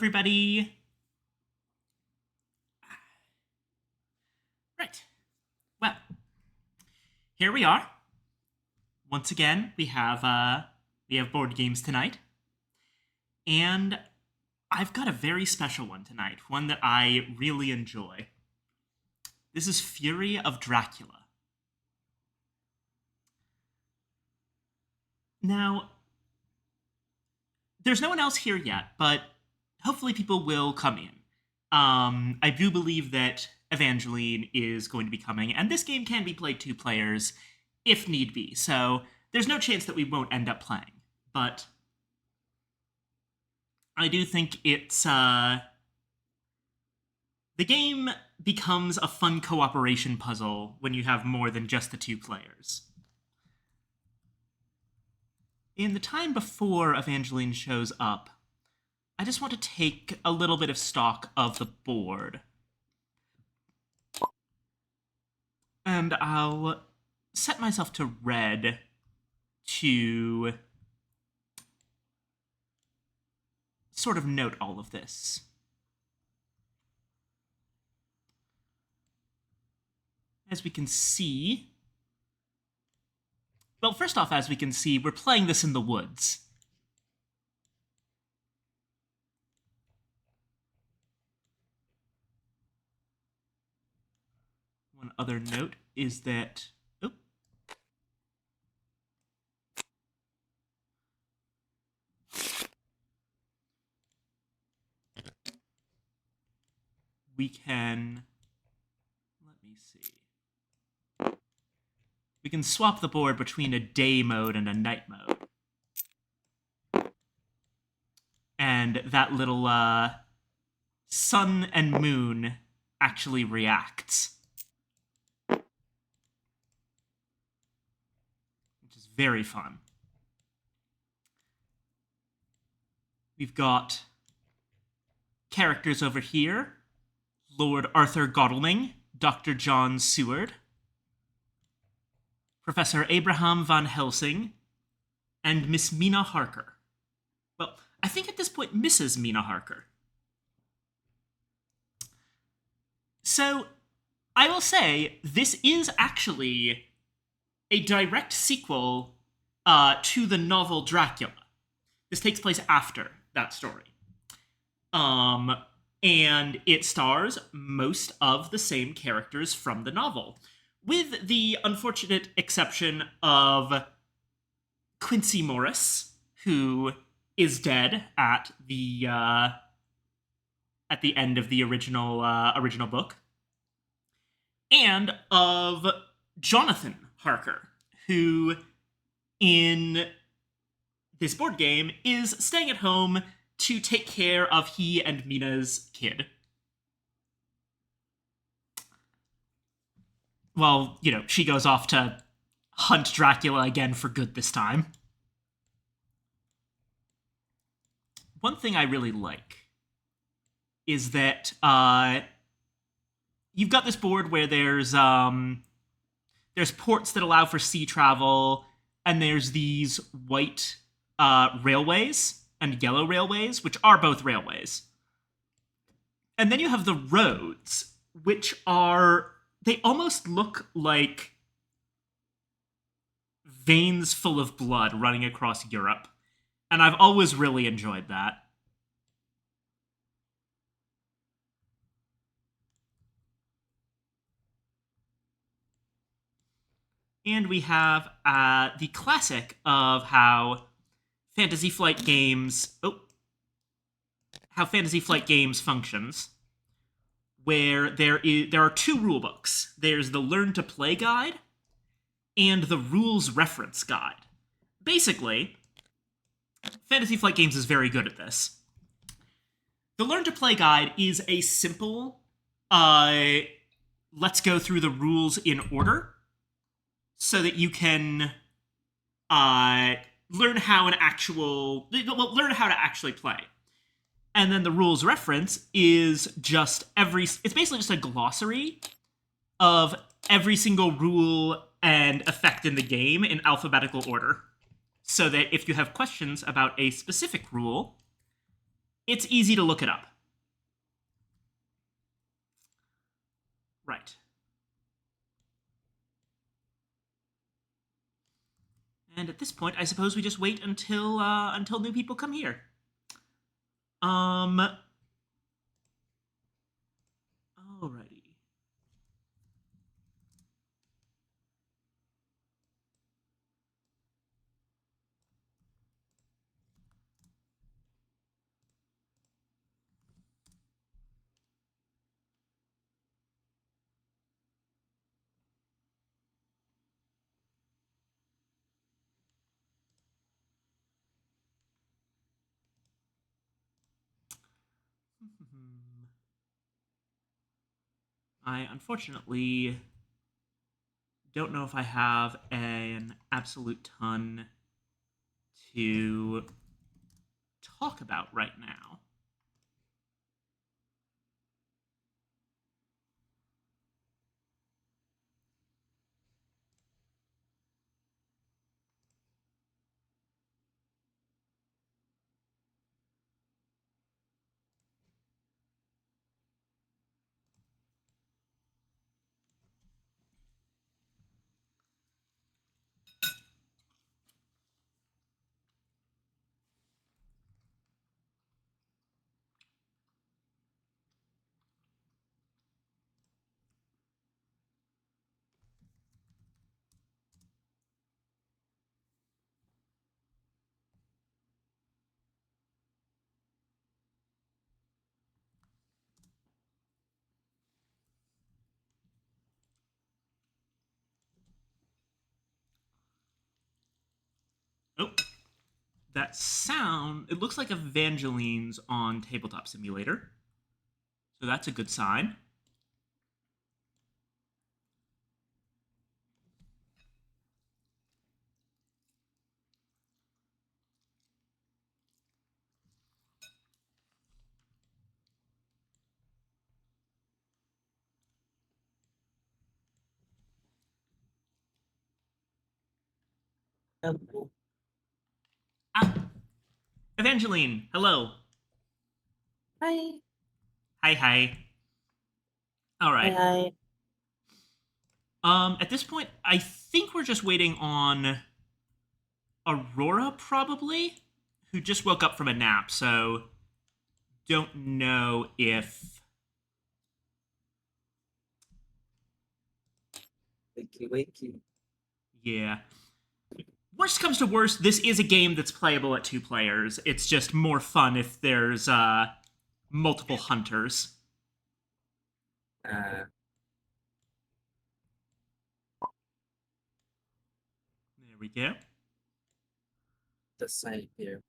everybody. Right. Well, here we are. Once again, we have board games tonight, and I've got a very special one tonight, one that I really enjoy. This is Fury of Dracula. Now, there's no one else here yet, but hopefully people will come in. I do believe that Evangeline is going to be coming, and this game can be played two players if need be, so there's no chance that we won't end up playing. But I do think the game becomes a fun cooperation puzzle when you have more than just the two players. In the time before Evangeline shows up, I just want to take a little bit of stock of the board. And I'll set myself to red to sort of note all of this. As we can see... Well, first off, as we can see, we're playing this in the woods. One other note is that... we can... Let me see. We can swap the board between a day mode and a night mode. And that little sun and moon actually reacts. Which is very fun. We've got characters over here. Lord Arthur Godalming, Dr. John Seward, Professor Abraham Van Helsing, and Miss Mina Harker. Well, I think at this point, Mrs. Mina Harker. So, I will say, this is actually a direct sequel to the novel Dracula. This takes place after that story. And it stars most of the same characters from the novel, with the unfortunate exception of Quincy Morris, who is dead at the end of the original book, and of Jonathan Harker, who in this board game is staying at home to take care of he and Mina's kid. Well, she goes off to hunt Dracula again for good this time. One thing I really like is that you've got this board where there's ports that allow for sea travel, and there's these white railways and yellow railways, which are both railways. And then you have the roads, which are... They almost look like veins full of blood running across Europe. And I've always really enjoyed that. And we have the classic of how Fantasy Flight Games functions, where there are two rule books. There's the Learn to Play Guide and the Rules Reference Guide. Basically, Fantasy Flight Games is very good at this. The Learn to Play Guide is a simple, let's go through the rules in order, so that you can learn how to actually play. And then the rules reference is it's basically just a glossary of every single rule and effect in the game in alphabetical order. So that if you have questions about a specific rule, It's easy to look it up. Right. And at this point, I suppose we just wait until new people come here. Um. Alrighty. I unfortunately don't know if I have an absolute ton to talk about right now. Oh, that sound. It looks like Evangeline's on Tabletop Simulator. So that's a good sign. Hello. Ah, Evangeline, hello. Hi. Hi, hi. All Hi, right. hi. At this point, I think we're just waiting on Aurora, probably, who just woke up from a nap. So don't know if. Wakey, wakey. Yeah. Worst comes to worst, this is a game that's playable at two players. It's just more fun if there's multiple hunters. Uh, There we go. the side here.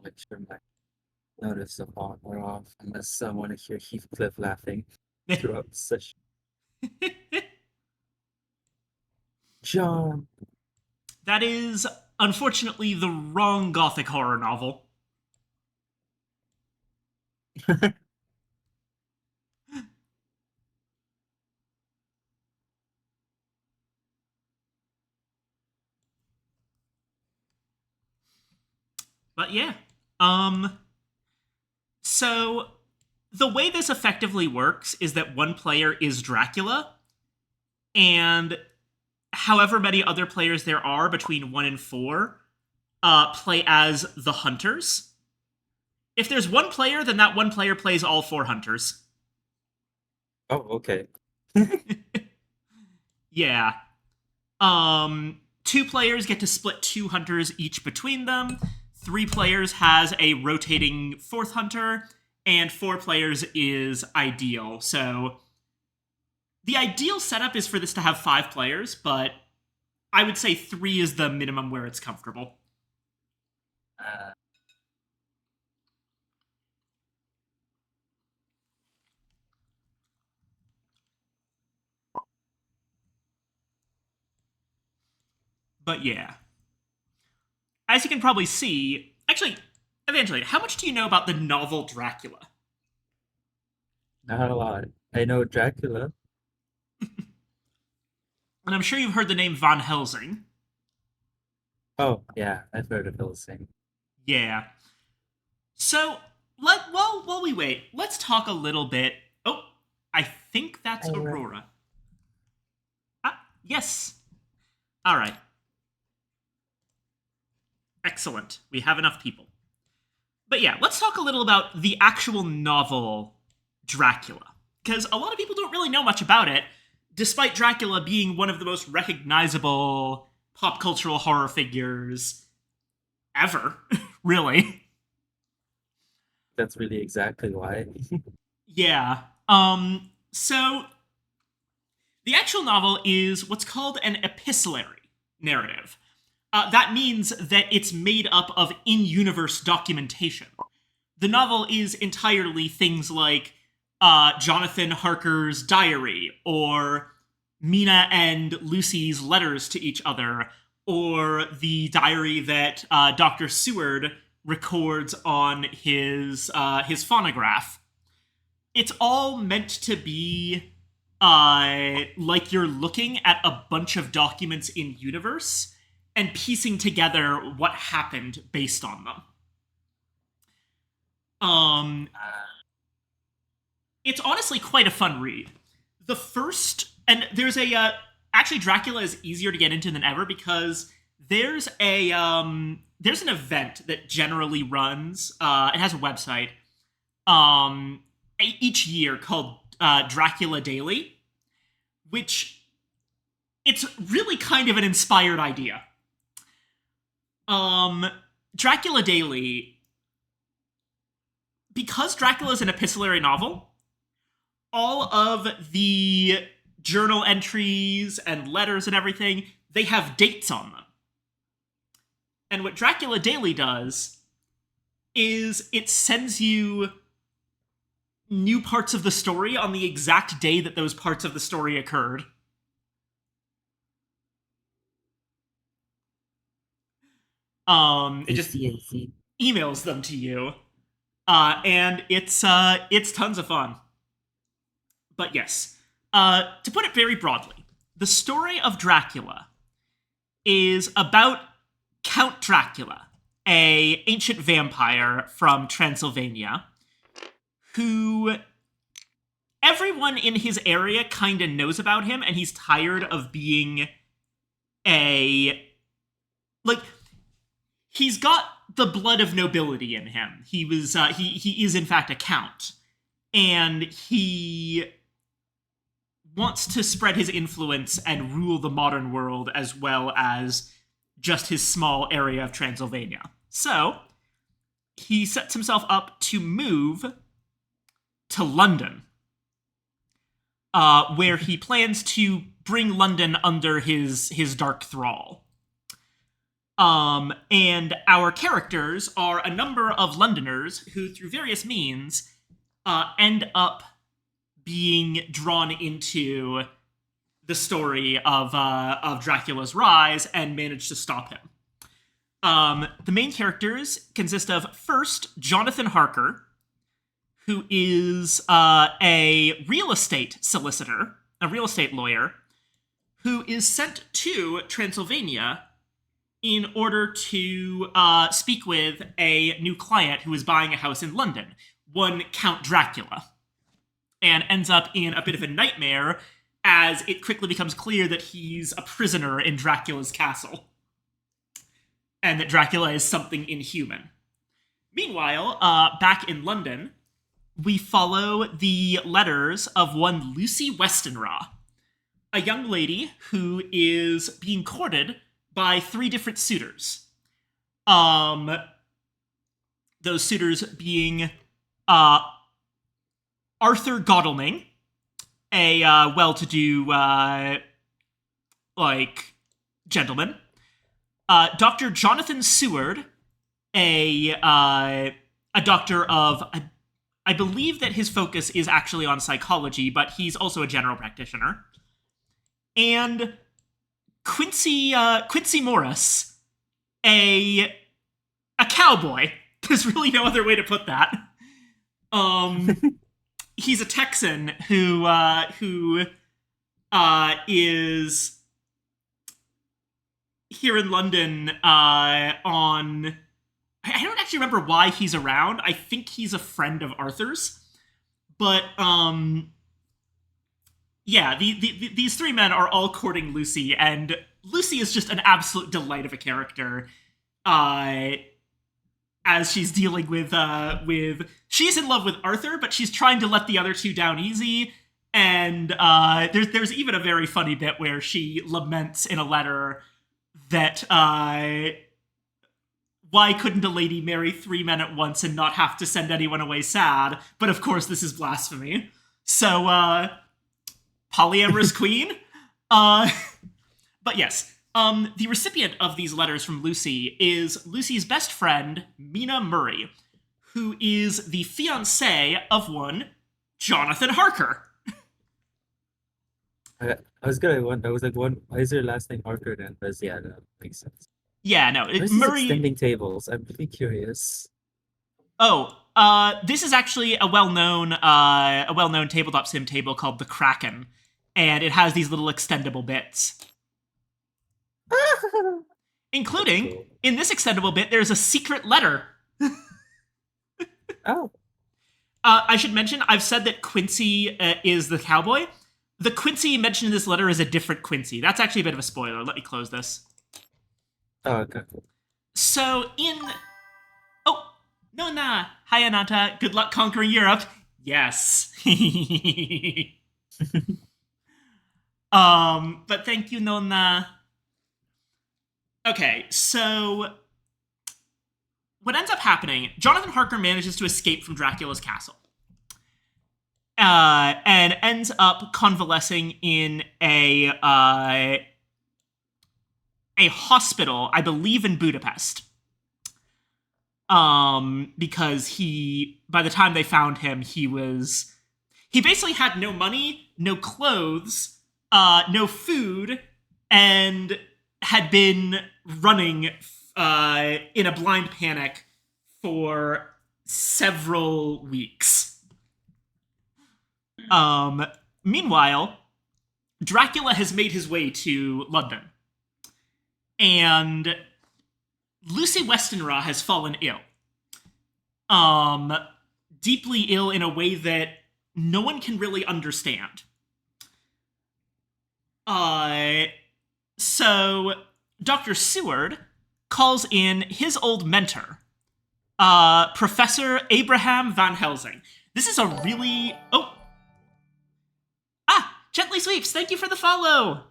Make sure my notice the bar are off unless I want to hear Heathcliff laughing throughout the session. John. That is, unfortunately, the wrong gothic horror novel. But yeah. Um, so the way this effectively works is that one player is Dracula, and however many other players there are between 1 and 4 play as the hunters. If there's one player, then that one player plays all 4 hunters. Oh, okay. Yeah. 2 players get to split 2 hunters each between them. 3 players has a rotating fourth hunter, and 4 players is ideal. So the ideal setup is for this to have 5 players, but I would say 3 is the minimum where it's comfortable. Uh, But yeah. As you can probably see, actually, Evangeline, how much do you know about the novel Dracula? not a lot. I know Dracula. And I'm sure you've heard the name Von Helsing. Oh, yeah, I've heard of Hillsing. Yeah. So while we wait, let's talk a little bit. Oh, I think that's Ira. Aurora. Yes. All right. Excellent. We have enough people. But yeah, let's talk a little about the actual novel Dracula. Because a lot of people don't really know much about it, despite Dracula being one of the most recognizable pop cultural horror figures ever, really. That's really exactly why. Yeah. So the actual novel is what's called an epistolary narrative. That means that it's made up of in universe documentation. The novel is entirely things like Jonathan Harker's diary, or Mina and Lucy's letters to each other, or the diary that Dr. Seward records on his phonograph. It's all meant to be like you're looking at a bunch of documents in universe and piecing together what happened based on them. Um, it's honestly quite a fun read. The first, and there's a actually Dracula is easier to get into than ever because there's an event that generally runs. It has a website each year called Dracula Daily, which it's really kind of an inspired idea. Um, Dracula Daily, because Dracula is an epistolary novel, all of the journal entries and letters and everything, they have dates on them. And what Dracula Daily does is it sends you new parts of the story on the exact day that those parts of the story occurred. It I just see, I see. emails them to you, and it's tons of fun. But yes, to put it very broadly, the story of Dracula is about Count Dracula, a ancient vampire from Transylvania, who everyone in his area kind of knows about him, and he's tired of being a like he's got the blood of nobility in him. He is in fact a count, and he wants to spread his influence and rule the modern world as well as just his small area of Transylvania. So he sets himself up to move to London, where he plans to bring London under his dark thrall. And our characters are a number of Londoners who, through various means, end up being drawn into the story of Dracula's rise and manage to stop him. The main characters consist of first Jonathan Harker, who is a real estate solicitor, a real estate lawyer, who is sent to Transylvania in order to speak with a new client who is buying a house in London, one Count Dracula, and ends up in a bit of a nightmare as it quickly becomes clear that he's a prisoner in Dracula's castle, and that Dracula is something inhuman. Meanwhile, back in London, we follow the letters of one Lucy Westenra, a young lady who is being courted by 3 different suitors. Those suitors being Arthur Godalming, a well-to-do gentleman, Dr. Jonathan Seward, a doctor of I believe that his focus is actually on psychology, but he's also a general practitioner, and Quincy Morris, a cowboy. There's really no other way to put that. He's a Texan who is here in London on. I don't actually remember why he's around. I think he's a friend of Arthur's. But yeah, these three men are all courting Lucy, and Lucy is just an absolute delight of a character. Uh, as she's dealing with she's in love with Arthur, but she's trying to let the other two down easy. And there's even a very funny bit where she laments in a letter that why couldn't a lady marry three men at once and not have to send anyone away sad? But of course, this is blasphemy. So, polyamorous queen? But yes, the recipient of these letters from Lucy is Lucy's best friend, Mina Murray, who is the fiancé of one Jonathan Harker. I was gonna wonder. I was like, "One, why is your last name Harker then?" But yeah, that makes sense. Yeah, no, Why is this Murray. extending tables? I'm really curious. Oh, this is actually a well-known tabletop sim table called the Kraken, and it has these little extendable bits, including Cool. in this extendable bit. There's a secret letter. Oh, I should mention, I've said that Quincy is the cowboy. The Quincy mentioned in this letter is a different Quincy. That's actually a bit of a spoiler. Let me close this. okay. So in oh Nona, hi Ananta, good luck conquering Europe. Yes. But thank you, Nona. Okay, so what ends up happening? Jonathan Harker manages to escape from Dracula's castle. And ends up convalescing in a hospital, I believe in Budapest. Because by the time they found him, he basically had no money, no clothes, no food, and had been running in a blind panic for several weeks. Meanwhile, Dracula has made his way to London. And Lucy Westenra has fallen ill. Deeply ill in a way that no one can really understand. So Dr. Seward calls in his old mentor, Professor Abraham Van Helsing. This is a really... Oh! Ah! Gently Sweeps, thank you for the follow!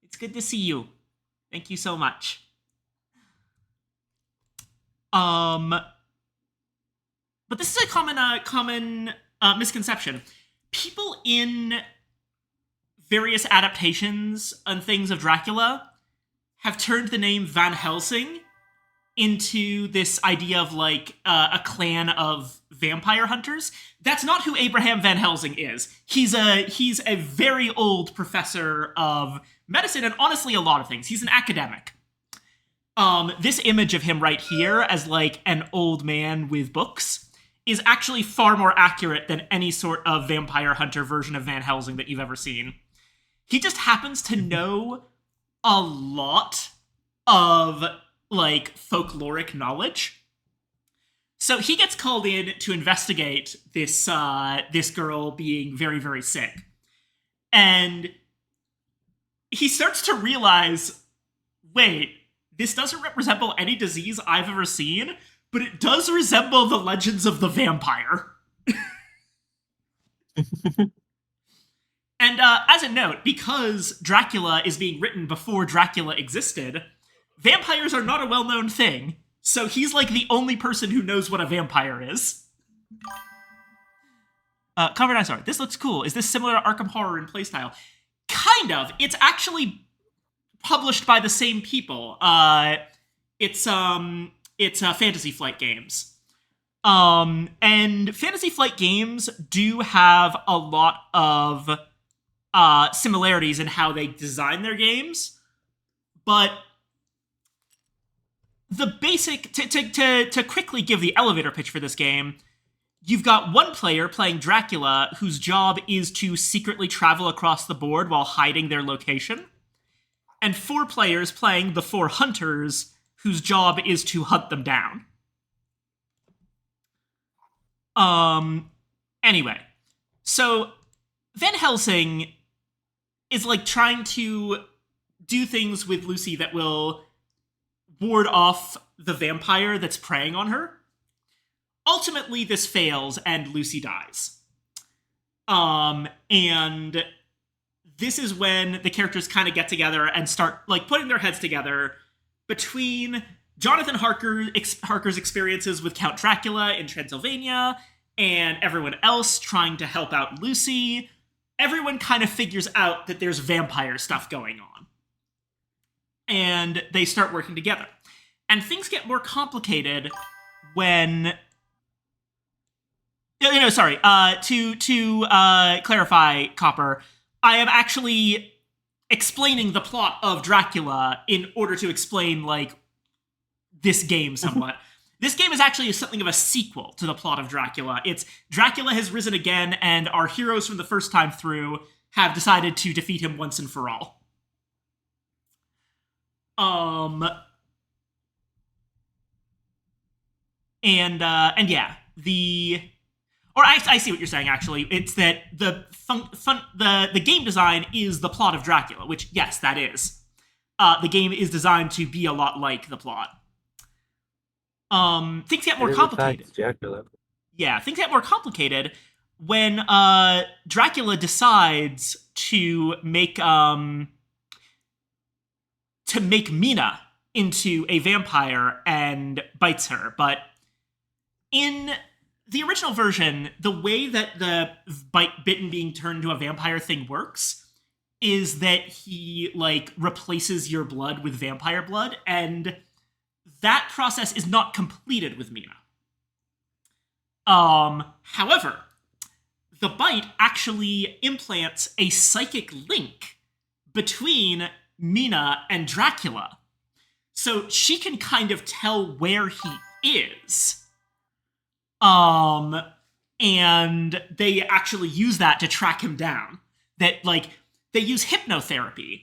It's good to see you. Thank you so much. But this is a common misconception. People in various adaptations and things of Dracula have turned the name Van Helsing into this idea of like a clan of vampire hunters. That's not who Abraham Van Helsing is. He's a very old professor of medicine and honestly a lot of things. He's an academic. This image of him right here as like an old man with books is actually far more accurate than any sort of vampire hunter version of Van Helsing that you've ever seen. He just happens to know a lot of like folkloric knowledge. So he gets called in to investigate this girl being very, very sick. And he starts to realize, wait, this doesn't resemble any disease I've ever seen, but it does resemble the legends of the vampire. And as a note, because Dracula is being written before Dracula existed, vampires are not a well-known thing. So he's like the only person who knows what a vampire is. Cover Dinosaur, this looks cool. Is this similar to Arkham Horror in playstyle? Kind of. It's actually published by the same people. It's Fantasy Flight Games. And Fantasy Flight Games do have a lot of similarities in how they design their games, but the basic to quickly give the elevator pitch for this game, You've got one player playing Dracula whose job is to secretly travel across the board while hiding their location, and four players playing the four hunters whose job is to hunt them down. Anyway, so Van Helsing is like trying to do things with Lucy that will ward off the vampire that's preying on her. Ultimately, this fails and Lucy dies. And this is when the characters kind of get together and start like putting their heads together between Jonathan Harker's experiences with Count Dracula in Transylvania and everyone else trying to help out Lucy. Everyone kind of figures out that there's vampire stuff going on. And they start working together. And things get more complicated when... To clarify, Copper, I am actually explaining the plot of Dracula in order to explain, like, this game somewhat. This game is actually something of a sequel to the plot of Dracula. It's Dracula has risen again, and our heroes from the first time through have decided to defeat him once and for all. And yeah, I see what you're saying. Actually, it's that the game design is the plot of Dracula, which yes, that is. The game is designed to be a lot like the plot. Things get more complicated. Yeah, things get more complicated when Dracula decides to make Mina into a vampire and bites her. But in the original version, the way that the bitten being turned into a vampire thing works is that he like replaces your blood with vampire blood, and that process is not completed with Mina. However, the bite actually implants a psychic link between Mina and Dracula. So she can kind of tell where he is. And they actually use that to track him down. That, like, they use hypnotherapy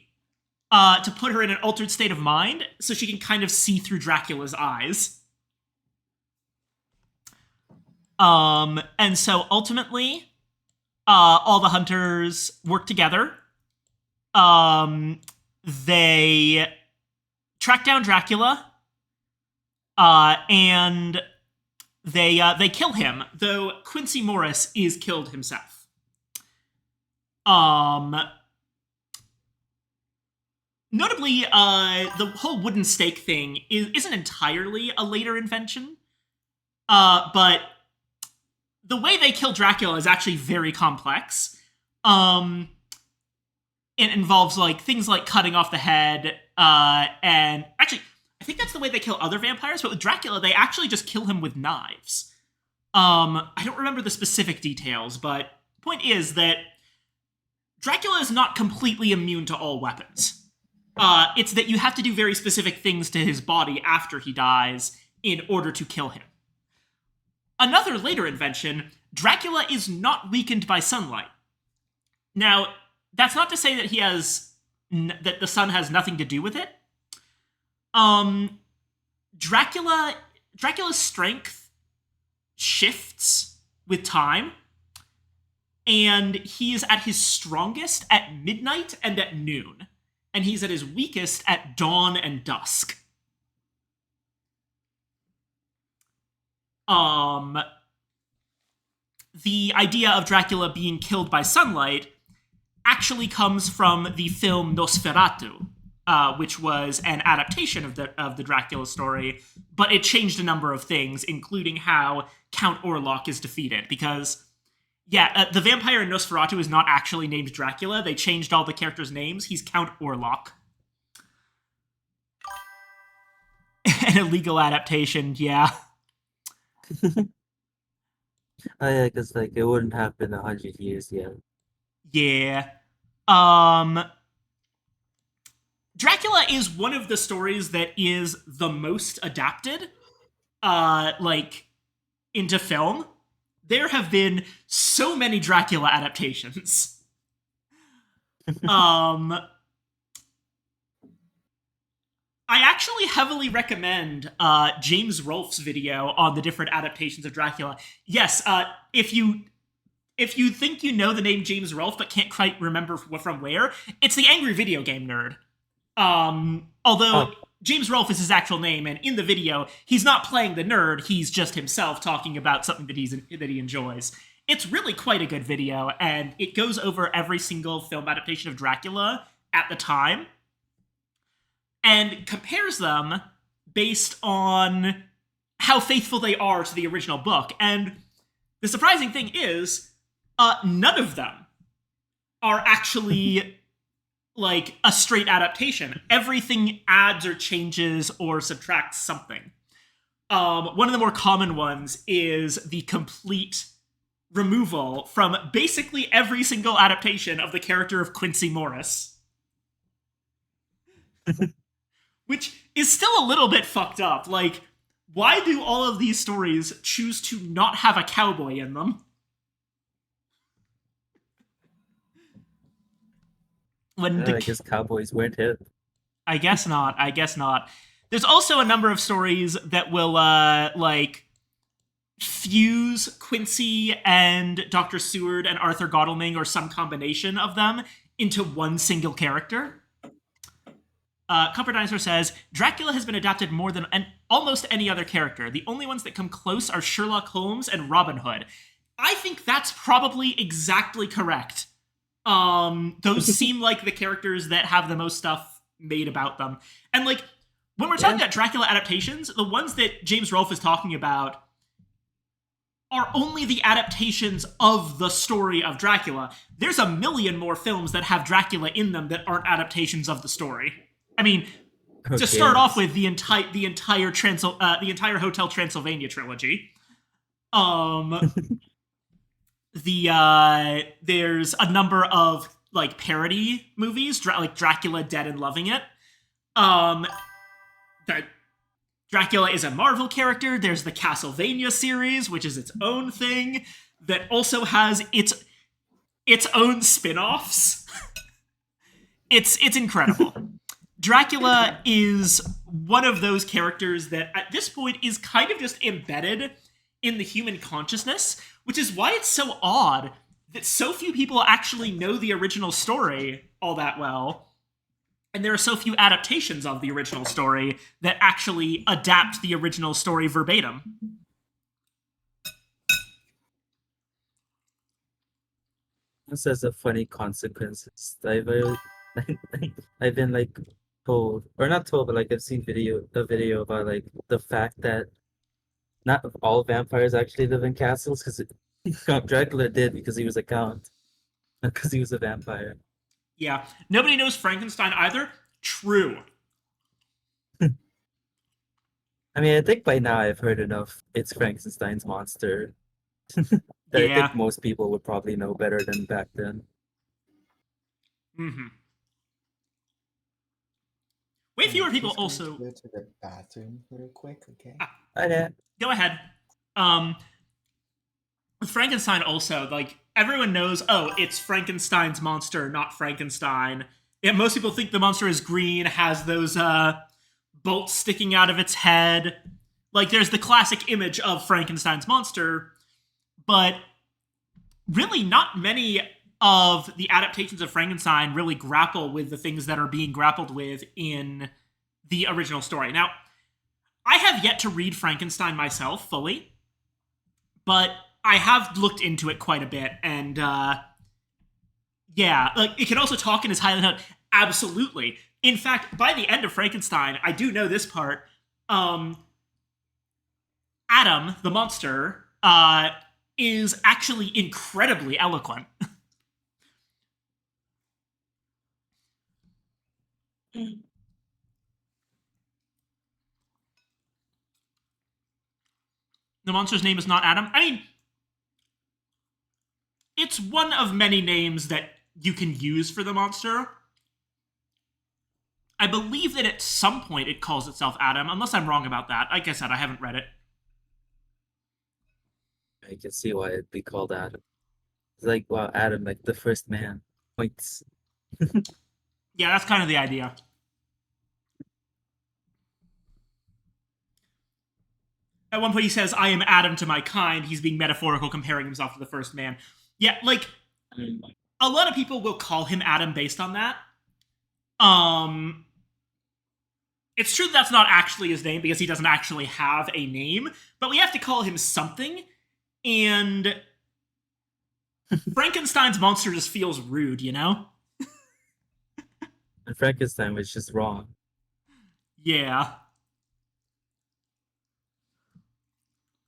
to put her in an altered state of mind so she can kind of see through Dracula's eyes. And so ultimately, all the hunters work together. They track down Dracula, and they kill him, though Quincy Morris is killed himself. Notably, the whole wooden stake thing isn't entirely a later invention, but the way they kill Dracula is actually very complex. It involves like things like cutting off the head, and actually, I think that's the way they kill other vampires. But with Dracula, they actually just kill him with knives. I don't remember the specific details, but point is that Dracula is not completely immune to all weapons. It's that you have to do very specific things to his body after he dies in order to kill him. Another later invention, Dracula is not weakened by sunlight. Now, that's not to say that that the sun has nothing to do with it. Dracula's strength shifts with time, and he is at his strongest at midnight and at noon, and he's at his weakest at dawn and dusk. The idea of Dracula being killed by sunlight actually comes from the film Nosferatu, which was an adaptation of the Dracula story, but it changed a number of things, including how Count Orlok is defeated. Because, the vampire in Nosferatu is not actually named Dracula. They changed all the characters' names. He's Count Orlok. An illegal adaptation, yeah. Oh yeah, because like it wouldn't have been 100 years yet. Yeah. Dracula is one of the stories that is the most adapted, into film, there have been so many Dracula adaptations. I actually heavily recommend James Rolfe's video on the different adaptations of Dracula. Yes, if you think you know the name James Rolfe but can't quite remember from where, it's the Angry Video Game Nerd. Although Oh, James Rolfe is his actual name, and in the video, he's not playing the nerd, he's just himself talking about something that he enjoys. It's really quite a good video, and it goes over every single film adaptation of Dracula at the time, and compares them based on how faithful they are to the original book. And the surprising thing is, none of them are actually like a straight adaptation. Everything adds or changes or subtracts something. One of the more common ones is the complete removal from basically every single adaptation of the character of Quincy Morris. Which is still a little bit fucked up. Like, why do all of these stories choose to not have a cowboy in them? When I guess cowboys weren't hit. I guess not. I guess not. There's also a number of stories that will like fuse Quincy and Dr. Seward and Arthur Godalming or some combination of them into one single character. Copper Dinosaur says, Dracula has been adapted more than almost any other character. The only ones that come close are Sherlock Holmes and Robin Hood. I think that's probably exactly correct. Those seem like the characters that have the most stuff made about them. And like, when we're talking about Dracula adaptations, the ones that James Rolfe is talking about are only the adaptations of the story of Dracula. There's a million more films that have Dracula in them that aren't adaptations of the story. I mean, to start off with the entire Hotel Transylvania trilogy. There's a number of like parody movies, like Dracula Dead and Loving It. That Dracula is a Marvel character. There's the Castlevania series, which is its own thing that also has its own spin-offs. It's incredible. Dracula is one of those characters that at this point is kind of just embedded in the human consciousness, which is why it's so odd that so few people actually know the original story all that well, and there are so few adaptations of the original story that actually adapt the original story verbatim. This has a funny consequences. I've been like told, or not told, but like I've seen a video about like the fact that not all vampires actually live in castles, because Dracula did because he was a count, not because he was a vampire. Yeah. Nobody knows Frankenstein either. True. I mean, I think by now I've heard enough. It's Frankenstein's monster that I Yeah. think most people would probably know better than back then. Mm-hmm. Way fewer people Just going also. to go to the bathroom real quick, okay? Go ahead. With Frankenstein also, like, everyone knows, oh, it's Frankenstein's monster, not Frankenstein. Yeah, most people think the monster is green, has those bolts sticking out of its head. Like, there's the classic image of Frankenstein's monster, but really not many of the adaptations of Frankenstein really grapple with the things that are being grappled with in the original story. Now, I have yet to read Frankenstein myself fully, but I have looked into it quite a bit, and yeah, like, it can also talk in his highly note. Absolutely. In fact, by the end of Frankenstein, I do know this part, Adam, the monster, is actually incredibly eloquent. The monster's name is not Adam. I mean, it's one of many names that you can use for the monster. I believe that at some point it calls itself Adam, unless I'm wrong about that. Like I said, I haven't read it. I can see why it'd be called Adam. It's like, wow, Adam, like the first man. Points. Yeah, that's kind of the idea. At one point, he says, "I am Adam to my kind." He's being metaphorical, comparing himself to the first man. Yeah, like Mm. a lot of people will call him Adam based on that. Um, it's true that's not actually his name because he doesn't actually have a name, but we have to call him something. And Frankenstein's monster just feels rude, you know? And Frankenstein was just wrong. Yeah.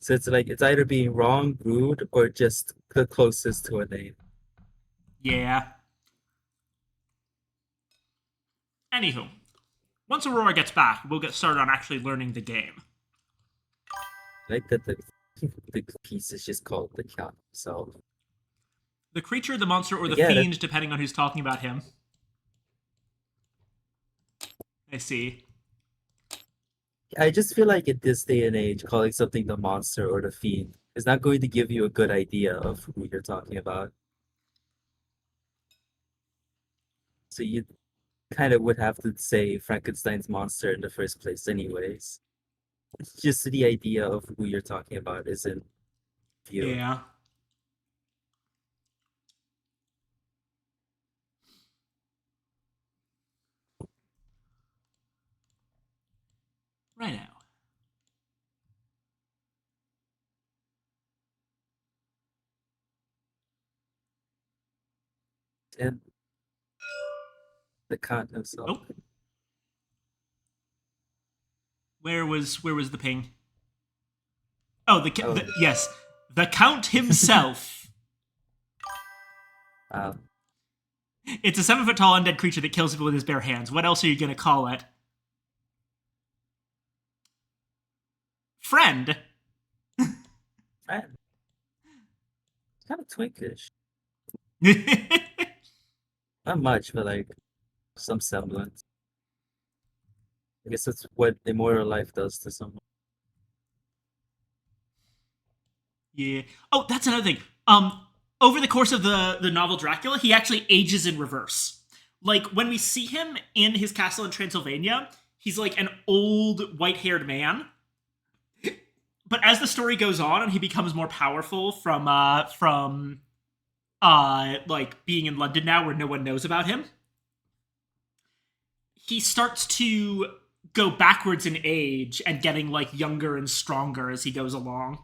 So it's like it's either being wrong, rude, or just the closest to a name. Yeah. Anywho, once Aurora gets back, we'll get started on actually learning the game. I like that the piece is just called the cat. So The creature, the monster, or the yeah, fiend, depending on who's talking about him. I see. I just feel like in this day and age, calling something the monster or the fiend is not going to give you a good idea of who you're talking about. So you kind of would have to say Frankenstein's monster in the first place, anyways. It's just the idea of who you're talking about isn't view. Yeah. Right now. And the count himself. Oh. Where was the ping? Oh, Oh. yes, the Count himself. It's a 7-foot tall undead creature that kills people with his bare hands. What else are you gonna call it? Friend. Friend. It's kind of twinkish. Not much, but like some semblance. I guess that's what immortal life does to someone. Yeah. Oh, that's another thing. Over the course of the novel Dracula, he actually ages in reverse. Like when we see him in his castle in Transylvania, he's like an old white-haired man. But as the story goes on and he becomes more powerful from like being in London now where no one knows about him, he starts to go backwards in age and getting like younger and stronger as he goes along.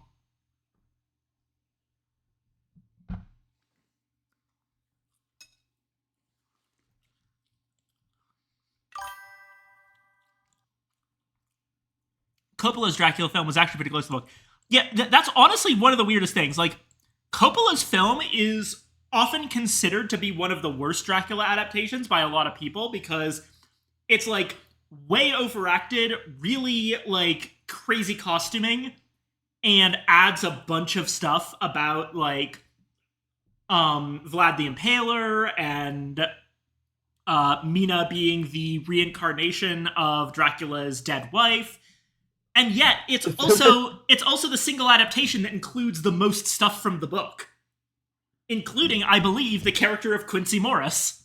Coppola's Dracula film was actually pretty close to the book. Yeah, that's honestly one of the weirdest things. Like, Coppola's film is often considered to be one of the worst Dracula adaptations by a lot of people because it's like way overacted, really like crazy costuming, and adds a bunch of stuff about like Vlad the Impaler and Mina being the reincarnation of Dracula's dead wife. And yet, it's also the single adaptation that includes the most stuff from the book, including, I believe, the character of Quincy Morris.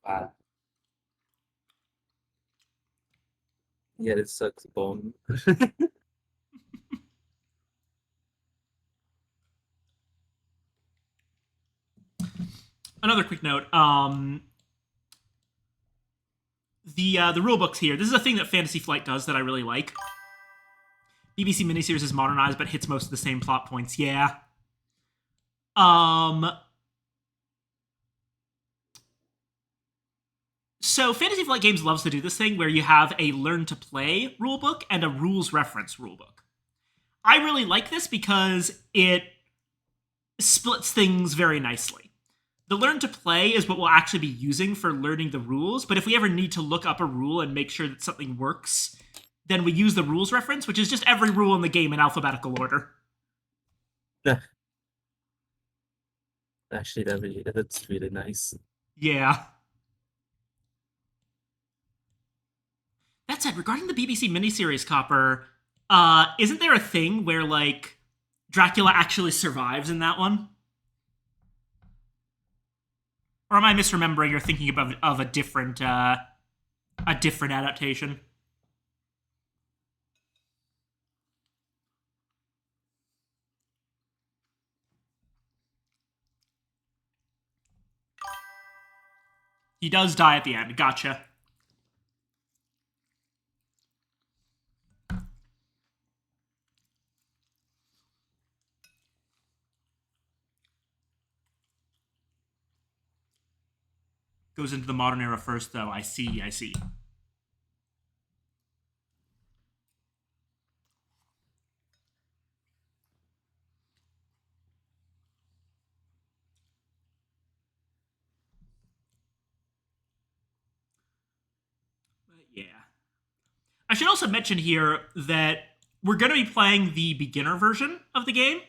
Wow. Yeah, it sucks bone. Another quick note: the rule books here. This is a thing that Fantasy Flight does that I really like. BBC miniseries is modernized, but hits most of the same plot points. Yeah. So Fantasy Flight Games loves to do this thing where you have a learn to play rulebook and a rules reference rulebook. I really like this because it splits things very nicely. The learn to play is what we'll actually be using for learning the rules, but if we ever need to look up a rule and make sure that something works, then we use the rules reference, which is just every rule in the game in alphabetical order. Actually, that's really nice. Yeah. that said, regarding the BBC miniseries Copper, isn't there a thing where like Dracula actually survives in that one? Or am I misremembering or thinking of a different adaptation? He does die at the end. Gotcha. Goes into the modern era first, though. I see. But yeah. I should also mention here that we're going to be playing the beginner version of the game.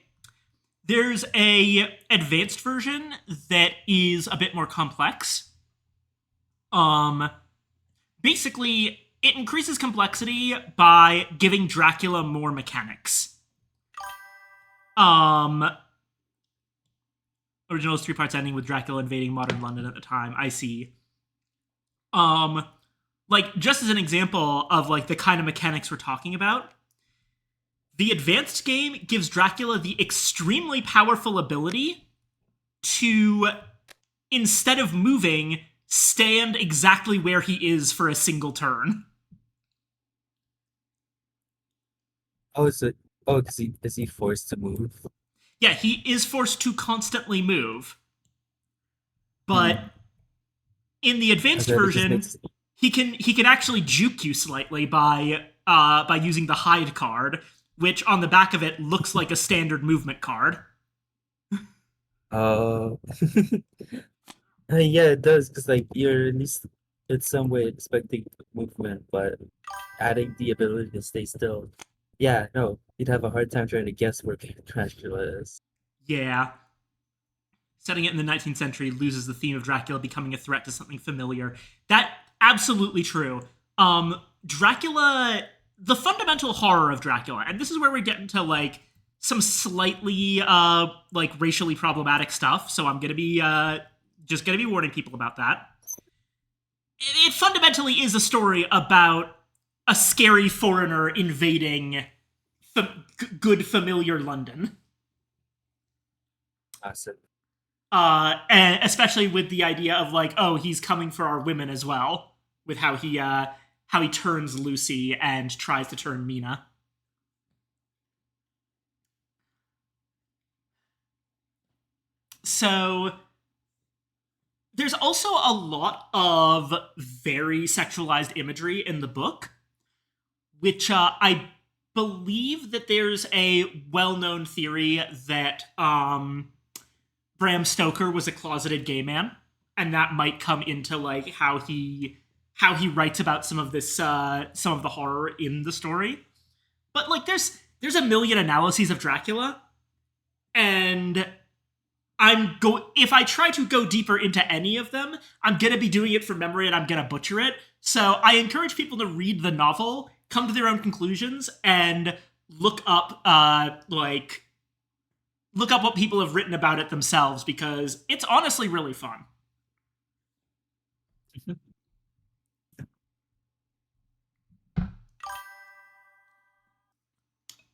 There's a advanced version that is a bit more complex. Basically, it increases complexity by giving Dracula more mechanics. Original is 3 parts ending with Dracula invading modern London at the time. I see. Like, just as an example of, like, the kind of mechanics we're talking about, the advanced game gives Dracula the extremely powerful ability to, instead of moving, stand exactly where he is for a single turn. Oh, is it? Oh, is he forced to move? Yeah, he is forced to constantly move. But in the advanced version, he can actually juke you slightly by using the hide card, which on the back of it looks like a standard movement card. Oh. Yeah, it does, because like you're at least in some way expecting movement, but adding the ability to stay still. Yeah, no, you'd have a hard time trying to guess where Dracula is. Yeah. Setting it in the 19th century loses the theme of Dracula becoming a threat to something familiar. That absolutely true. Dracula, the fundamental horror of Dracula, and this is where we get into like some slightly like racially problematic stuff. So I'm gonna be just gonna be warning people about that. It fundamentally is a story about a scary foreigner invading good familiar London. Awesome. And especially with the idea of like, oh, he's coming for our women as well, with how he turns Lucy and tries to turn Mina. So there's also a lot of very sexualized imagery in the book, which I believe that there's a well-known theory that Bram Stoker was a closeted gay man, and that might come into like how he writes about some of this some of the horror in the story. But like there's a million analyses of Dracula, and if I try to go deeper into any of them, I'm gonna be doing it from memory and I'm gonna butcher it. So I encourage people to read the novel, come to their own conclusions, and look up what people have written about it themselves, because it's honestly really fun.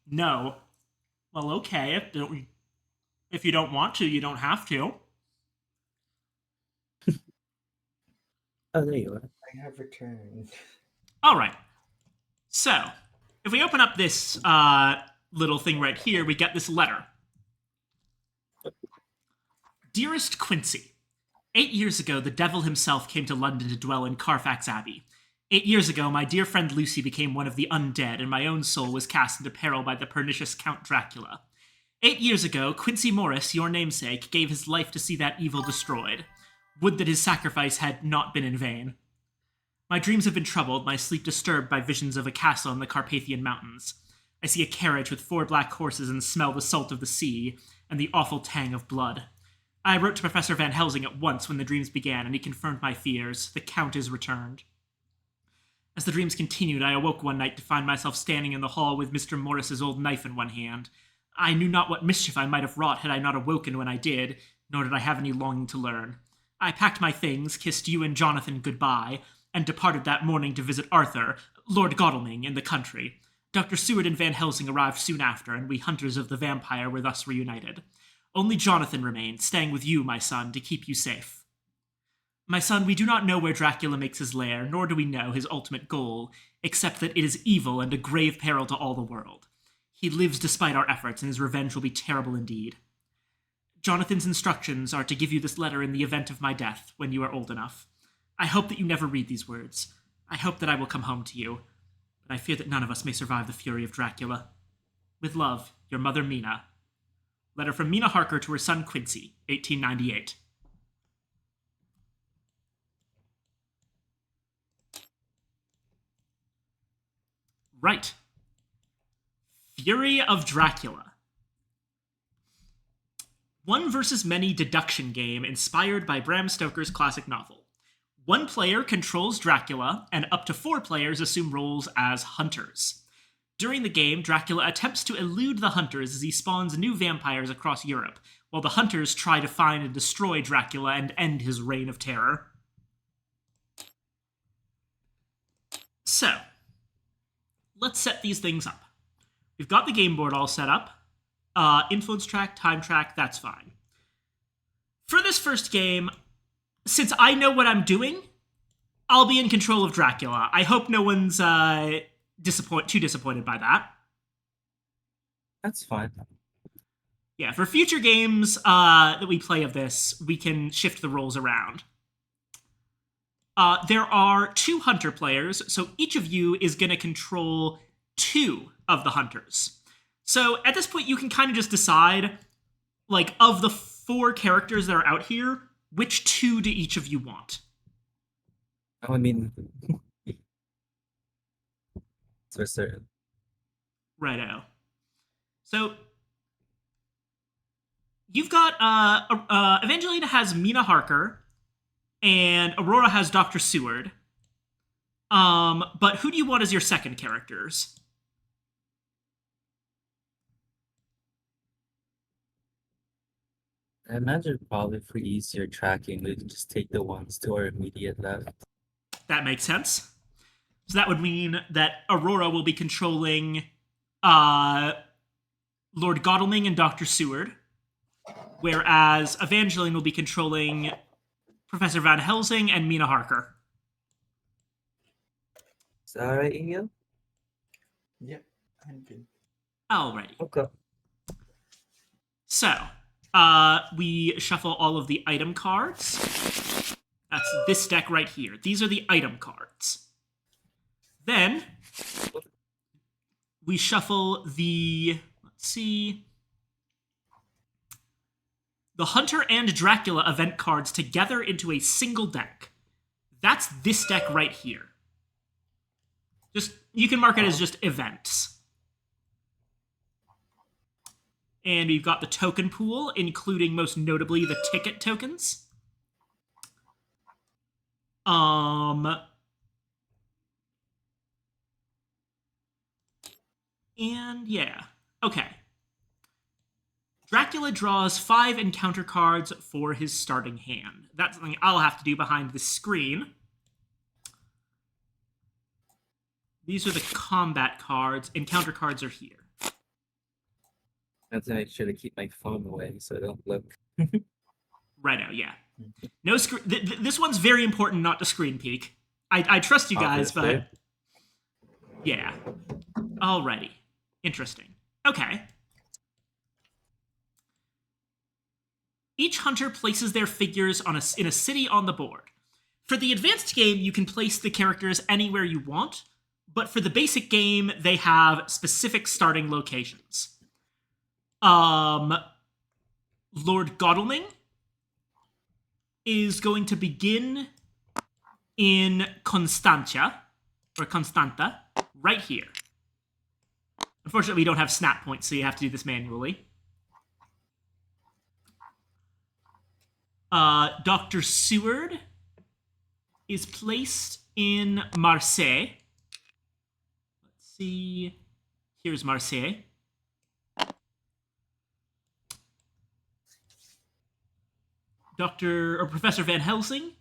No. Well, okay. If you don't want to, you don't have to. Oh, there you are. I have returned. All right. So, if we open up this little thing right here, we get this letter. Dearest Quincy, 8 years ago, the devil himself came to London to dwell in Carfax Abbey. 8 years ago, my dear friend Lucy became one of the undead, and my own soul was cast into peril by the pernicious Count Dracula. 8 years ago, Quincy Morris, your namesake, gave his life to see that evil destroyed. Would that his sacrifice had not been in vain. My dreams have been troubled, my sleep disturbed by visions of a castle in the Carpathian Mountains. I see a carriage with 4 black horses and smell the salt of the sea and the awful tang of blood. I wrote to Professor Van Helsing at once when the dreams began, and he confirmed my fears. The Count is returned. As the dreams continued, I awoke one night to find myself standing in the hall with Mr. Morris's old knife in one hand. I knew not what mischief I might have wrought had I not awoken when I did, nor did I have any longing to learn. I packed my things, kissed you and Jonathan goodbye, and departed that morning to visit Arthur, Lord Godalming, in the country. Dr. Seward and Van Helsing arrived soon after, and we hunters of the vampire were thus reunited. Only Jonathan remained, staying with you, my son, to keep you safe. My son, we do not know where Dracula makes his lair, nor do we know his ultimate goal, except that it is evil and a grave peril to all the world. He lives despite our efforts, and his revenge will be terrible indeed. Jonathan's instructions are to give you this letter in the event of my death, when you are old enough. I hope that you never read these words. I hope that I will come home to you, but I fear that none of us may survive the fury of Dracula. With love, your mother Mina. Letter from Mina Harker to her son Quincy, 1898. Right. Fury of Dracula. One versus many deduction game inspired by Bram Stoker's classic novel. One player controls Dracula, and up to 4 players assume roles as hunters. During the game, Dracula attempts to elude the hunters as he spawns new vampires across Europe, while the hunters try to find and destroy Dracula and end his reign of terror. So, let's set these things up. We've got the game board all set up. Influence track, time track, that's fine. For this first game, since I know what I'm doing, I'll be in control of Dracula. I hope no one's too disappointed by that. That's fine. Yeah, for future games that we play of this, we can shift the roles around. There are 2 hunter players, so each of you is going to control 2 of the hunters. So at this point, you can kind of just decide, like, of the 4 characters that are out here, which 2 do each of you want? I mean, it's for certain. Righto. So you've got Evangelina has Mina Harker, and Aurora has Dr. Seward. But who do you want as your second characters? I imagine probably for easier tracking, we can just take the ones to our immediate left. That makes sense. So that would mean that Aurora will be controlling Lord Godalming and Dr. Seward, whereas Evangeline will be controlling Professor Van Helsing and Mina Harker. Is that alright, Emil? Yep, I'm good. Alrighty. Okay. So, we shuffle all of the item cards. That's this deck right here. These are the item cards. Then, we shuffle the, let's see, the Hunter and Dracula event cards together into a single deck. That's this deck right here. Just, you can mark it as just events. And we've got the token pool, including most notably the ticket tokens. And yeah, okay. Dracula draws 5 encounter cards for his starting hand. That's something I'll have to do behind the screen. These are the combat cards. Encounter cards are here. I have to make sure to keep my phone away so I don't look. Righto, yeah. No this one's very important not to screen peek. I trust you guys, Obviously. but yeah. Alrighty. Interesting. Okay. Each hunter places their figures in a city on the board. For the advanced game, you can place the characters anywhere you want, but for the basic game, they have specific starting locations. Lord Godalming is going to begin in Constantia, right here. Unfortunately, we don't have snap points, so you have to do this manually. Dr. Seward is placed in Marseille, see. Here's Marseille. Dr. or Professor Van Helsing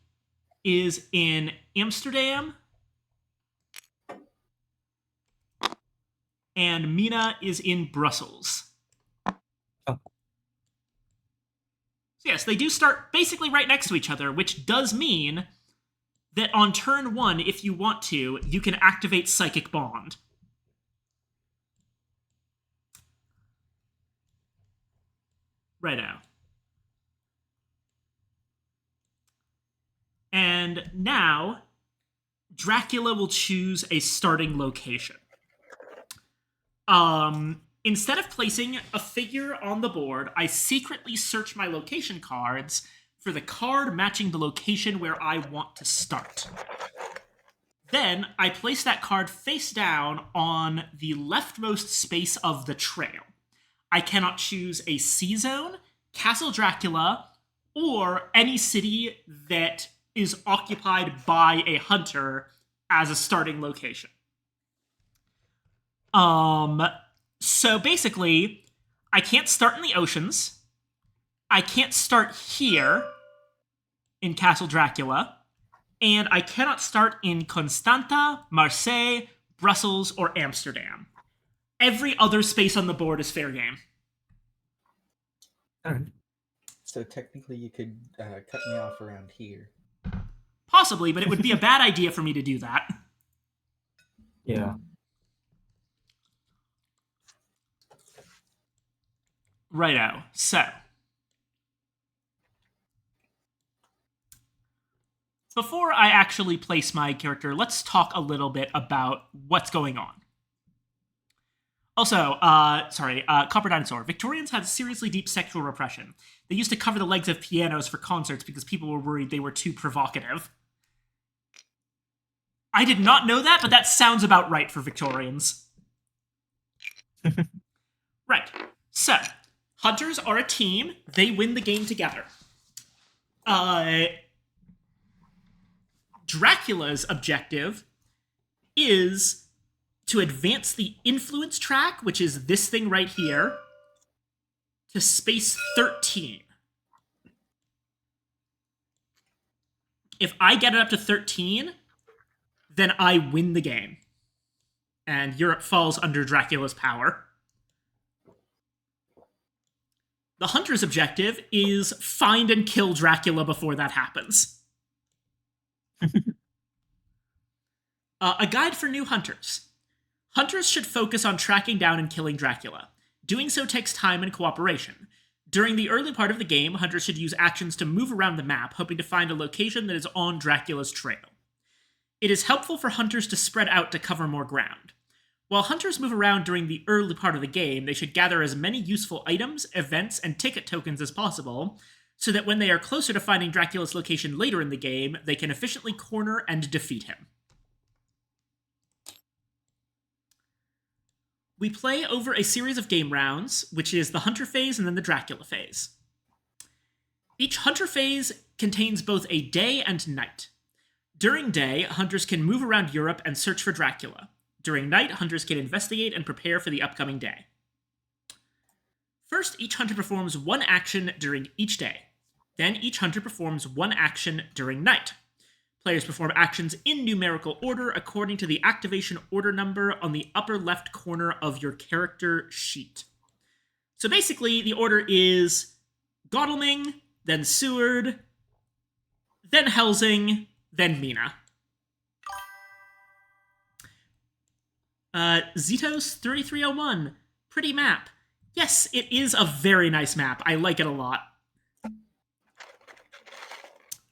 is in Amsterdam. And Mina is in Brussels. Oh. So yes, they do start basically right next to each other, which does mean that on turn 1, if you want to, you can activate Psychic Bond. Righto. And now, Dracula will choose a starting location. Instead of placing a figure on the board, I secretly search my location cards for the card matching the location where I want to start. Then, I place that card face down on the leftmost space of the trail. I cannot choose a C-Zone, Castle Dracula, or any city that is occupied by a hunter as a starting location. So basically, I can't start in the oceans. I can't start here in Castle Dracula. And I cannot start in Constanta, Marseille, Brussels, or Amsterdam. Every other space on the board is fair game. All right. So technically, you could cut me off around here. Possibly, but it would be a bad idea for me to do that. Yeah. Righto. So, before I actually place my character, let's talk a little bit about what's going on. Also, Copper Dinosaur. Victorians had seriously deep sexual repression. They used to cover the legs of pianos for concerts because people were worried they were too provocative. I did not know that, but that sounds about right for Victorians. Right. So, hunters are a team. They win the game together. Dracula's objective is to advance the influence track, which is this thing right here, to space 13. If I get it up to 13, then I win the game. And Europe falls under Dracula's power. The hunter's objective is find and kill Dracula before that happens. A guide for new hunters. Hunters should focus on tracking down and killing Dracula. Doing so takes time and cooperation. During the early part of the game, hunters should use actions to move around the map, hoping to find a location that is on Dracula's trail. It is helpful for hunters to spread out to cover more ground. While hunters move around during the early part of the game, they should gather as many useful items, events, and ticket tokens as possible, so that when they are closer to finding Dracula's location later in the game, they can efficiently corner and defeat him. We play over a series of game rounds, which is the Hunter phase and then the Dracula phase. Each Hunter phase contains both a day and night. During day, hunters can move around Europe and search for Dracula. During night, hunters can investigate and prepare for the upcoming day. First, each hunter performs one action during each day. Then each hunter performs one action during night. Players perform actions in numerical order according to the activation order number on the upper left corner of your character sheet. So basically, the order is Godalming, then Seward, then Helsing, then Mina. Zetos 3301. Pretty map. Yes, it is a very nice map. I like it a lot.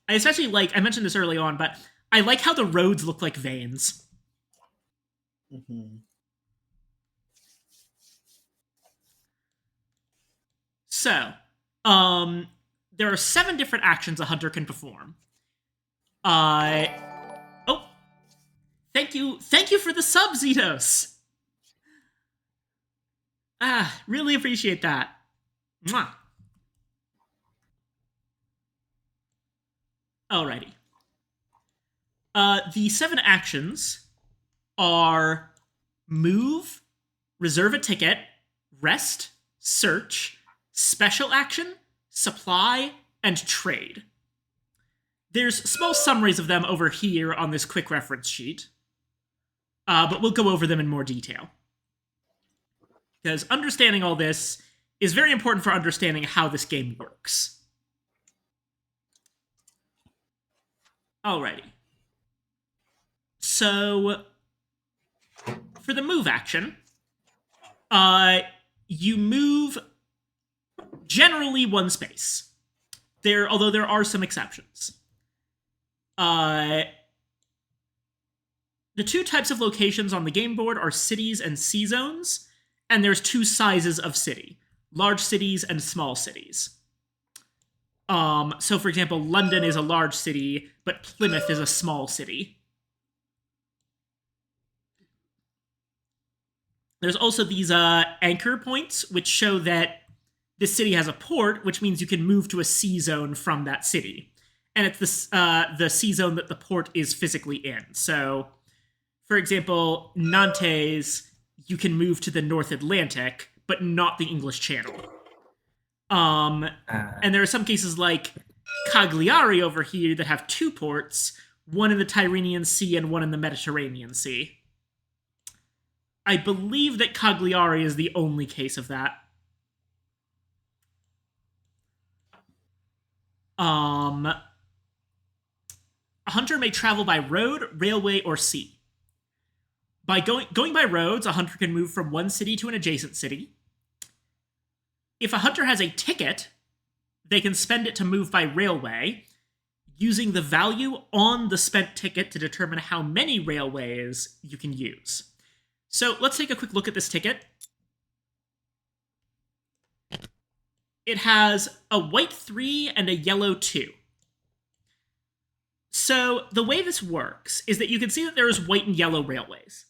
I especially like, I mentioned this early on, but I like how the roads look like veins. Mm-hmm. So, there are 7 different actions a hunter can perform. Oh, thank you for the sub, Zetos. Really appreciate that. Mwah. Alrighty. The 7 actions are move, reserve a ticket, rest, search, special action, supply, and trade. There's small summaries of them over here on this quick reference sheet, but we'll go over them in more detail. Because understanding all this is very important for understanding how this game works. Alrighty. So, for the move action, you move generally one space. Although there are some exceptions. The two types of locations on the game board are cities and sea zones, and there's two sizes of city: large cities and small cities. So for example, London is a large city, but Plymouth is a small city. There's also these anchor points, which show that this city has a port, which means you can move to a sea zone from that city. And it's the sea zone that the port is physically in. So, for example, Nantes, you can move to the North Atlantic, but not the English Channel. And there are some cases like Cagliari over here that have two ports, one in the Tyrrhenian Sea and one in the Mediterranean Sea. I believe that Cagliari is the only case of that. A hunter may travel by road, railway, or sea. By going by roads, a hunter can move from one city to an adjacent city. If a hunter has a ticket, they can spend it to move by railway, using the value on the spent ticket to determine how many railways you can use. So let's take a quick look at this ticket. It has a white 3 and a yellow 2. So the way this works is that you can see that there is white and yellow railways.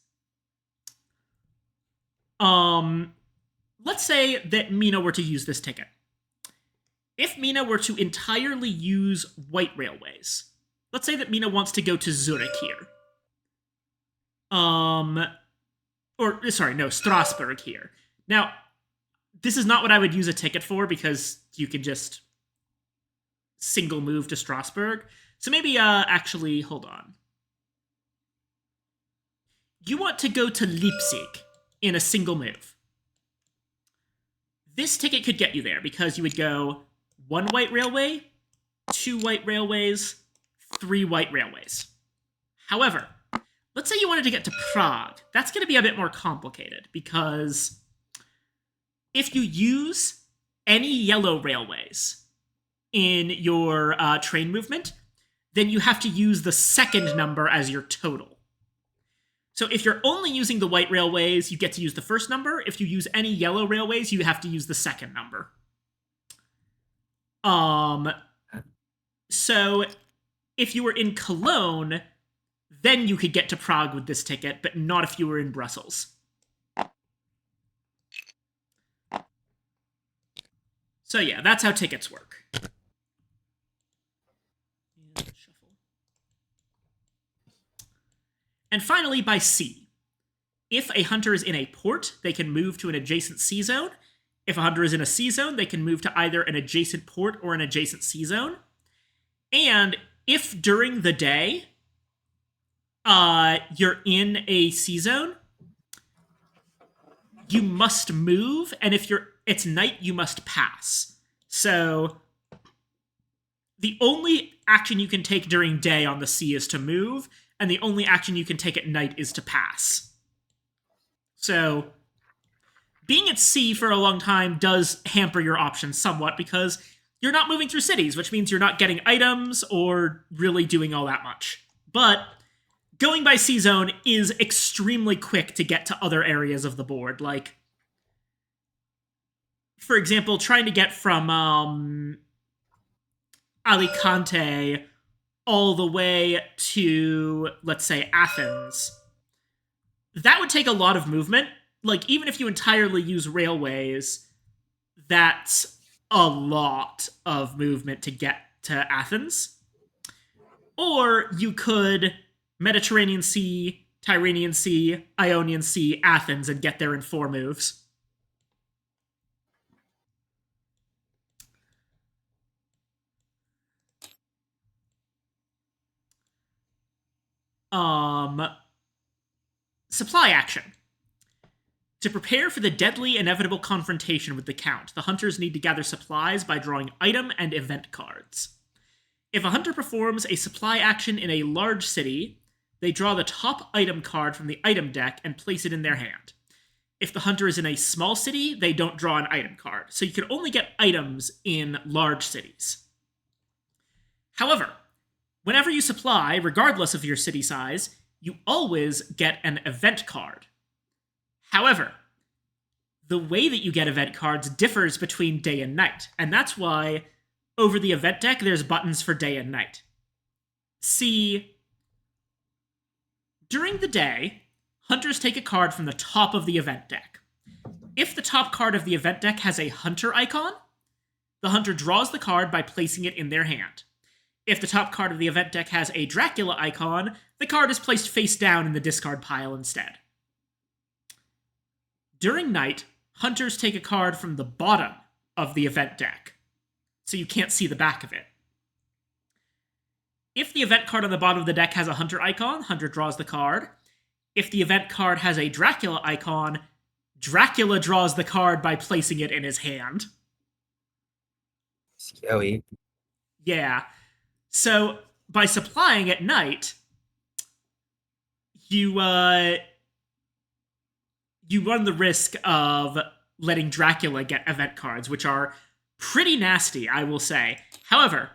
Let's say that Mina were to use this ticket. If Mina were to entirely use white railways, let's say that Mina wants to go to Zurich here. Strasbourg here. Now, this is not what I would use a ticket for, because you can just single move to Strasbourg. So maybe, actually, hold on. You want to go to Leipzig in a single move. This ticket could get you there, because you would go 1 white railway, 2 white railways, 3 white railways. However, let's say you wanted to get to Prague. That's going to be a bit more complicated, because if you use any yellow railways in your train movement, then you have to use the second number as your total. So if you're only using the white railways, you get to use the first number. If you use any yellow railways, you have to use the second number. So if you were in Cologne, then you could get to Prague with this ticket, but not if you were in Brussels. So yeah, that's how tickets work. And finally, by sea. If a hunter is in a port, they can move to an adjacent sea zone. If a hunter is in a sea zone, they can move to either an adjacent port or an adjacent sea zone. And if during the day, you're in a sea zone, you must move, and if it's night, you must pass. So the only action you can take during day on the sea is to move, and the only action you can take at night is to pass. So being at sea for a long time does hamper your options somewhat, because you're not moving through cities, which means you're not getting items or really doing all that much. But going by sea zone is extremely quick to get to other areas of the board. Like, for example, trying to get from Alicante all the way to, let's say, Athens. That would take a lot of movement. Like, even if you entirely use railways, that's a lot of movement to get to Athens. Or you could Mediterranean Sea Tyrrhenian Sea, Ionian Sea, Athens, and get there in 4 moves. Supply action. To prepare for the deadly, inevitable confrontation with the Count, the hunters need to gather supplies by drawing item and event cards. If a hunter performs a supply action in a large city, they draw the top item card from the item deck and place it in their hand. If the hunter is in a small city, they don't draw an item card, so you can only get items in large cities. However, whenever you supply, regardless of your city size, you always get an event card. However, the way that you get event cards differs between day and night, and that's why over the event deck there's buttons for day and night. See, during the day, hunters take a card from the top of the event deck. If the top card of the event deck has a hunter icon, the hunter draws the card by placing it in their hand. If the top card of the event deck has a Dracula icon, the card is placed face down in the discard pile instead. During night, hunters take a card from the bottom of the event deck, so you can't see the back of it. If the event card on the bottom of the deck has a hunter icon, hunter draws the card. If the event card has a Dracula icon, Dracula draws the card by placing it in his hand. Scary. Yeah. So, by supplying at night, you run the risk of letting Dracula get event cards, which are pretty nasty, I will say. However,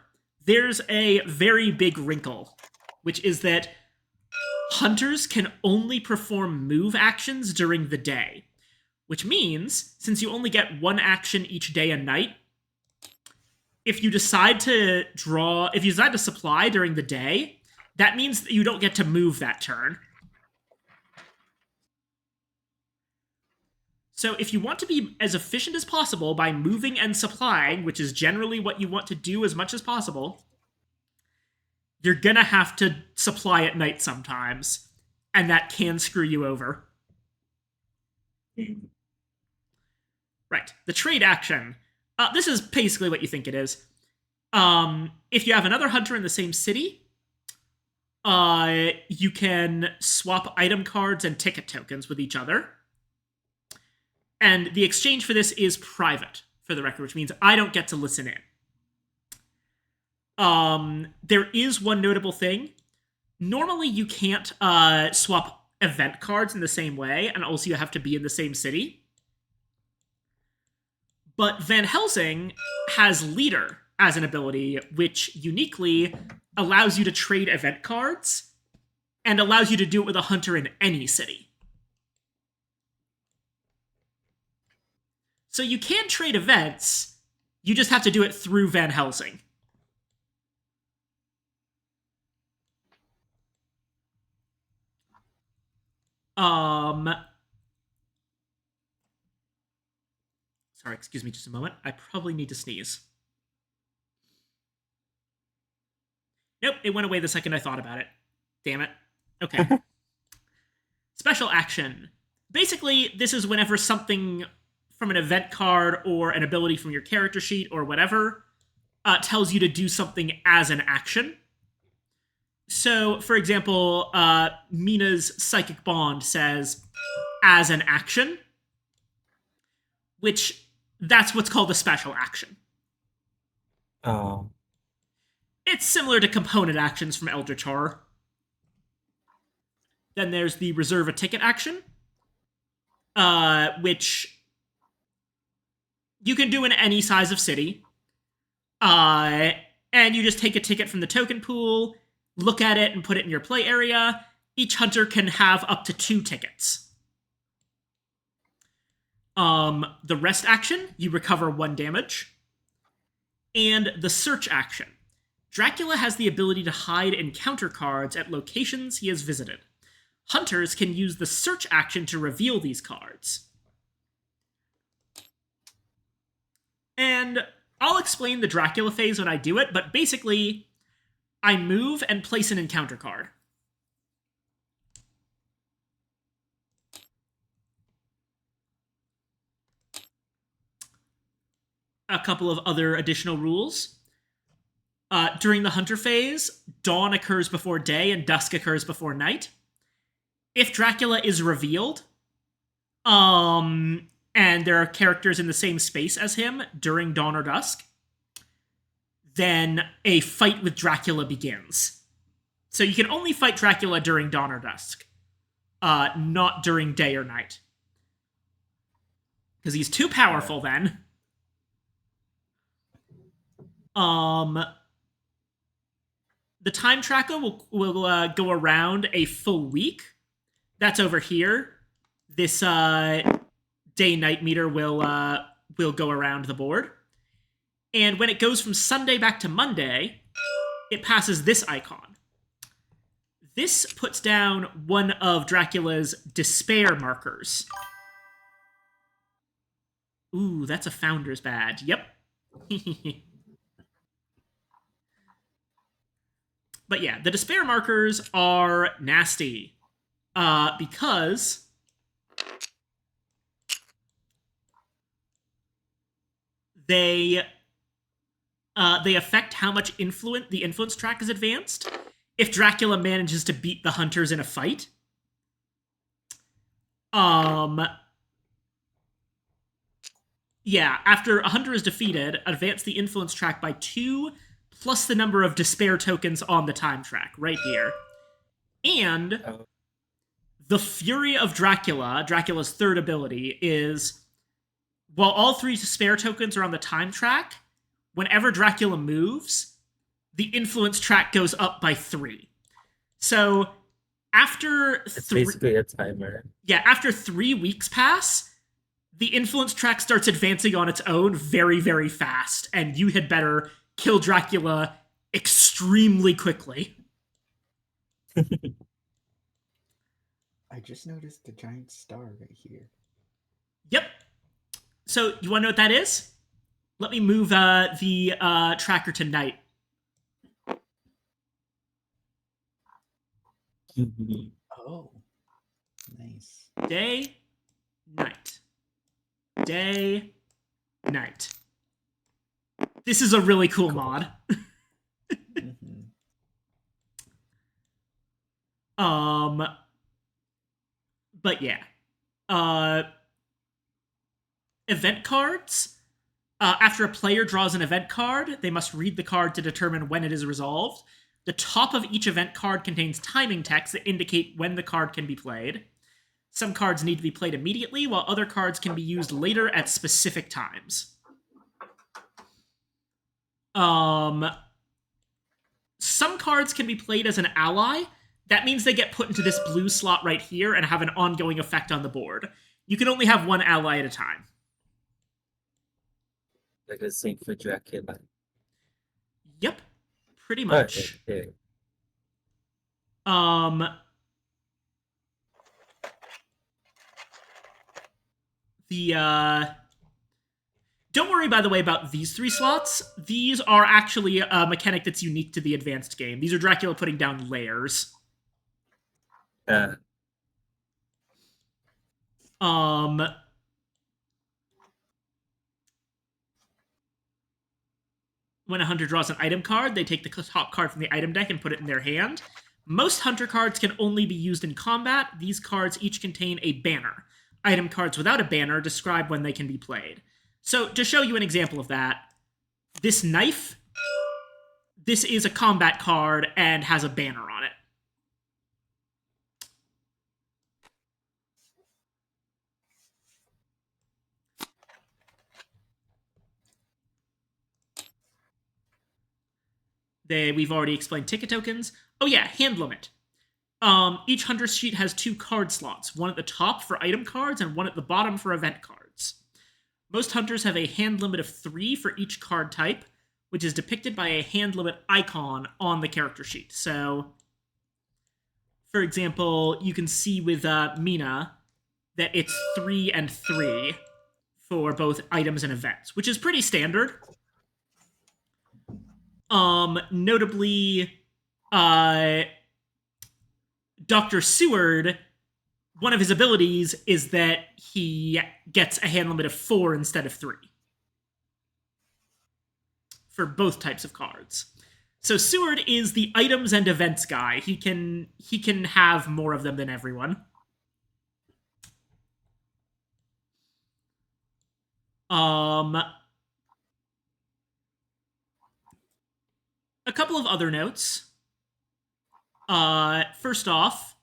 there's a very big wrinkle, which is that hunters can only perform move actions during the day, which means, since you only get 1 action each day and night, if you decide to supply during the day, that means that you don't get to move that turn. So if you want to be as efficient as possible by moving and supplying, which is generally what you want to do as much as possible, you're gonna have to supply at night sometimes, and that can screw you over. Right, the trade action. This is basically what you think it is. If you have another hunter in the same city, you can swap item cards and ticket tokens with each other. And the exchange for this is private, for the record, which means I don't get to listen in. There is one notable thing. Normally, you can't swap event cards in the same way, and also you have to be in the same city. But Van Helsing has Leader as an ability, which uniquely allows you to trade event cards, and allows you to do it with a hunter in any city. So you can trade events, you just have to do it through Van Helsing. Sorry, excuse me just a moment. I probably need to sneeze. Nope, it went away the second I thought about it. Damn it. Okay. Special action. Basically, this is whenever something from an event card or an ability from your character sheet or whatever tells you to do something as an action. So, for example, Mina's Psychic Bond says, as an action, which that's what's called a special action. Oh. It's similar to component actions from Eldritch Horror. Then there's the reserve a ticket action, which you can do in any size of city. And you just take a ticket from the token pool, look at it, and put it in your play area. Each hunter can have up to 2 tickets. The rest action, you recover 1 damage. And the search action. Dracula has the ability to hide encounter cards at locations he has visited. Hunters can use the search action to reveal these cards. And I'll explain the Dracula phase when I do it, but basically, I move and place an encounter card. a couple of other additional rules. During the hunter phase, dawn occurs before day and dusk occurs before night. If Dracula is revealed, and there are characters in the same space as him during dawn or dusk, then a fight with Dracula begins. So you can only fight Dracula during dawn or dusk, not during day or night. Because he's too powerful then. The time tracker will go around a full week. That's over here. This day-night meter will go around the board. And when it goes from Sunday back to Monday, it passes this icon. This puts down one of Dracula's despair markers. Ooh, that's a founder's badge. Yep. But yeah, the despair markers are nasty. Because they affect how much the influence track is advanced. If Dracula manages to beat the hunters in a fight, yeah, after a hunter is defeated, advance the influence track by 2 plus the number of despair tokens on the time track, right here. And the Fury of Dracula, Dracula's third ability, is while all 3 despair tokens are on the time track, whenever Dracula moves, the influence track goes up by 3. So after It's basically a timer. Yeah, after 3 weeks pass, the influence track starts advancing on its own very, very fast, and you had better kill Dracula extremely quickly. I just noticed a giant star right here. Yep. So, you want to know what that is? Let me move the tracker to night. Oh, nice. Day, night. Day, night. This is a really cool mod. But yeah. Event cards. After a player draws an event card, they must read the card to determine when it is resolved. The top of each event card contains timing text that indicate when the card can be played. Some cards need to be played immediately, while other cards can be used later at specific times. Some cards can be played as an ally. That means they get put into this blue slot right here and have an ongoing effect on the board. You can only have one ally at a time. Like the same for Dracula. Yep, pretty much. Okay. Don't worry, by the way, about these 3 slots. These are actually a mechanic that's unique to the advanced game. These are Dracula putting down layers. When a hunter draws an item card, they take the top card from the item deck and put it in their hand. Most hunter cards can only be used in combat. These cards each contain a banner. Item cards without a banner describe when they can be played. So, to show you an example of that, this knife, this is a combat card and has a banner on it. We've already explained ticket tokens. Oh yeah, hand limit. Each hunter's sheet has 2 card slots, one at the top for item cards and one at the bottom for event cards. Most hunters have a hand limit of 3 for each card type, which is depicted by a hand limit icon on the character sheet. So, for example, you can see with Mina that it's 3 and 3 for both items and events, which is pretty standard. Notably, Dr. Seward, one of his abilities is that he gets a hand limit of 4 instead of 3. for both types of cards. So Seward is the items and events guy. He can have more of them than everyone. A couple of other notes. First off,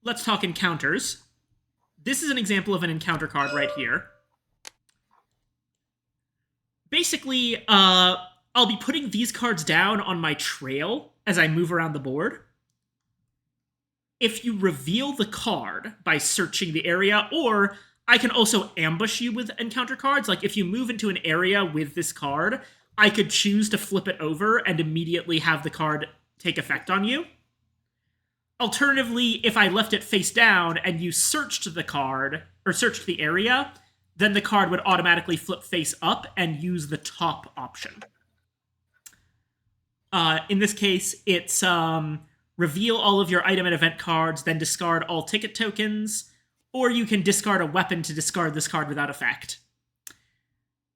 let's talk encounters. This is an example of an encounter card right here. Basically, I'll be putting these cards down on my trail as I move around the board. If you reveal the card by searching the area, or I can also ambush you with encounter cards. Like, if you move into an area with this card, I could choose to flip it over and immediately have the card take effect on you. Alternatively, if I left it face down and you searched the card, or searched the area, then the card would automatically flip face up and use the top option. In this case, it's reveal all of your item and event cards, then discard all ticket tokens, or you can discard a weapon to discard this card without effect.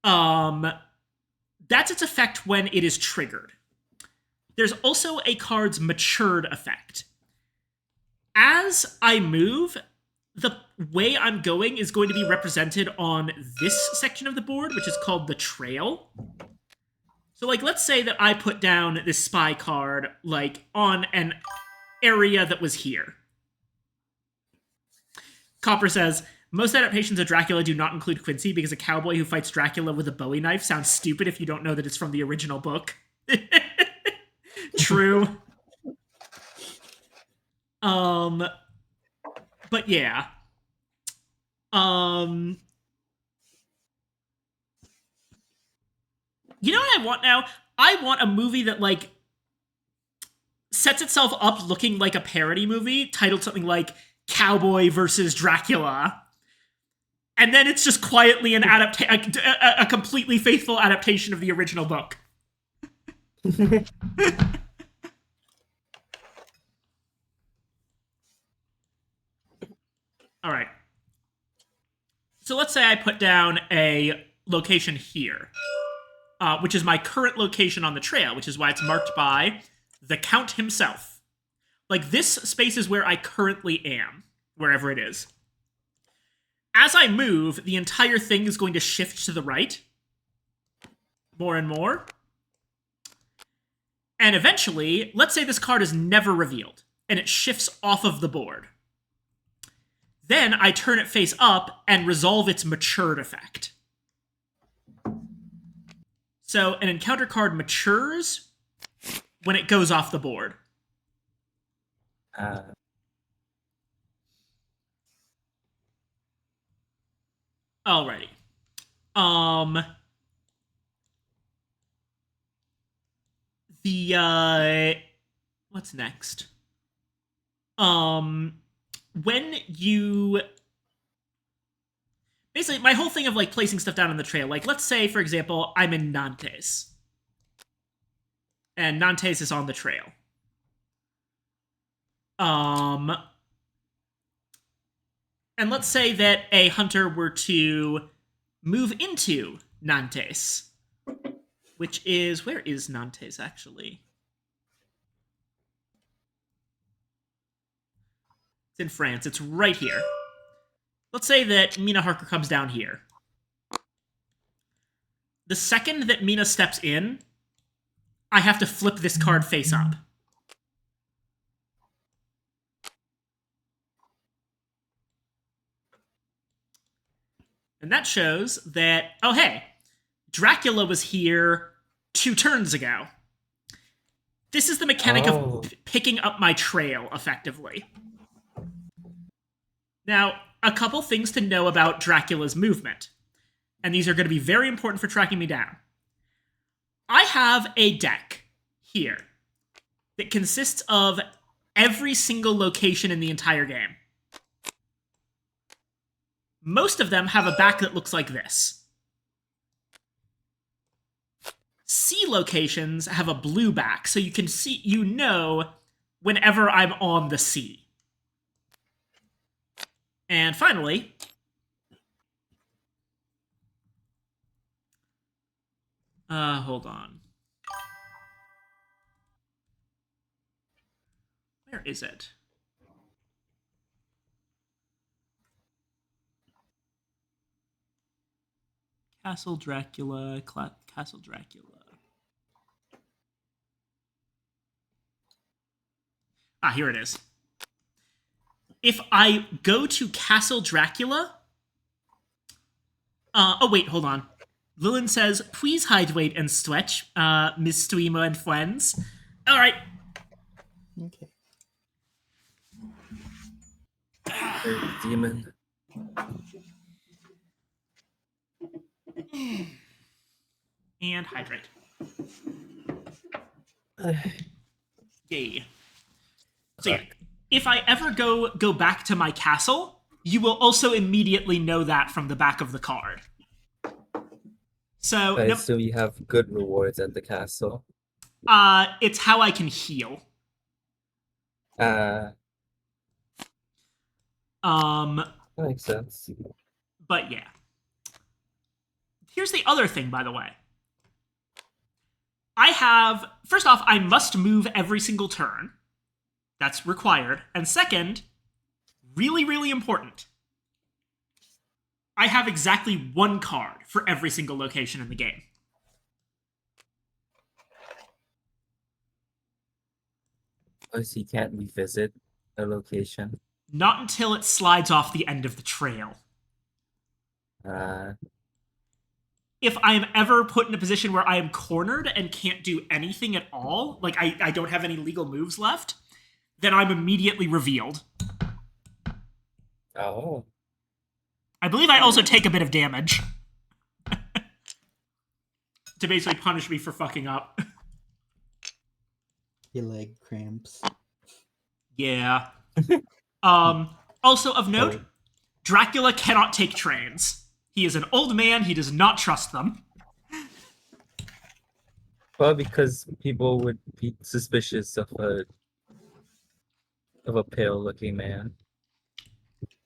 That's its effect when it is triggered. There's also a card's matured effect. As I move, the way I'm going is going to be represented on this section of the board, which is called the trail. So, like, let's say that I put down this spy card, like, on an area that was here. Copper says, most adaptations of Dracula do not include Quincy because a cowboy who fights Dracula with a Bowie knife sounds stupid if you don't know that it's from the original book. True. But yeah. You know what I want now? I want a movie that, like, sets itself up looking like a parody movie, titled something like Cowboy versus Dracula. And then it's just quietly a completely faithful adaptation of the original book. All right. So let's say I put down a location here, which is my current location on the trail, which is why it's marked by the Count himself. Like, this space is where I currently am, wherever it is. As I move, the entire thing is going to shift to the right, more and more. And eventually, let's say this card is never revealed, and it shifts off of the board. Then I turn it face up and resolve its matured effect. So an encounter card matures when it goes off the board. Alrighty. What's next? When you... Basically, my whole thing of, like, placing stuff down on the trail, like, let's say, for example, I'm in Nantes. And Nantes is on the trail. And let's say that a hunter were to move into Nantes, which is... Where is Nantes, actually? It's in France. It's right here. Let's say that Mina Harker comes down here. The second that Mina steps in, I have to flip this card face up. And that shows that, oh hey, Dracula was here 2 turns ago. This is the mechanic of picking up my trail, effectively. Now, a couple things to know about Dracula's movement, and these are going to be very important for tracking me down. I have a deck here that consists of every single location in the entire game. Most of them have a back that looks like this. C locations have a blue back, so you can see, you know, whenever I'm on the sea. And finally, Hold on. Where is it? Castle Dracula, Castle Dracula. Ah, here it is. If I go to Castle Dracula. Oh, wait, hold on. Lillian says, please hydrate and stretch, Miss Streamer and friends. All right. Okay. Demon. And hydrate. Uh, Yay. So yeah, if I ever go back to my castle, you will also immediately know that from the back of the card. So I assume you have good rewards at the castle. it's how I can heal. That makes sense. But yeah. Here's the other thing, by the way. First off, I must move every single turn. That's required. And second, really, really important, I have exactly one card for every single location in the game. Oh, so you can't revisit a location? Not until it slides off the end of the trail. If I am ever put in a position where I am cornered and can't do anything at all, like I don't have any legal moves left, then I'm immediately revealed. Oh. I believe I also take a bit of damage. To basically punish me for fucking up. Your leg cramps. Yeah. Also of note, Dracula cannot take trains. He is an old man, he does not trust them. Well, because people would be suspicious of a pale-looking man.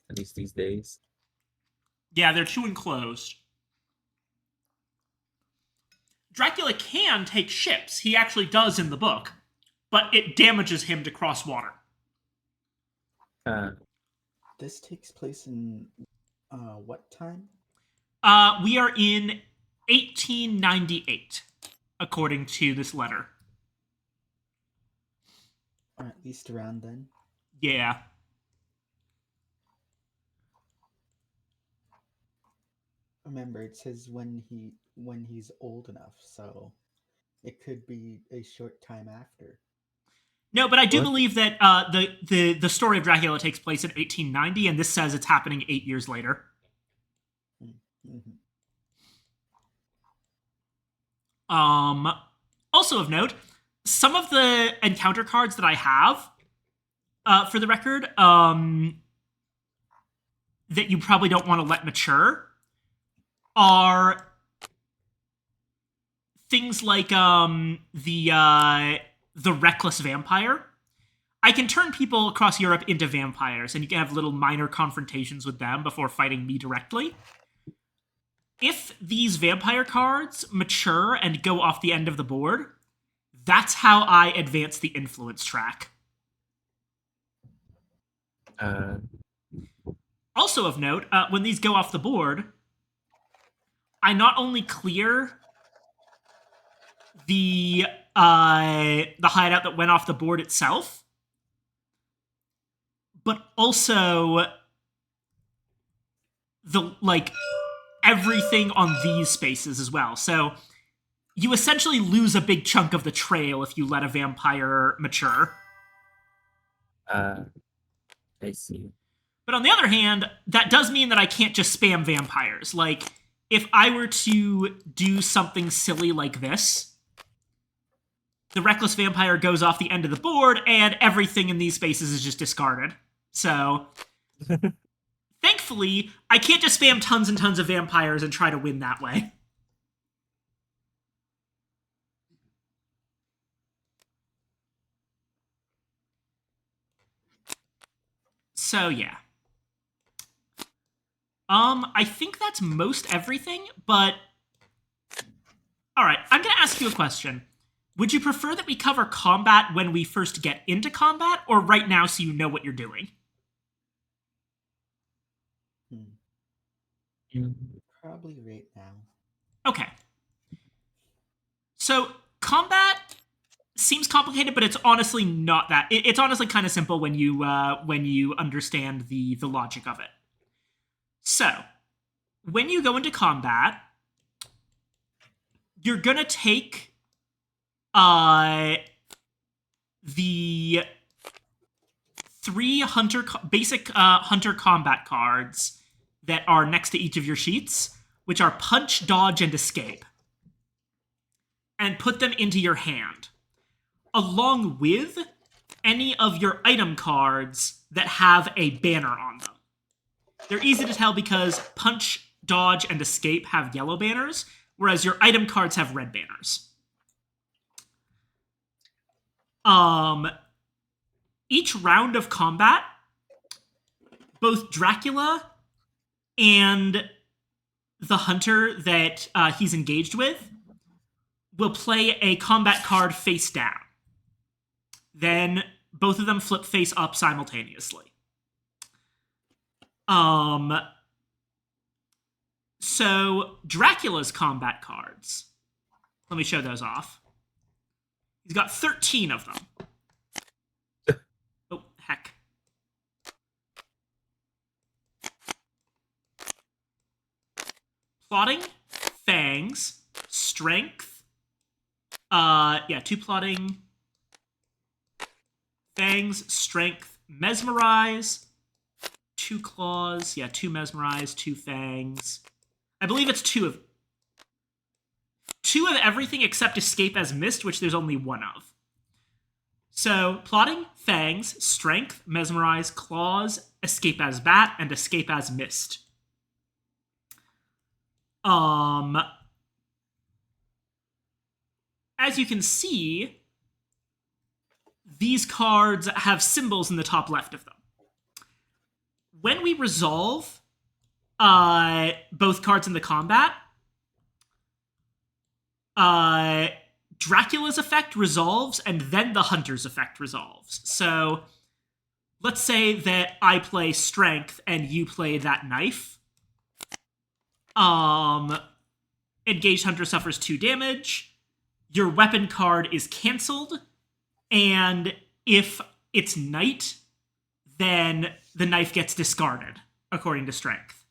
At least these days. Yeah, they're too enclosed. Dracula can take ships. He actually does in the book. But it damages him to cross water. This takes place in what time? We are in 1898, according to this letter. Or at least around then. Yeah. Remember, it says when he's old enough, so it could be a short time after. No, but I do What? believe that the story of Dracula takes place in 1890, and this says it's happening 8 years later. Mm-hmm. Also of note, some of the encounter cards that I have, for the record, that you probably don't want to let mature, are things like the reckless vampire. I can turn people across Europe into vampires, and you can have little minor confrontations with them before fighting me directly. If these vampire cards mature and go off the end of the board, that's how I advance the influence track. Also of note, when these go off the board, I not only clear the hideout that went off the board itself, but also everything on these spaces as well. So you essentially lose a big chunk of the trail if you let a vampire mature. I see. But on the other hand, that does mean that I can't just spam vampires. Like, if I were to do something silly like this, the reckless vampire goes off the end of the board, and everything in these spaces is just discarded. So, thankfully, I can't just spam tons and tons of vampires and try to win that way. So, yeah. I think that's most everything, but All right, I'm going to ask you a question. Would you prefer that we cover combat when we first get into combat, or right now so you know what you're doing? Mm. Probably right now. Okay. So, combat seems complicated, but it's honestly not that. It's honestly kind of simple when you understand the logic of it. So, when you go into combat, you're gonna take the 3 basic hunter combat cards that are next to each of your sheets, which are punch, dodge, and escape, and put them into your hand, along with any of your item cards that have a banner on them. They're easy to tell because punch, dodge, and escape have yellow banners, whereas your item cards have red banners. Each round of combat, both Dracula and the hunter that he's engaged with will play a combat card face down. Then both of them flip face up simultaneously. So Dracula's combat cards. Let me show those off. He's got 13 of them. Oh, heck. Plotting, fangs, strength. 2 plotting, fangs, strength, mesmerize, 2 claws. 2 mesmerize, 2 fangs. I believe it's 2 of everything except escape as mist, which there's only 1 of. So plotting, fangs, strength, mesmerize, claws, escape as bat, and escape as mist. As you can see, these cards have symbols in the top left of them. When we resolve both cards in the combat, Dracula's effect resolves, and then the Hunter's effect resolves. So, let's say that I play Strength and you play that knife. Engaged Hunter suffers 2 damage. Your weapon card is cancelled, and if it's night, then the knife gets discarded, according to Strength.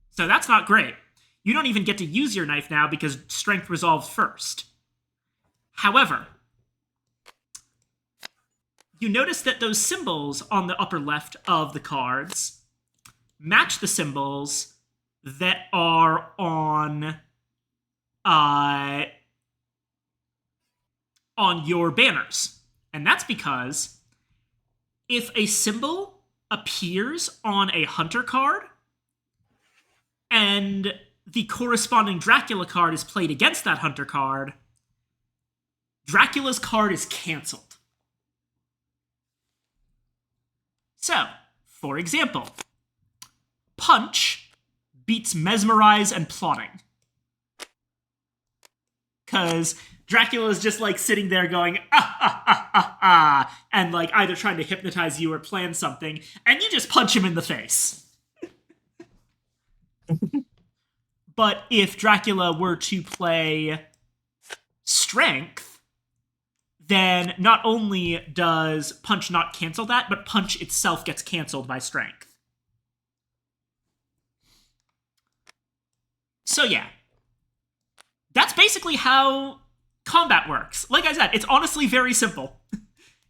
So that's not great. You don't even get to use your knife now because Strength resolves first. However, you notice that those symbols on the upper left of the cards match the symbols that are on your banners. And that's because if a symbol appears on a hunter card and the corresponding Dracula card is played against that hunter card, Dracula's card is cancelled. So, for example, Punch beats Mesmerize and Plotting. Because Dracula is just like sitting there going, and like either trying to hypnotize you or plan something, and you just punch him in the face. But if Dracula were to play Strength, then not only does Punch not cancel that, but Punch itself gets canceled by Strength. So yeah. That's basically how combat works. Like I said, it's honestly very simple.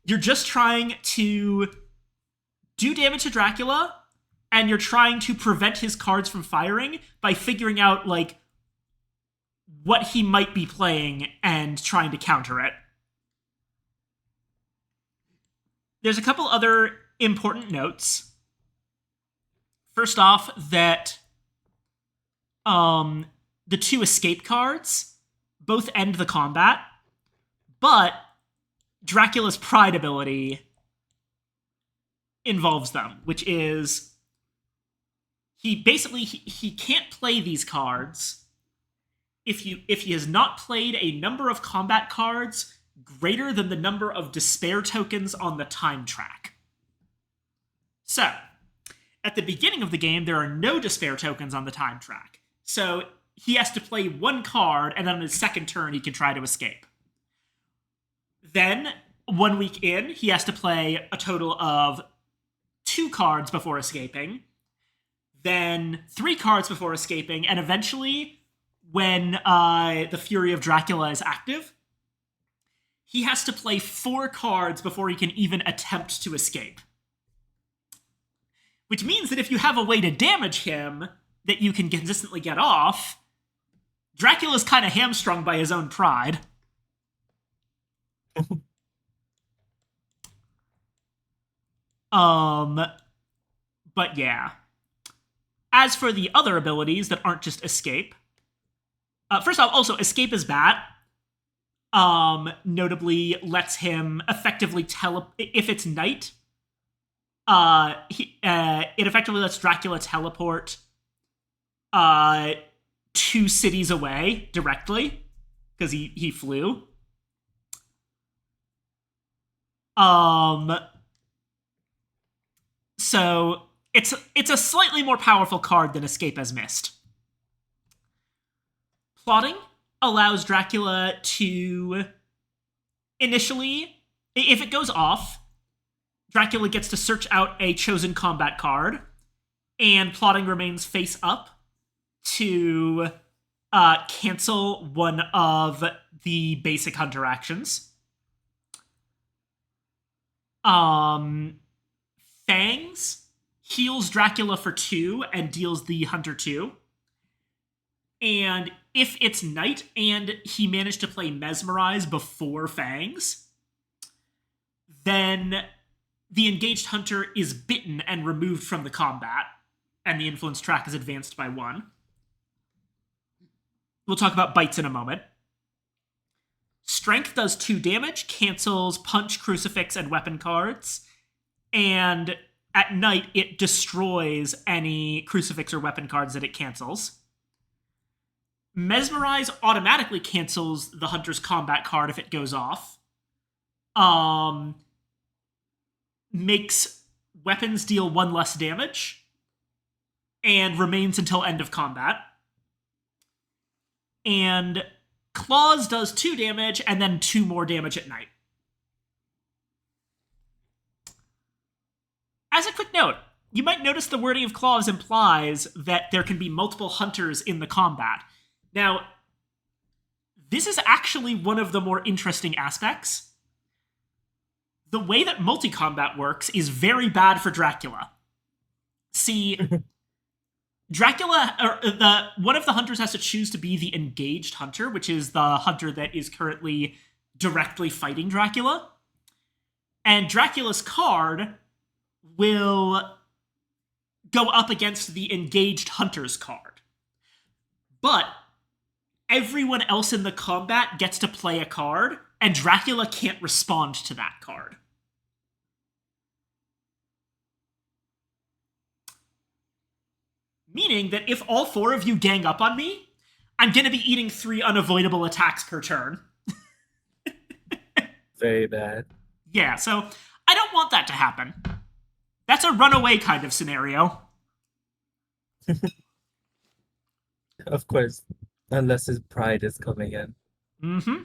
You're just trying to do damage to Dracula, and you're trying to prevent his cards from firing by figuring out, like, what he might be playing and trying to counter it. There's a couple other important notes. First off, that the 2 escape cards both end the combat, but Dracula's Pride ability involves them, which is he can't play these cards if he has not played a number of combat cards greater than the number of despair tokens on the time track. So, at the beginning of the game, there are no despair tokens on the time track. So, he has to play one card, and then on his second turn, he can try to escape. Then, 1 week in, he has to play a total of 2 cards before escaping, then 3 cards before escaping, and eventually, when the Fury of Dracula is active, he has to play 4 cards before he can even attempt to escape. Which means that if you have a way to damage him that you can consistently get off, Dracula's kind of hamstrung by his own pride. But yeah. As for the other abilities that aren't just escape, first off, also, escape is bad. Notably lets him effectively if it's night, it effectively lets Dracula teleport 2 cities away directly, because he flew. So it's a slightly more powerful card than Escape as Mist. Plotting allows Dracula to initially, if it goes off, Dracula gets to search out a chosen combat card, and Plotting remains face up to cancel one of the basic Hunter actions. Fangs heals Dracula for 2 and deals the Hunter 2. And if it's night and he managed to play Mesmerize before Fangs, then the engaged Hunter is bitten and removed from the combat, and the influence track is advanced by 1. We'll talk about bites in a moment. Strength does 2 damage, cancels Punch, Crucifix, and Weapon cards, and at night it destroys any Crucifix or Weapon cards that it cancels. Mesmerize automatically cancels the Hunter's combat card if it goes off. Makes weapons deal 1 less damage, and remains until end of combat. And Claws does 2 damage, and then 2 more damage at night. As a quick note, you might notice the wording of Claws implies that there can be multiple Hunters in the combat. Now, this is actually one of the more interesting aspects. The way that multi-combat works is very bad for Dracula. See, Dracula, one of the Hunters has to choose to be the engaged Hunter, which is the Hunter that is currently directly fighting Dracula. And Dracula's card will go up against the engaged Hunter's card. But everyone else in the combat gets to play a card, and Dracula can't respond to that card. Meaning that if all 4 of you gang up on me, I'm going to be eating 3 unavoidable attacks per turn. Very bad. Yeah, so I don't want that to happen. That's a runaway kind of scenario. Of course, unless his pride is coming in. Mm-hmm.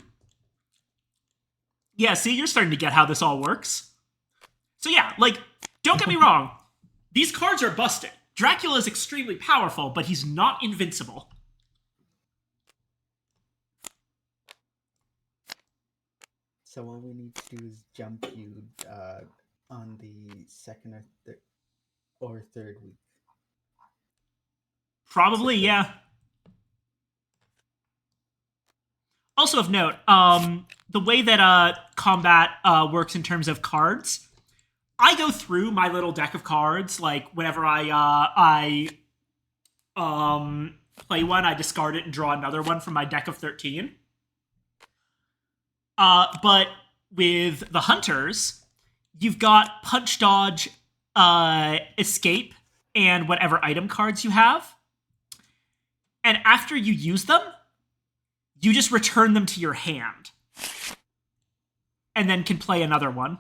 Yeah, see, you're starting to get how this all works. So yeah, like, don't get me wrong. These cards are busted. Dracula is extremely powerful, but he's not invincible. So all we need to do is jump you on the second or third week. Probably, yeah. Also of note, the way that combat works in terms of cards, I go through my little deck of cards, like, whenever I play one, I discard it and draw another one from my deck of 13. But with the Hunters, you've got Punch, Dodge, Escape, and whatever item cards you have. And after you use them, you just return them to your hand. And then can play another one.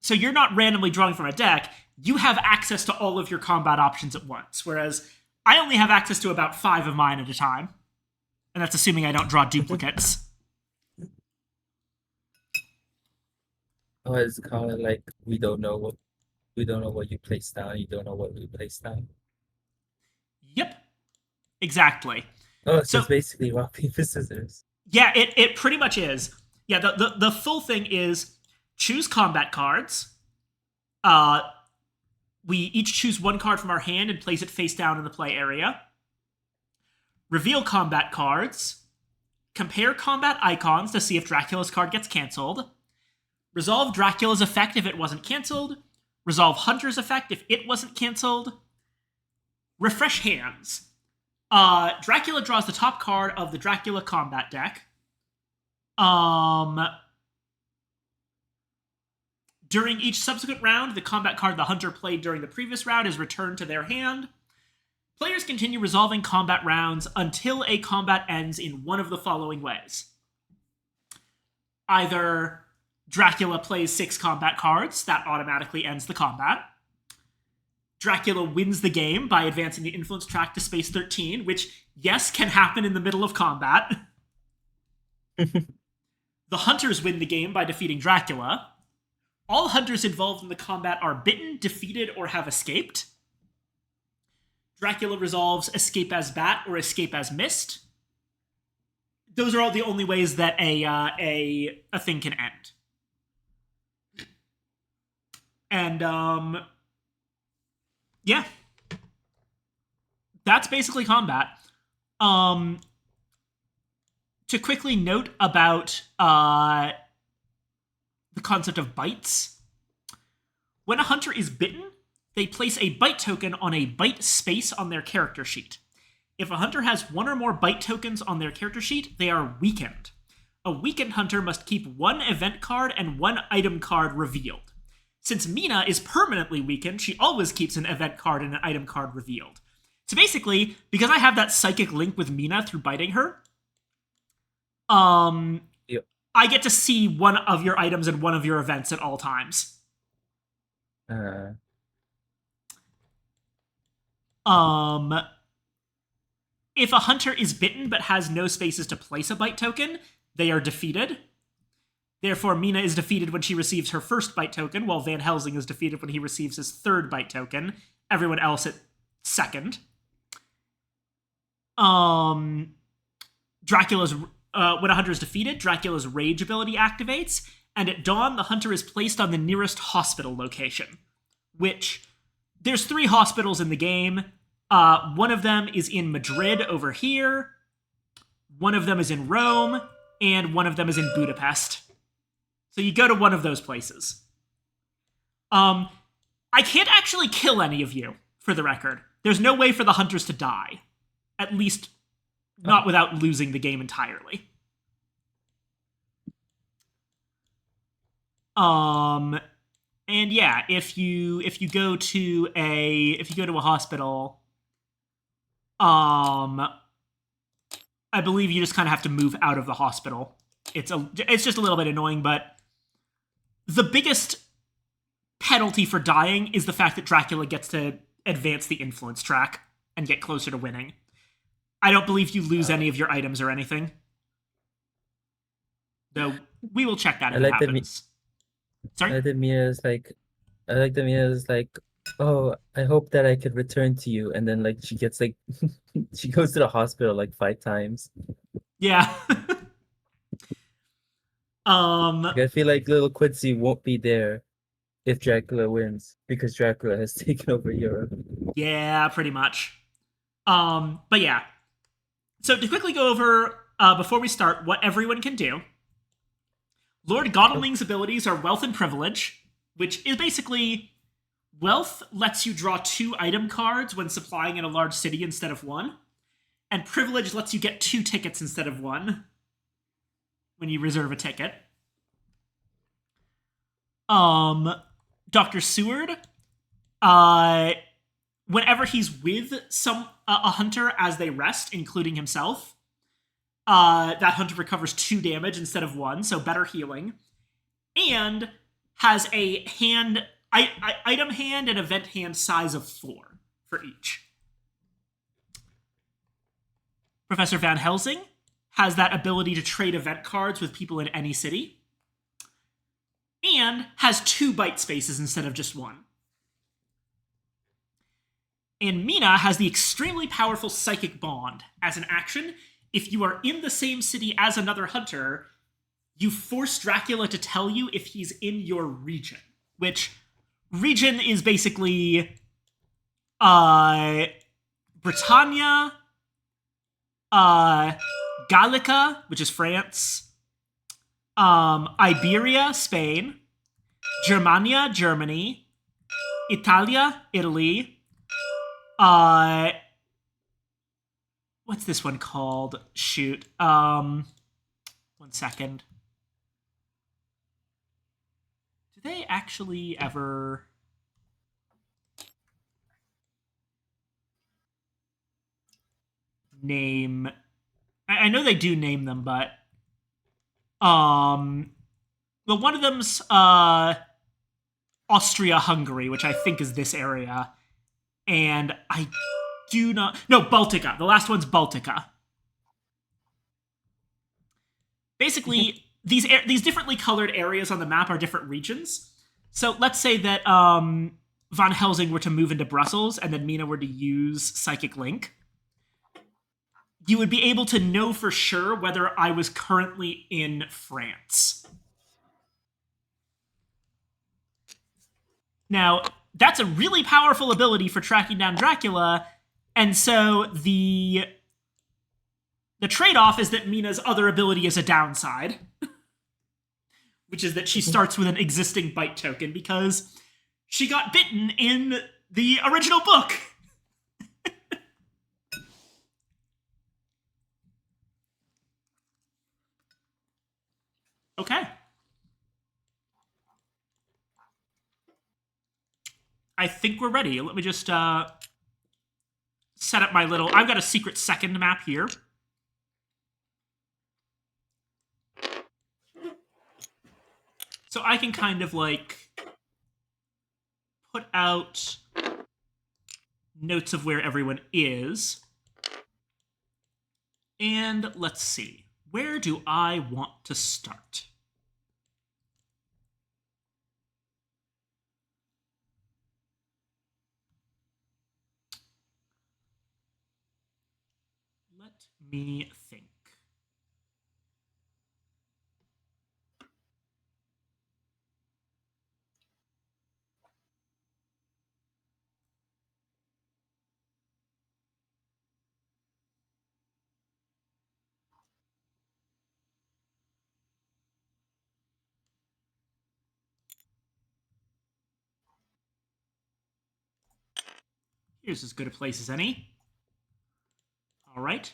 So you're not randomly drawing from a deck. You have access to all of your combat options at once. Whereas I only have access to about 5 of mine at a time. And that's assuming I don't draw duplicates. Oh, it's kind of like we don't know what you place down. You don't know what we place down. Yep. Exactly. Oh, so So- it's basically rock paper scissors. Yeah, it pretty much is. Yeah, the full thing is choose combat cards. We each choose one card from our hand and place it face down in the play area. Reveal combat cards. Compare combat icons to see if Dracula's card gets canceled. Resolve Dracula's effect if it wasn't canceled. Resolve Hunter's effect if it wasn't canceled. Refresh hands. Dracula draws the top card of the Dracula combat deck. During each subsequent round, the combat card the hunter played during the previous round is returned to their hand. Players continue resolving combat rounds until a combat ends in one of the following ways. Either Dracula plays 6 combat cards, that automatically ends the combat. Dracula wins the game by advancing the influence track to space 13, which, yes, can happen in the middle of combat. The hunters win the game by defeating Dracula. All hunters involved in the combat are bitten, defeated, or have escaped. Dracula resolves escape as bat or escape as mist. Those are all the only ways that a thing can end. And yeah, that's basically combat. To quickly note about the concept of bites. When a hunter is bitten, they place a bite token on a bite space on their character sheet. If a hunter has 1 or more bite tokens on their character sheet, they are weakened. A weakened hunter must keep 1 event card and 1 item card revealed. Since Mina is permanently weakened, she always keeps an event card and an item card revealed. So basically, because I have that psychic link with Mina through biting her, Yep. I get to see one of your items and one of your events at all times. If a hunter is bitten but has no spaces to place a bite token, they are defeated. Therefore, Mina is defeated when she receives her first bite token, while Van Helsing is defeated when he receives his 3rd bite token. Everyone else at 2nd. Dracula's when a hunter is defeated, Dracula's rage ability activates, and at dawn, the hunter is placed on the nearest hospital location. Which, there's 3 hospitals in the game. One of them is in Madrid over here. One of them is in Rome, and one of them is in Budapest. So you go to one of those places. I can't actually kill any of you, for the record. There's no way for the hunters to die. At least, not without losing the game entirely. And yeah, if you go to a hospital, I believe you just kind of have to move out of the hospital. It's just a little bit annoying, but the biggest penalty for dying is the fact that Dracula gets to advance the influence track and get closer to winning. I don't believe you lose any of your items or anything. Though we will check that if it happens. Sorry? I like that Mia's like, oh, I hope that I could return to you. And then like she gets like she goes to the hospital like 5 times. Yeah. Like, I feel like little Quincy won't be there if Dracula wins because Dracula has taken over Europe. Yeah, pretty much. But yeah. So to quickly go over, before we start, what everyone can do. Lord Godalming's abilities are Wealth and Privilege, which is basically Wealth lets you draw 2 item cards when supplying in a large city instead of 1, and Privilege lets you get 2 tickets instead of 1 when you reserve a ticket. Dr. Seward, whenever he's with a hunter as they rest, including himself, that hunter recovers 2 damage instead of 1, so better healing, and has a item hand and event hand size of 4 for each. Professor Van Helsing has that ability to trade event cards with people in any city, and has 2 bite spaces instead of just 1. And Mina has the extremely powerful Psychic Bond. As an action, if you are in the same city as another hunter, you force Dracula to tell you if he's in your region, which region is basically Britannia, Gallica, which is France, Iberia, Spain, Germania, Germany, Italia, Italy, what's this one called? Shoot. 1 second. Do they actually ever name? I know they do name them, but well, one of them's Austria-Hungary, which I think is this area, and I do not. No, Baltica. The last one's Baltica. Basically, these differently colored areas on the map are different regions. So let's say that Van Helsing were to move into Brussels, and then Mina were to use Psychic Link. You would be able to know for sure whether I was currently in France. Now, that's a really powerful ability for tracking down Dracula, and so the trade-off is that Mina's other ability is a downside, which is that she starts with an existing bite token because she got bitten in the original book. Okay. I think we're ready. Let me just set up my little... I've got a secret second map here. So I can kind of like put out notes of where everyone is. And let's see. Where do I want to start? Let me think. Here's as good a place as any. All right.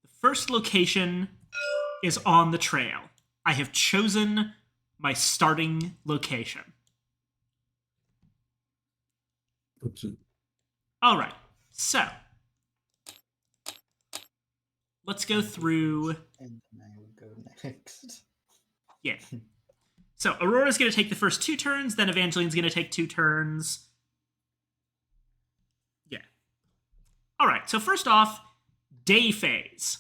The first location is on the trail. I have chosen my starting location. Okay. All right. So let's go through. And then I would go next. Yeah. So Aurora's going to take the first 2 turns, then Evangeline's going to take 2 turns. Yeah. All right. So first off, day phase.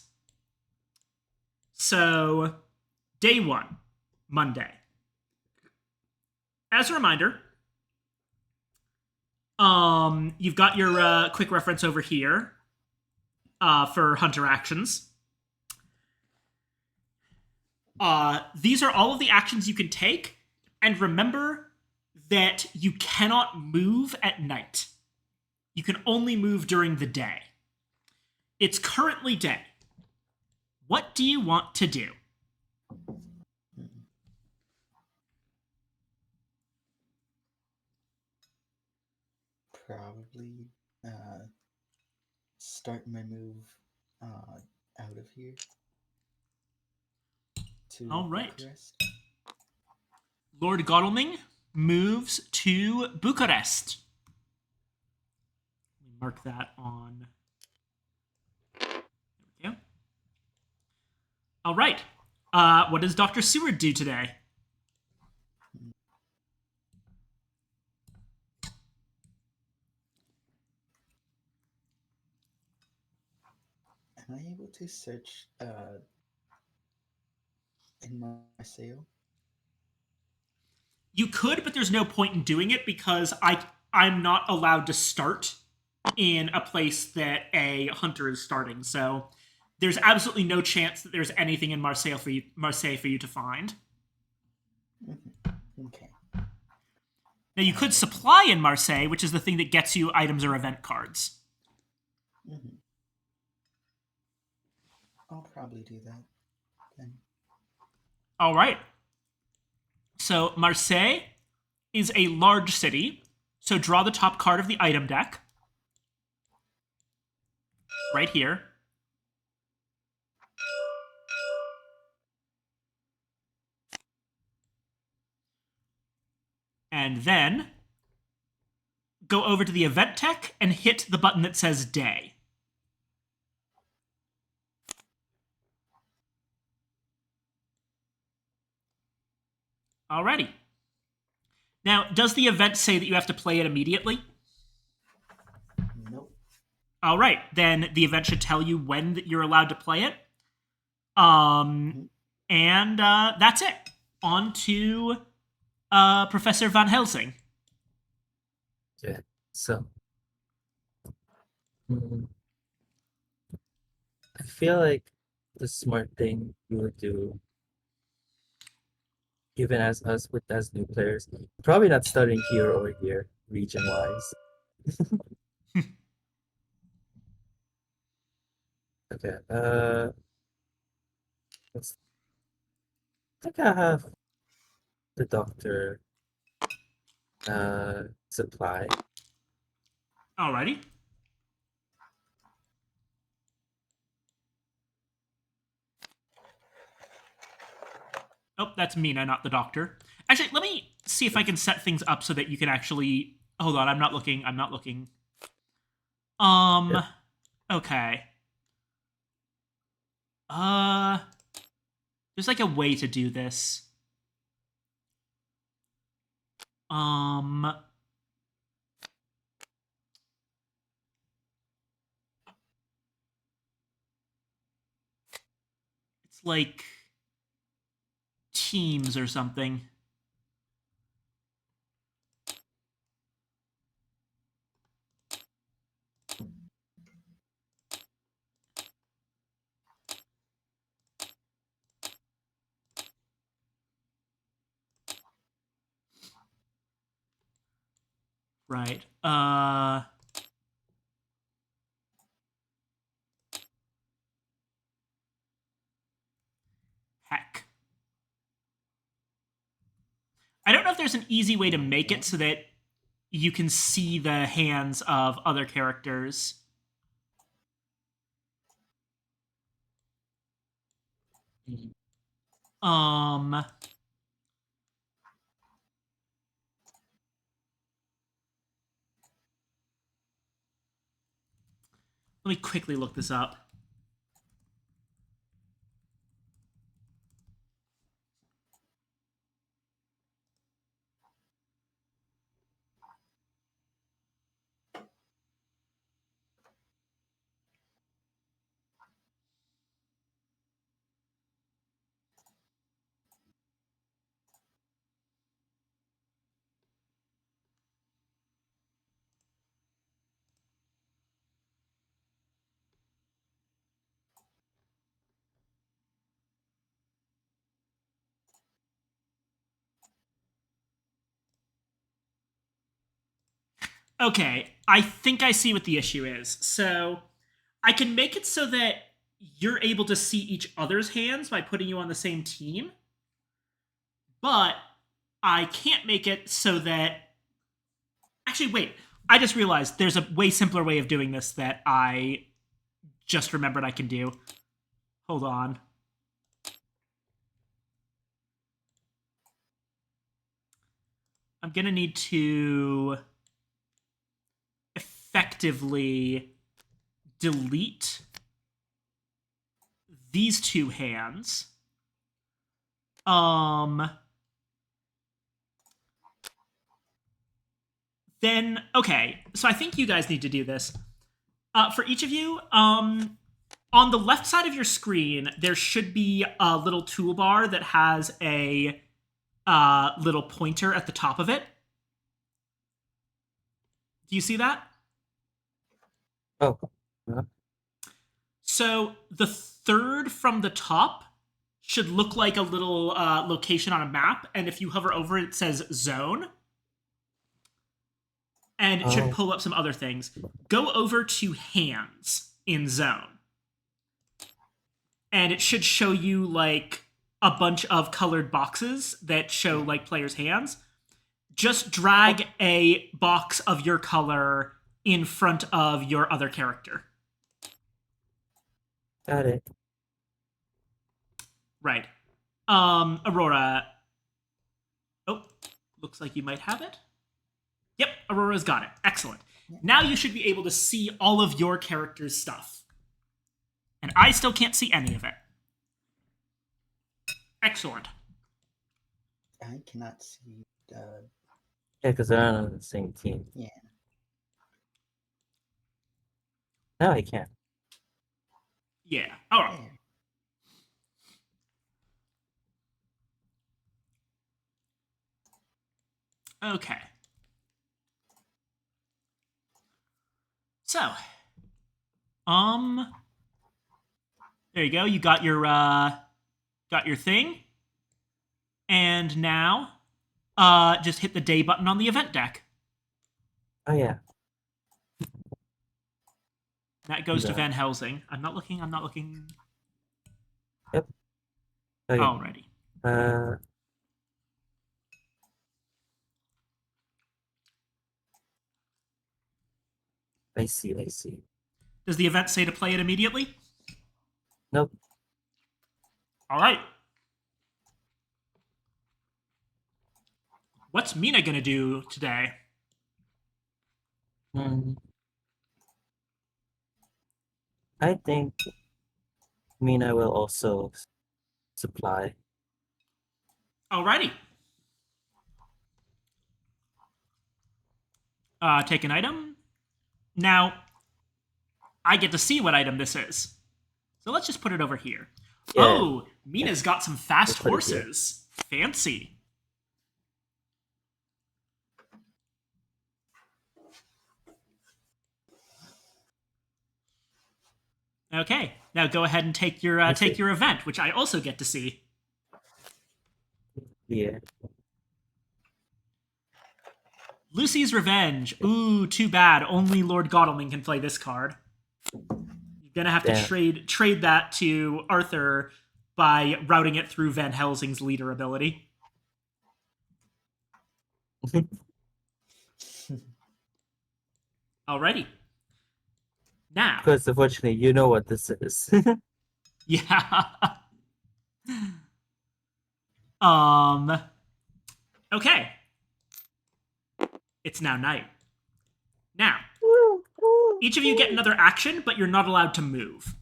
So day 1, Monday. As a reminder, you've got your quick reference over here for hunter actions. These are all of the actions you can take, and remember that you cannot move at night. You can only move during the day. It's currently day. What do you want to do? Probably start my move out of here to All right. Bucharest. Lord Godalming moves to Bucharest. Let me mark that on. There we go. All right. What does Dr. Seward do today? Am I able to search in Marseille? You could, but there's no point in doing it because I'm not allowed to start in a place that a hunter is starting. So there's absolutely no chance that there's anything in Marseille for you to find. Okay. Now you could supply in Marseille, which is the thing that gets you items or event cards. I'll probably do that then. All right. So Marseille is a large city. So draw the top card of the item deck. Right here. And then go over to the event tech and hit the button that says day. Alrighty. Now, does the event say that you have to play it immediately? Nope. All right, then the event should tell you when you're allowed to play it. And that's it. On to Professor Van Helsing. Yeah. So, I feel like the smart thing you would do, even as us with as new players, probably not starting here or here, region wise. Okay. Let's. I think I have the doctor supply. Alrighty. Oh, that's Mina, not the doctor. Actually, let me see if I can set things up so that you can actually... Hold on, I'm not looking. Yep. Okay. There's like a way to do this. It's like teams or something. Right. Heck. I don't know if there's an easy way to make it so that you can see the hands of other characters. Let me quickly look this up. Okay, I think I see what the issue is. So I can make it so that you're able to see each other's hands by putting you on the same team, but I can't make it so that... Actually, wait. I just realized there's a way simpler way of doing this that I just remembered I can do. Hold on. I'm gonna need to effectively delete these two hands. Then, okay, so I think you guys need to do this. For each of you, on the left side of your screen, there should be a little toolbar that has a little pointer at the top of it. Do you see that? Oh, yeah. So the third from the top should look like a little location on a map, and if you hover over it, it says zone. And it should Oh, pull up some other things. Go over to hands in zone. And it should show you like a bunch of colored boxes that show like players' hands. Just drag a box of your color in front of your other character. got it. Right. Aurora. Oh, looks like you might have it. Yep, Aurora's got it. Excellent. Now you should be able to see all of your character's stuff. And I still can't see any of it. Excellent. I cannot see. Yeah, because they're not on the same team. Yeah. No, I can't. Yeah. All right. There. Okay. So, there you go. You got your thing, and now, just hit the day button on the event deck. Oh yeah. That goes to Yeah. Van Helsing. I'm not looking. Okay. Alrighty. I see. Does the event say to play it immediately? Nope. All right. What's Mina gonna do today? I think Mina will also supply. Alrighty. Take an item. Now, I get to see what item this is. So let's just put it over here. Yeah. Oh, Mina's got some fast Let's put it here. horses. Fancy. Okay, now go ahead and take your see. event, which I also get to see. Yeah. Lucy's Revenge. Ooh, too bad. Only Lord Godalming can play this card. You're gonna have to Damn. trade that to Arthur by routing it through Van Helsing's leader ability. Alrighty. Now. Because unfortunately, you know what this is. Yeah. Okay. It's now night. Now, each of you get another action, but you're not allowed to move.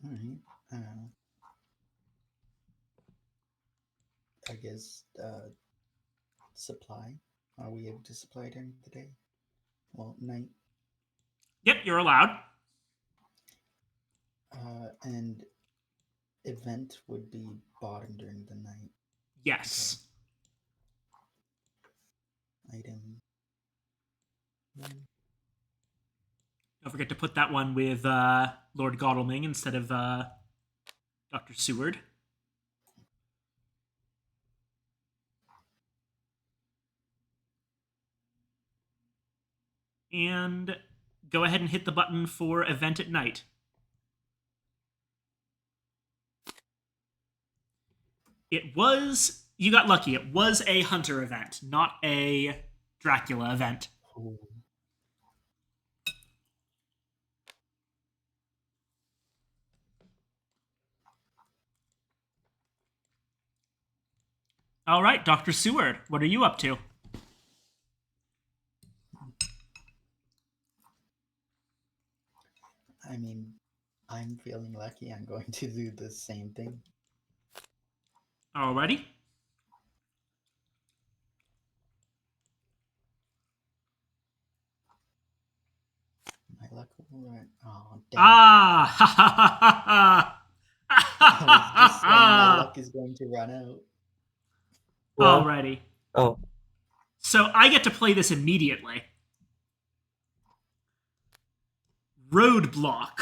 Alright. I guess supply. Are we able to supply during the day? Well, night. Yep, you're allowed. And event would be bottom during the night. Yes. Item. Don't forget to put that one with Lord Godalming instead of Dr. Seward. And go ahead and hit the button for event at night. It was, you got lucky, it was a hunter event, not a Dracula event. Oh. All right, Dr. Seward, what are you up to? I mean, I'm feeling lucky. I'm going to do the same thing. Alrighty. My luck will run. Oh, damn. Ah! Ha ha ha I was just saying my ha! luck is going to run out. What? Alrighty. Oh, So I get to play this immediately. Roadblock.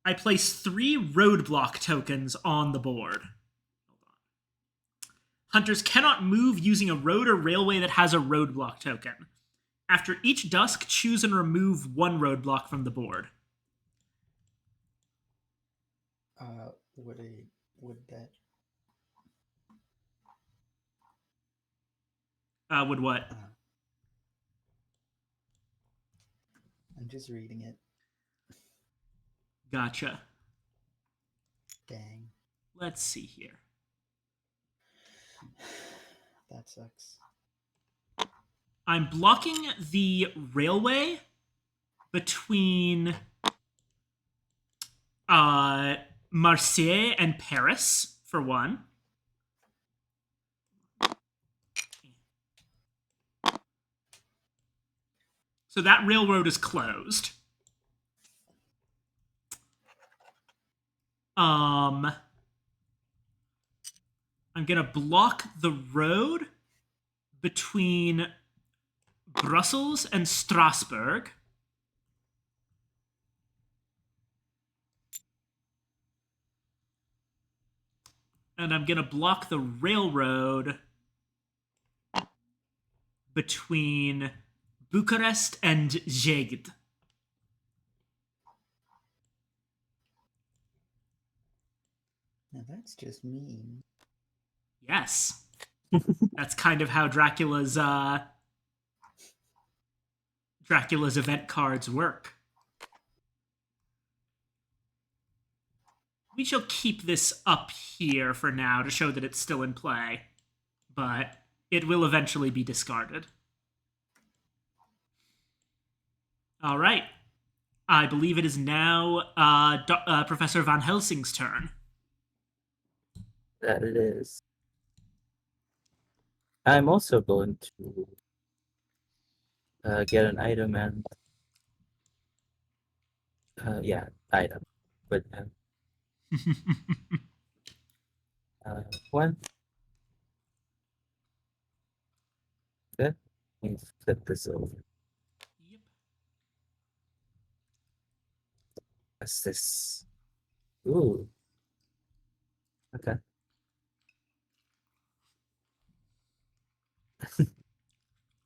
I place 3 roadblock tokens on the board. Hunters cannot move using a road or railway that has a roadblock token. After each dusk, choose and remove 1 roadblock from the board. Would that? Would what? I'm just reading it. Gotcha. Dang, Let's see here. that sucks. I'm blocking the railway between Marseille and Paris, for one. So that railroad is closed. I'm gonna block the road between Brussels and Strasbourg. And I'm gonna block the railroad between Bucharest and Szeged. Now that's just mean. Yes. That's kind of how Dracula's event cards work. We shall keep this up here for now to show that it's still in play, but it will eventually be discarded. All right. I believe it is now Professor Van Helsing's turn. that it is. I'm also going to get an item and yeah, item. But one. Okay. Let me flip this over. Yep. What's this? Ooh. Okay.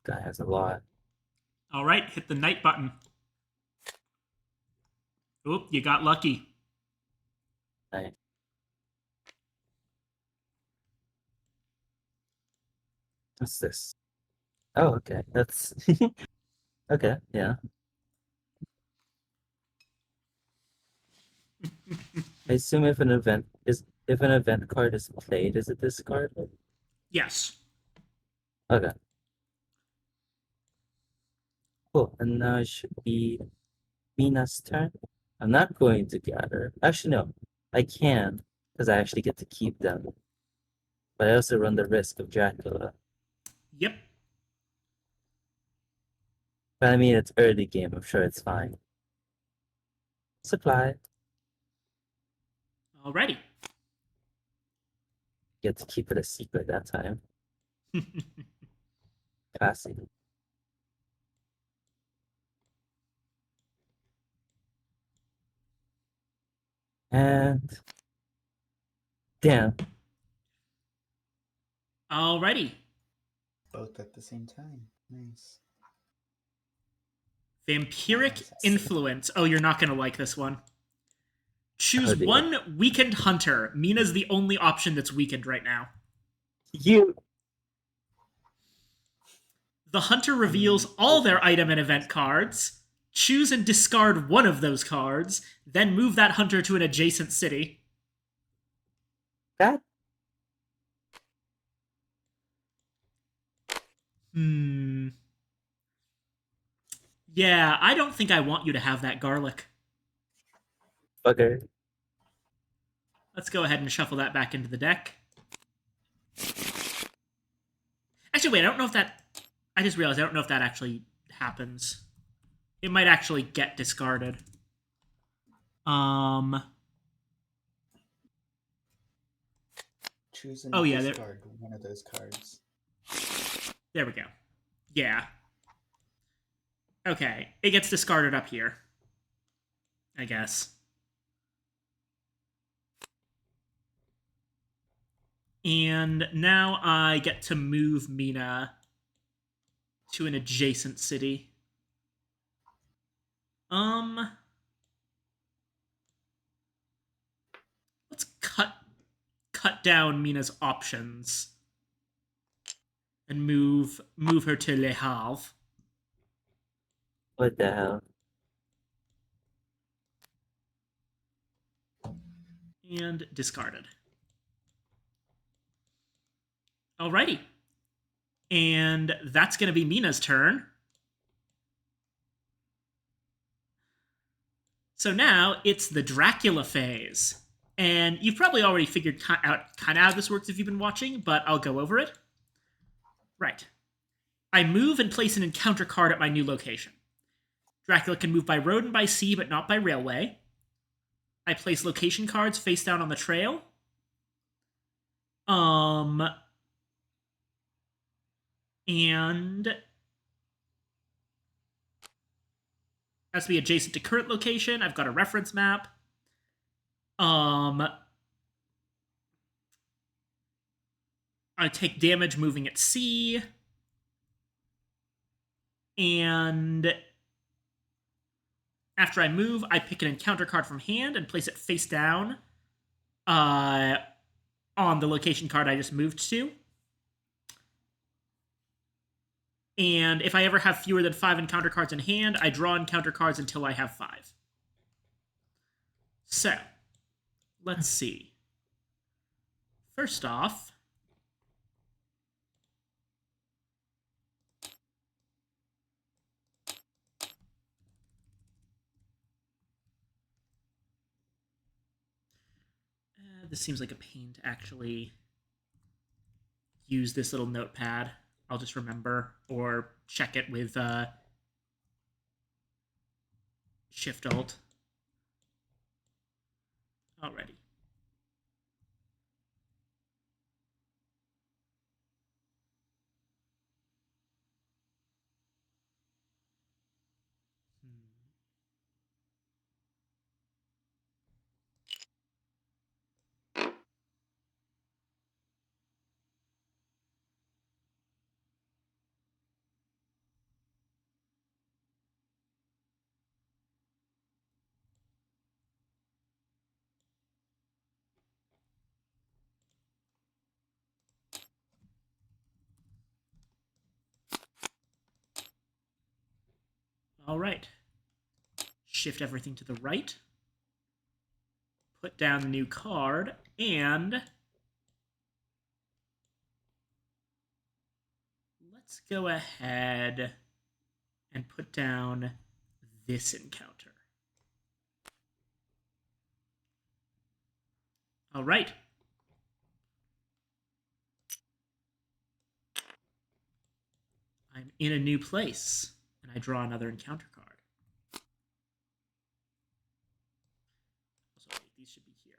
Guy has a lot. All right, hit the night button. Oop, you got lucky. Nice. What's this? Oh, okay. That's okay. Yeah. I assume if an event card is played, is it discarded? Yes. Okay. Cool. And now it should be Mina's turn. I'm not going to gather. Actually, no. I can, because I actually get to keep them. But I also run the risk of Dracula. Yep. But I mean, it's early game. I'm sure it's fine. Supply. Alrighty. Get to keep it a secret that time. Classy. And damn. Alrighty. Both at the same time. Nice. Vampiric Influence. Oh, you're not going to like this one. Choose Oh, dear. one weakened hunter. Mina's the only option that's weakened right now. You. The hunter reveals all their item and event cards. Choose and discard one of those cards. Then move that hunter to an adjacent city. That. Hmm. Yeah, I don't think I want you to have that garlic. Bugger. Let's go ahead and shuffle that back into the deck. Actually, wait, I don't know if that... I just realized I don't know if that actually happens. It might actually get discarded. Choose and Oh, yeah, discard one of those cards. there we go. Yeah. Okay, it gets discarded up here, I guess. And now I get to move Mina to an adjacent city. Let's cut down Mina's options and move her to Le Havre What the hell? and discarded. Alrighty. And that's going to be Mina's turn. So now it's the Dracula phase. And you've probably already figured kind of how this works if you've been watching, but I'll go over it. Right. I move and place an encounter card at my new location. Dracula can move by road and by sea, but not by railway. I place location cards face down on the trail. And has to be adjacent to current location. I've got a reference map. I take damage moving at sea. And after I move, I pick an encounter card from hand and place it face down on the location card I just moved to. And if I ever have fewer than 5 encounter cards in hand, I draw encounter cards until I have 5. So, let's see. First off, this seems like a pain to actually use this little notepad. I'll just remember or check it with Shift Alt. Alrighty. All right. Shift everything to the right. Put down the new card, and let's go ahead and put down this encounter. All right. I'm in a new place, and I draw another encounter card. So wait, these should be here.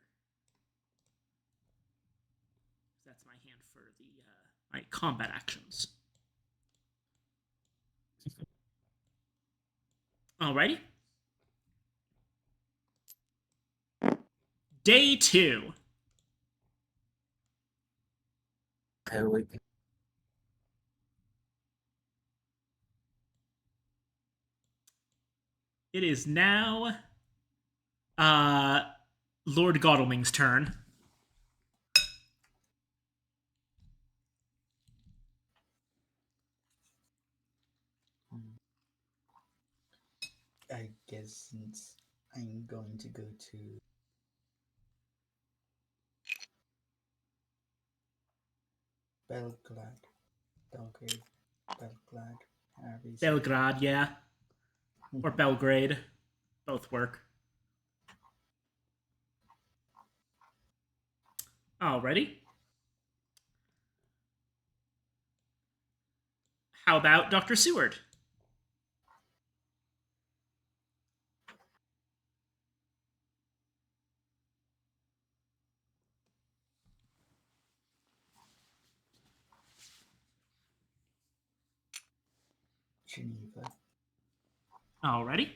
That's my hand for the my combat actions. Alrighty. Day 2. It is now Lord Godalming's turn. I guess since I'm going to go to Belgrade. Belgrade. however you say it. Belgrade, yeah. Or Belgrade. Both work. Alrighty. How about Dr. Seward? Geneva. Alrighty.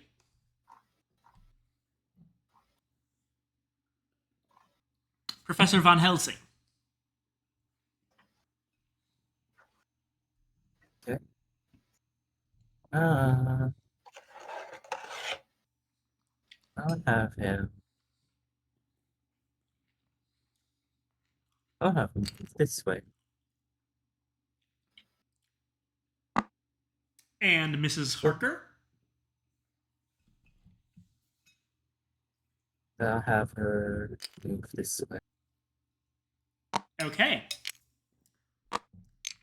Professor Von Helsing. Okay. Uh, I'll have him. I'll have him this way. And Mrs. Harker. I'll have her move this way. Okay.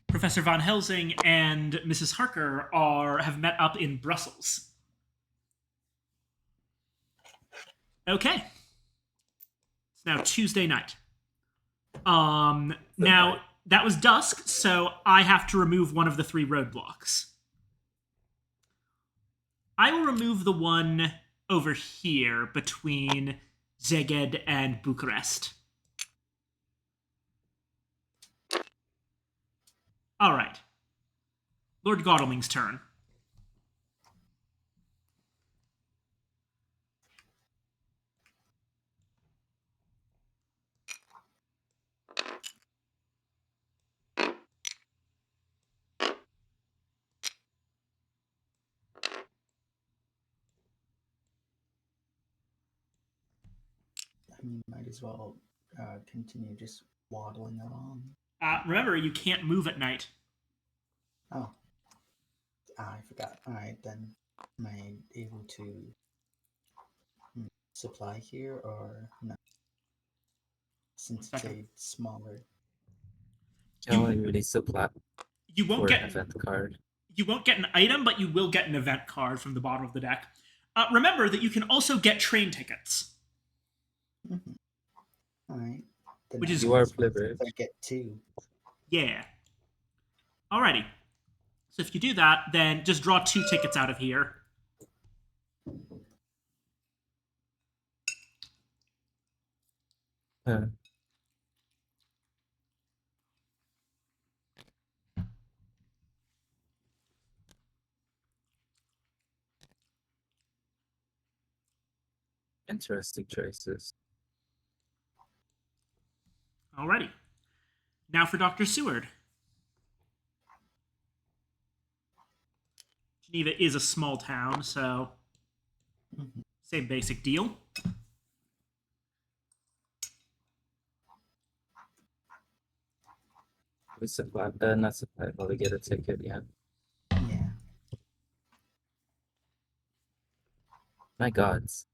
Professor Von Helsing and Mrs. Harker have met up in Brussels. Okay. It's now Tuesday night. Now that was dusk, so I have to remove one of the 3 roadblocks. I will remove the one over here between Szeged and Bucharest. All right. Lord Godalming's turn. I mean, might as well continue just waddling along. Remember, you can't move at night. Oh. I forgot. Alright, then. Am I able to supply here or no? Since it's a smaller. You only really supply You won't for get an event card. You won't get an item, but you will get an event card from the bottom of the deck. Remember that you can also get train tickets. Mm-hmm. Alright. Which is- You are privileged. I get 2. Yeah. Alrighty. So if you do that, then just draw 2 tickets out of here. Interesting choices. Alrighty. Now for Dr. Seward. Geneva is a small town, so same basic deal. We supply, not supply, but we get a ticket, yeah. Yeah. My gods.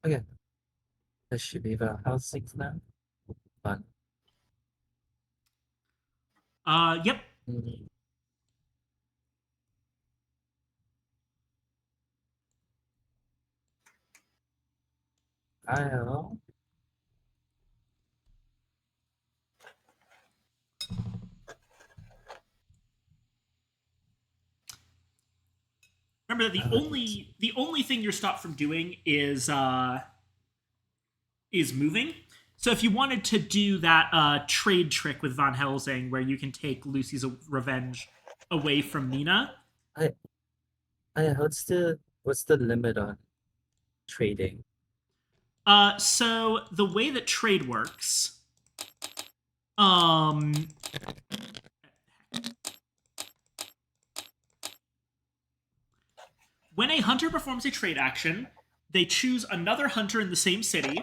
Okay. This should be about housing now. Fun. Yep. I'll Remember that the only thing you're stopped from doing is moving. So if you wanted to do that trade trick with Von Helsing, where you can take Lucy's revenge away from Nina, what's the limit on trading? So the way that trade works, when a hunter performs a trade action, they choose another hunter in the same city.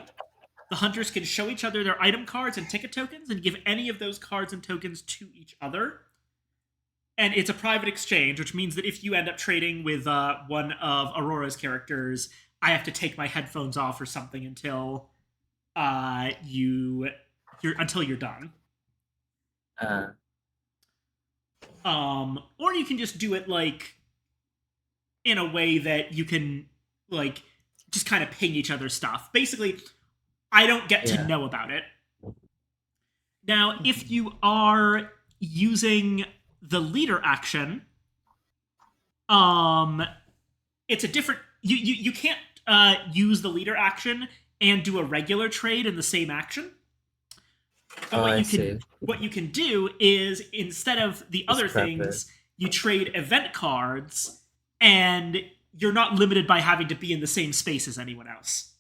The hunters can show each other their item cards and ticket tokens and give any of those cards and tokens to each other. And it's a private exchange, which means that if you end up trading with one of Aurora's characters, I have to take my headphones off or something until you're done. Uh, Or you can just do it like in a way that you can like just kind of ping each other stuff. Basically, I don't get to yeah. know about it. Now, if you are using the leader action, it's a different. You can't use the leader action and do a regular trade in the same action. But Oh, what I you see. can what you can do is instead of the Just other prep it. things, you trade event cards, and you're not limited by having to be in the same space as anyone else.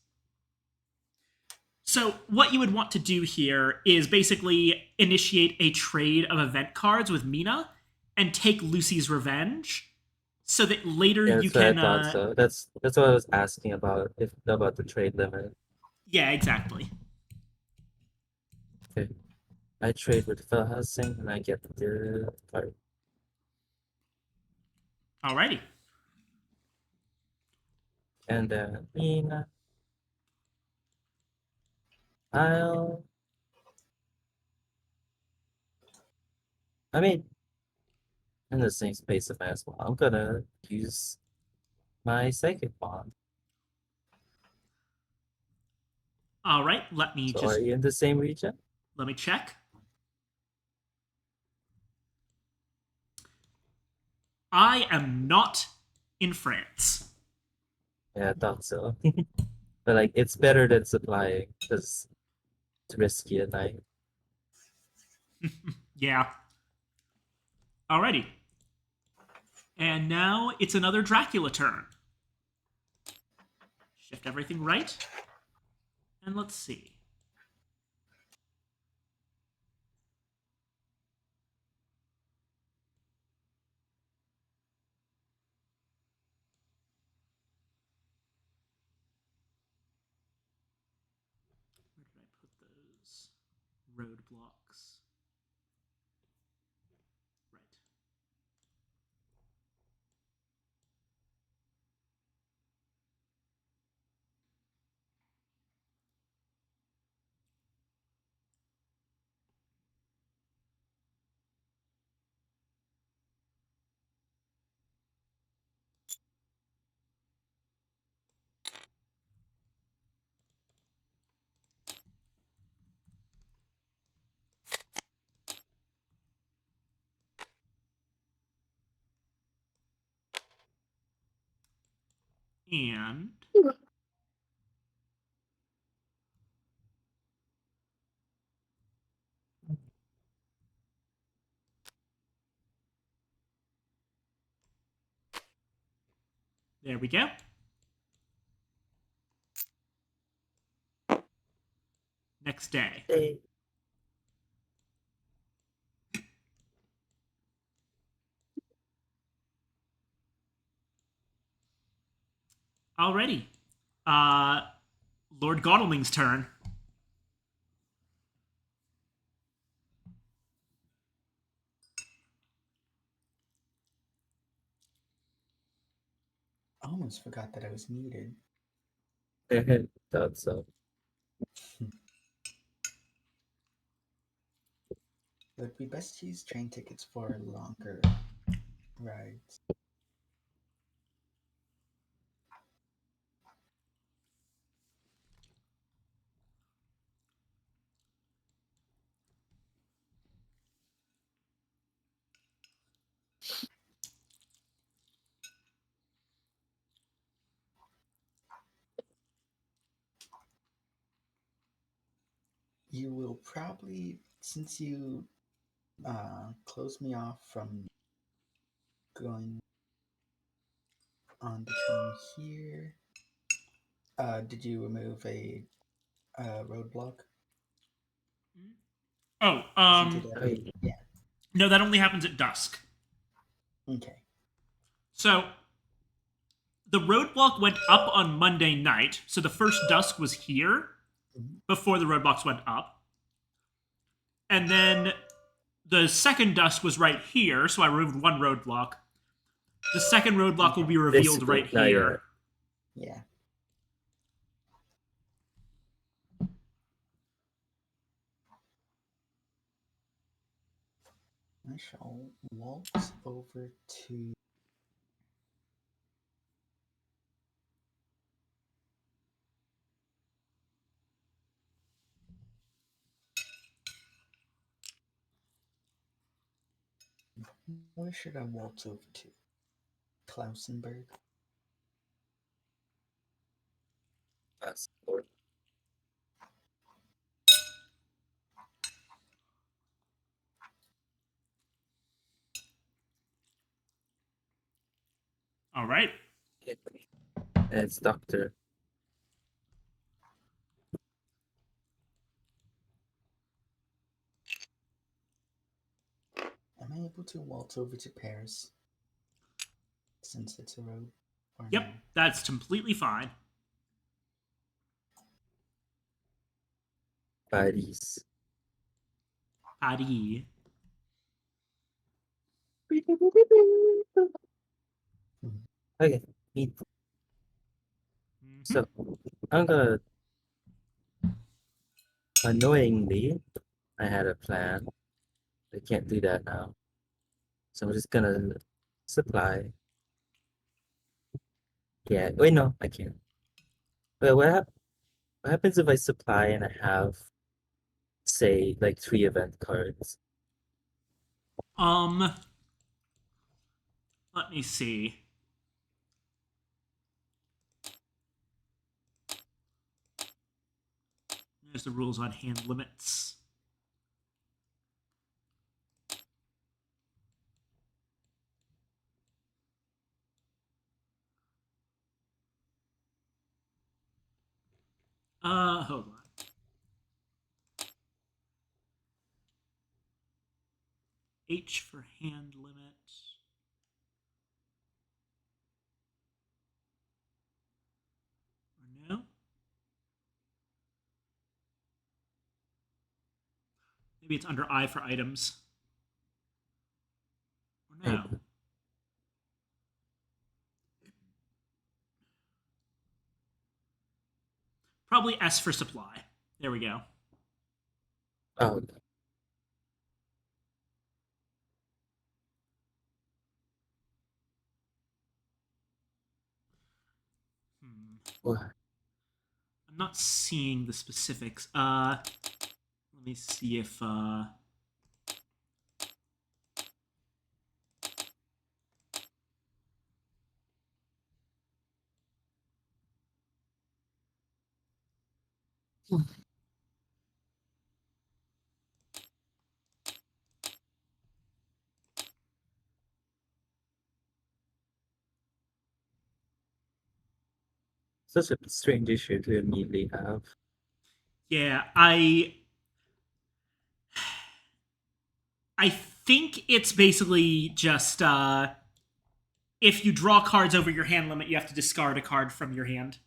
So what you would want to do here is basically initiate a trade of event cards with Mina and take Lucy's revenge, so that later Yeah, you that's what I can. thought. So that's what I was asking about, if about the trade limit. Yeah, exactly. Okay, I trade with Felhousing and I get the card. Alrighty. And then Mina, I'll. I mean, in the same space as well. I'm gonna use my psychic bond. All right. Let me So are just you in the same region? let me check. I am not in France. Yeah, I thought so. But like, it's better than supplying because it's risky at night. Yeah. Alrighty. And now it's another Dracula turn. Shift everything right. And let's see. Where did I put those roadblocks? Right. And there we go. Next day. Hey. Alrighty. Uh, Lord Godalming's turn. I almost forgot that I was muted. Thought so. It would be best to use train tickets for longer rides. You will probably, since you closed me off from going on the train here, did you remove a roadblock? Oh, 'Cause you did have Hey. a, yeah. no, that only happens at dusk. Okay. So the roadblock went up on Monday night, so the first dusk was here Mhm. before the roadblocks went up. And then the second dusk was right here, so I removed one roadblock. The second roadblock will be revealed Basically, right not here. yet. Yeah. I shall waltz over to. Where should I waltz over to? Klausenberg? That's Lord. All right. And it's Doctor. Am I able to waltz over to Paris? Since it's a road? Or Yep, no? that's completely fine. Paris. Paris. Okay, neat. Mhm. So I'm gonna annoyingly, I had a plan. I can't do that now. So I'm just gonna supply. Yeah, wait, no, I can't. But what happens if I supply and I have, say, like 3 event cards? Um, let me see. There's the rules on hand limits. Hold on. H for hand limit. Or no? Maybe it's under I for items. Or no? Okay. Probably S for supply. There we go. Oh, well, I'm not seeing the specifics. Let me see if such a strange issue to immediately have. yeah, I think it's basically just if you draw cards over your hand limit, you have to discard a card from your hand.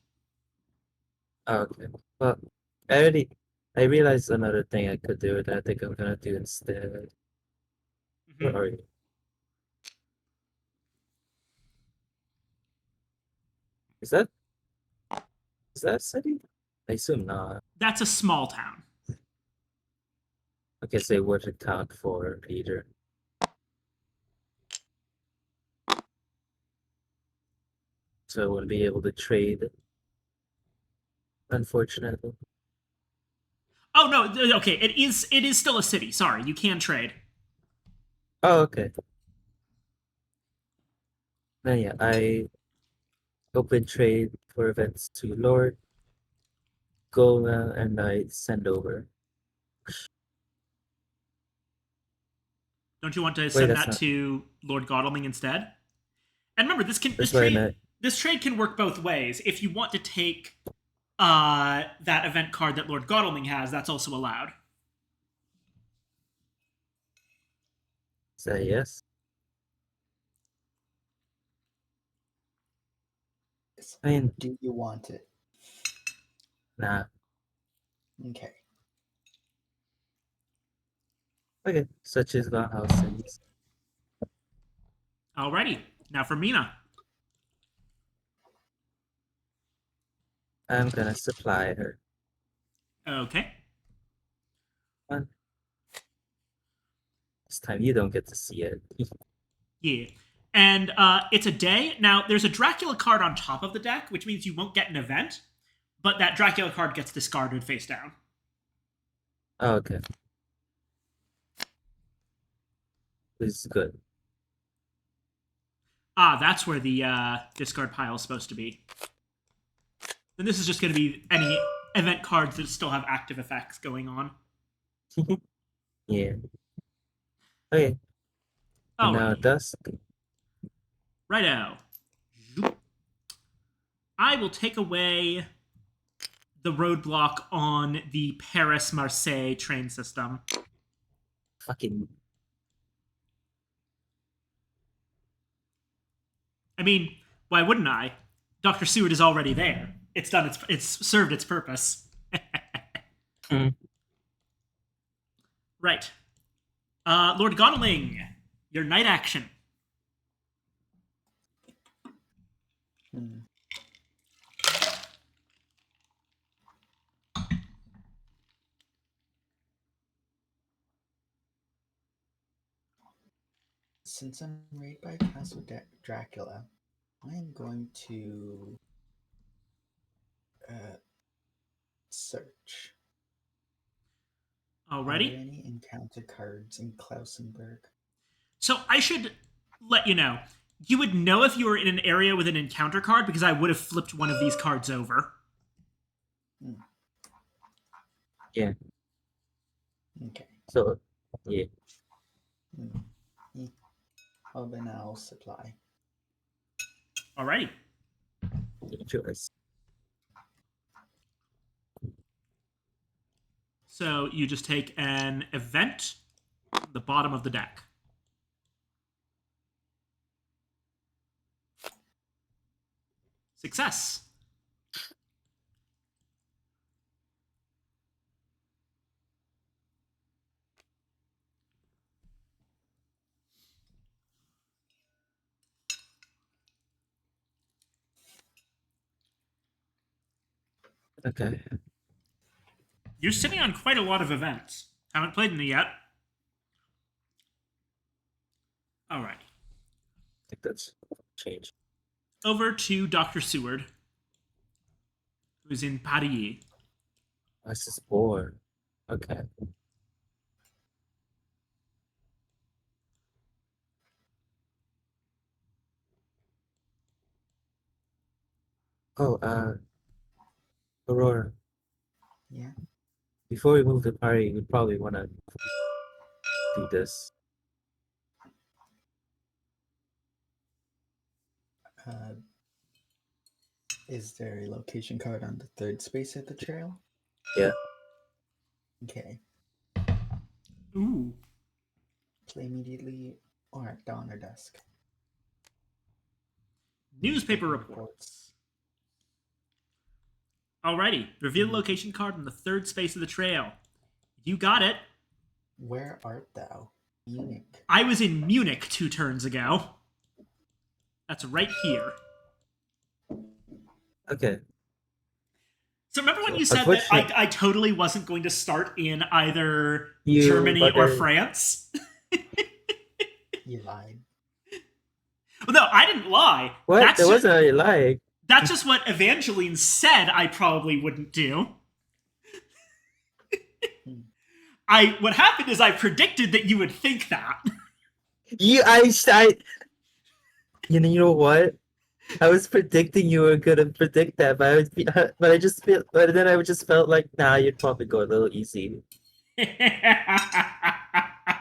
Oh, okay. Well, I realized another thing I could do that I think I'm gonna do instead. Where Mhm. are you? Is that is that a city? I assume not. That's a small town. I guess they would account for Peter. So I wouldn't be able to trade, unfortunately. Oh no, okay, it is still a city. Sorry, you can trade. Oh, okay. Then yeah, I open trade for events to Lord, Gola, and I send over. Don't you want to Wait, send that's that not. to Lord Godalming instead? And remember, That's what I meant. this trade can work both ways. If you want to take that event card that Lord Godalming has, that's also allowed. Say yes. Yes. I mean, Do you want it? nah. Okay. Okay, such is the house cities. Alrighty, now for Mina. I'm gonna supply her. Okay. One, This time you don't get to see it. Yeah. And it's a day. Now, there's a Dracula card on top of the deck, which means you won't get an event, but that Dracula card gets discarded face down. Oh, okay. This is good. Ah, that's where the discard pile is supposed to be. Then this is just going to be any event cards that still have active effects going on. Yeah. Okay. And now Alrighty. dusk. Righto. I will take away the roadblock on the Paris-Marseille train system. Fucking. I mean, why wouldn't I? Dr. Seward is already there. It's done. It's served its purpose. Right. Lord Goneling, your night action. Hmm. Since I'm raided by Castle Dracula, I'm going to search. Are there Alrighty. any encounter cards in Klausenberg? So I should let you know. You would know if you were in an area with an encounter card because I would have flipped one of these cards over. Yeah. Okay. So, yeah. Banal supply. Alrighty. Choice. So you just take an event, the bottom of the deck. Success. Okay. You're sitting on quite a lot of events. Haven't played any yet. Alrighty. I think that's changed. Over to Dr. Seward, who's in Paris. This is 4. Okay. Oh, Aurora. Yeah. Before we move to party, we probably want to do this. Is there a location card on the third space of the trail? Yeah. Okay. Ooh. Play immediately or at dawn or dusk. Newspaper reports. Alrighty. Reveal the location card on the third space of the trail. You got it. Where art thou? Munich. I was in Munich 2 turns ago. That's right here. Okay. So remember when So, you said that unfortunately- I totally wasn't going to start in either You Germany or bugger. France? You lied. Well, no, I didn't lie. What? That's There just, wasn't a lie. that's just what Evangeline said I probably wouldn't do. What happened is I predicted that you would think that. You know what? I was predicting you were gonna predict that, but then I just felt like, nah, you'd probably go a little easy. I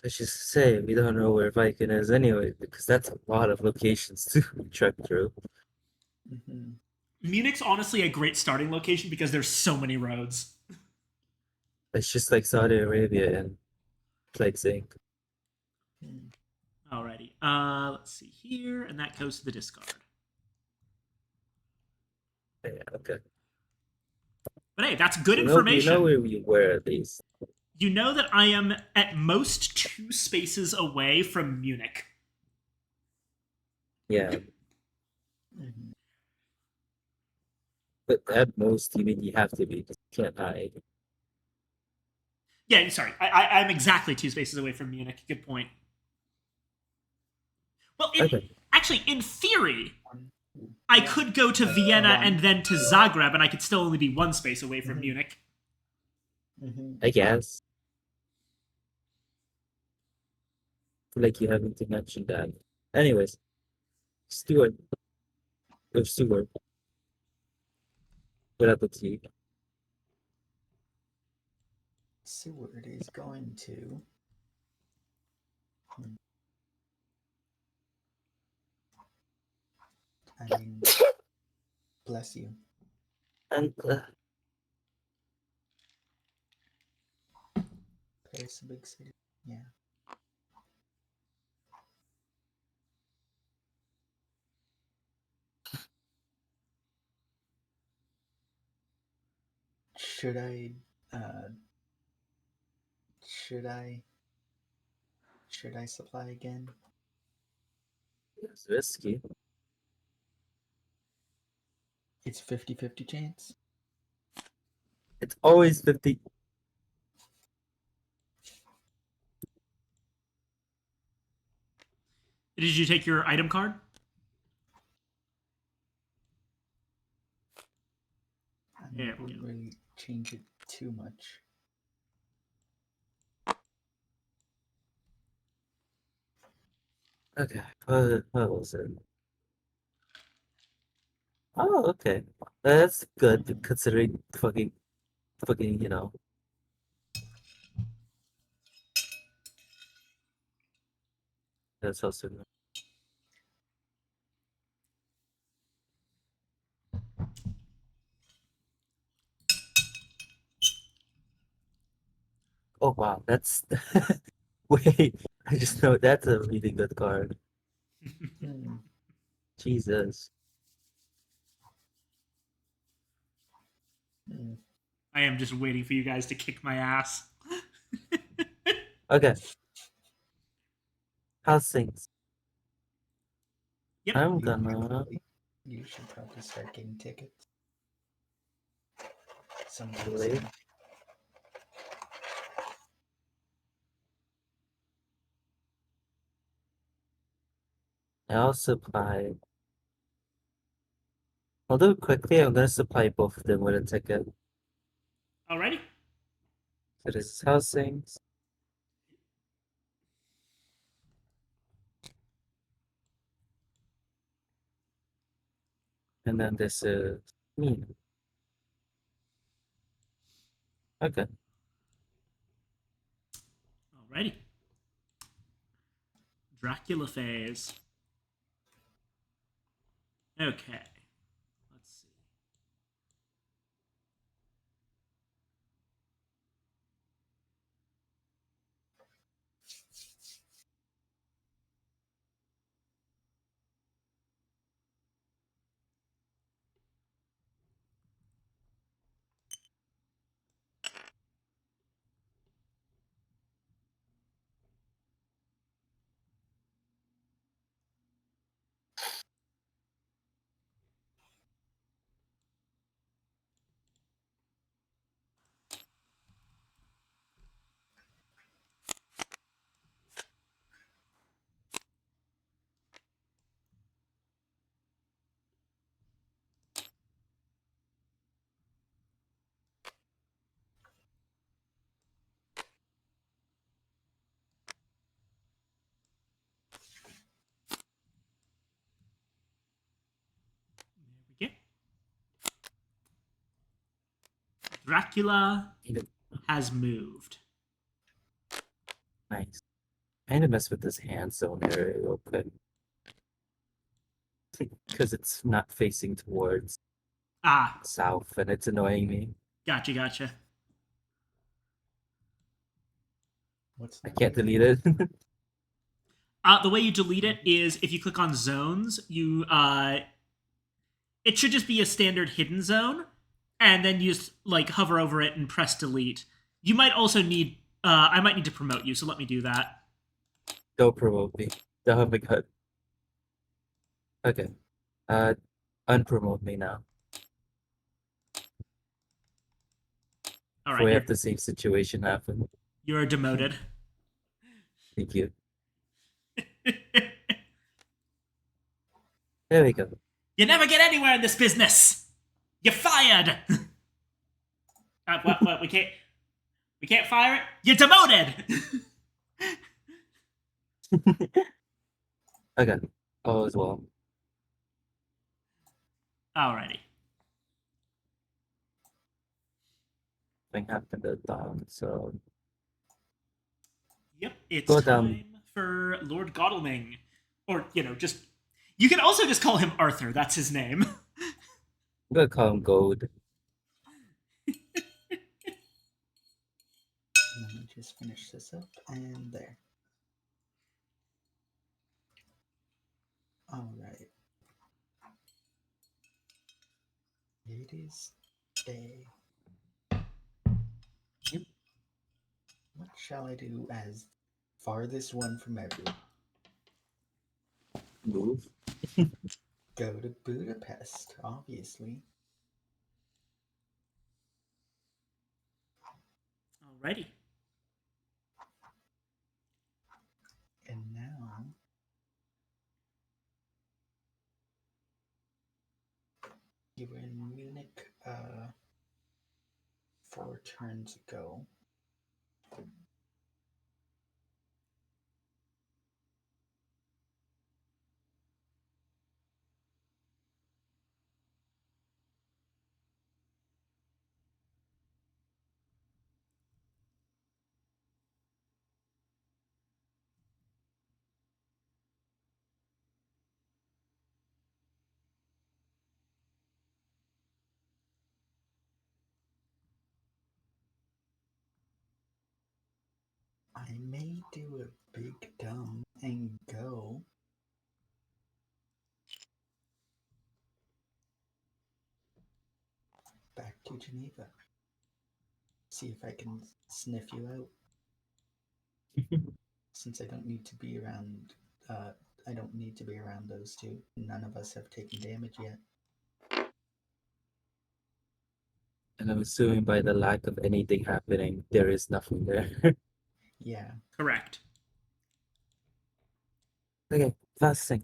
should say we don't know where Viking is anyway, because that's a lot of locations to trek through. Mm-hmm. Munich's honestly a great starting location because there's so many roads. It's just like Saudi Arabia and Plague Inc. Alrighty. Let's see here, and that goes to the discard. Yeah, okay. But hey, that's good You information. know where we were at least. You know that I am at most 2 spaces away from Munich. Yeah. Mm-hmm. But at most, you mean you have to be. You can't hide. Yeah, sorry. I'm exactly 2 spaces away from Munich. Good point. Well, Okay. actually, in theory, One, two, I yeah. could go to That's Vienna one. and then to Zagreb, and I could still only be 1 space away from Mhm. Munich. I guess. Feel like you haven't mentioned that. Anyways, Stuart. Or Stuart. Without the T. Seward is going to. I mean, bless you. And Paris, a big city. Yeah. Should I? Uh, should I? Should I supply again? it's risky. It's 50-50 chance. It's always 50. Did you take your item card? I mean, There it we wouldn't go. really change it too much. Okay. What was it? Oh, okay. That's good considering fucking, that's also good. Oh wow, that's wait. I just know that's a really good card. Hmm. Jesus. Hmm. I am just waiting for you guys to kick my ass. Okay. How's things? Yep. I'm You gonna. you should probably start getting tickets sometime Really? soon. I'll supply. I'll do it quickly. I'm gonna supply both of them with a ticket. Alrighty. So this is how's things. And then this is me. Okay. Alrighty. Dracula phase. Okay. Let's see. There we go. Dracula has moved. Nice. I need to mess with this hand zone area real quick. Because it's not facing towards Ah, south and it's annoying me. gotcha. What's I not can't facing? delete it. The way you delete it is if you click on zones, it should just be a standard hidden zone, and then you just like hover over it and press delete. You might also need. I might need to promote you, so let me do that. Don't promote me. Don't have a cut. Okay. Uh, unpromote me now. All before we right, have the same situation happen. you're demoted. Thank you. There we go. You never get anywhere in this business. You're fired. What? We can't fire it. You're demoted. Okay. All as well. Alrighty. Thing happened at dawn, so Yep, it's Go time down. for Lord Godalming. Or, just. You can also just call him Arthur, that's his name. I'm gonna call him Gold. Let me just finish this up and there. All right. It is day. What shall I do as farthest one from everyone? Move. Go to Budapest, obviously. Alrighty. And now you were in Munich 4 turns ago. I may do a big dumb and go back to Geneva. See if I can sniff you out. Since I don't need to be around, I don't need to be around those two. None of us have taken damage yet. And I'm assuming by the lack of anything happening, there is nothing there. Yeah. Correct. Okay, fast thing.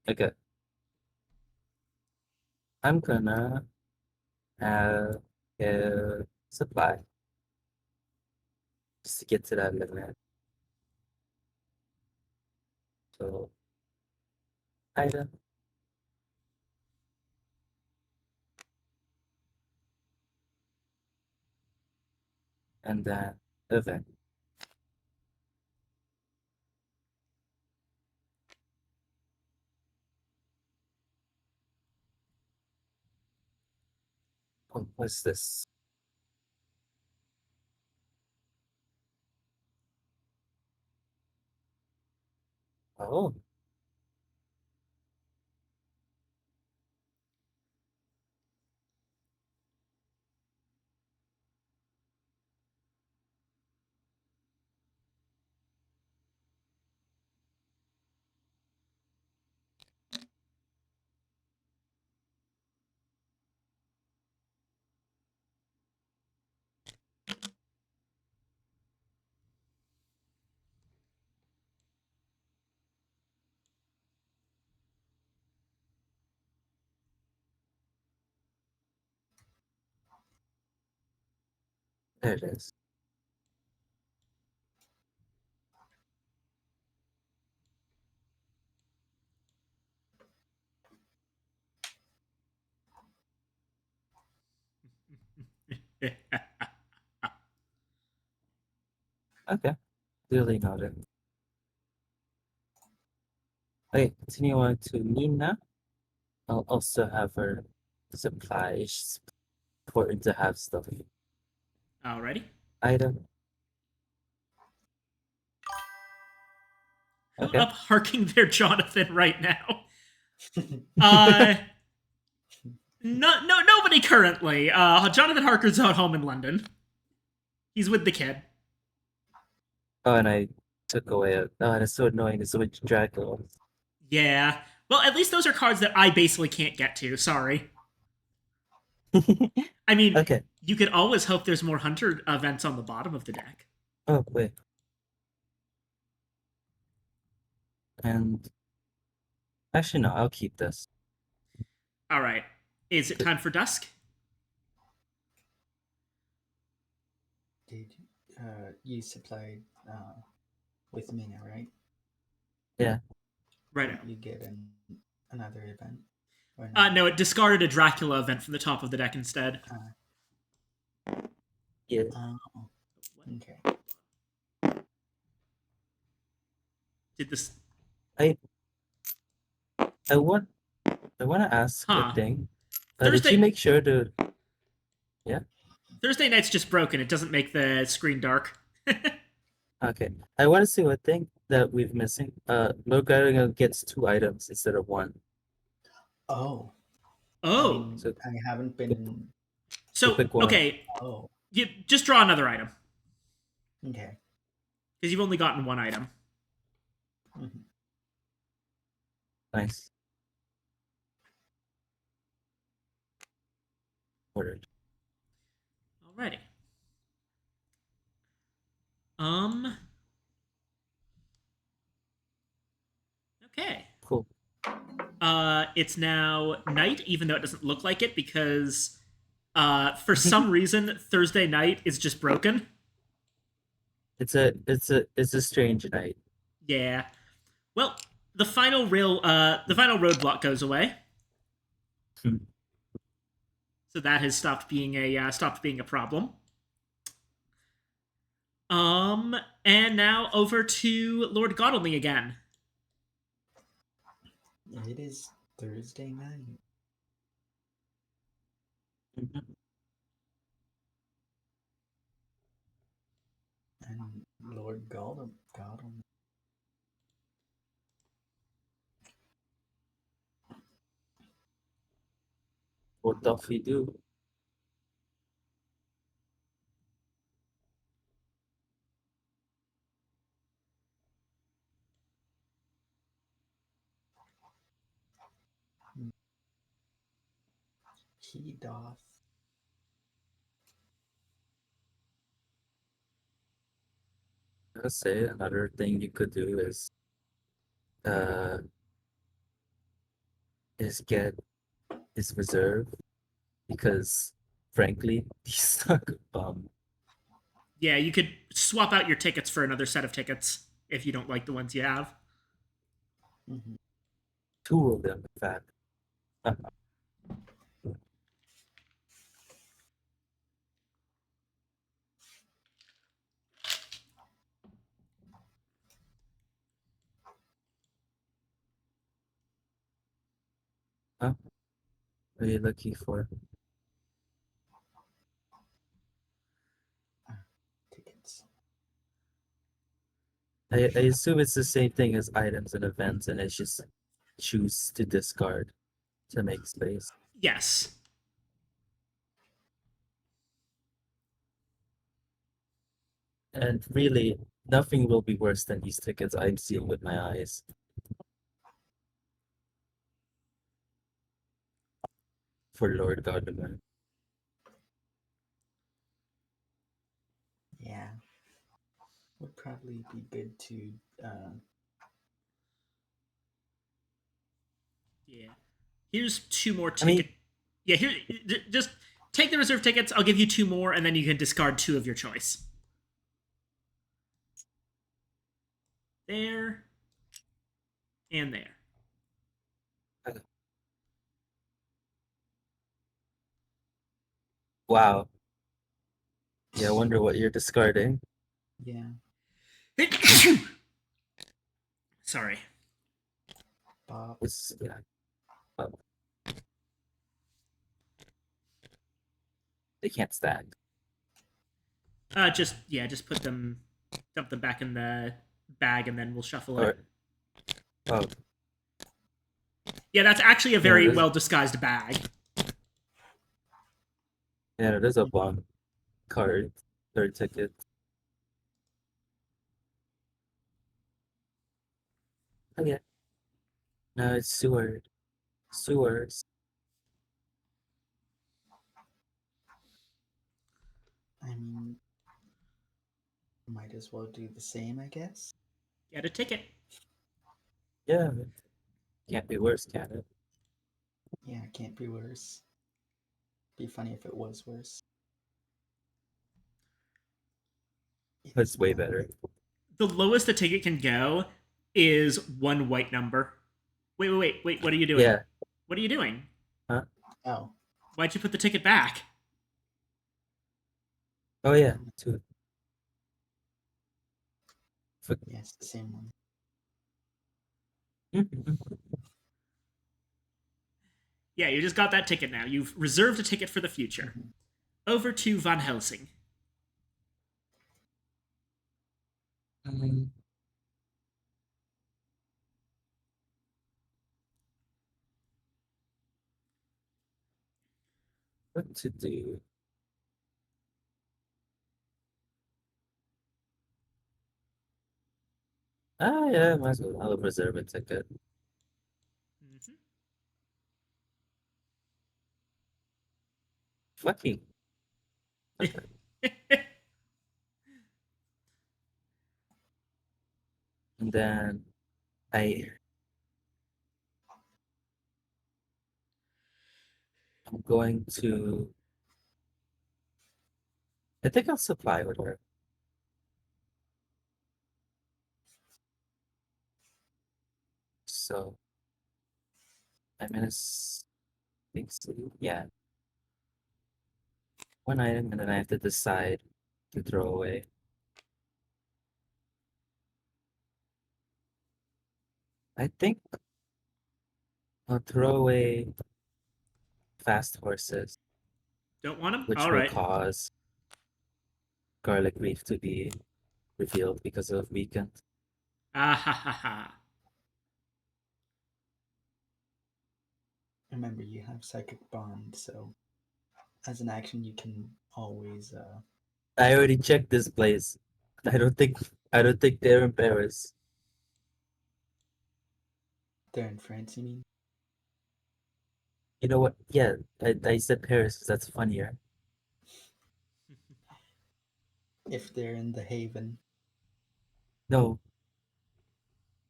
Okay. I'm gonna have a supply just to get to that limit. So item. And then event. Oh, what's this? Oh, there it is. Okay, duly noted. Okay, continue on to Nina. I'll also have her supply. It's important to have stuff. Alrighty. Item. Okay. Up harking there, Jonathan, right now. Nobody currently. Jonathan Harker's at home in London. He's with the kid. Oh, and I took away. Oh, that's so annoying. It's with Dracula. Yeah. Well, at least those are cards that I basically can't get to. Sorry. I mean, Okay. you could always hope there's more hunter events on the bottom of the deck. Oh, wait. And actually, no, I'll keep this. All right. Is it time for dusk? Did you supplied with Mina, right? Yeah. Right. Didn't you get another event? Or No, it discarded a Dracula event from the top of the deck instead. Yeah. Oh, okay. Did this? I want to ask Huh. a thing. Did Thursday- you make sure to? Yeah. Thursday night's just broken. It doesn't make the screen dark. Okay. I want to see one thing that we've missing. Lord gets 2 items instead of 1. Oh, Oh. I mean, So- I haven't been. So, pick one. okay. Oh, You just draw another item. okay. Because you've only gotten 1 item. Mhm. Nice. Ordered. Alrighty. Okay. Cool. It's now night, even though it doesn't look like it, because for some reason Thursday night is just broken. It's a strange night. Yeah. Well, the final roadblock goes away. Hmm. So that has stopped being a problem. And now over to Lord Godalming again. It is Thursday night. Mhm. And Lord Gollum. What doth he do? He doth. Let's say another thing you could do uh get his reserve, because frankly he's stuck. Yeah, you could swap out your tickets for another set of tickets if you don't like the ones you have. Mhm. 2 of them in fact. Huh? What are you looking for? Tickets. I assume it's the same thing as items and events, and it's just choose to discard to make space. Yes. And really, nothing will be worse than these tickets I'm seeing with my eyes. For Lord Gardener. Yeah. Would probably be good to Yeah. Here's 2 more I mean- tickets. Yeah, here just take the reserve tickets. I'll give you 2 more, and then you can discard 2 of your choice. There. And there. Wow. Yeah, I wonder what you're discarding. yeah. Sorry. Bob. Yeah. Well, they can't stack. Just dump them back in the bag, and then we'll shuffle it. Or, oh, Yeah, that's actually a very there's- well disguised bag. yeah, there's a one card, 3rd ticket. Okay. No, it's Seward. Sewers. I mean, might as well do the same, I guess. Get a ticket. Yeah. Can't be worse, can it? Yeah, it can't be worse. Be funny if it was worse. That's way better. The lowest the ticket can go is one white number. Wait. What are you doing? Yeah. What are you doing? Huh? Oh, Why'd you put the ticket back? Oh yeah. Two. yes, the same one. Yeah, you just got that ticket now. You've reserved a ticket for the future. Mhm. Over to Van Helsing. Um, what to do? Ah, yeah, might as well. I'll reserve a ticket. Mhm. Fucking. Okay. And then I I'm going to. I think I'll supply with her. So I'm gonna think so. Yeah, one item, and then I have to decide to throw away. I think I'll throw away fast horses, Don't want him? which All will right. cause garlic reef to be revealed because of weekend. Ah ha ha ha. Remember, you have psychic bond, so as an action, you can always. I already checked this place. I don't think I don't think they're in Paris. They're in France, you mean? You know what? Yeah, I said Paris 'cause that's funnier. If they're in the Haven. No,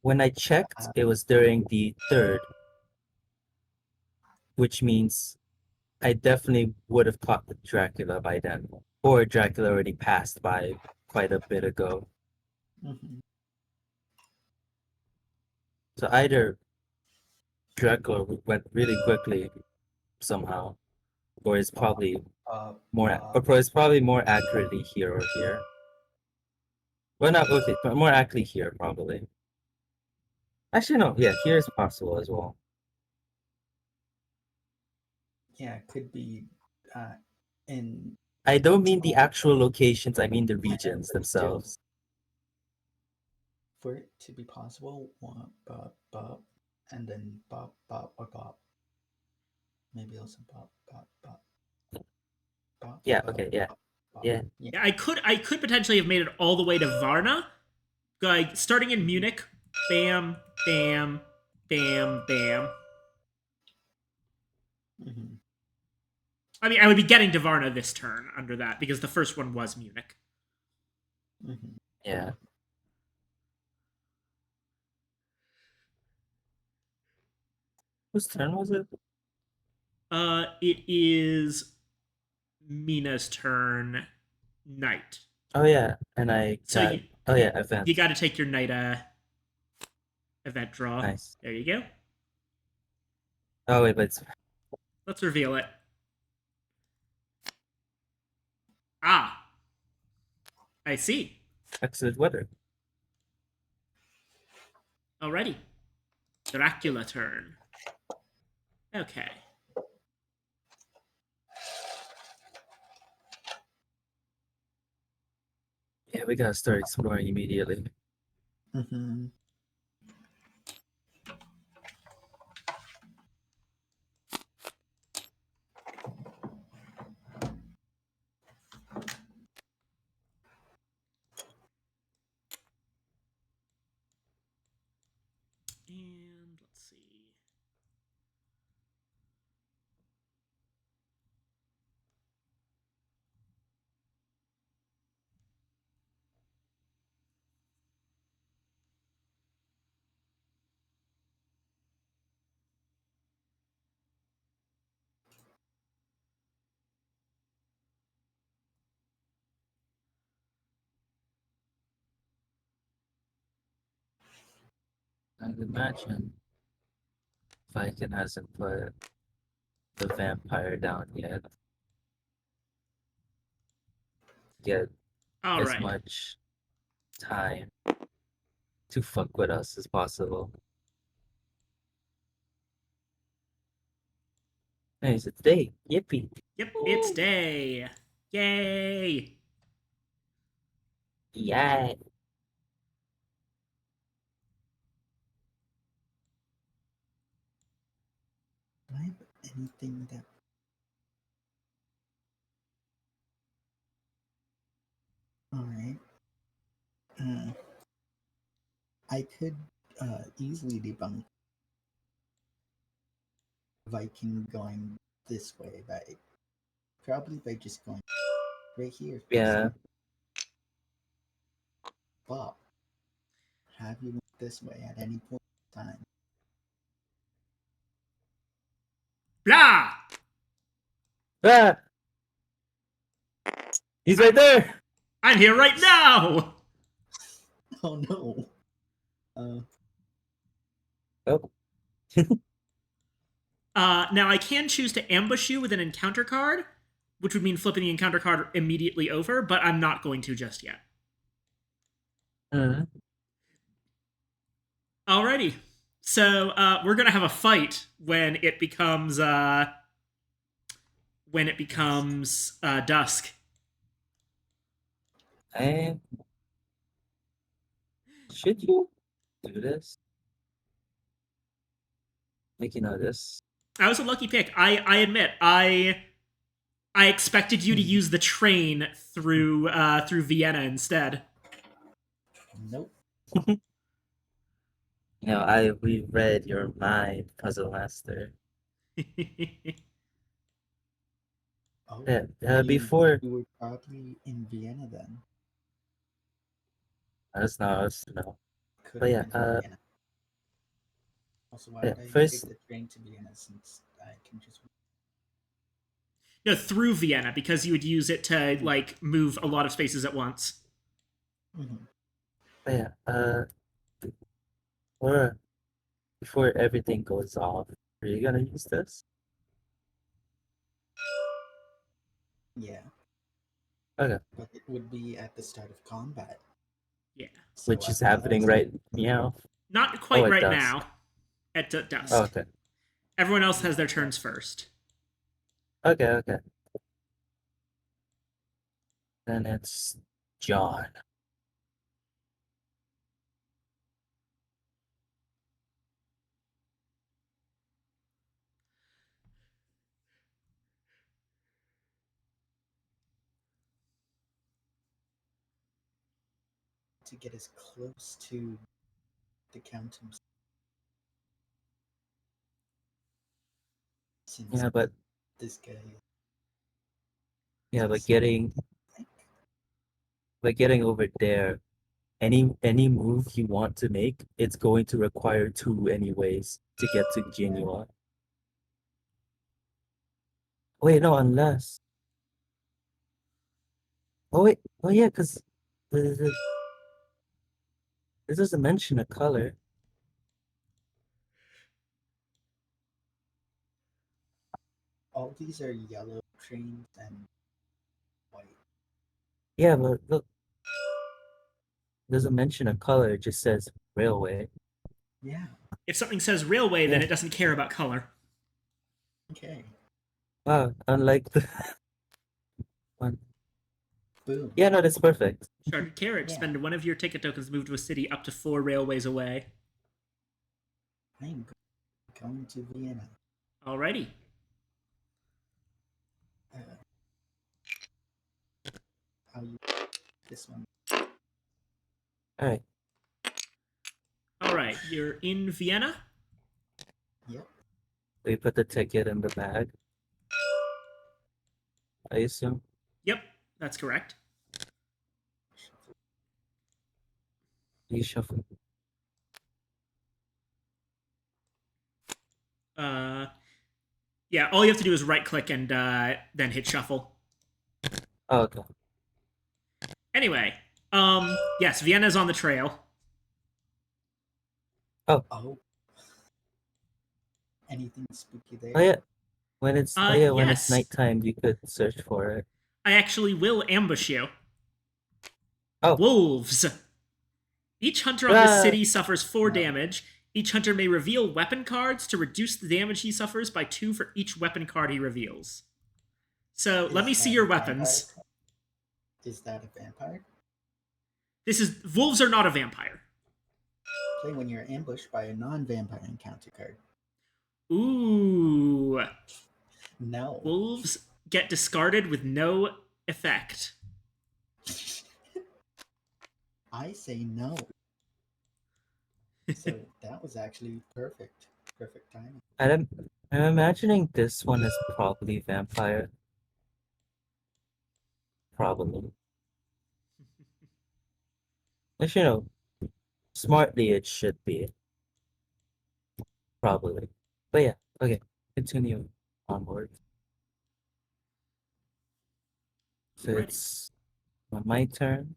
when I checked, Uh, it was during the third, which means I definitely would have caught the Dracula by then, or Dracula already passed by quite a bit ago. mhm. So either Dracula went really quickly somehow, or it's Bop, probably bop, it's probably more accurately here or here. Well, not okay, but more accurately here probably. Actually, no, yeah, here is possible as well. Yeah, it could be in I don't mean the small actual locations, I mean the regions areas too. themselves. For it to be possible, bop, bop, bop, and then bop, bop, or bop. Maybe also bop, bop, bop, bop, Yeah, bop, okay, yeah, bop, bop. yeah. Yeah. Yeah, I could potentially have made it all the way to Varna. Like starting in Munich. Bam, bam, bam, bam. Hmm. I mean, I would be getting to Varna this turn under that because the first one was Munich. Hmm. Yeah. Whose turn was it? It is Mina's turn. Knight. Oh yeah, and I So got oh yeah, you event. got to take your knight event draw. Nice. There you go. Oh wait, but it's Let's reveal it. Ah, I see. excellent weather. Alrighty. Dracula turn. Okay. Yeah, we gotta start exploring immediately. Hmm. And let's see. I'd imagine Viking hasn't put the vampire down yet. Get All as right. much time to fuck with us as possible. Hey, it's a day. Yippee. Yep, it's day. Yay! Yeah. Do I have anything that? All right. I could easily debunk Viking going this way by just going right here. Yeah. But have you went this way at any point in time? Blah! Ah! He's right there! I'm here right now! Oh no. Oh. Now I can choose to ambush you with an encounter card, which would mean flipping the encounter card immediately over, but I'm not going to just yet. Mhm. Alrighty. So we're gonna have a fight when it becomes dusk. And should you do this? Making of this. I was a lucky pick. I admit I expected you to use the train through Vienna instead. Nope. I reread your mind, Puzzle Master. Oh, Yeah, before. you were probably in Vienna then. That's not us to know. Could But have yeah, been Vienna. Also, why yeah, would I first- take the train to Vienna since I can just? No, through Vienna, because you would use it to like move a lot of spaces at once. Mhm. But yeah, or before everything goes off, are you gonna use this? Yeah. Okay. But it would be at the start of combat. Yeah. So Which is I happening realized- right meow. Not quite at right dusk. now. At dusk. Oh, okay. Everyone else has their turns first. Okay. Then it's John. to get as close to the Count himself. Since Yeah, but this guy, getting over there, any move you want to make, it's going to require two anyways to get to Genua. Wait, no, unless. Oh wait, oh yeah, because this doesn't mention a color. all these are yellow trains and white. Yeah, but look, it doesn't mention a color. It just says railway. Yeah. If something says railway, then Yeah. it doesn't care about color. Okay. Wow, unlike the one. Boom. Yeah, no, that's perfect. Sharded carriage. Yeah. Spend one of your ticket tokens to move to a city up to 4 railways away. I'm going to Vienna. Alrighty. How you? This one. All right. Alright, you're in Vienna? Yep. We put the ticket in the bag. I assume. Yep, that's correct. You shuffle. Yeah, all you have to do is right click and then hit shuffle. Oh, okay. Anyway, yes, Vienna's on the trail. Oh, anything spooky there? Oh yeah, when it's when it's Yes. nighttime, you could search for it. I actually will ambush you. Oh, Wolves. Each hunter on this ah, city suffers 4 No. damage. Each hunter may reveal weapon cards to reduce the damage he suffers by 2 for each weapon card he reveals. So let me Is see that your a vampire? weapons. Is that a vampire? Wolves are not a vampire. Play when you're ambushed by a non-vampire encounter card. Ooh. No. Wolves get discarded with no effect. I say no. So that was actually perfect. Perfect timing. I'm imagining this one is probably vampire. Probably. But smartly it should be. Probably. But yeah, okay. Continue onward. So Alrighty. it's my turn.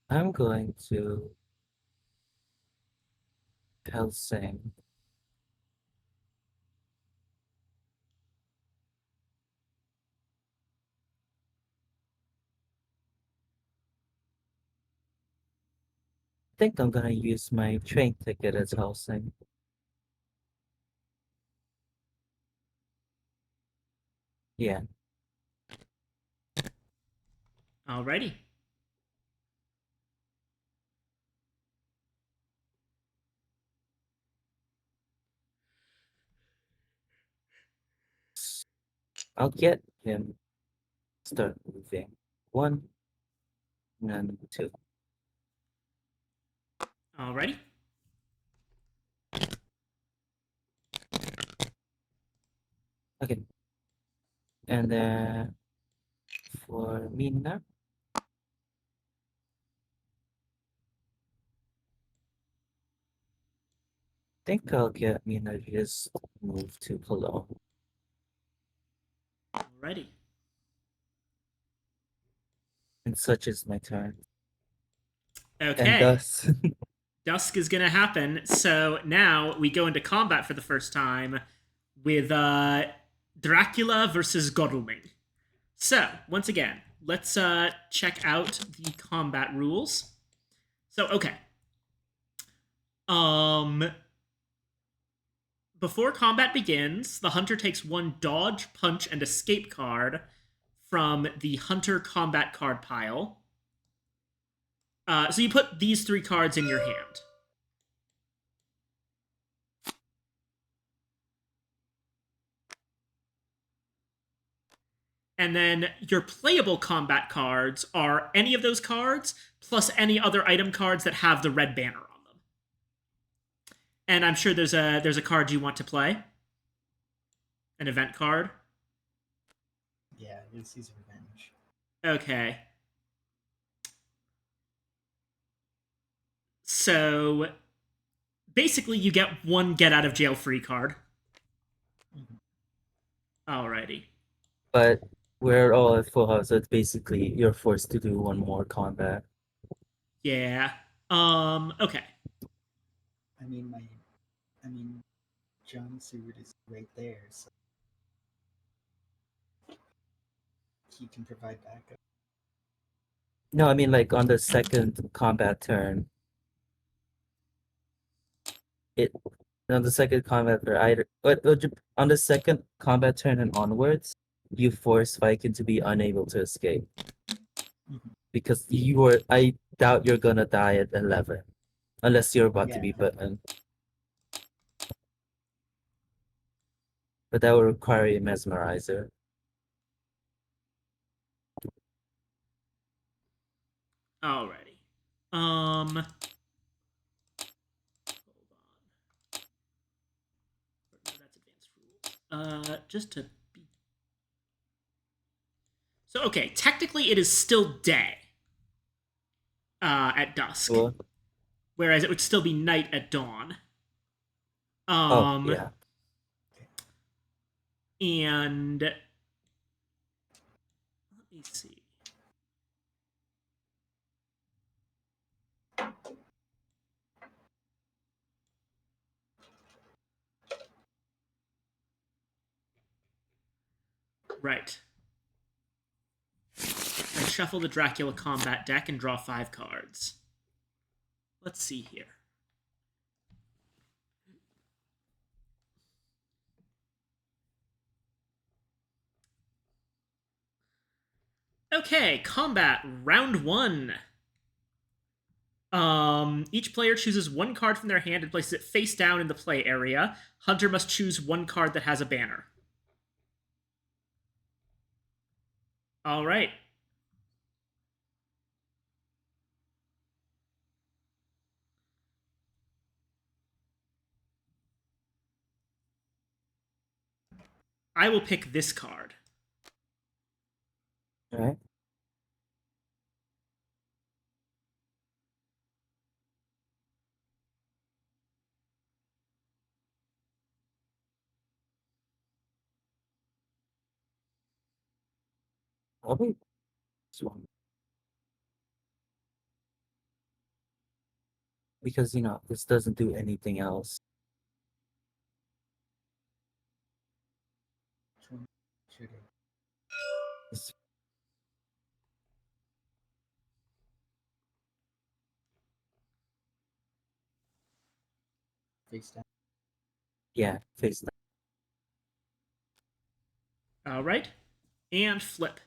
I'm going to Helsing. I think I'm gonna use my train ticket as Helsing. Yeah. Alrighty. I'll get him start moving. 1 and 2. Alrighty. Okay. And then for Mina, think I'll get Mina just move to Cologne. Alrighty. And such is my turn. And Okay. thus Dusk is going to happen. So now we go into combat for the first time with Dracula versus Godalming. So, once again, let's check out the combat rules. So, okay. Before combat begins, the hunter takes 1 dodge, punch, and escape card from the hunter combat card pile. So you put these 3 cards in your hand. And then your playable combat cards are any of those cards, plus any other item cards that have the red banner on them. And I'm sure there's a card you want to play. An event card. Yeah, Lucy's Revenge. Okay. So basically you get 1 get out of jail free card. Alrighty. but we're all at full house, so it's basically you're forced to do 1 more combat. Yeah. Okay. I mean, John Seward is right there, so he can provide backup. No, I mean like on the second combat turn. On the second combat turn, on the second combat turn and onwards, you force Viking to be unable to escape. Because I doubt you're gonna die at 11. Unless you're about to be bitten. But that would require a mesmerizer. Alrighty. Hold on. No, that's advanced rules. Just to be. So okay, technically it is still day. At dusk. Cool. Whereas it would still be night at dawn. Oh, yeah. And me see. Right. I shuffle the Dracula combat deck and draw 5 cards. Let's see here. Okay, combat, round 1. Each player chooses 1 card from their hand and places it face down in the play area. Hunter must choose 1 card that has a banner. All right. I will pick this card. All right. Probably this one. Because, this doesn't do anything else. Which one should I? It's- Face down. yeah, face down. All right. And flip.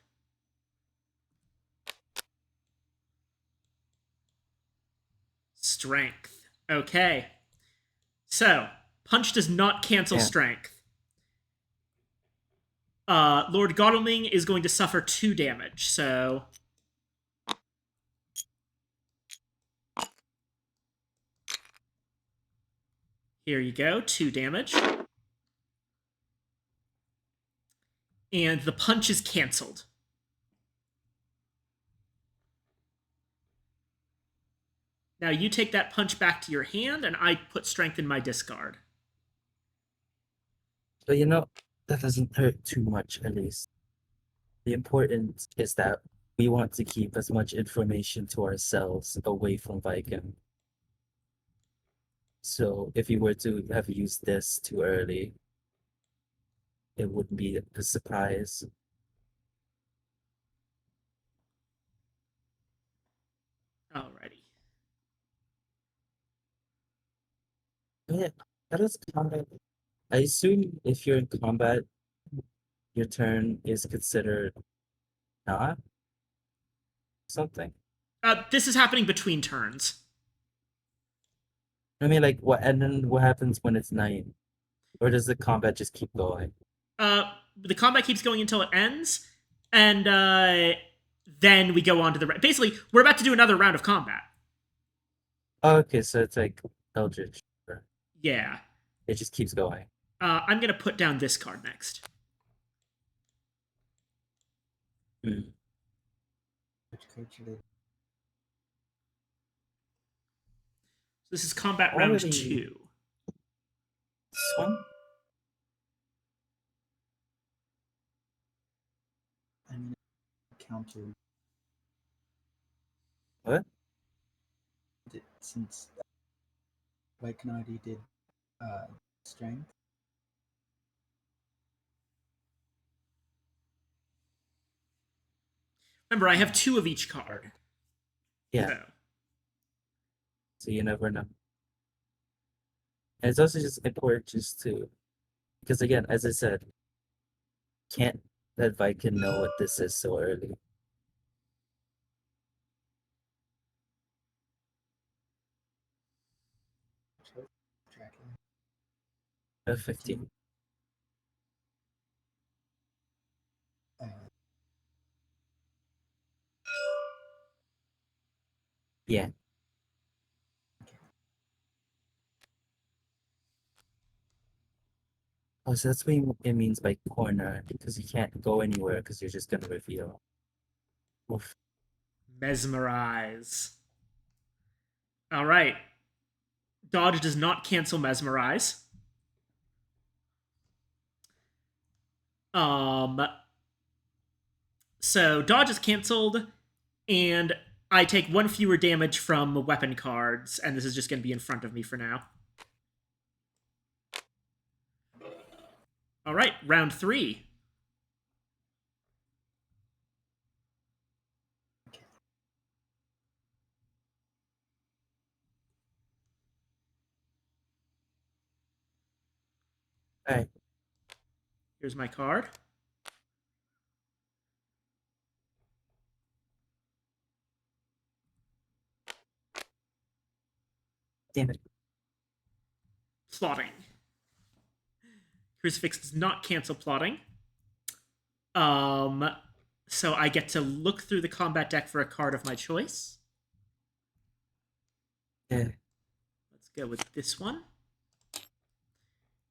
Strength. Okay. So, punch does not cancel Yeah. strength. Lord Godalming is going to suffer 2 damage, so... Here you go, 2 damage. And the punch is canceled. Now you take that punch back to your hand, and I put strength in my discard. But that doesn't hurt too much, at least. The important is that we want to keep as much information to ourselves away from Viking. So if you were to have used this too early, it wouldn't be a surprise. Alrighty. Yeah, that is combat. I assume if you're in combat, your turn is considered not something. This is happening between turns. I mean, like, and then what happens when it's night? Or does the combat just keep going? The combat keeps going until it ends, and then we go on to the... Basically, we're about to do another round of combat. Oh, okay, so it's like Eldritch. Yeah. It just keeps going. I'm going to put down this card next. Hmm. Which card should I? This is combat round Already- 2. This one? I'm gonna counter What? it since Viking already did strength. Remember, I have 2 of each card. Yeah. So, So you never know. And it's also just important just to, because again, as I said, can't that Viking know what this is so early. Dracula. 15. Uh, Yeah. Oh, so that's what it means by corner, because you can't go anywhere because you're just gonna reveal. Oof. mesmerize. All right. Dodge does not cancel mesmerize. So dodge is canceled, and I take one fewer damage from weapon cards, and this is just going to be in front of me for now. All right, round 3. All right. Here's my card. Damn it. Plotting. Crucifix does not cancel plotting. So I get to look through the combat deck for a card of my choice. Yeah. Let's go with this one.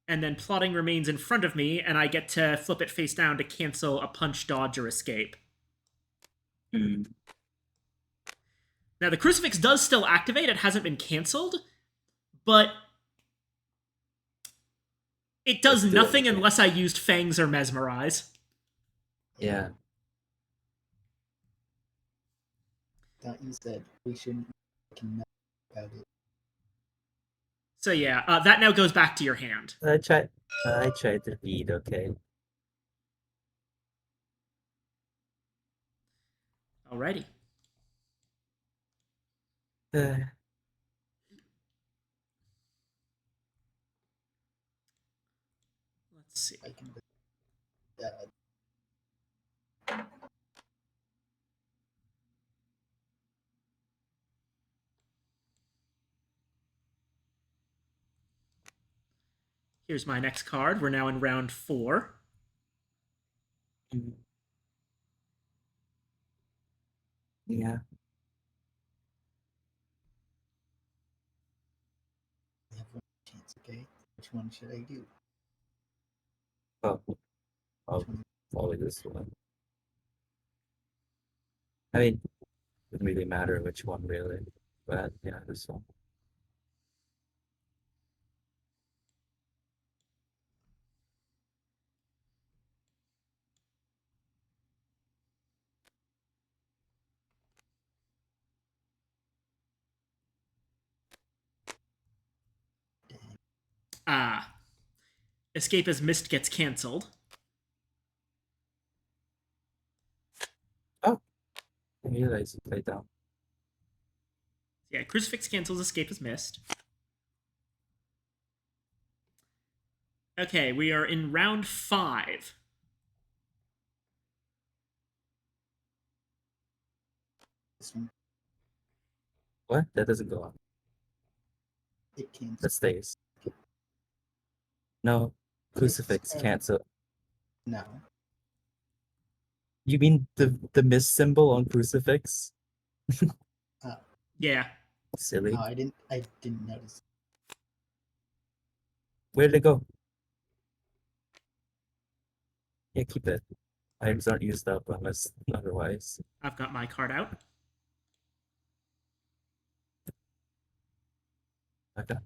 And then plotting remains in front of me, and I get to flip it face down to cancel a punch, dodge, or escape. Mm. Now, the crucifix does still activate. It hasn't been canceled, but it does It's still nothing okay. unless I used Fangs or Mesmerize. Yeah. Thought you said we shouldn't fucking know about it. So yeah, that now goes back to your hand. I tried to read, okay. Alrighty. Uh, Let's see. I can. Here's my next card. We're now in round 4. mm. Yeah. I have one chance, okay? Which one should I do? Oh, I'll Which one? follow this one. I mean, it doesn't really matter which one, really. But yeah, this one. Ah. Escape as missed gets canceled. Oh, I realized you played down. Yeah, crucifix cancels, escape as missed. Okay, we are in round 5. This one. What? That doesn't go on. It cancels. That stays. No, crucifix It's, cancel. No. You mean the miss symbol on crucifix? Yeah. Silly. No, I didn't notice. Where'd it go? Yeah, keep it. Items aren't used up unless otherwise. I've got my card out. Okay.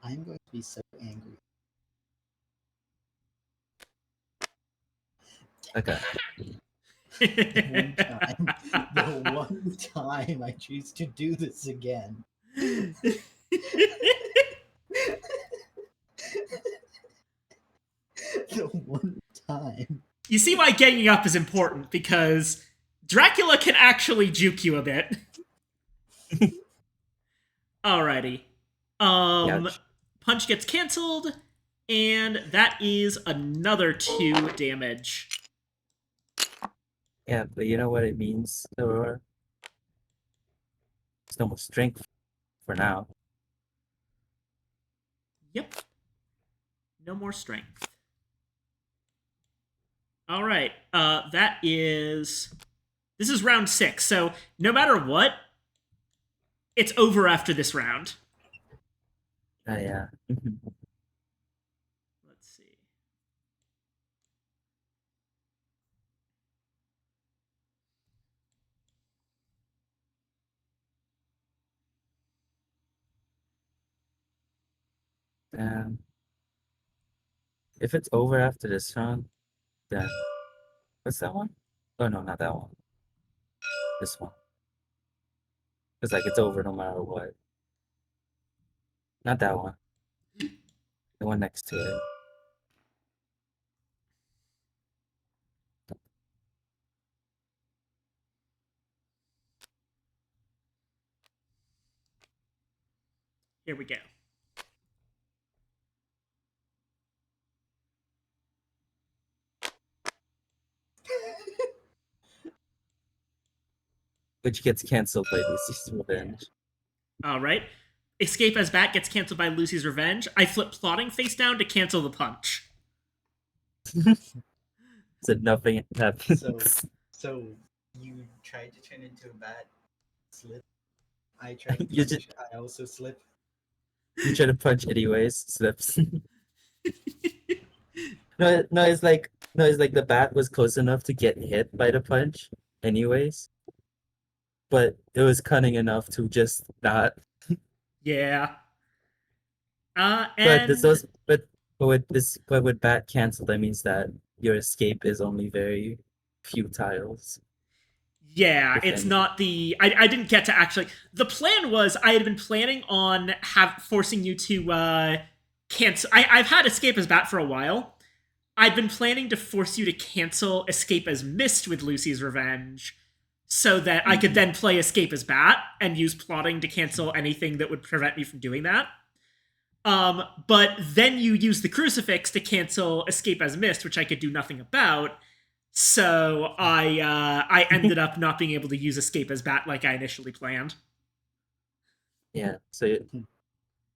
I'm going to be so angry. Okay. The one time I choose to do this again. The one time. You see why ganging up is important, because Dracula can actually juke you a bit. Alrighty. Ouch. Punch gets canceled, and that is another 2 damage. Yeah, but you know what it means, Aurora? There's no more strength for now. Yep. No more strength. Alright, that is... This is round 6, so no matter what, it's over after this round. Yeah. Let's see. And if it's over after this round, then what's that one? Oh no, not that one. This one. It's like it's over no matter what. Not that one. The one next to it. Here we go. Which gets canceled by Lucy's Revenge. All right. Escape as Bat gets canceled by Lucy's Revenge. I flip Plotting face down to cancel the punch. So nothing happens. So you tried to turn into a bat, slip. I tried to You punch, I also slip. You try to punch anyways, slips. No, it's like the bat was close enough to get hit by the punch, anyways. But it was cunning enough to just not. Yeah. But And this does, but with bat canceled, that means that your escape is only very few tiles. yeah, if it's any. not the. I didn't get to actually. The plan was I had been planning on forcing you to cancel. I've had Escape as Bat for a while. I'd been planning to force you to cancel Escape as Mist with Lucy's Revenge, so that I could then play Escape as Bat and use Plotting to cancel anything that would prevent me from doing that. But then you use the Crucifix to cancel Escape as Mist, which I could do nothing about. So I ended up not being able to use Escape as Bat like I initially planned. Yeah. So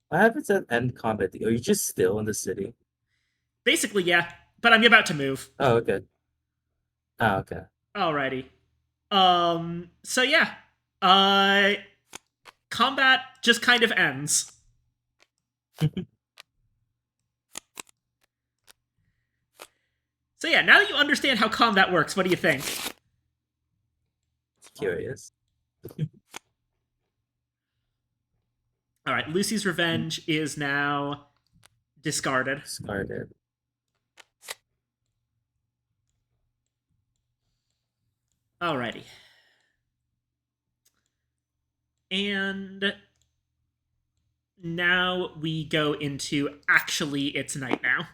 what happens at end combat? Are you just still in the city? Basically, yeah. But I'm about to move. Oh, okay. Oh, okay. Alrighty. So yeah. Combat just kind of ends. So yeah, now that you understand how combat works, what do you think? Curious. All right, Lucy's Revenge is now discarded. Discarded. Alrighty. And now we go into actually it's night now.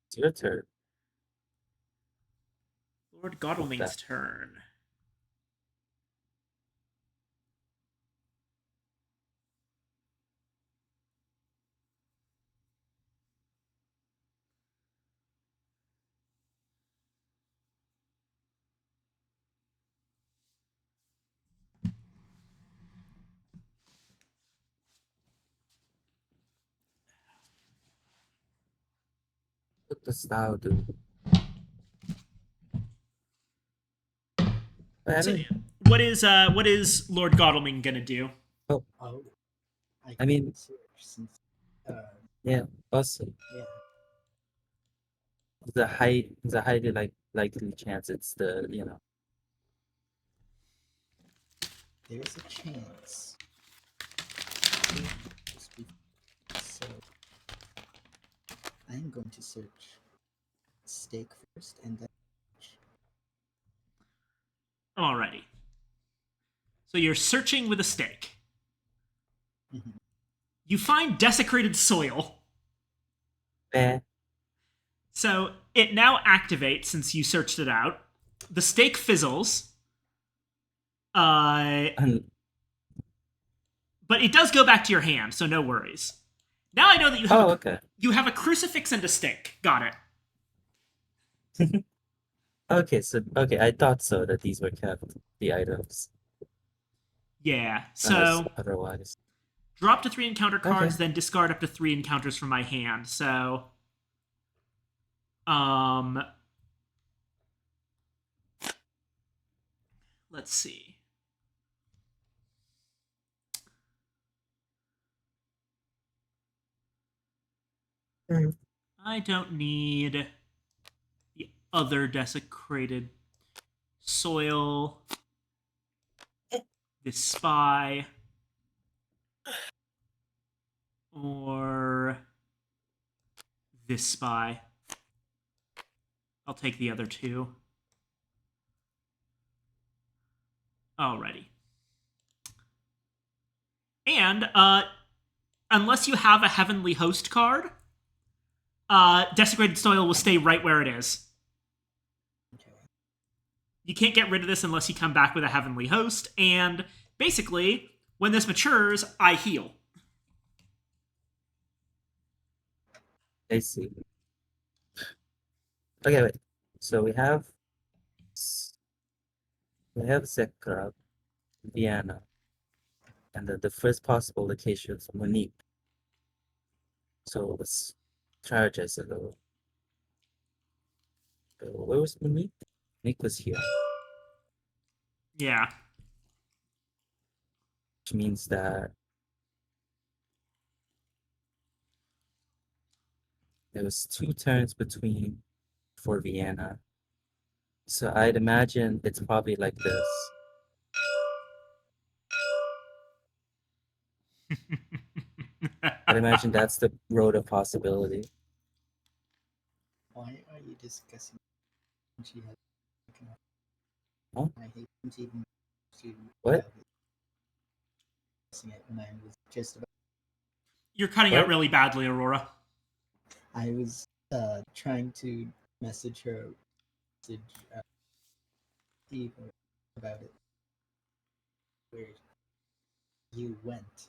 It's your turn. Lord Godalming's turn. What does thou do? So, what is Lord Godalming gonna do? Oh, I mean- search since, Yeah. Also, yeah. the highly likely chance it's the There's a chance. So I'm going to search stake first and then. Alrighty. So you're searching with a stake. Mhm. You find desecrated soil. So it now activates since you searched it out. The stake fizzles. But it does go back to your hand, so no worries. Now I know that okay. you have a crucifix and a stake. Got it. Okay, I thought so that these were kept, the items. Yeah. Unless So otherwise. drop to 3 encounter cards, Okay. then discard up to 3 encounters from my hand. So let's see. I don't need other desecrated soil. This spy. Or this spy. I'll take the other two. Alrighty. And unless you have a Heavenly Host card, Desecrated Soil will stay right where it is. Okay. You can't get rid of this unless you come back with a Heavenly Host, and basically, when this matures, I heal. I see. Okay, wait. So we have Zekra, Vienna, and the first possible location is Monique. So let's strategize a little. Where was Monique? Monique was here, Yeah. which means that there was 2 turns between for Vienna. So I'd imagine it's probably like this. I'd imagine that's the road of possibility. Why are you discussing when she has? Huh? I hate to even to What? discussing it when I was just about. You're cutting out What? really badly, Aurora. I was trying to message her, message Eva about it. Where you went.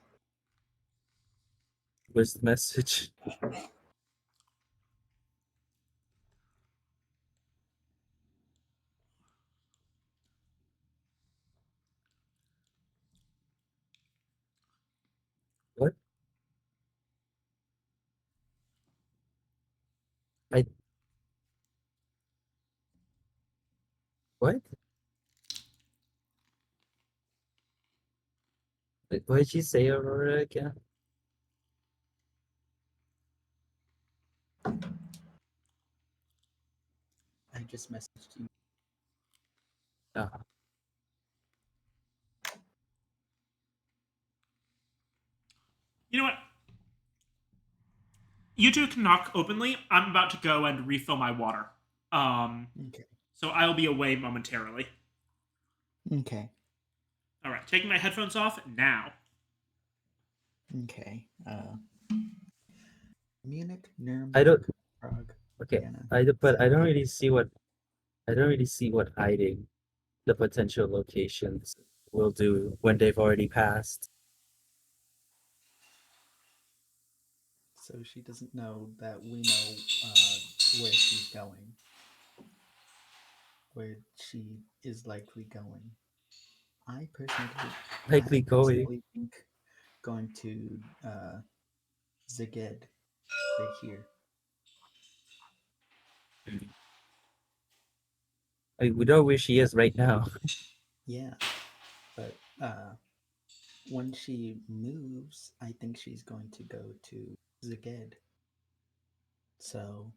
Where's the message? What? I what? What did you say, Aurora, again? I just messaged you. Uh, You know what? You two can talk openly. I'm about to go and refill my water. Okay. So I'll be away momentarily. Okay. All right, taking my headphones off now. Okay. Munich, I don't. Nuremberg, Prague, Okay. Vienna. But I don't really see what hiding the potential locations will do when they've already passed. So she doesn't know that we know where she's going, where she is likely going. I Likely going. personally think going to Zaged right here. We know where she is right now. Yeah, but when she moves, I think she's going to go to Zaged. So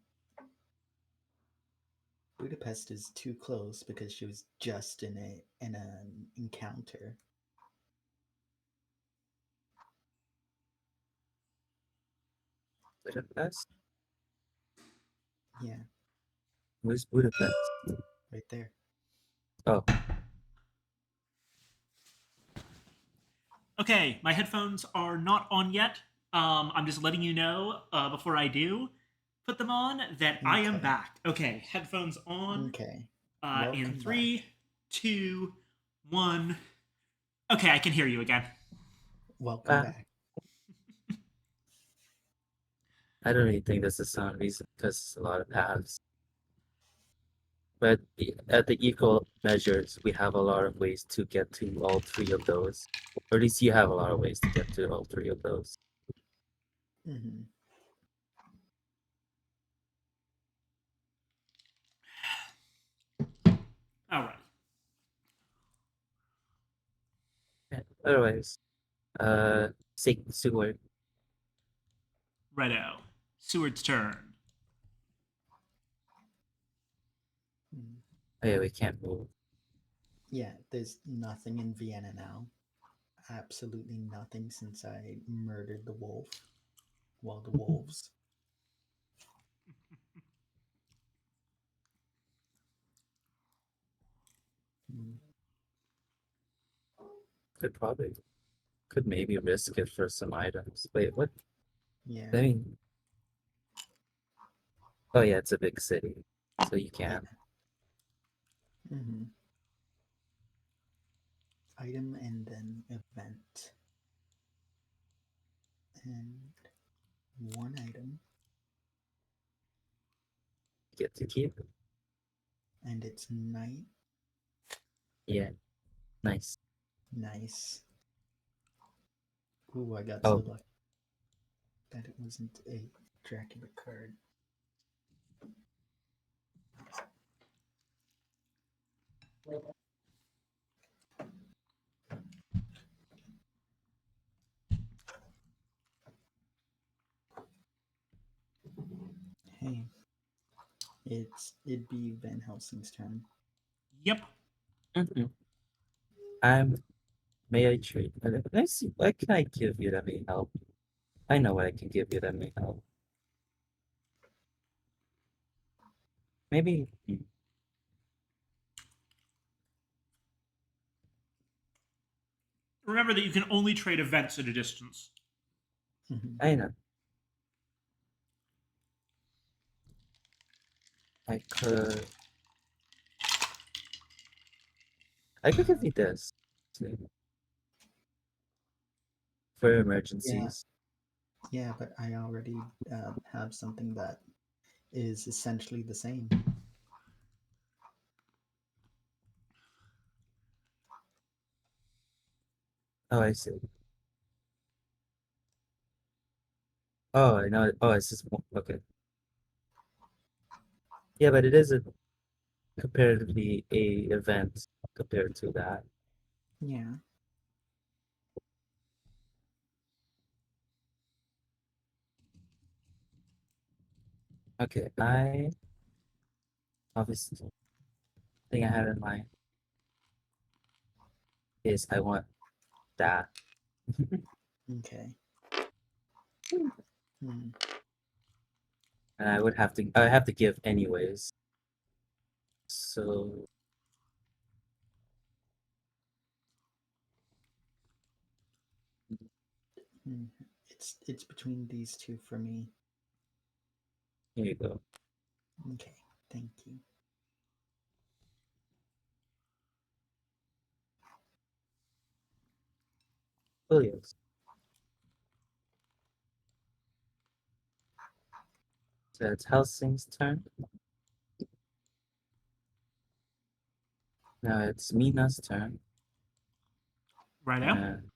Budapest is too close because she was just in an encounter. Budapest? Yeah, Where's Budapest? right there. Oh, Okay, my headphones are not on yet. I'm just letting you know before I do put them on that I am Okay. back. Okay, headphones on. Okay. In Welcome 3, 2, 1. Okay, I can hear you again. Welcome ah, back. I don't really think that's a sound reason because it's a lot of paths. But at the equal measures, we have a lot of ways to get to all 3 of those. Or at least you have a lot of ways to get to all 3 of those. Hmm. All right. Yeah. Otherwise, Seward. Righto. Seward's turn. Oh yeah, we can't move. Yeah, there's nothing in Vienna now. Absolutely nothing since I murdered the wolf. Well, the wolves. Mm, Could maybe risk it for some items. Wait, what? yeah, I mean, oh yeah, it's a big city, so you yeah. can. hmm Item and then event. And one item, Get to keep. and it's night. Yeah, nice. Nice. Ooh, I got so Oh, lucky that it wasn't a Dracula card. Hey, it'd be Van Helsing's turn. Yep. mhm. I'm. May I trade? Let's see. What can I give you that may help? I know what I can give you that may help. Maybe. Remember that you can only trade events at a distance. Mhm. I know. I could. I could give you this for Yeah, emergencies. yeah, but I already have something that is essentially the same. Oh, I see. Oh, I know. Oh, it's just okay. Yeah, but it is a comparatively a event compared to that. Yeah. Okay, I obviously thing I had in mind is I want that, Okay. Hmm. and I have to give anyways. So Hmm. It's between these two for me. here you go. Okay. Thank you. Williams. So it's Helsing's turn. Now it's Mina's turn. Righto. And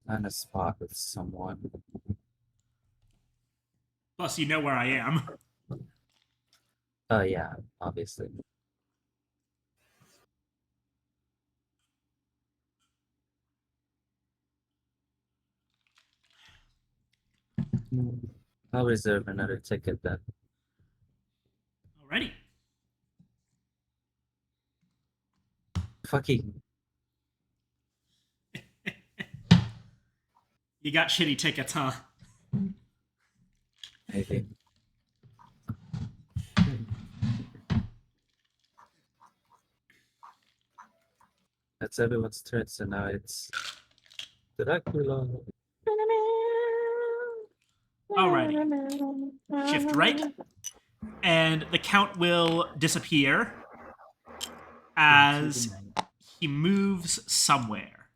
on a spot with someone. Plus, you know where I am. Oh yeah, obviously. Hmm. I'll reserve another ticket then. Alrighty. Fucking You got shitty tickets, huh? maybe. That's everyone's turn, so now it's Dracula. Alrighty. Shift right, and the count will disappear Into the as night. he moves somewhere.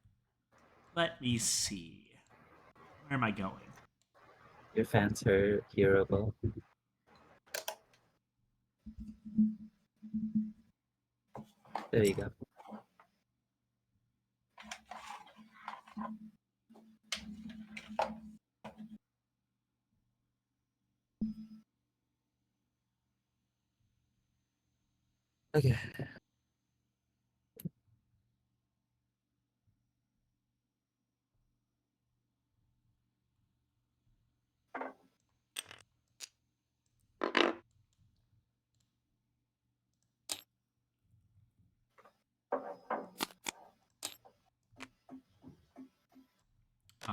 Let me see. Where am I going? Your fans are hearable. There you go. Okay.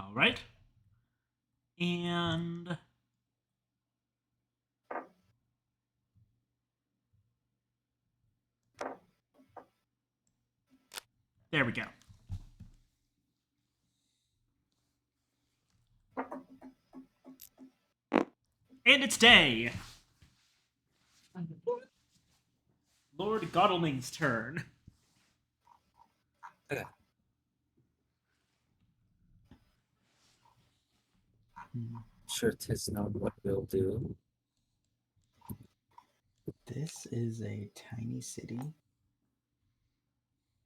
All right. And there we go. And it's day. Lord Godalming's turn. Okay. Sure, 'tis known what we'll do. This is a tiny city.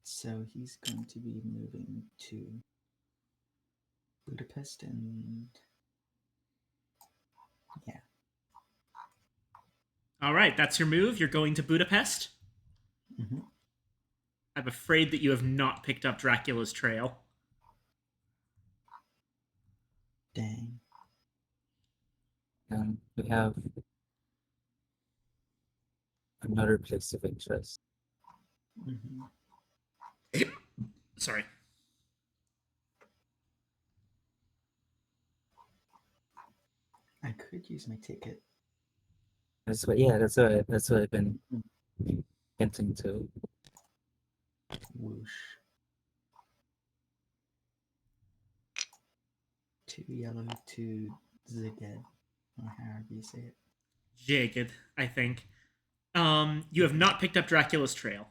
So he's going to be moving to Budapest and yeah. All right, that's your move. You're going to Budapest. Hmm. I'm afraid that you have not picked up Dracula's trail. Dang. We have another place of interest. Hmm. Sorry. I could use my ticket. That's what I've been hinting to. Whoosh. 2 yellow, 2 ziged, or however you say it. Jagged, I think. You have not picked up Dracula's trail.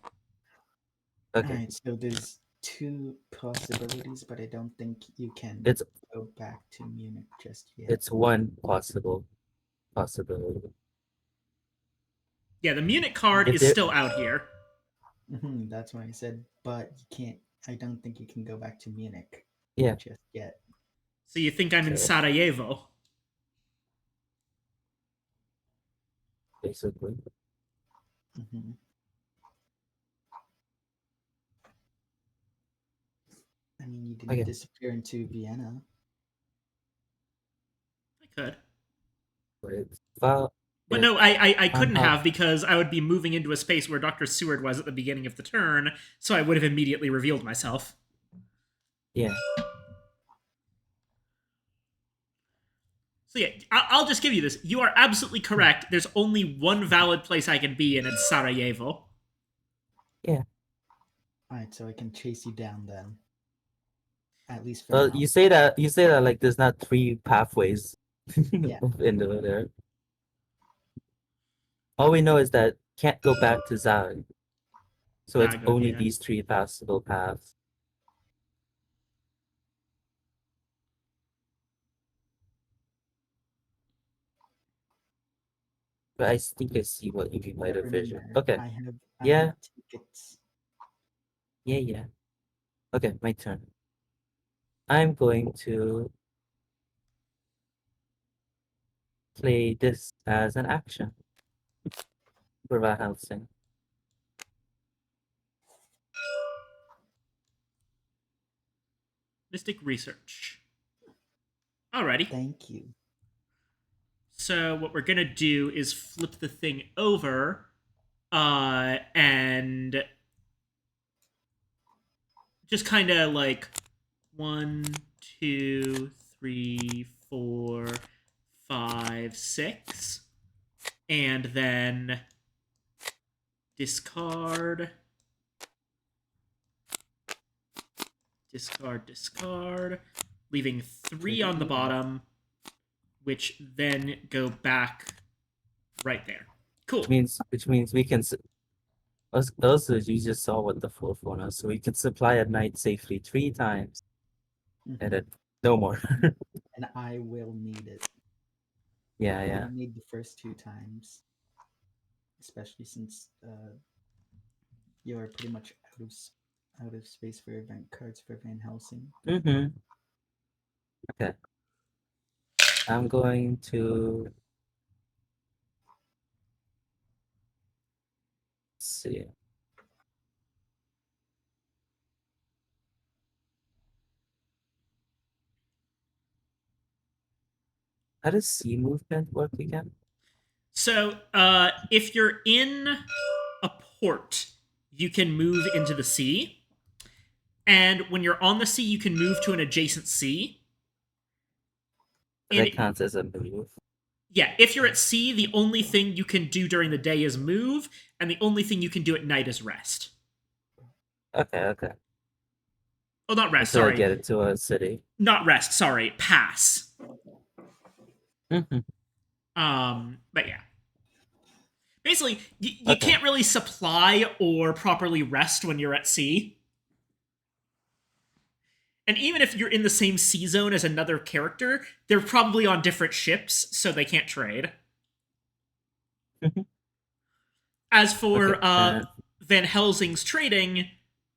Okay. Alright, so there's 2 possibilities, but I don't think you can It's go back to Munich just yet. it's one possibility. Yeah, the Munich card If is there- still out here. That's why I said, but you can't. I don't think you can go back to Munich Yeah. just yet. So you think I'm in Okay. Sarajevo? Basically. Hmm. I mean, you didn't Okay. disappear into Vienna. I could. Well, But no, I couldn't Uh-huh. have because I would be moving into a space where Dr. Seward was at the beginning of the turn, so I would have immediately revealed myself. yeah. So yeah, I'll just give you this. You are absolutely correct. There's only one valid place I can be in, it's Sarajevo. Alright, so I can chase you down then. At least for Well, now. you say that like there's not 3 pathways Yeah. into there. All we know is that can't go back to Zag. So it's Zagreb, only yeah. these 3 possible paths. But I think I see what you might have vision. Remember, Okay. I have Yeah. tickets. Yeah. Okay, my turn. I'm going to play this as an action for Van Helsing. Mystic Research. Alrighty. Thank you. So what we're gonna do is flip the thing over, and just kind of like 1, 2, 3, 4, 5, 6, and then discard, leaving 3 on the bottom, which then go back right there. Cool. Which means we can also you just saw what the 4th one is, so we can supply a knight safely 3 times Mhm. and then no more. And I will need it. Yeah. I need the first 2 times. Especially since you're pretty much out of space for event cards for Van Helsing. Mm-hmm. Okay. I'm going to see. How does sea movement work again? So, if you're in a port, you can move into the sea. And when you're on the sea, you can move to an adjacent sea. And That counts as a move. yeah, if you're at sea, the only thing you can do during the day is move, and the only thing you can do at night is rest. Okay. Oh, not rest, Until I sorry. get into a city. Not rest, sorry. Pass. Hmm. But yeah. Basically, you Okay. can't really supply or properly rest when you're at sea. And even if you're in the same sea zone as another character, they're probably on different ships, so they can't trade. Mhm. As for Okay. Van Helsing's trading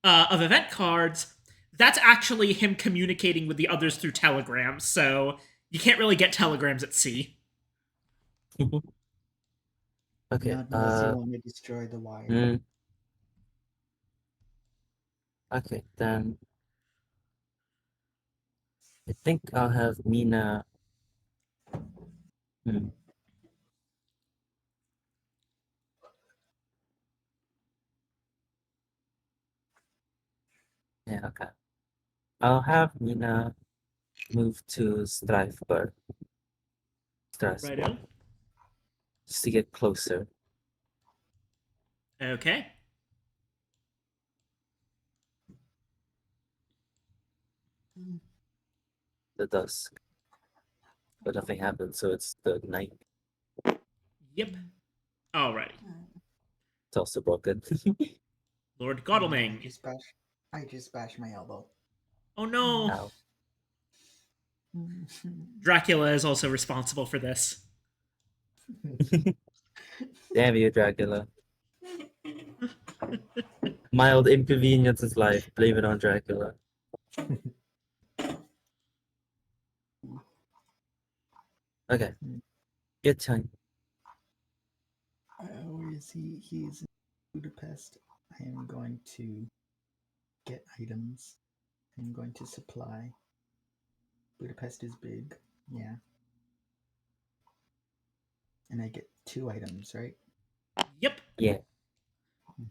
of event cards, that's actually him communicating with the others through telegrams, so you can't really get telegrams at sea. Okay. Not unless you want to destroy the wire. mm, okay, then I think I'll have Mina. Hmm. Yeah, okay. I'll have Mina move to Strasbourg. Righto. Just to get closer. Okay. The dusk. But nothing happens, so it's the night. Yep. Alrighty. It's also broken. Lord I Godalming. just bashed my elbow. Oh no. Ow. Dracula is also responsible for this. Damn you, Dracula. Mild inconvenience is life. Blame it on Dracula. Okay. Good time. Where is he? He's in Budapest. I am going to get items. I'm going to supply. Budapest is big. Yeah. And I get 2 items, right? Yep. Yeah. Okay.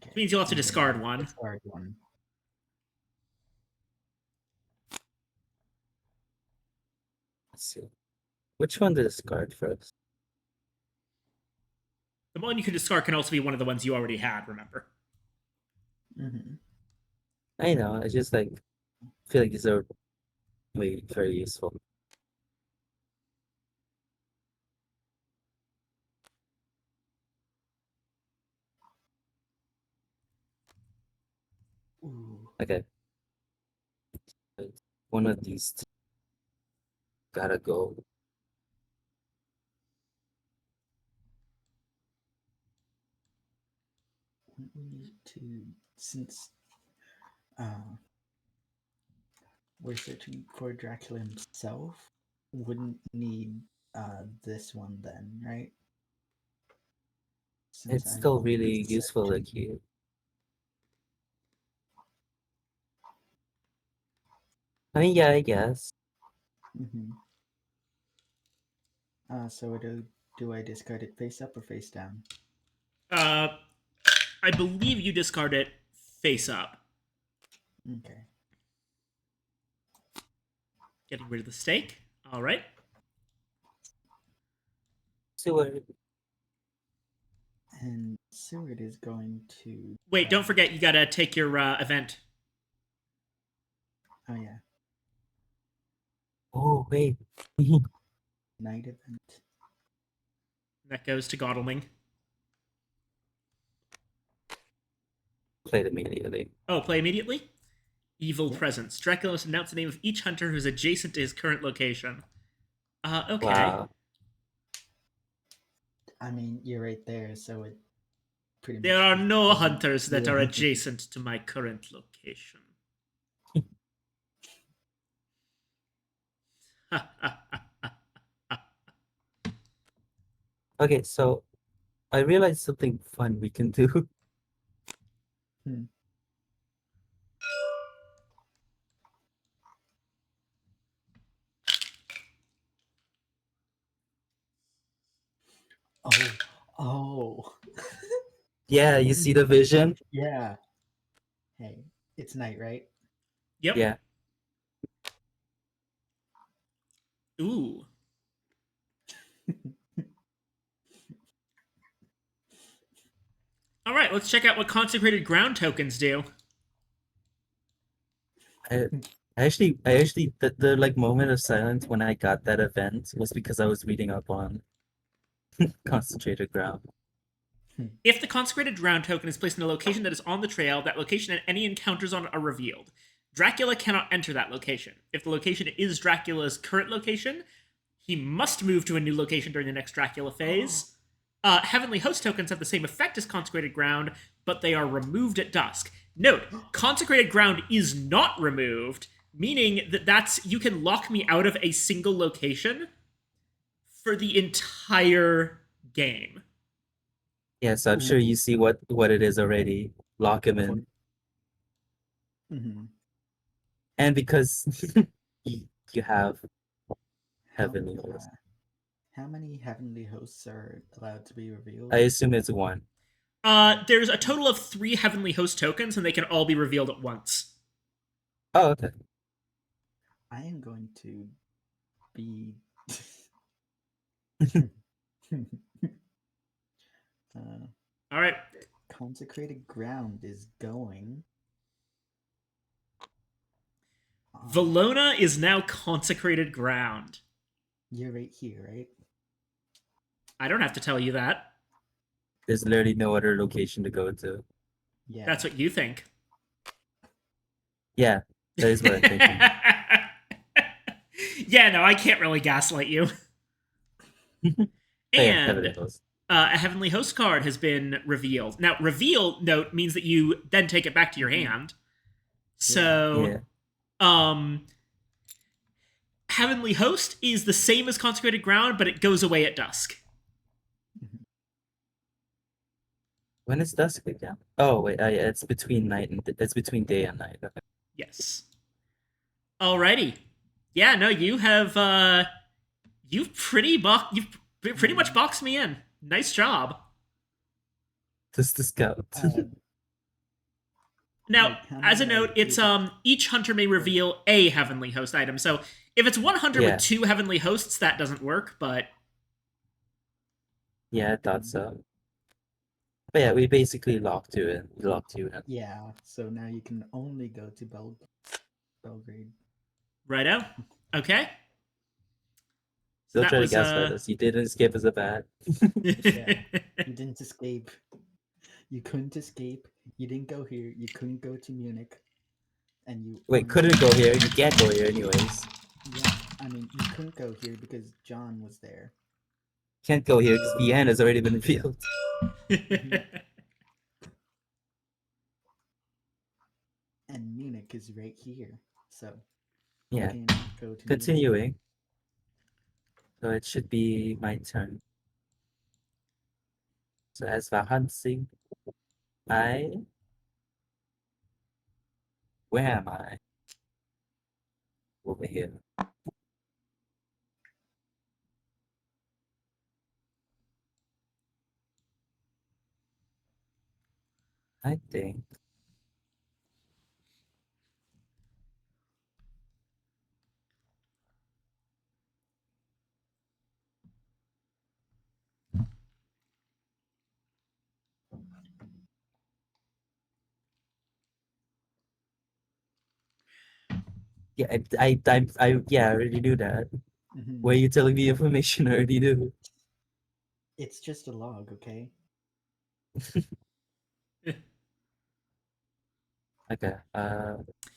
Which means you'll have to I'm gonna discard one. Discard one. Let's see. Which one to discard first? The one you can discard can also be one of the ones you already had, remember? Mm-hmm. I know. I just like feel like these are very useful. Ooh. Okay. One of these two gotta go. We need to, since we're searching for Dracula himself, wouldn't need this one then, right? Since It's I'm still only really useful, searching. like you. I mean, yeah, I guess. Mm-hmm. So do I discard it face up or face down? I believe you discard it face up. Okay. Getting rid of the stake. Alright. Seward. And Seward is going to. Wait, don't forget you gotta take your event. Oh yeah, Oh wait. night event. That goes to Godalming. Played immediately. Oh, play immediately? Evil Yep. Presence. Dracula must announce the name of each hunter who's adjacent to his current location. Okay. Wow. I mean, you're right there, so it pretty much. There are no doesn't- hunters that are Yeah. adjacent to my current location. Okay, so I realized something fun we can do. Oh. Yeah, you see the vision? Yeah. Hey, it's night, right? Yep. Yeah. Ooh. All right, let's check out what consecrated ground tokens do. I, I actually, the like moment of silence when I got that event was because I was reading up on concentrated ground. If the consecrated ground token is placed in a location that is on the trail, that location and any encounters on it are revealed. Dracula cannot enter that location. If the location is Dracula's current location, he must move to a new location during the next Dracula phase. Heavenly Host tokens have the same effect as consecrated ground, but they are removed at dusk. Note, consecrated ground is not removed, meaning that you can lock me out of a single location for the entire game. Yeah, so I'm sure you see what it is already. Lock him in. Mhm. And because you have heavenly hosts. How many heavenly hosts are allowed to be revealed? I assume it's one. There's a total of 3 Heavenly Host tokens, and they can all be revealed at once. Oh, okay. I am going to be. All right. Consecrated ground is going. Valona is now consecrated ground. You're right here, right? I don't have to tell you that. There's literally no other location to go to. Yeah. That's what you think. Yeah, that is what I'm thinking. Yeah, no, I can't really gaslight you. Oh, yeah, heavenly And host. a Heavenly Host card has been revealed. Now, reveal note means that you then take it back to your hand. So, Heavenly Host is the same as consecrated ground, but it goes away at dusk. When is dusk again? Oh wait, yeah, it's between night and it's between day and night. Okay. Yes. Alrighty. Yeah, no, you've pretty much boxed me in. Nice job. Just the scout. Now, How as a many note, are it's you- each hunter may reveal a heavenly host item. So if it's one hunter Yeah. with 2 heavenly hosts, that doesn't work. But Yeah, I thought so. But yeah, we basically locked you in. We locked you in. Yeah, so now you can only go to Belgrade. righto, okay. So Still that try to was gaslight us. You didn't skip as a bad. Yeah. You didn't escape. You couldn't escape. You didn't go here. You couldn't go to Munich. And you Wait, only- couldn't go here. You can't go here anyways. Yeah, I mean, you couldn't go here because John was there. Can't go here because Vienna has already been revealed. And Munich is right here. So, Yeah. you cannot go to Munich. Continuing. So it should be my turn. So as for hunting, where am I? Over here. I think. Yeah, I already knew that. Mhm. Why are you telling me information I already knew? It's just a log, okay? Okay.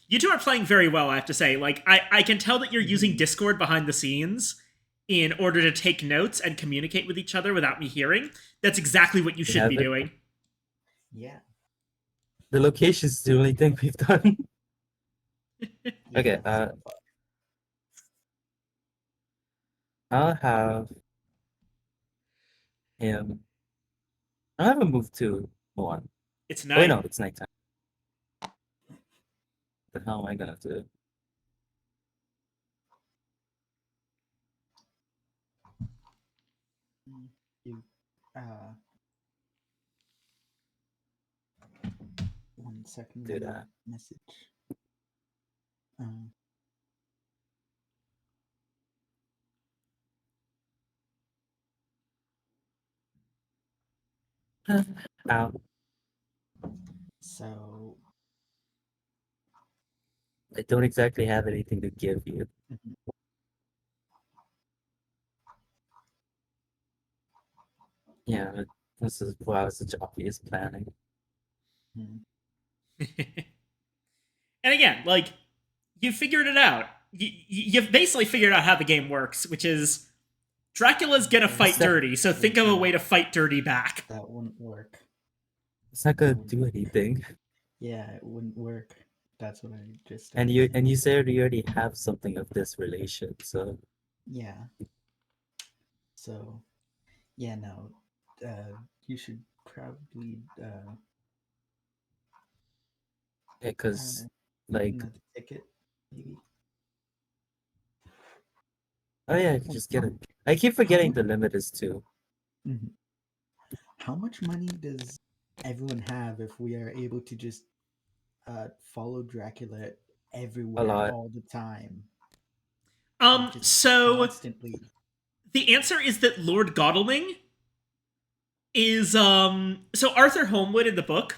You two are playing very well, I have to say. Like, I can tell that you're using Discord behind the scenes in order to take notes and communicate with each other without me hearing. That's exactly what you should be have it? doing. Yeah. The location's the only thing we've done. Okay, Yeah, so far. I'll have him. I'll have him move to one. It's Oh, wait, night. no, it's nighttime. What the hell am I gonna do? You, one second. Do that. Message. Ow. So, I don't exactly have anything to give you. mhm, Yeah, this is wow, such obvious planning. mhm. And again, like, you figured it out. You've basically figured out how the game works, which is Dracula's gonna fight Except dirty, so think of a way to fight dirty back. That wouldn't work. it's not That gonna would, do anything. yeah, it wouldn't work. That's what I just And started you saying. said you already have something of this relation, so Yeah. So, yeah, no. You should probably because like another ticket, maybe. oh yeah, I could just get it. I keep forgetting the limit is 2. Mhm. How much money does everyone have if we are able to just follow Dracula A everywhere lot. all the time? Just So constantly. the answer is that Lord Godalming is so Arthur Holmwood in the book,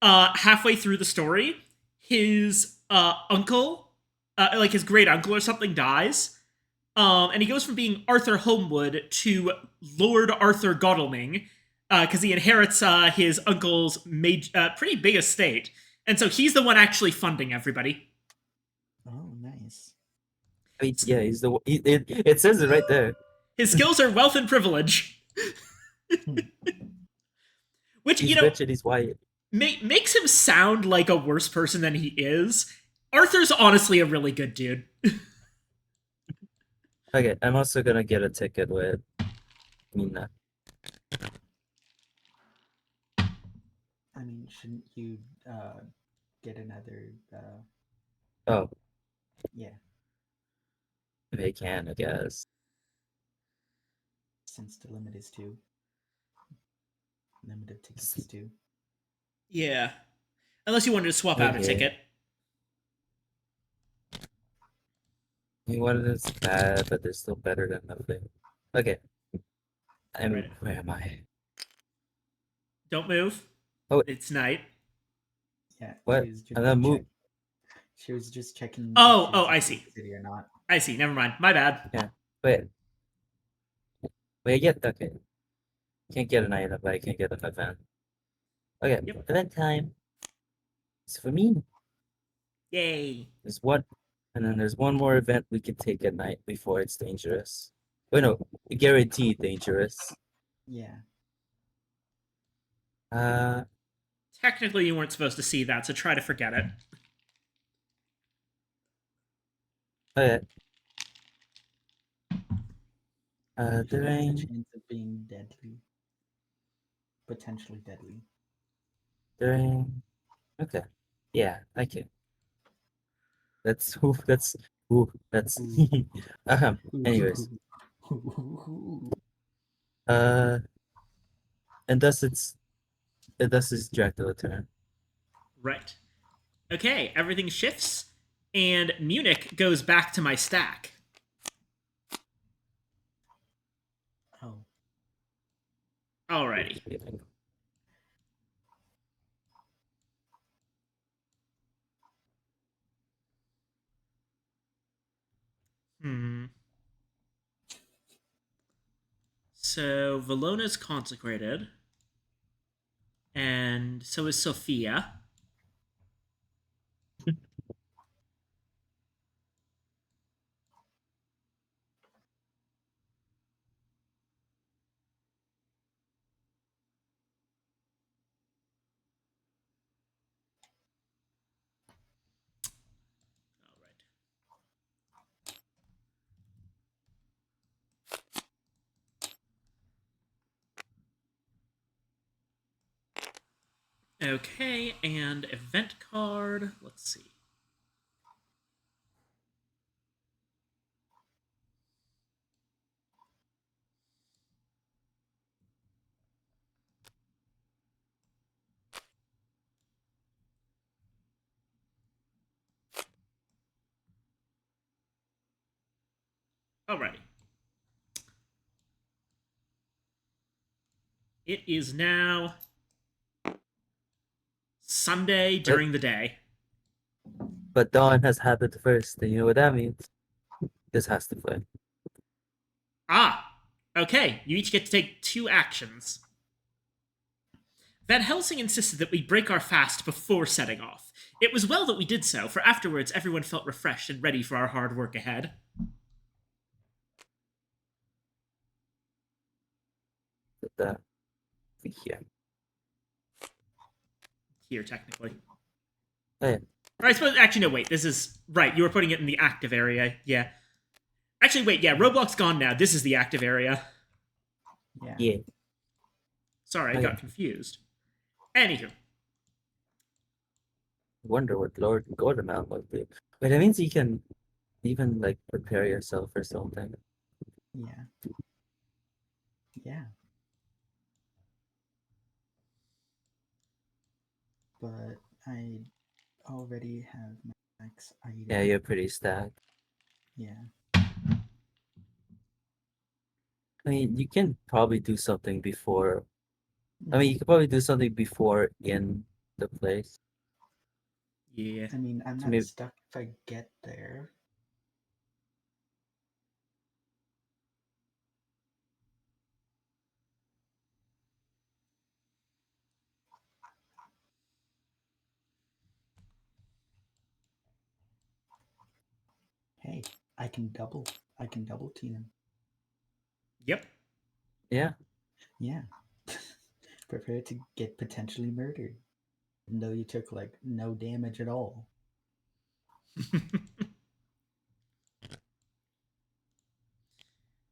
halfway through the story, his uncle, like his great uncle or something, dies. And he goes from being Arthur Holmwood to Lord Arthur Godalming, because he inherits his uncle's pretty big estate, and so he's the one actually funding everybody. Oh, nice. I mean, yeah, he's the it says it right there. His skills are wealth and privilege, Hmm. which He's rich and he's white. makes him sound like a worse person than he is. Arthur's honestly a really good dude. Okay, I'm also gonna get a ticket with Mina. I mean, shouldn't you get another? Oh, Yeah, they can, I guess. since the limit is 2. Limit of tickets is 2. Yeah, unless you wanted to swap out a Okay. ticket. I mean, one is bad, but they're still better than nothing. Okay, Right. where am I? Don't move. Oh, It's night. Yeah, what? And then move. She was just checking if Oh, she oh, was in I the see. city or not. I see. Never mind. My bad. Yeah, wait, get okay. Can't get an item, but I can get an event. Okay, Yep. event time. It's for me. Yay. There's one, and then there's one more event we can take at night before it's dangerous. Wait, no, guaranteed dangerous. Yeah. Uh, Technically, you weren't supposed to see that, so try to forget it. okay. If you have the During chance of being deadly, potentially deadly. okay, yeah, I can. That's ooh, that's ooh, that's anyways, uh, and thus it's Dracula turn. Right. Okay, everything shifts, and Munich goes back to my stack. Oh, Alrighty. Hmm. So Vallona's consecrated, and so is Sophia. All right. Okay, and event card. Let's see. Alrighty. It is now Sunday But, during the day. but dawn has happened first, and you know what that means? This has to play. Ah, okay. You each get to take 2 actions. Van Helsing insisted that we break our fast before setting off. It was well that we did so, for afterwards everyone felt refreshed and ready for our hard work ahead. Put that here. Here, technically. Oh, yeah. Or I suppose, actually, no, wait, this is, right, you were putting it in the active area, yeah. Actually, wait, yeah, Roblox gone now, this is the active area. Yeah. Yeah. Sorry, I Okay. got confused. Anywho. Wonder what Lord Goldenmouth would be. But that means you can even like prepare yourself for something. Yeah. Yeah. But I already have my max item. Yeah, you're pretty stacked. Yeah. I mean, you can probably do something before. I mean, you could probably do something before in the place. Yeah. I mean, I'm So not maybe- stuck if I get there. Hey, I can double. I can double team him. Yep. Yeah. Yeah. Prepare to get potentially murdered. Even though you took like no damage at all.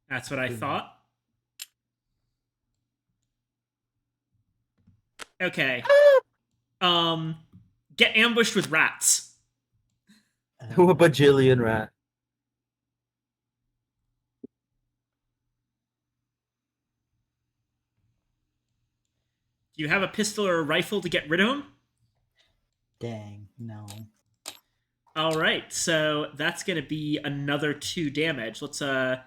That's what I thought. Okay. Get ambushed with rats. A bajillion rat. Do you have a pistol or a rifle to get rid of them? Dang, no. All right, so that's gonna be another 2 damage. Let's go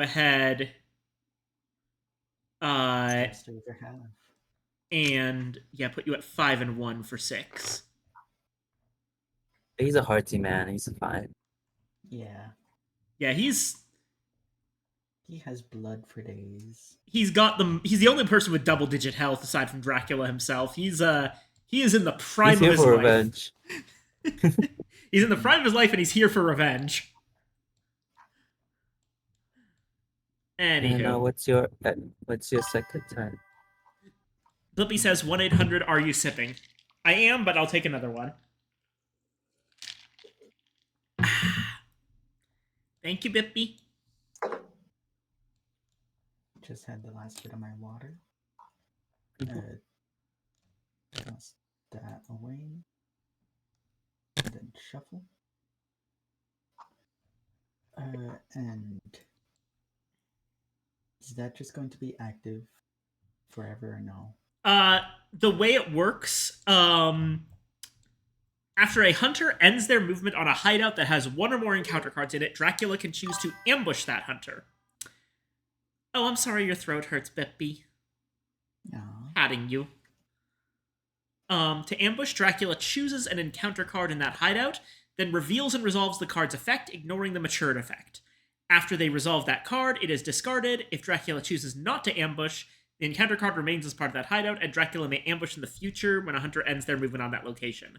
ahead Just over half. and yeah, put you at 5 and 1 for 6. He's a hearty man. He's fine. Yeah. Yeah, he's He has blood for days. he's the only person with double digit health aside from Dracula himself. He is in the prime He's here of his for life. revenge. He's in the prime of his life and he's here for revenge. And Anywho, what's your second turn? Blippi says 1-800 are you sipping? I am, but I'll take another one. Thank you, Blippi. Just had the last bit of my water. Toss that away. And then shuffle. And is that just going to be active forever or no? The way it works, after a hunter ends their movement on a hideout that has 1 or more encounter cards in it, Dracula can choose to ambush that hunter. Oh, I'm sorry your throat hurts, Blippi. No. Patting you. To ambush, Dracula chooses an encounter card in that hideout, then reveals and resolves the card's effect, ignoring the matured effect. After they resolve that card, it is discarded. If Dracula chooses not to ambush, the encounter card remains as part of that hideout, and Dracula may ambush in the future when a hunter ends their movement on that location.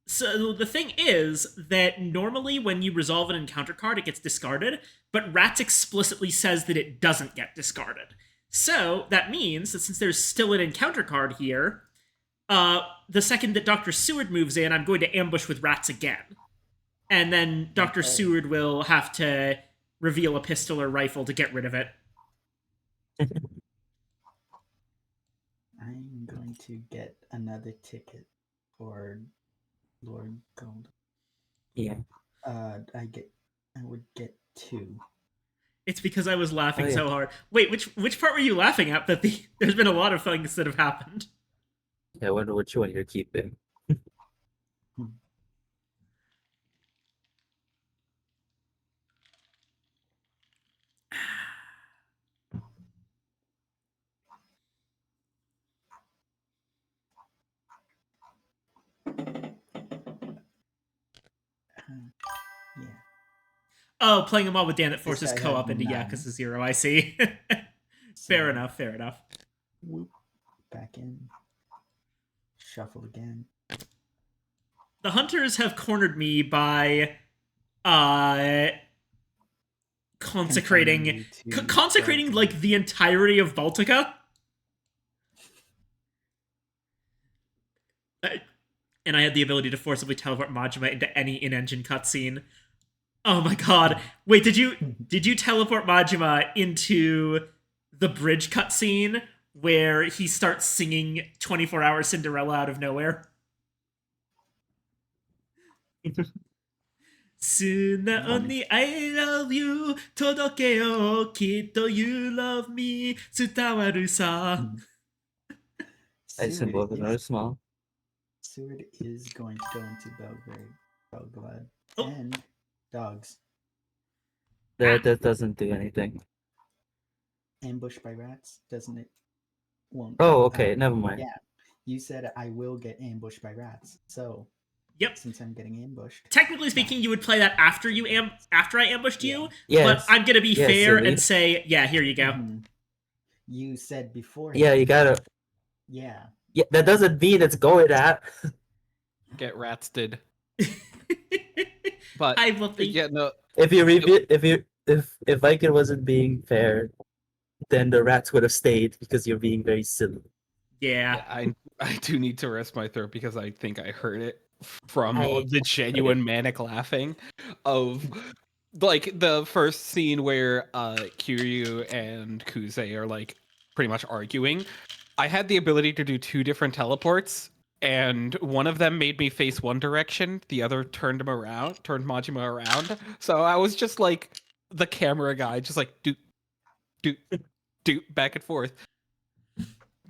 So the thing is that normally when you resolve an encounter card, it gets discarded, but Rats explicitly says that it doesn't get discarded. So that means that since there's still an encounter card here, the second that Dr. Seward moves in, I'm going to ambush with Rats again. And then Dr. Okay. Seward will have to reveal a pistol or rifle to get rid of it. I'm going to get another ticket for Lord Gold. Yeah. I would get 2. It's because I was laughing Oh, yeah. so hard. Wait, which part were you laughing at? That there's been a lot of things that have happened. Yeah, I wonder which one you're keeping. Oh, playing a mod with Dan that This forces guy co-op had into none. Yakuza 0, I see. Fair So, enough, fair enough. Whoop. Back in. Shuffle again. The hunters have cornered me by uh consecrating Confining you to consecrating Dracula. like the entirety of Baltica. And I had the ability to forcibly teleport Majima into any in-engine cutscene. Oh my god. Wait, did you teleport Majima into the bridge cutscene where he starts singing 24 Hour Cinderella out of nowhere? Soon only I love you 届けようきっと you love me 伝わるさ I assume both of them are small. Seward is going to go into Belgrade. Oh. And dogs. That doesn't do anything. Ambushed by rats, doesn't it? Won't. Oh, okay, never mind. Yeah. You said I will get ambushed by rats. So, Yep. since I'm getting ambushed. Technically speaking, you would play that after after I ambushed you, Yes. but I'm gonna be Yes, fair silly. and say, yeah, here you go. Mhm. You said before. Yeah, you gotta. Yeah. Yeah, that doesn't mean it's going at. Get ratsted. But I will think. yeah, no, If you repeat, if Viking wasn't being fair, then the rats would have stayed because you're being very silly. Yeah. I do need to rest my throat because I think I heard it from I- the genuine manic laughing of like the first scene where Kiryu and Kuze are like pretty much arguing. I had the ability to do 2 different teleports, and one of them made me face one direction, the other turned Majima around. So I was just like the camera guy, just like do back and forth.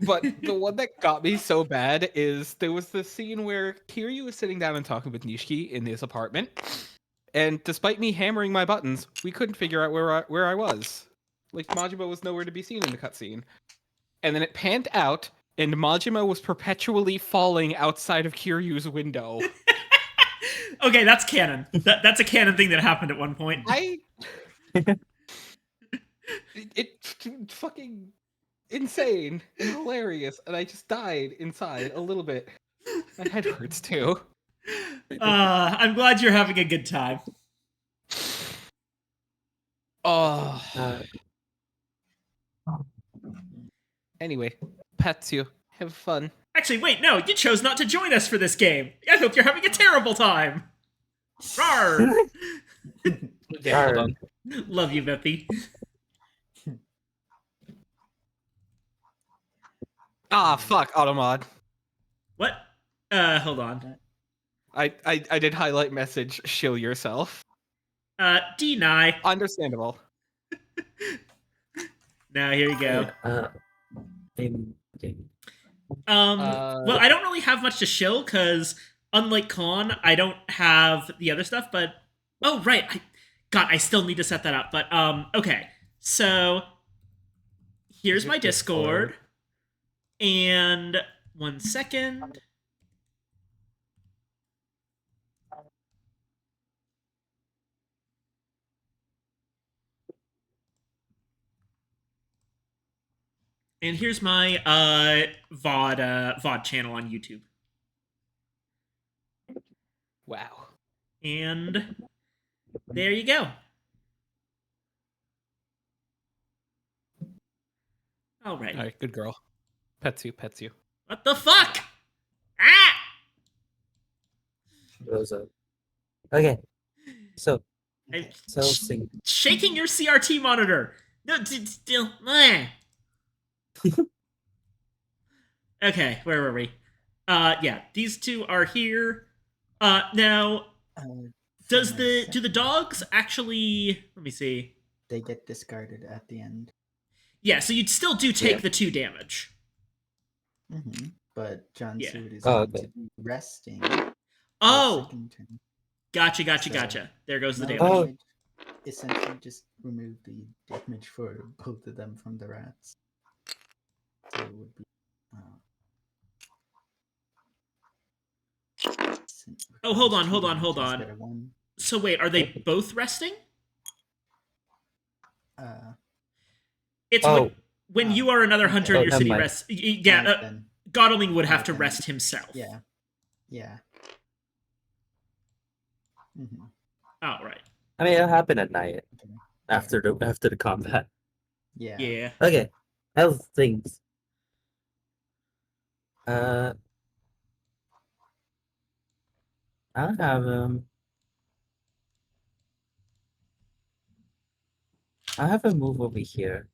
But the one that got me so bad is there was this scene where Kiryu was sitting down and talking with Nishiki in his apartment, and despite me hammering my buttons, we couldn't figure out where I was. Like Majima was nowhere to be seen in the cutscene, and then it panned out, and Majima was perpetually falling outside of Kiryu's window. Okay, that's canon. That's a canon thing that happened at one point. It fucking insane and hilarious, and I just died inside a little bit. My head hurts too. I'm glad you're having a good time. Oh. Uh, Anyway, Patsu, have fun. Actually, wait, no, you chose not to join us for this game. I hope you're having a terrible time. Rawr! Yeah, hold on. Love you, Vippy. Ah, fuck, Automod. What? Hold on. I did highlight message, show yourself. deny. Understandable. Now, here you go. Okay. Well, I don't really have much to show, because unlike Con, I don't have the other stuff, but... Oh, right. God, I still need to set that up, but, okay. So, here's my Discord. And 1 second. And here's my VOD channel on YouTube. Wow. And there you go. All right. Alright, good girl. Petsu. What the fuck? Ah! Rosa. Okay. So I'm sing. shaking your CRT monitor. No, still. Okay, where were we? Yeah, these 2 are here. Now, do the dogs actually? Let me see. They get discarded at the end. Yeah, so you'd still do take the 2 damage. Mm-hmm. But John Yeah. Seward is Oh, going to be resting. Oh, second turn. gotcha. There goes the No damage. damage. Essentially, just remove the damage for both of them from the rats. So it would be. Oh, hold on. Just get a 1. So wait, are they both resting? It's Oh. when Oh, you are another hunter okay. and your Oh, city never mind. rests. Yeah, Alright, then. Godalming would have Alright, to then. rest himself. Yeah. Yeah. Mm-hmm. Oh, right. I mean, it'll happen at night Okay. after the combat. Yeah. Yeah. Okay, health things. I'll have I have a move over here.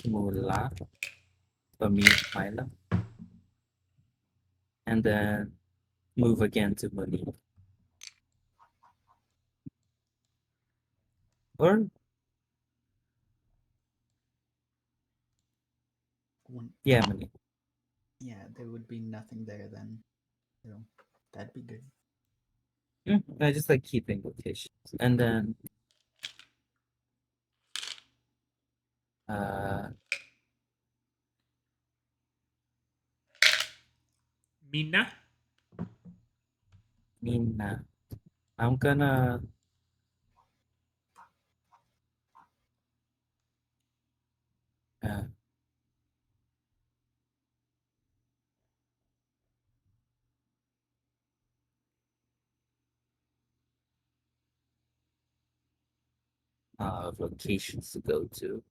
Mula or Mila. And then move again to Muni. Or yeah, Muni. Yeah, there would be nothing there then. So that'd be good. I just like keeping locations. And then Mina. Mina. I'm gonna uh, locations to go to.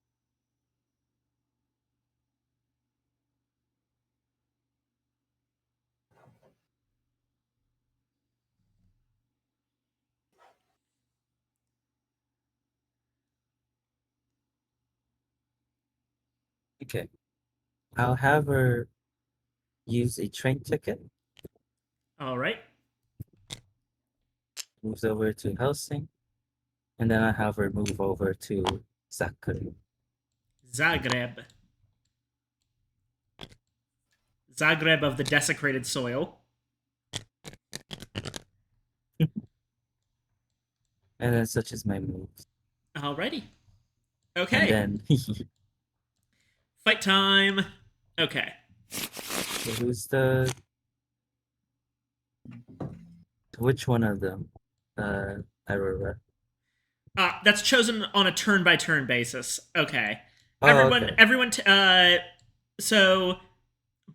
Okay. I'll have her use a train ticket, All right. moves over to Helsing, and then I have her move over to Zagreb. Zagreb. Zagreb of the desecrated soil. And then such as my moves. Alrighty. And Okay. then Fight time. Okay. so who's the which one of them? Aurora. That's chosen on a turn-by-turn basis. Okay. Oh, Everyone, okay. everyone. So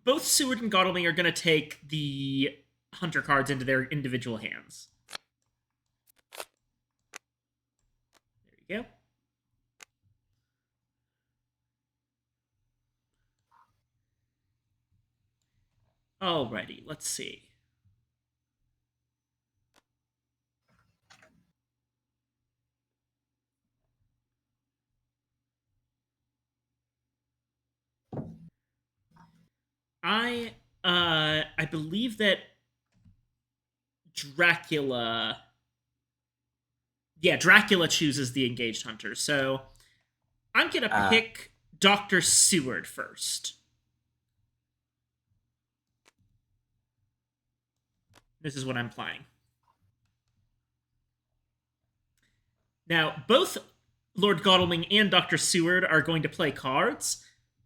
both Seward and Godalming are going to take the hunter cards into their individual hands. There you go. Alrighty, let's see. I believe that Dracula. Yeah, Dracula chooses the engaged hunter. So I'm gonna pick Dr. Seward first. This is what I'm playing. Now, both Lord Godalming and Dr. Seward are going to play cards,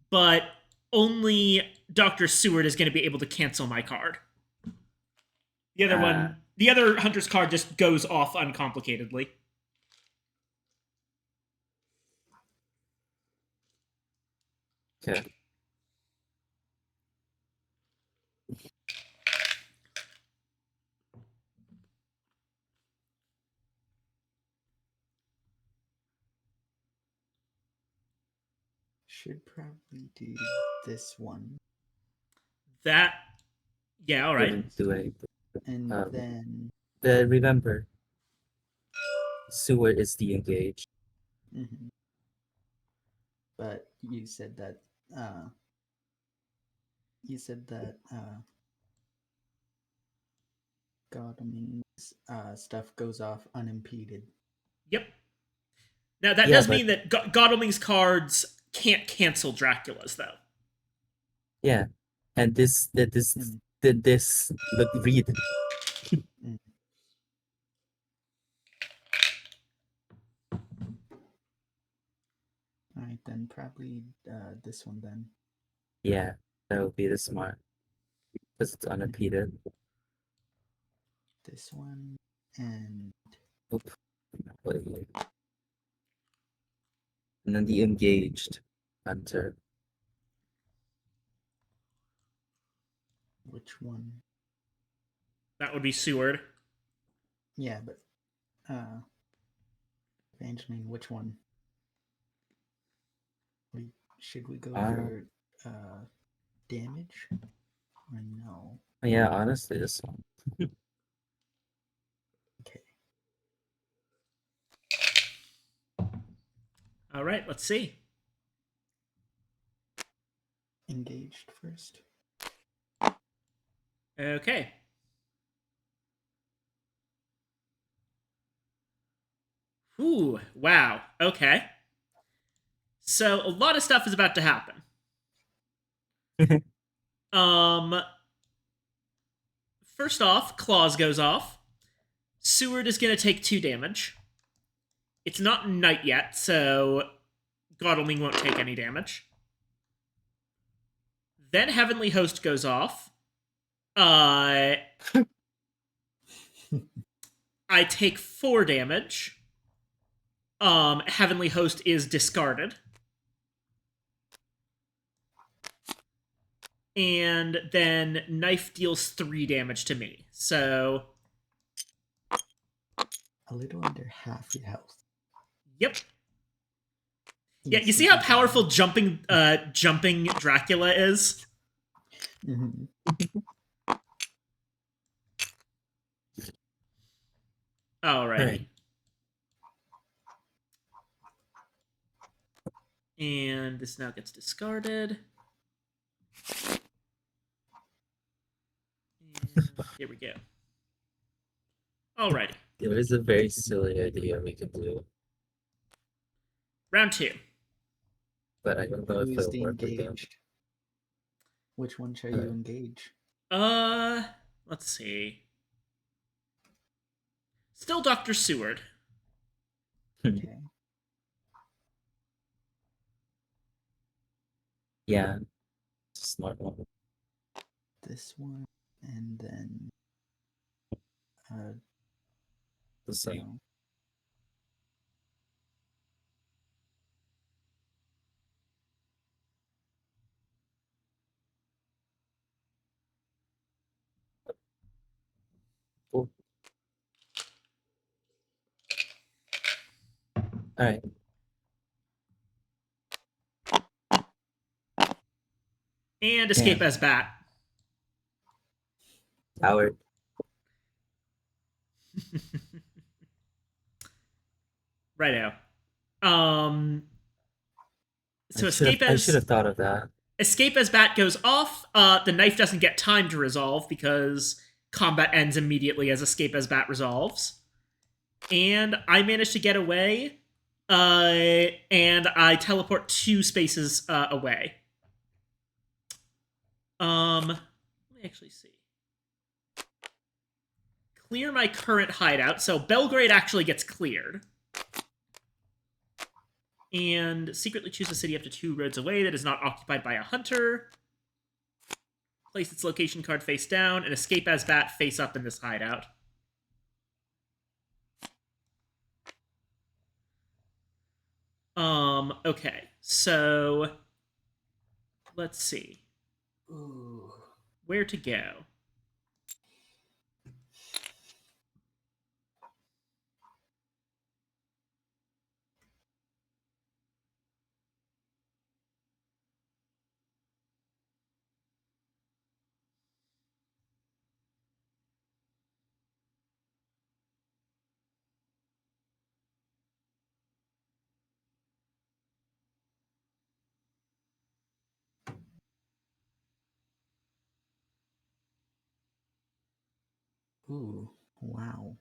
but only Dr. Seward is going to be able to cancel my card. The other hunter's card just goes off uncomplicatedly. Okay. Should probably do this one. Yeah, all right. Wouldn't do anything. And then Remember, Seward is the engaged. mhm. But you said that Godalming's stuff goes off unimpeded. Yep. Now, that does mean that Godalming's cards can't cancel Dracula's, though. Yeah. And this read. Alright, then probably this one then. Yeah, that would be the smart. Because it's unimpeded. This one and Oop. Wait. And then the engaged hunter. Which one? That would be Seward. Yeah, but Evangeline, which one? Should we go for damage or no? Yeah, honestly, this one. Okay. All right, let's see. Engaged first. Okay. Ooh, wow. Okay. So a lot of stuff is about to happen. First off, Claws goes off. Seward is going to take 2 damage. It's not night yet, so Godalming won't take any damage. Then Heavenly Host goes off. I take 4 damage. Heavenly Host is discarded. And then Knife deals 3 damage to me. So, A little under half your health. yep. Yeah, you see how powerful jumping Dracula is? Mm-hmm. Alrighty. Right. And this now gets discarded. And here we go. Alrighty. There is a very silly idea we could do, Round 2. but I don't know Who if is it'll the work with them. engaged? Which one shall you engage? Let's see. Still Dr. Seward. Okay. Yeah, it's a smart one. This one, and then The same. no. Cool. All right. And Escape Yeah. as Bat. Howard. Righto. So I should have thought of that. Escape as Bat goes off. The knife doesn't get time to resolve because combat ends immediately as Escape as Bat resolves. And I manage to get away. And I teleport 2 spaces away. Let me actually see. Clear my current hideout. So Belgrade actually gets cleared. And secretly choose a city up to 2 roads away that is not occupied by a hunter. Place its location card face down and escape as Bat face up in this hideout. Okay. So let's see. Ooh. Where to go? Ooh. Wow.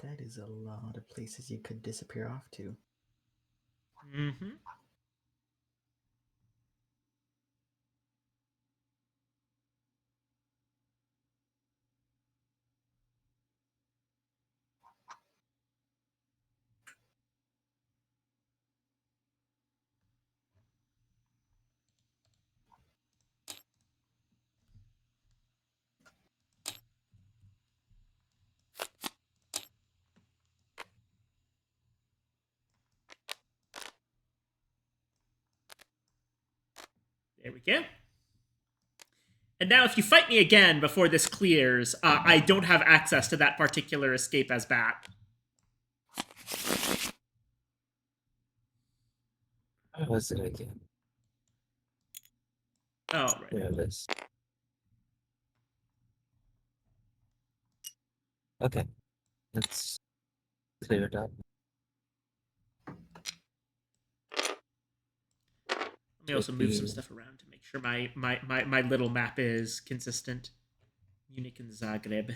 That is a lot of places you could disappear off to. Mm-hmm. There we go. And now if you fight me again before this clears, I don't have access to that particular escape as bat. Where was it again? Oh, right. There it is. Okay. Let's clear it up. Let me also move some stuff around to make sure my little map is consistent. Munich and Zagreb.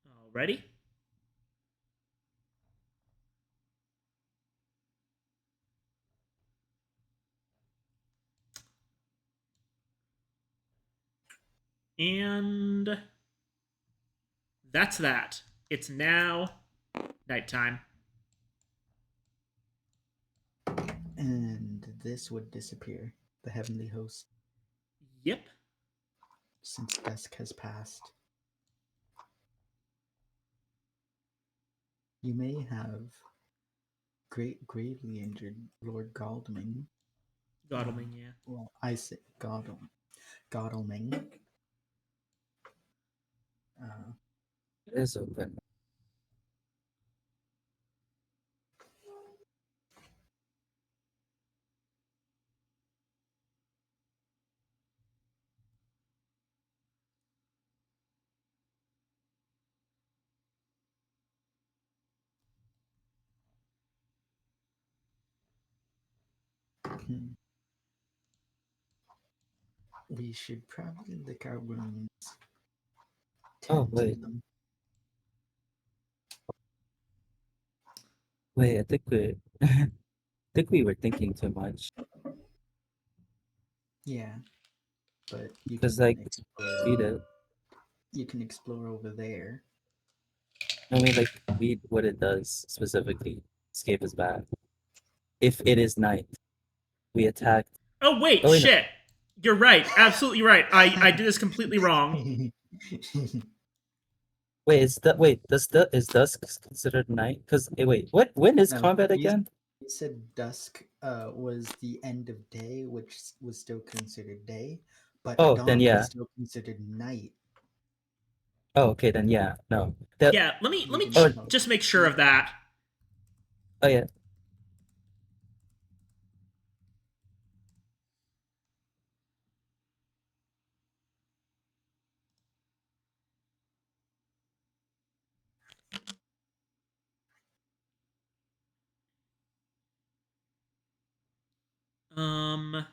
Alrighty. And that's that. It's now nighttime. And this would disappear, the heavenly host, Yep. since dusk has passed. You may have gravely injured Lord Godalming. Godalming, yeah. Well, I say Godalming. It is open. We should probably lick our wounds. Oh, tend to wait. them. Wait, I think we were thinking too much. Yeah, but you Because, can like, explore. read it. You can explore over there. I mean, like, read what it does specifically. Escape is bad. If it is night, we attack. Oh, wait, Oh, wait, no. shit. You're right. Absolutely right. I did this completely wrong. Wait, is dusk considered night? Because wait, when is No, combat you- again? You said dusk was the end of day, which was still considered day, but Oh, dawn then yeah. was still considered night. Oh, okay, then yeah, no. Yeah, let me Oh. just make sure of that. Oh yeah. Um.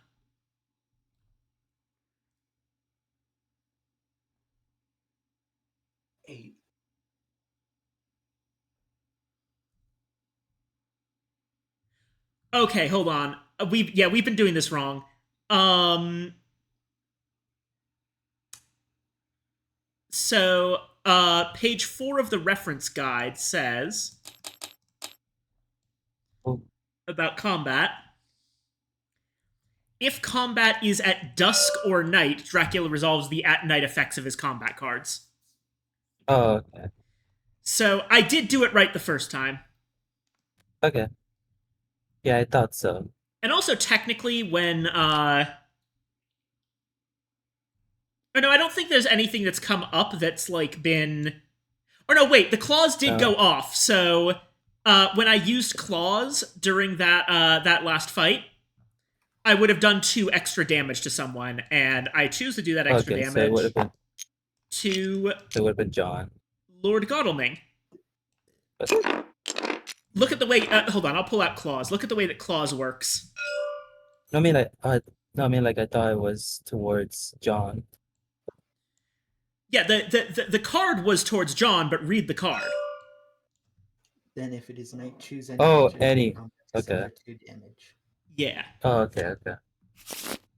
Eight. Okay, hold on. We've been doing this wrong. So page 4 of the reference guide says Oh, about combat. If combat is at dusk or night, Dracula resolves the at night effects of his combat cards. oh, okay. So I did do it right the first time. Okay. Yeah, I thought so. And also technically when oh no, I don't think there's anything that's come up that's like been or no, wait, the claws did No. go off. So when I used claws during that last fight, I would have done 2 extra damage to someone, and I choose to do that extra Okay, so it would damage have been to John. Lord Godalming. But Look at the way. Hold on, I'll pull out claws. Look at the way that claws works. I mean, like I thought it was towards John. Yeah, the card was towards John, but read the card. Then if it is night, choose any. Oh, creature any. from combat to Okay. suffer 2 damage. Yeah. Oh, okay.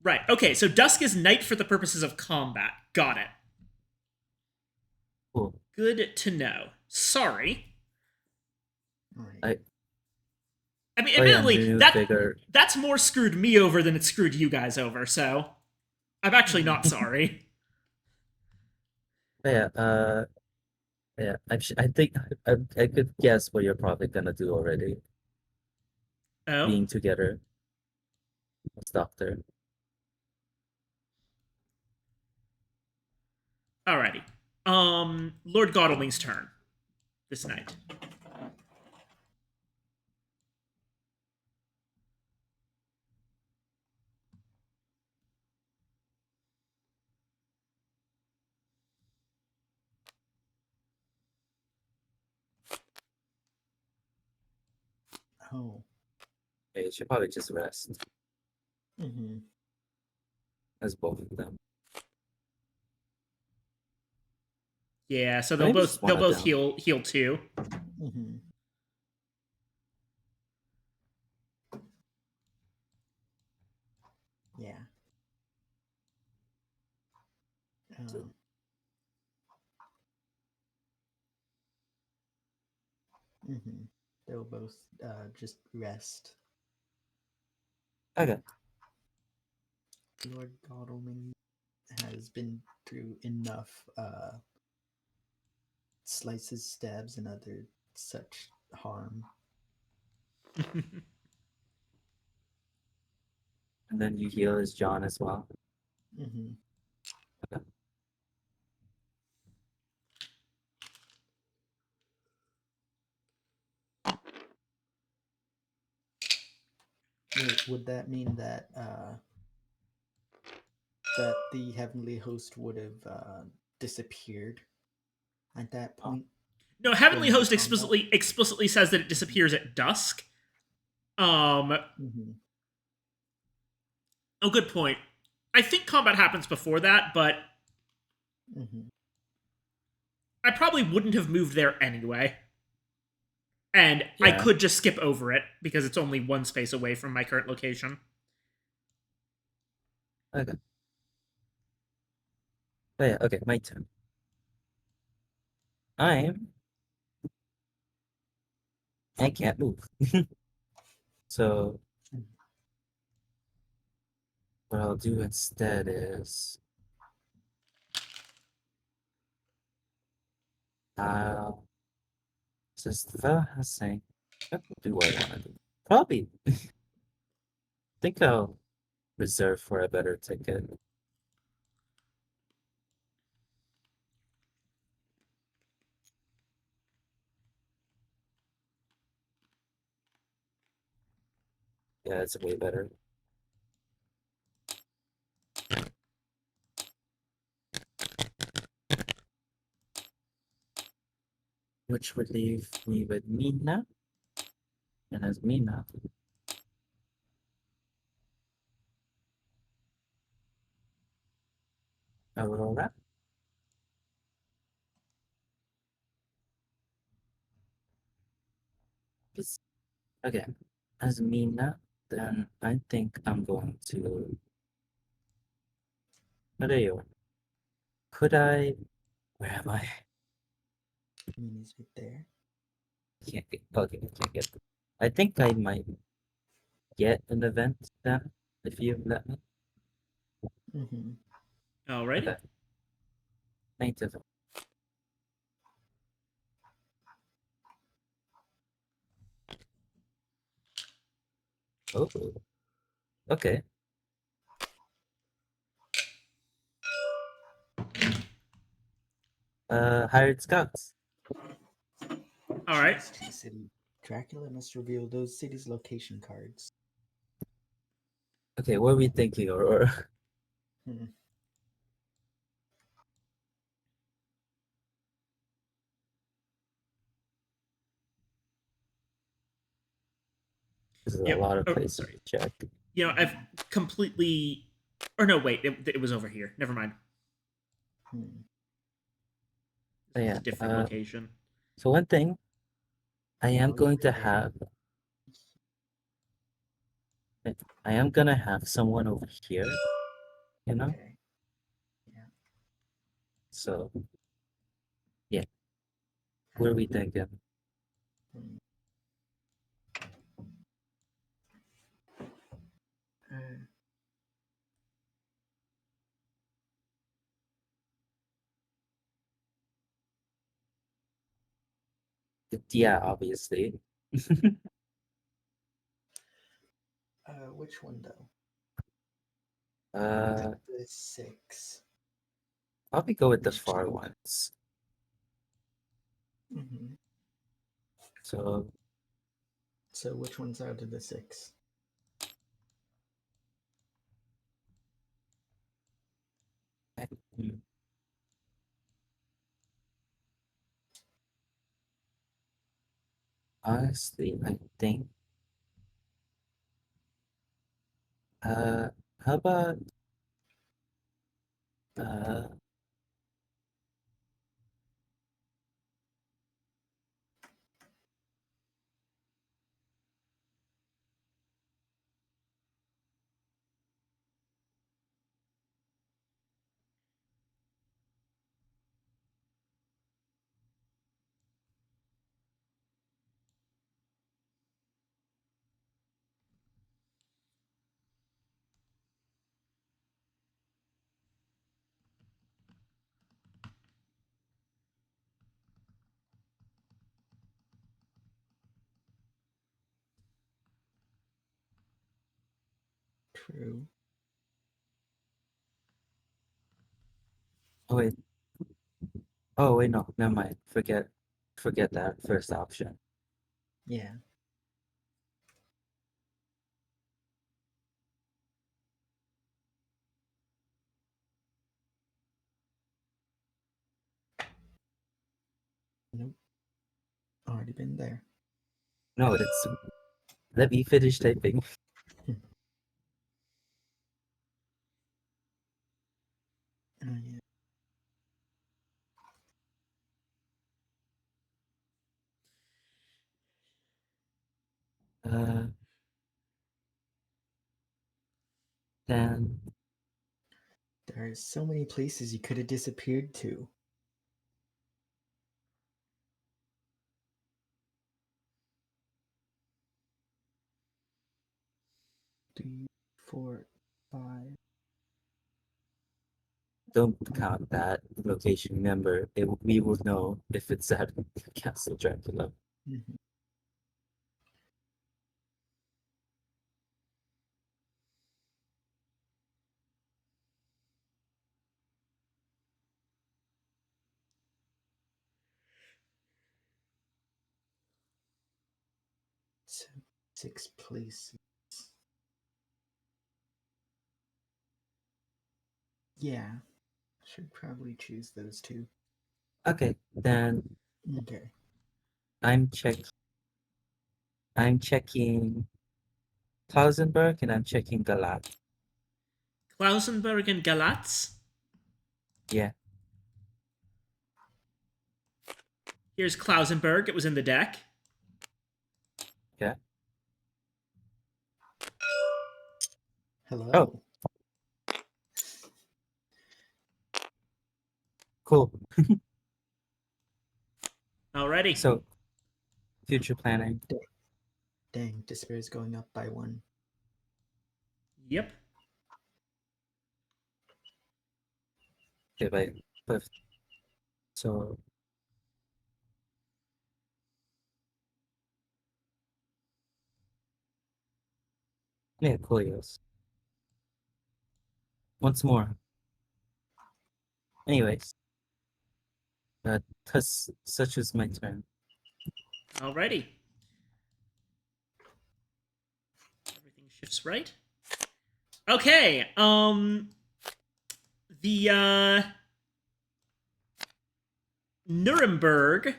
Right. Okay. So dusk is night for the purposes of combat. Got it. Cool. Good to know. Sorry. All right. I mean, Oh yeah, admittedly, new that bigger. that's more screwed me over than it screwed you guys over. So I'm actually not sorry. Oh, yeah, yeah. I think I could guess what you're probably gonna do already. Oh, Being together as Doctor. alrighty. Lord Godalming's turn this night. Oh. Yeah, you should probably just rest Mm-hmm. as both of them. Yeah, so Maybe just they'll one of both them. heal too. Mm-hmm. Yeah. Um, mm-hmm. They'll both just rest. Okay. Lord Godalming has been through enough slices, stabs, and other such harm. And then you heal as John as well. Mm-hmm. Okay. Would that mean that that the heavenly host would have disappeared at that point? No, Heavenly Going to Host combat? explicitly says that it disappears at dusk. Um, Mm-hmm. oh, good point. I think combat happens before that, but Mm-hmm. I probably wouldn't have moved there anyway. And I Yeah. could just skip over it because it's only one space away from my current location. Okay. Oh yeah, okay, my turn. I can't move. So what I'll do instead is I'll just saying what do I want to do? Probably think I'll reserve for a better ticket. Yeah, it's way better. Which would leave me with Mina. And as Mina, Aurora. Okay, as Mina, then I think I'm going to. What are you? Could I? Where am I? Mini's right there. Can't get. Okay, I can't get. I think I might get an event then if you let me. Mm-hmm. Alrighty. Okay. Native. Oh, okay. Hired scouts. Alright. Choose to city. Dracula must reveal those cities' location cards. Okay, what are we thinking, or Hmm. this is a Yep. lot of Oh, places sorry. to check. You know, I've completely. Or no, wait. It was over here. Never mind. Hmm. This was Yeah. a different location. So one thing I am Oh, going to yeah. have. I am gonna have someone over here. You know. Okay. So yeah. What are we thinking? Hmm. Yeah, obviously. Which one though? Uh, The 6. probably go with the far ones. Mm-hmm. So So which one's out of the 6? hmm, honestly, I think. Uh, how about uh True. oh wait. Oh wait, no, never mind. Forget that first option. Yeah. Nope. Already been there. No, it's let me finish typing. Oh yeah. Uh, then There are so many places you could have disappeared to. 3, 4, 5. don't count that location. Remember, we will know if it's at Castle Dracula. Mhm. So 6 places. Yeah. Should probably choose those 2. Okay, then Okay. I'm check. I'm checking Klausenberg and I'm checking Galat. Klausenberg and Galatz. Yeah, Here's Klausenberg. It was in the deck. yeah. Hello. Oh, cool. Alrighty. So, future planning. Dang, despair is going up by 1. Yep. Okay, but so yeah, cool. Yes. Once more. Anyways, such is my turn. Alrighty. Everything shifts right. Okay. The Nuremberg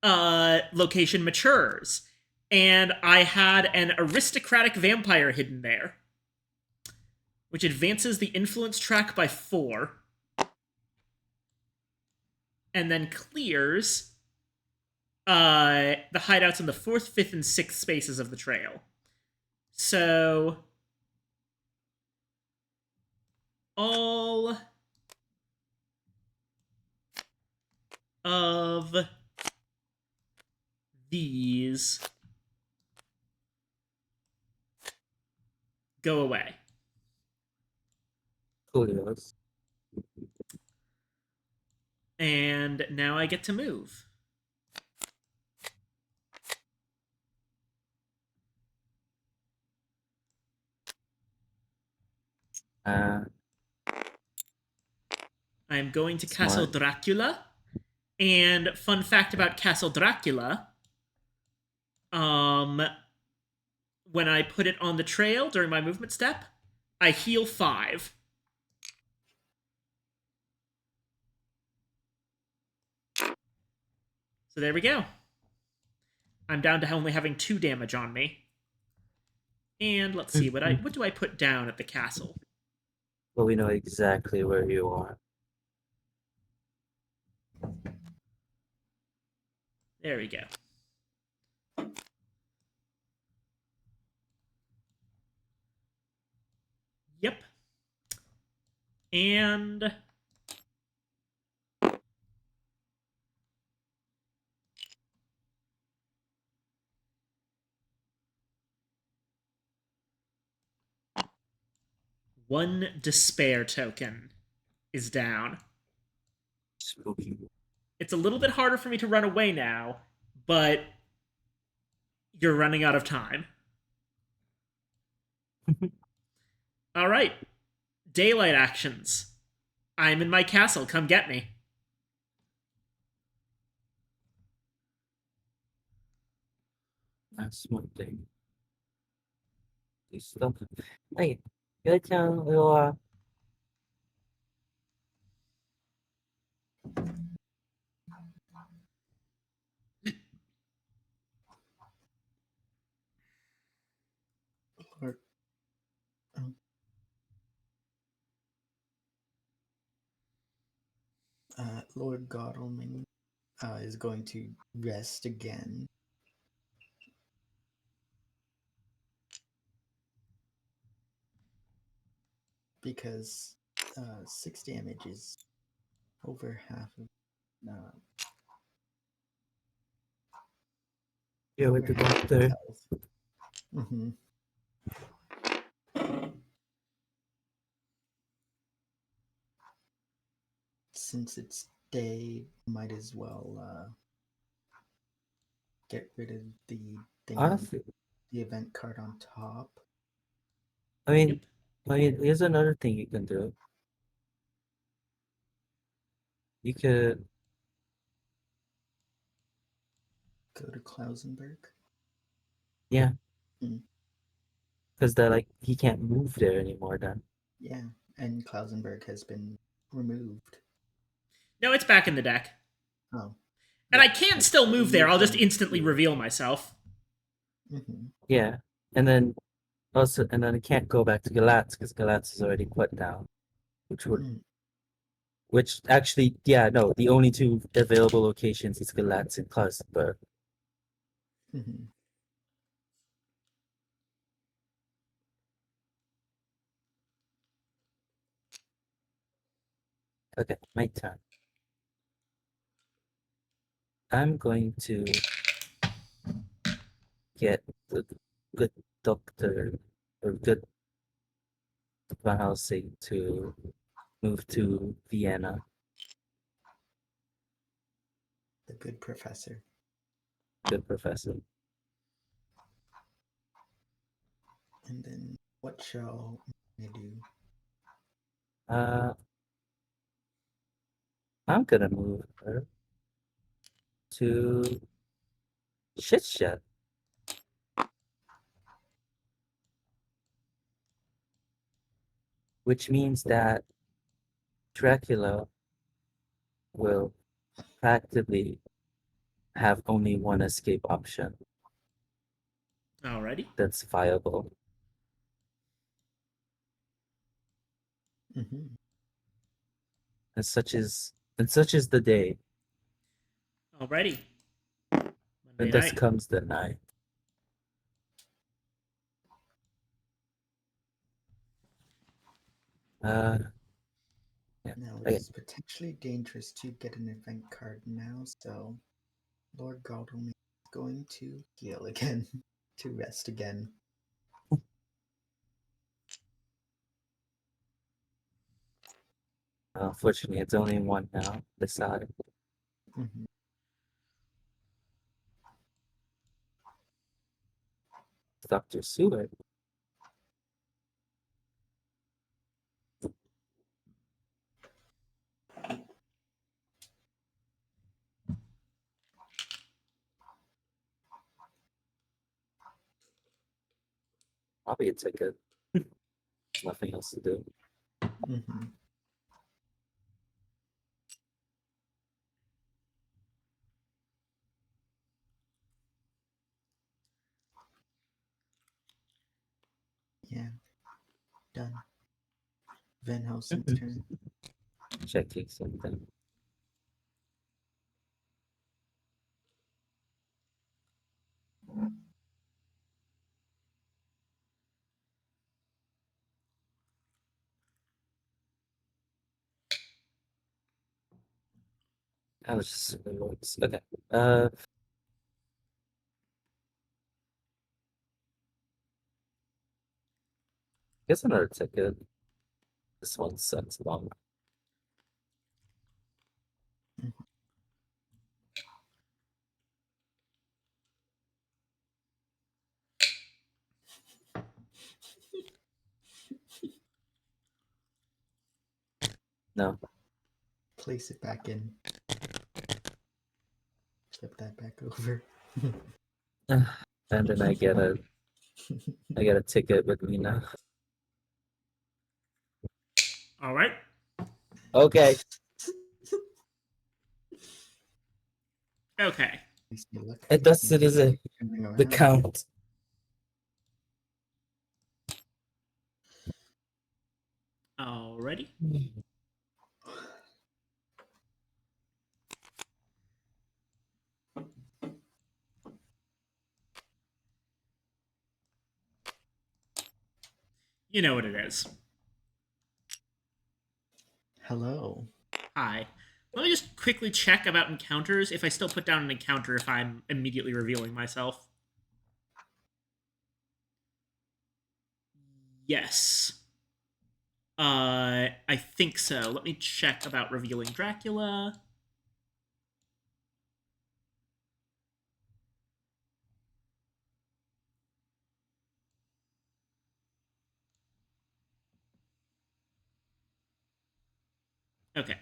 location matures, and I had an aristocratic vampire hidden there, which advances the influence track by 4, and then clears the hideouts in the 4th, 5th, and 6th spaces of the trail. So all of these go away. Cool. Yes. And now I get to move. Uh, I'm going to Castle Smart. Dracula. And fun fact about Castle Dracula, um, when I put it on the trail during my movement step, I heal 5. So there we go. I'm down to only having 2 damage on me. And let's see, what do I put down at the castle? Well, we know exactly where you are. There we go. Yep. And one despair token is down. Spooky. It's a little bit harder for me to run away now, but you're running out of time. All right. Daylight actions. I'm in my castle. Come get me. That's one thing. Stuff. Hey, good time. We'll, Lord, um, Lord Godalming is going to rest again. Because 6 damage is over half of yeah, with the doctor. Mm-hmm. Since it's day, might as well get rid of the thing, Honestly, the event card on top. I mean, here's another thing you can do. You could, Go to Klausenberg. yeah, Mm. because that like he can't move there anymore. Then Yeah, and Klausenberg has been removed. No, it's back in the deck. Oh. And I can still move there. I'll just instantly reveal. reveal myself. Mm-hmm. yeah, and then also, and then it can't go back to Galatz because Galatz is already put down, which would, Mm. which actually, yeah, no, the only 2 available locations is Galatz and Klausenberg. Mm-hmm. Okay, my turn. I'm going to get the good doctor or good Van Helsing to move to Vienna. The good professor. Good professor. And then what shall I do? I'm gonna move her to Shit Shed, which means that Dracula will practically have only one escape option Alrighty. that's viable. Mm-hmm. And such is the day, Alrighty. and Monday thus night. comes the night. Uh, yeah. Now Okay. it's potentially dangerous to get an event card now, so Lord Godalming is going to heal again, to rest again. Unfortunately, it's only one now. Decide. Mm-hmm. Dr. Seward. Probably a ticket. Nothing else to do. Mm-hmm. Yeah. Done. Van Helsing's turn. Checking something. I was just okay. Guess another ticket. This one sucks long. No. Place it back in. Flip that back over. And then I get a ticket with me now. All right. Okay. Okay. It does it is the count. Alrighty. You know what it is. Hello. Hi. Let me just quickly check about encounters. If I still put down an encounter, if I'm immediately revealing myself. Yes. I think so. Let me check about revealing Dracula. Okay.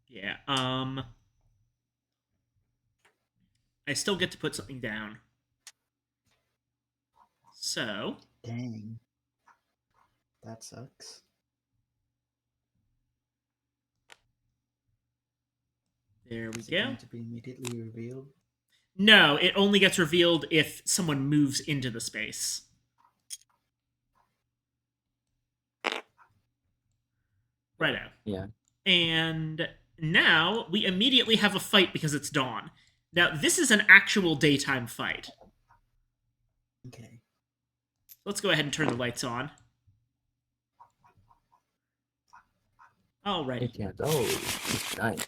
Yeah. I still get to put something down. So, Dang. That sucks. there we Is it go. going to be immediately revealed? No, it only gets revealed if someone moves into the space. Righto. Yeah. And now we immediately have a fight because it's dawn. Now, this is an actual daytime fight. Okay. Let's go ahead and turn the lights on. You Alrighty. can't. Oh, nice.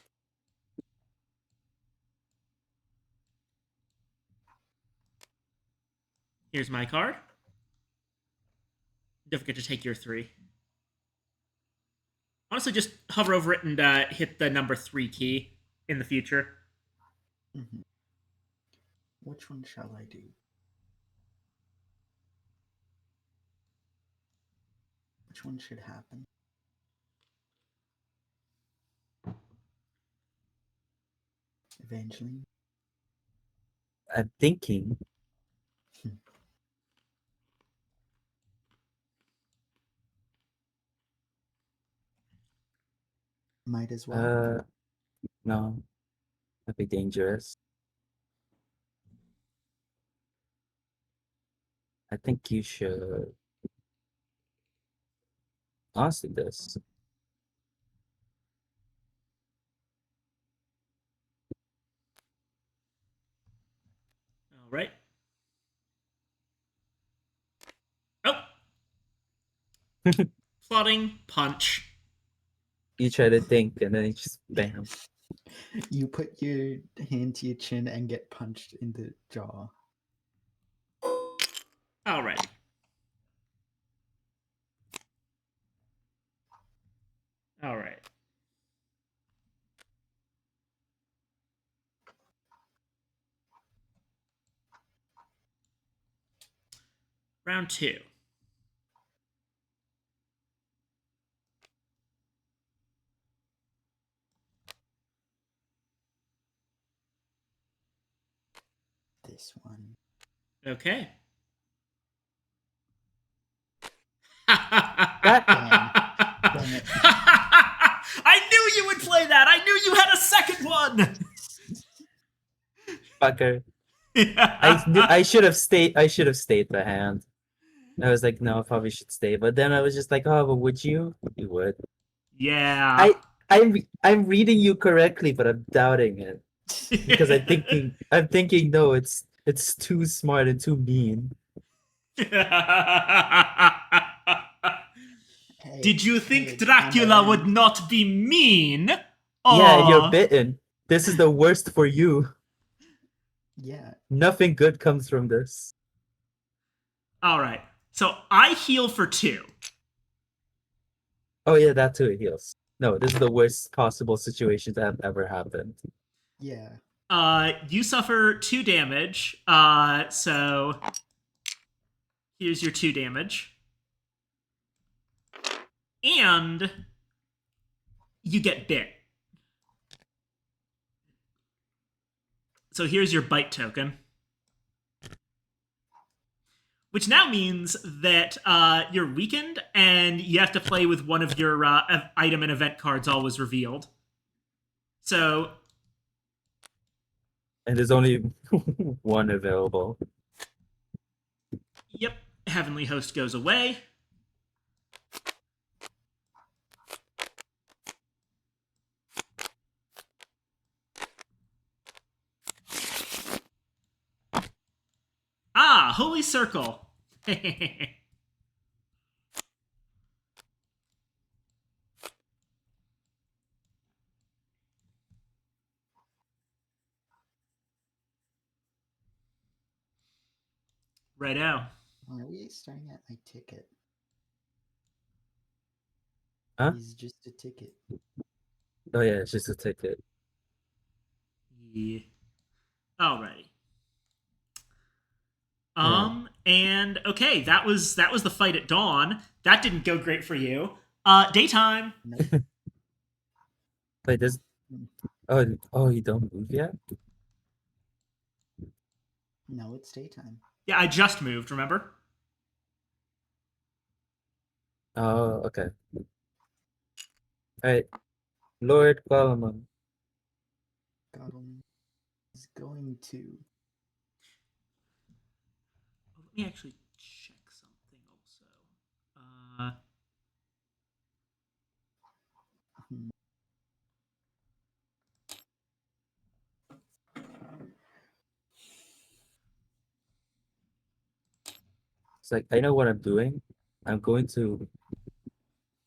Here's my card. Don't forget to take your 3. Honestly, just hover over it and hit the number 3 key in the future. Mm-hmm. Which one shall I do? Which one should happen? Evangeline? I'm thinking. Might as well. No. That'd be dangerous. I think you should. Honestly, this. All right. Oh! Plotting punch. You try to think and then you just bam. You put your hand to your chin and get punched in the jaw. Alrighty. Alright. Round 2. This one. Okay. Dang it. I knew you would play that. I knew you had a second one. Fucker. I should have stayed. I should have stayed the hand. I was like, no, I probably should stay. But then I was just like, oh, but would you? You would. Yeah. I'm reading you correctly, but I'm doubting it because I'm thinking no, it's too smart and too mean. Hey, Did you hey, think it's Dracula kinda would lame. not be mean? Yeah, and you're Aw. bitten. This is the worst for you. Yeah. Nothing good comes from this. All right. So I heal for 2. Oh yeah, that too it heals. No, this is the worst possible situation that have ever happened. Yeah. You suffer 2 damage. So here's your 2 damage. And you get bit. So here's your bite token. Which now means that you're weakened and you have to play with one of your item and event cards always revealed. So, And there's only one available. yep, Heavenly Host goes away. Ah, Holy Circle. Righto. Are we starting at my ticket? Huh? He's just a ticket. Oh yeah, it's just a ticket. Yeah. Alrighty. Yeah. And okay, that was the fight at dawn. That didn't go great for you. Daytime. Nope. Wait, this. Oh, you don't move yet? No, it's daytime. Yeah, I just moved, remember? Oh, okay. Alright. Lord Qualamon. Goblin is going to. Let me actually check something also. Hmm. It's like I know what I'm doing. I'm going to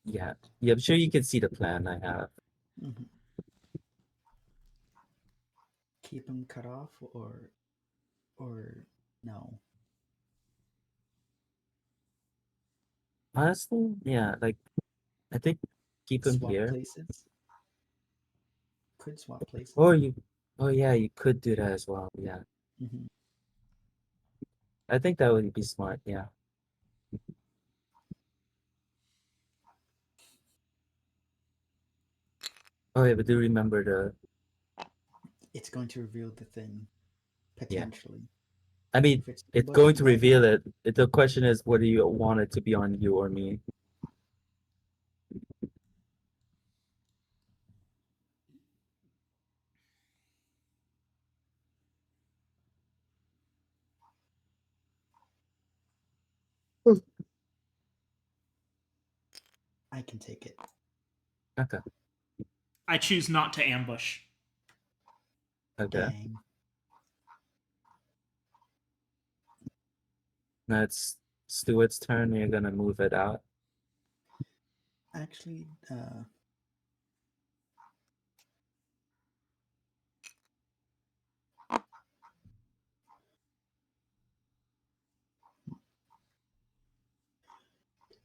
yeah. Yeah, I'm sure you can see the plan I have. Mhm. Keep him cut off or no. Honestly, yeah, like I think keep him Swap here. places. Could swap places. Or you oh yeah, you could do that as well. Yeah. Hmm. I think that would be smart, yeah. Oh yeah, but do remember the It's going to reveal the thing yeah. potentially. I mean If it's too it's low, going it to might reveal not. it. The question is whether you want it to be on you or me. I can take it. Okay. I choose not to ambush. Okay. Dang. Now it's Stuart's turn. You're gonna move it out. Actually,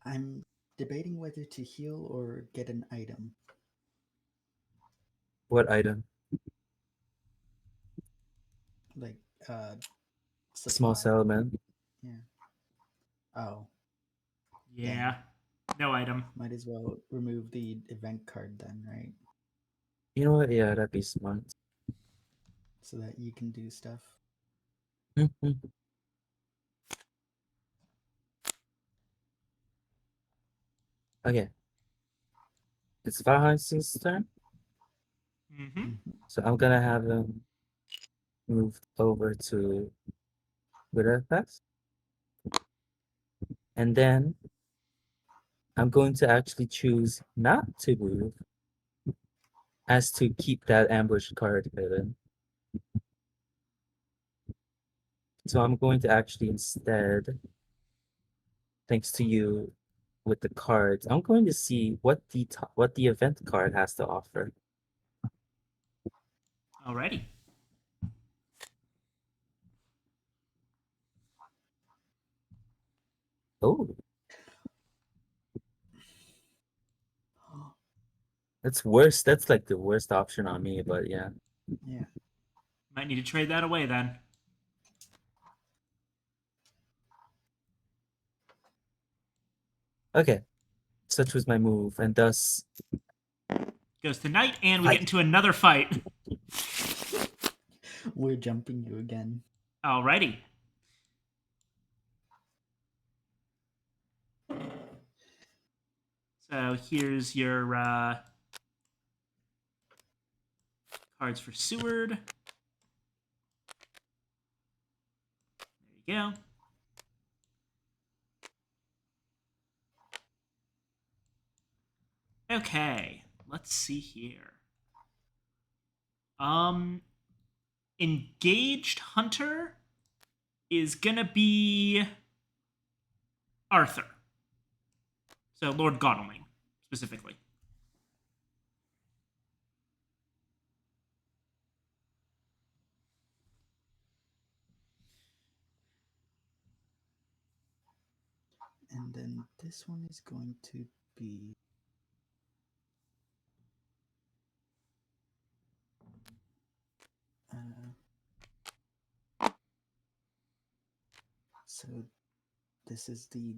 I'm debating whether to heal or get an item. What item? Like Small supply. settlement. Yeah. Oh, Yeah. No item. might as well remove the event card then, right? You know what? Yeah, that'd be smart. So that you can do stuff. Mhm. Okay. It's Valheim's turn, Mm-hmm. Mhm. so I'm gonna have him move over to Budapest. And then I'm going to actually choose not to move as to keep that ambush card hidden. So I'm going to actually instead, thanks to you with the cards, I'm going to see what the event card has to offer. Alrighty. Oh, that's worse. That's like the worst option on me, but yeah. Yeah. Might need to trade that away then. Okay. Such was my move, and thus Goes to knight, and we Fight. get into another fight. We're jumping you again. Alrighty. So here's your cards for Seward. There you go. Okay, let's see here. Engaged Hunter is gonna be Arthur. So Lord Godalming, specifically. And then this one is going to be so this is the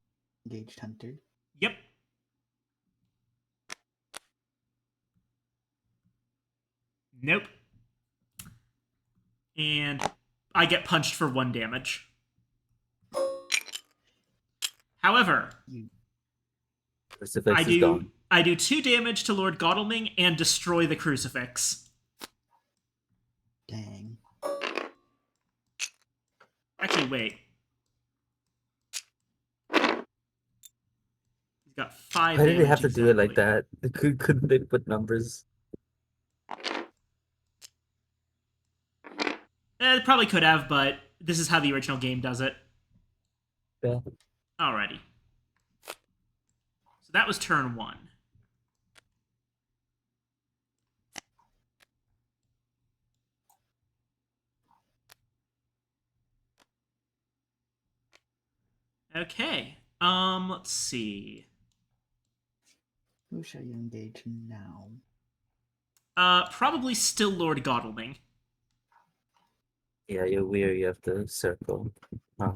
engaged hunter. Yep. Nope. And I get punched for 1 damage. However, You crucifix is gone. I do 2 damage to Lord Godalming and destroy the crucifix. dang. Actually, wait. He's got 5 Why did they damage have to do it like exactly. that? Couldn't they put numbers? Probably could have, but this is how the original game does it. Yeah. Alrighty. So that was turn 1. Okay. Let's see. Who shall you engage now? Probably still Lord Godalming. Yeah, you're weird. You have to circle. Yeah.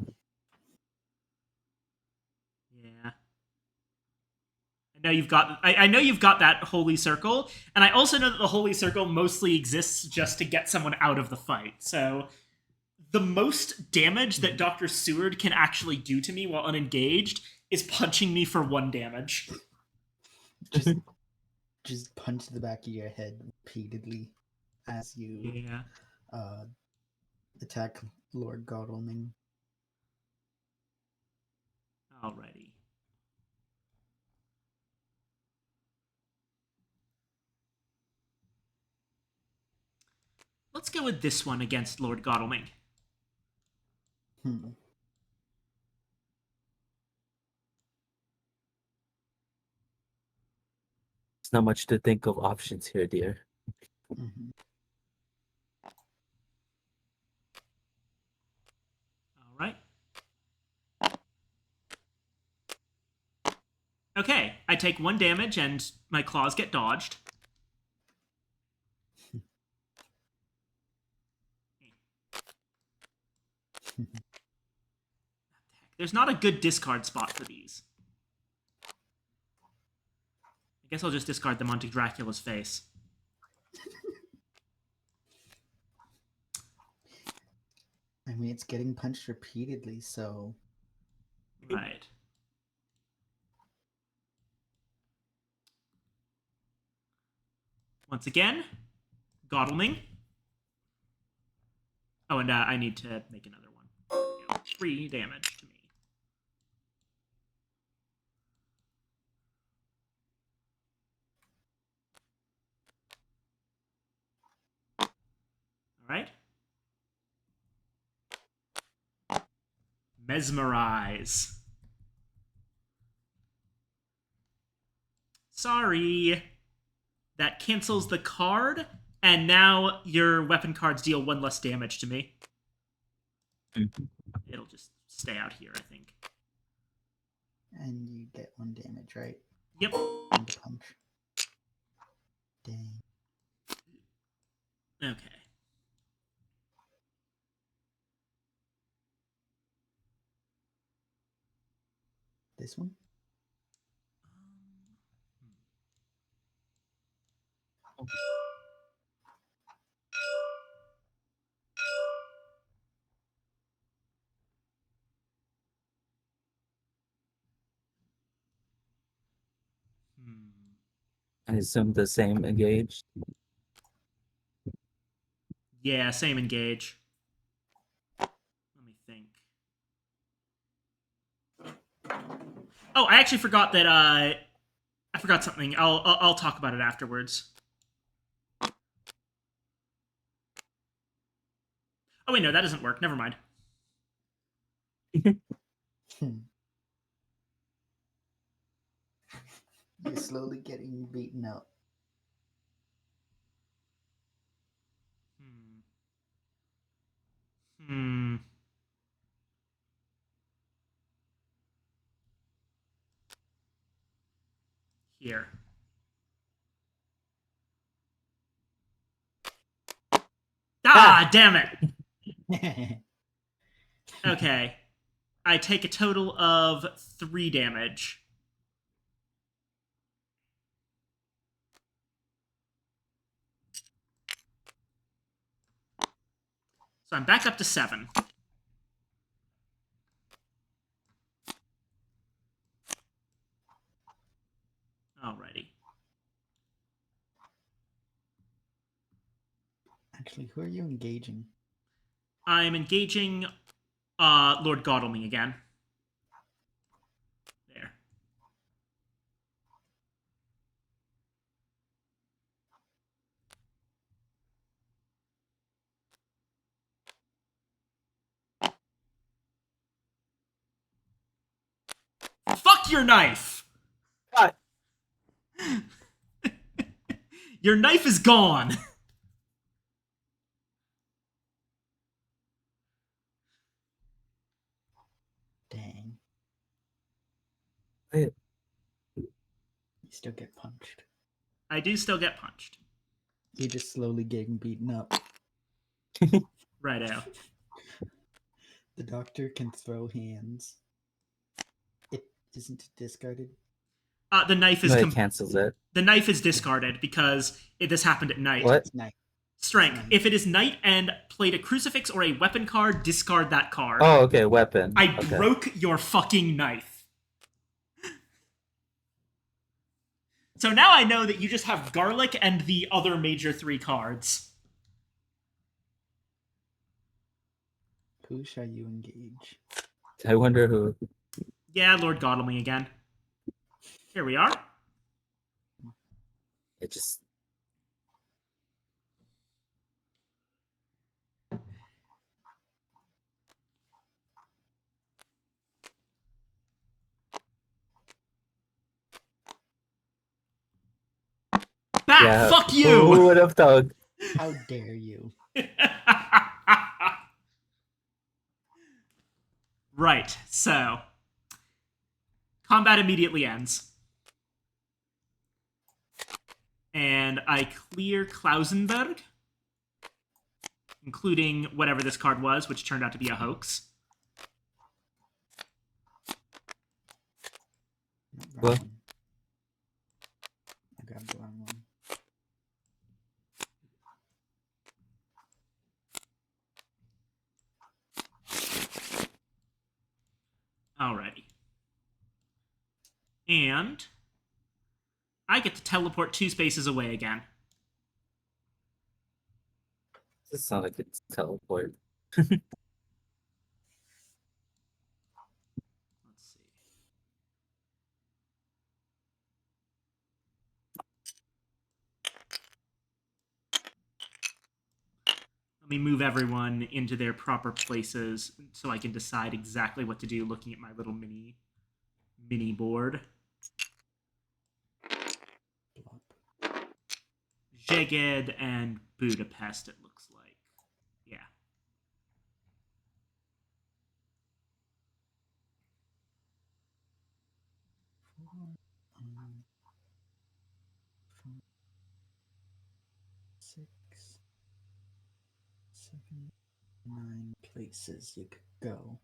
I know you've got that holy circle, and I also know that the holy circle mostly exists just to get someone out of the fight. So the most damage that Dr. Seward can actually do to me while unengaged is punching me for 1 damage. Just punch the back of your head repeatedly as you Yeah. attack Lord Godalming. Alrighty. Let's go with this one against Lord Godalming. Hmm. It's not much to think of options here, dear. Mhm. Alright. Okay, I take 1 damage and my claws get dodged. There's not a good discard spot for these. I guess I'll just discard them onto Dracula's face. I mean, it's getting punched repeatedly, so Right. Once again, Godalming. Oh, and I need to make another one. There we go. 3 damage to me. Alright. Mesmerize. Sorry. That cancels the card, and now your weapon cards deal 1 less damage to me. It'll just stay out here, I think. And you get 1 damage, right? Yep. And the punch. Dang. Okay. This one? I assume the same engage. Yeah, same engage. Let me think. Oh, I actually forgot that. I forgot something. I'll talk about it afterwards. Oh wait, no, that doesn't work. Never mind. You're slowly getting beaten up. Hmm. Here. Ah, damn it. Okay. I take a total of 3 damage. So I'm back up to 7. Alrighty. Actually, who are you engaging? I'm engaging Lord Godalming again. There. Fuck your knife! What? Your knife is gone! Dang. Wait. You still get punched. I do still get punched. You're just slowly getting beaten up. Righto. The doctor can throw hands. It isn't discarded. The knife is No, it cancels it. the knife is discarded because this happened at night. What? It's nice. Strength. Nice. If it is night and played a crucifix or a weapon card, discard that card. Oh, okay, weapon. I Okay. broke your fucking knife. So now I know that you just have garlic and the other major 3 cards. Who shall you engage? I wonder who. Yeah, Lord Godalming again. Here we are. It just. Bat, Yeah. fuck Who you! would have thought? How dare you? Right, so. Combat immediately ends. And I clear Klausenberg, including whatever this card was, which turned out to be a hoax. Wrong What? one. I grabbed the wrong one. Alrighty. And I get to teleport 2 spaces away again. This sounds like it's teleport. Let's see. Let me move everyone into their proper places so I can decide exactly what to do looking at my little mini board. Plop. Szeged and Budapest, it looks like. Yeah. Four, 6, 7, 9 places you could go.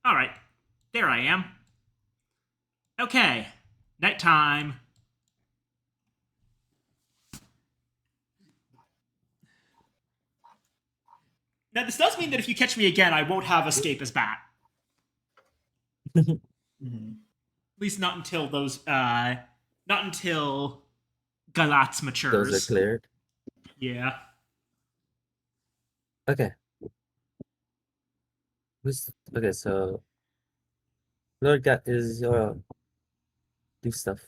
All right. There I am. Okay. Nighttime. Now, this does mean that if you catch me again, I won't have escape as bat. Mhm. At least not until not until Galatz matures. Those are cleared. Yeah. Okay. Okay, so Lord got is do stuff.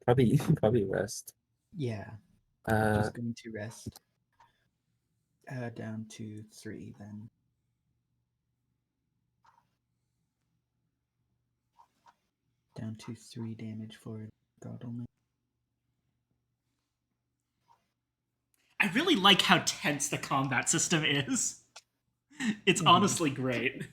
Probably probably rest. Yeah, Uh just going to rest. Down to 3 then. Down to 3 damage for Godalman. I really like how tense the combat system is. It's Mhm. honestly great.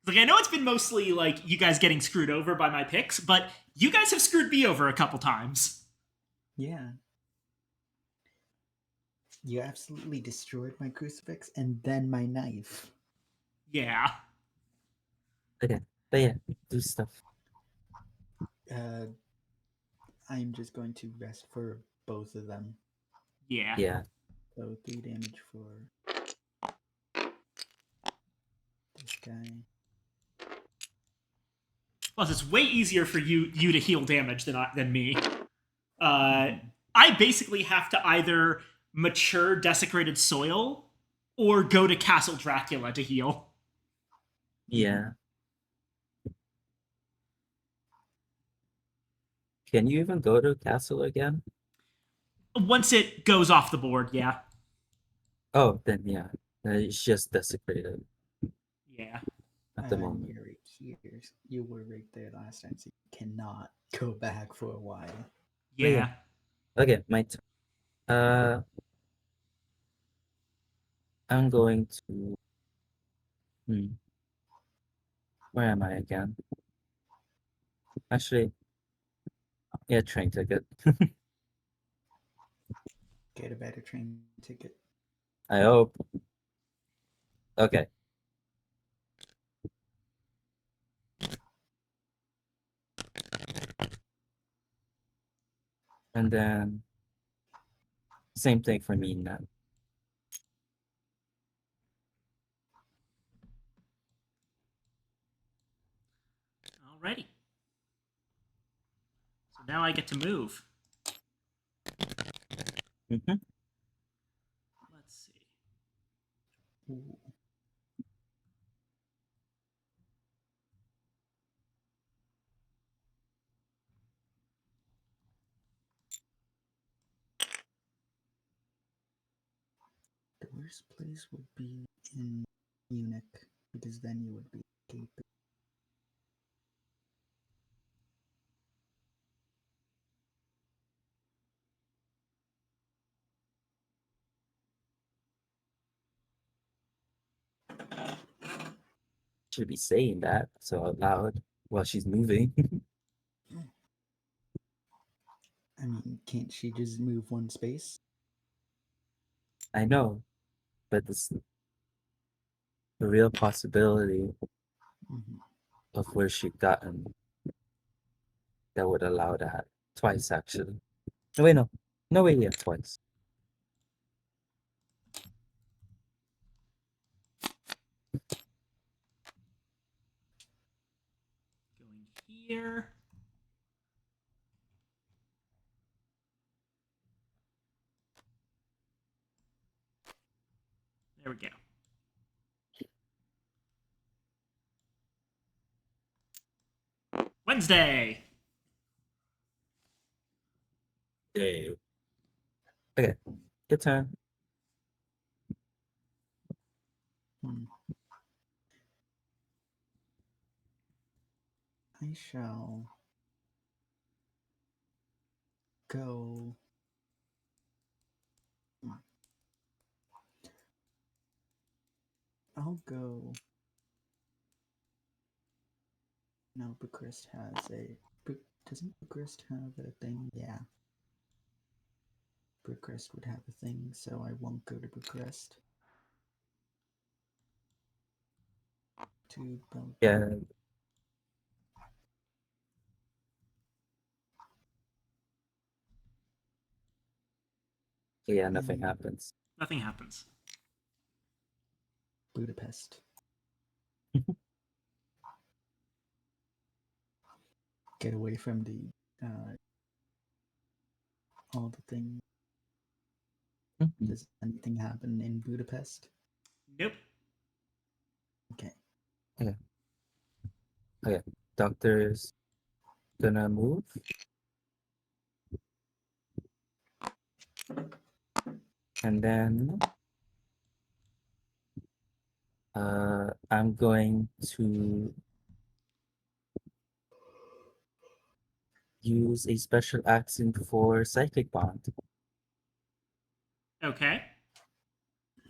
Like, I know it's been mostly like you guys getting screwed over by my picks, but you guys have screwed me over a couple times. Yeah. You absolutely destroyed my crucifix and then my knife. Yeah. okay. But yeah, do stuff. I'm just going to rest for both of them. Yeah. Yeah. So 3 damage for this guy. Plus, it's way easier for you to heal damage than me. I basically have to either mature desecrated soil or go to Castle Dracula to heal. Yeah. Can you even go to castle again? Once it goes off the board, yeah. Oh, then yeah. It's just desecrated Yeah. at the moment. You're right here. You were right there last time, so you cannot go back for a while. Yeah. Okay, my turn. I'm going to where am I again? Actually, yeah, train ticket. Get a better train ticket. I hope. Okay. And then same thing for me now. Alrighty. So now I get to move. Mm-hmm. Let's see. Ooh. The worst place would be in Munich, because then you would be escaping. Should be saying that so out loud while she's moving. I mean, can't she just move one space? I know, but it's a real possibility. Mhm. of where she'd gotten that would allow that. Twice, actually. No, wait, no. No, wait, yeah, twice. Going here. There we go. Wednesday. Dave. Okay, your turn. Hmm. I shall go. I'll go. No, Bucharest has a. Doesn't Bucharest have a thing? Yeah. Bucharest would have a thing, so I won't go to Bucharest. To Belgrade. Yeah. Yeah, nothing Mm. happens. Nothing happens. Budapest. Get away from the all the things. Mhm. Does anything happen in Budapest? Nope. Okay. Okay, doctor's gonna move. And then I'm going to use a special action for Psychic Bond. Okay.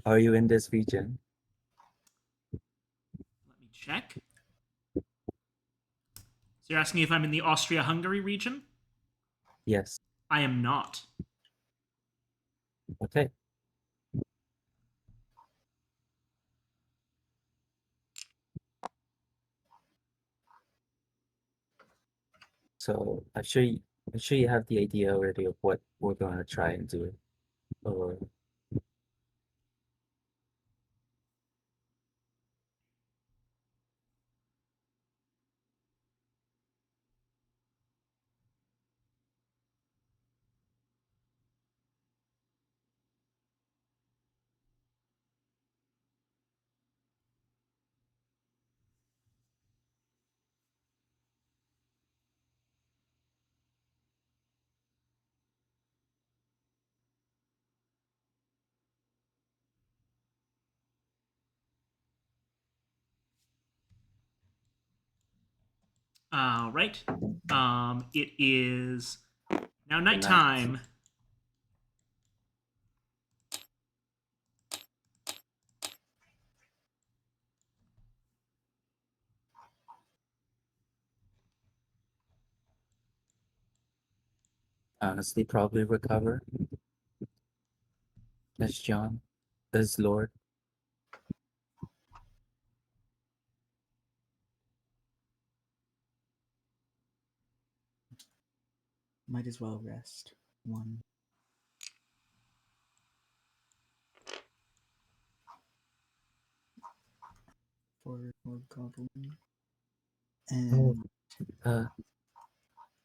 Are you in this region? Let me check. So you're asking if I'm in the Austria-Hungary region? Yes. I am not. Okay. So I'm sure you have the idea already of what we're gonna try and do. Or All right. It is now night. nighttime. honestly probably recover as John, as Lord. Might as well rest. One. For goblin. Oh, And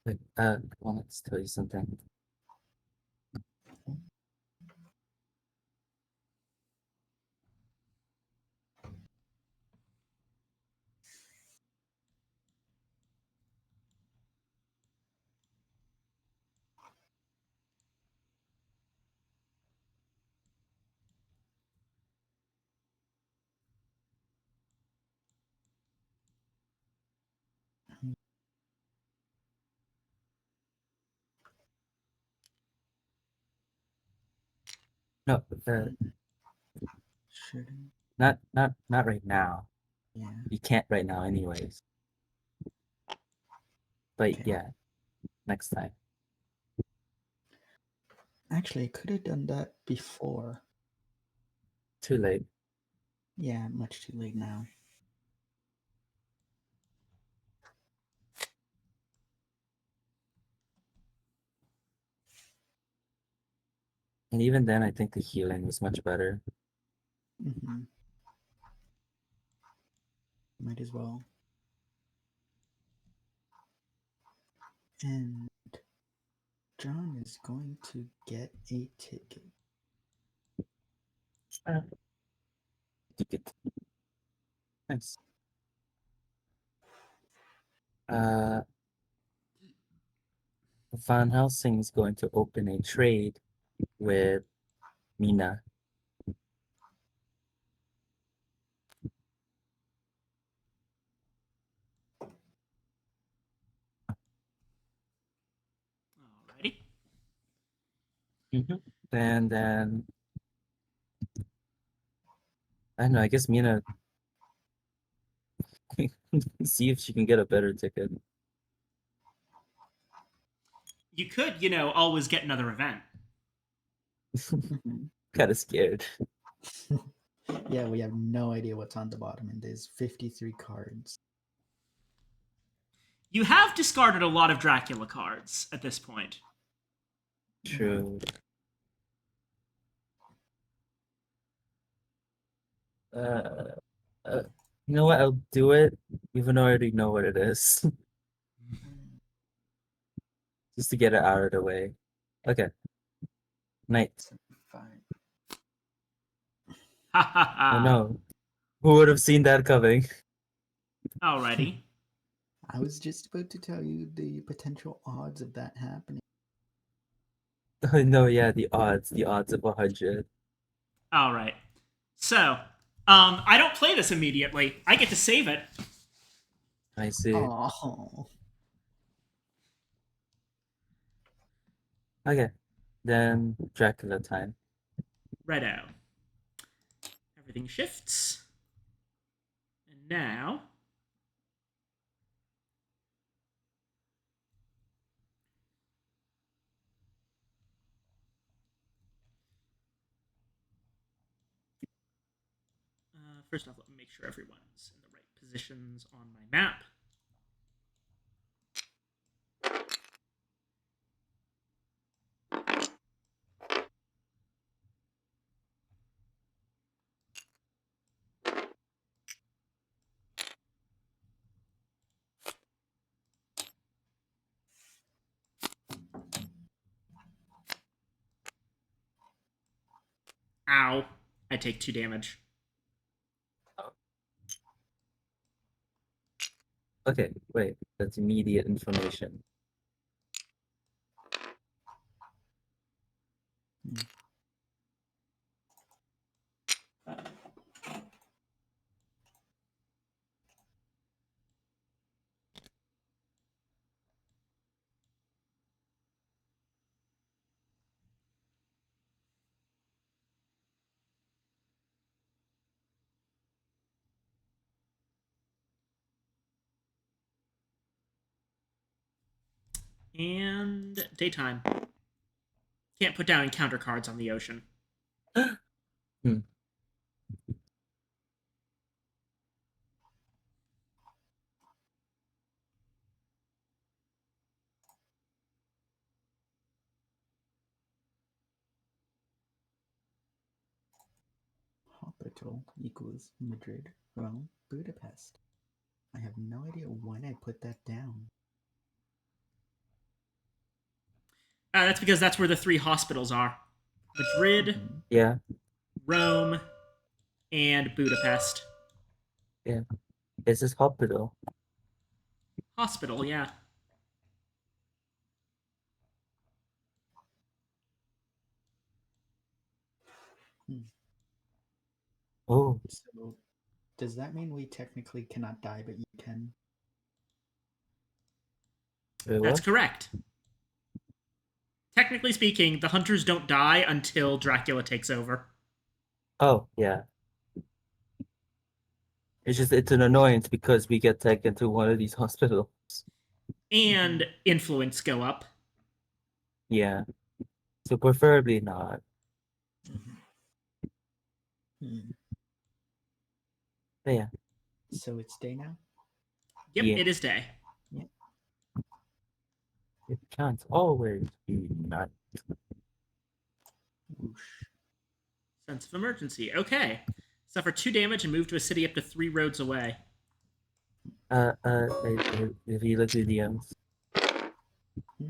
wait, I wanted to tell you something. No, should not right now. yeah. You can't right now, anyways. But Okay. yeah, next time. Actually, I could have done that before. Too late. Yeah, much too late now. And even then, I think the healing was much better. Mm-hmm. Might as well. And John is going to get a ticket. Nice. Uh, Van Helsing is going to open a trade with Mina. Alrighty. And then I don't know. I guess Mina see if she can get a better ticket. You could, always get another event. Mhm. Kind of scared. Yeah, we have no idea what's on the bottom, and there's 53 cards. You have discarded a lot of Dracula cards at this point. True. Uh, you know what? I'll do it, even though I already know what it is, just to get it out of the way. Okay. Night. Fine. Ha ha ha. Oh no. Who would have seen that coming? Alrighty. I was just about to tell you the potential odds of that happening. Oh no, yeah, the odds of 100. Alright. So, I don't play this immediately. I get to save it. I see. Oh, Okay. Then Dracula time. Righto. Everything shifts. And now. First off, let me make sure everyone's in the right positions on my map. Ow. I take 2 damage. Okay, wait. That's immediate information. And daytime. Can't put down encounter cards on the ocean. Hmm. Hospital equals Madrid, Rome, Budapest. I have no idea when I put that down. That's because that's where the 3 hospitals are. Madrid, Mhm. Yeah, Rome, and Budapest. yeah. This is hospital. Hospital, yeah. Oh, So, does that mean we technically cannot die, but you can? wait, That's what? correct. Technically speaking, the hunters don't die until Dracula takes over. Oh, yeah. It's an annoyance because we get taken to one of these hospitals. And influence go up. Yeah. So preferably not. Hmm. But yeah. So it's day now? Yep, Yeah. it is day. It can't always be night. Whoosh. Sense of emergency. Okay. Suffer 2 damage and move to a city up to 3 roads away. If you look at the DMs. Hmm?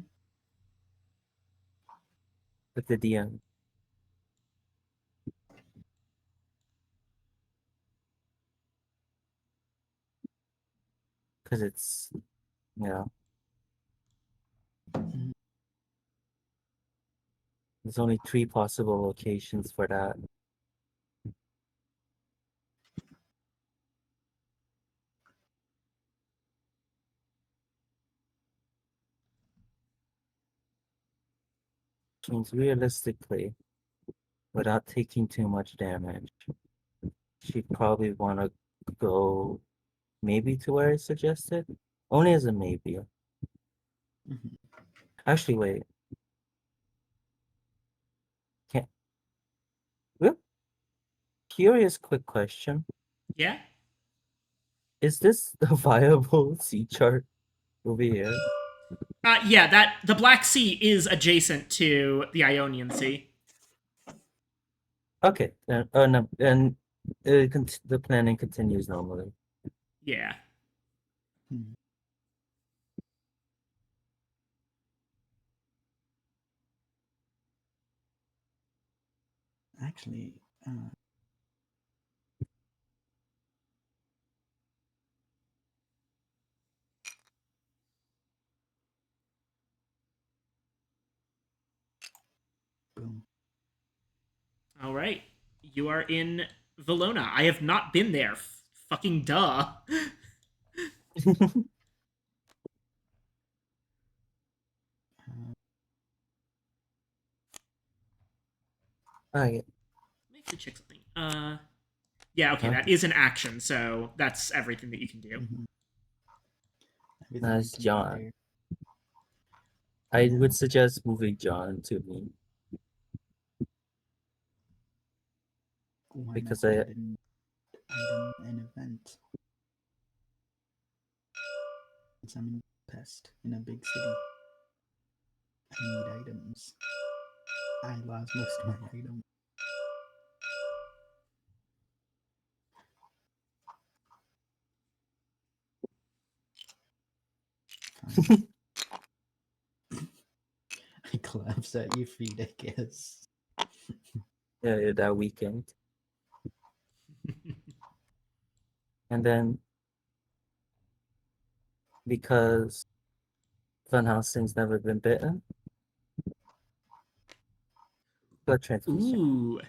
Look at the DM. Because it's, Mhm. there's only 3 possible locations for that. Which means realistically, without taking too much damage, she'd probably want to go maybe to where I suggested. Only as a maybe. Mhm. Actually, wait. Can't. Whoop. Curious quick question. Yeah? Is this a viable C chart over here? Yeah, that the Black Sea is adjacent to the Ionian Sea. Okay, then, no, and the planning continues normally. Yeah. Hmm. Actually, boom. All right. You are in Valona. I have not been there. Fucking duh. Uh, Alright, Make me check something. Yeah, okay, huh? that is an action, so that's everything that you can do. mhm. Everything I That's can do John. there. I Now, would suggest moving John to me why not because add an item and event? Since I'm in pest in a big city, I need items. I lost most of my items. Fine. I collapse at your feet, I guess. that weekend, and then because Van Helsing's never been bitten, blood transfusion. Ooh.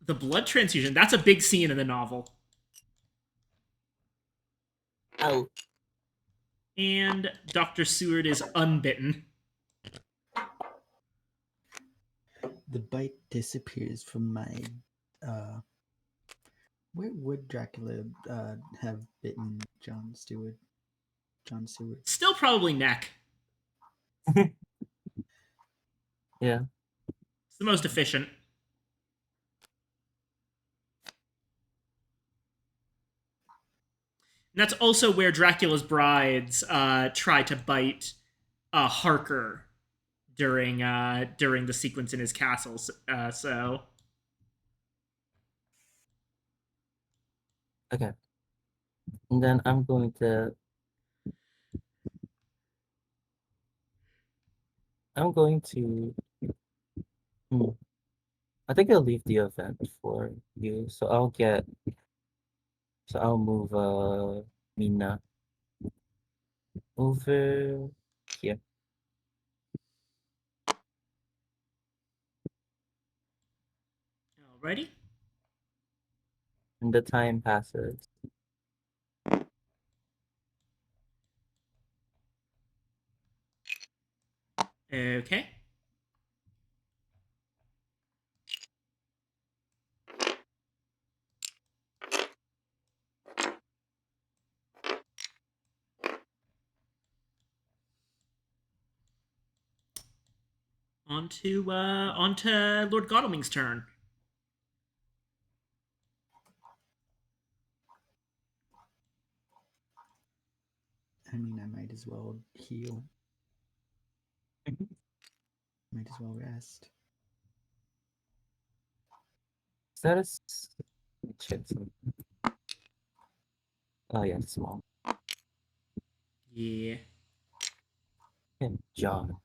The blood transfusion. That's a big scene in the novel. Ow. And Dr. Seward is unbitten. The bite disappears from my. Uh, where would Dracula have bitten John Stewart? John Stewart. Still probably neck. Yeah. It's the most efficient. And that's also where Dracula's brides try to bite Harker during the sequence in his castle. So Okay. And then I'm going to. I'm going to. Hmm, I think I'll leave the event for you. So I'll get. So I'll move Mina over here. alrighty. And the time passes. Okay. On to Lord Godalming's turn. I mean, I might as well heal. Might as well rest. Is that let me check some. Oh yeah, small. Yeah. And John.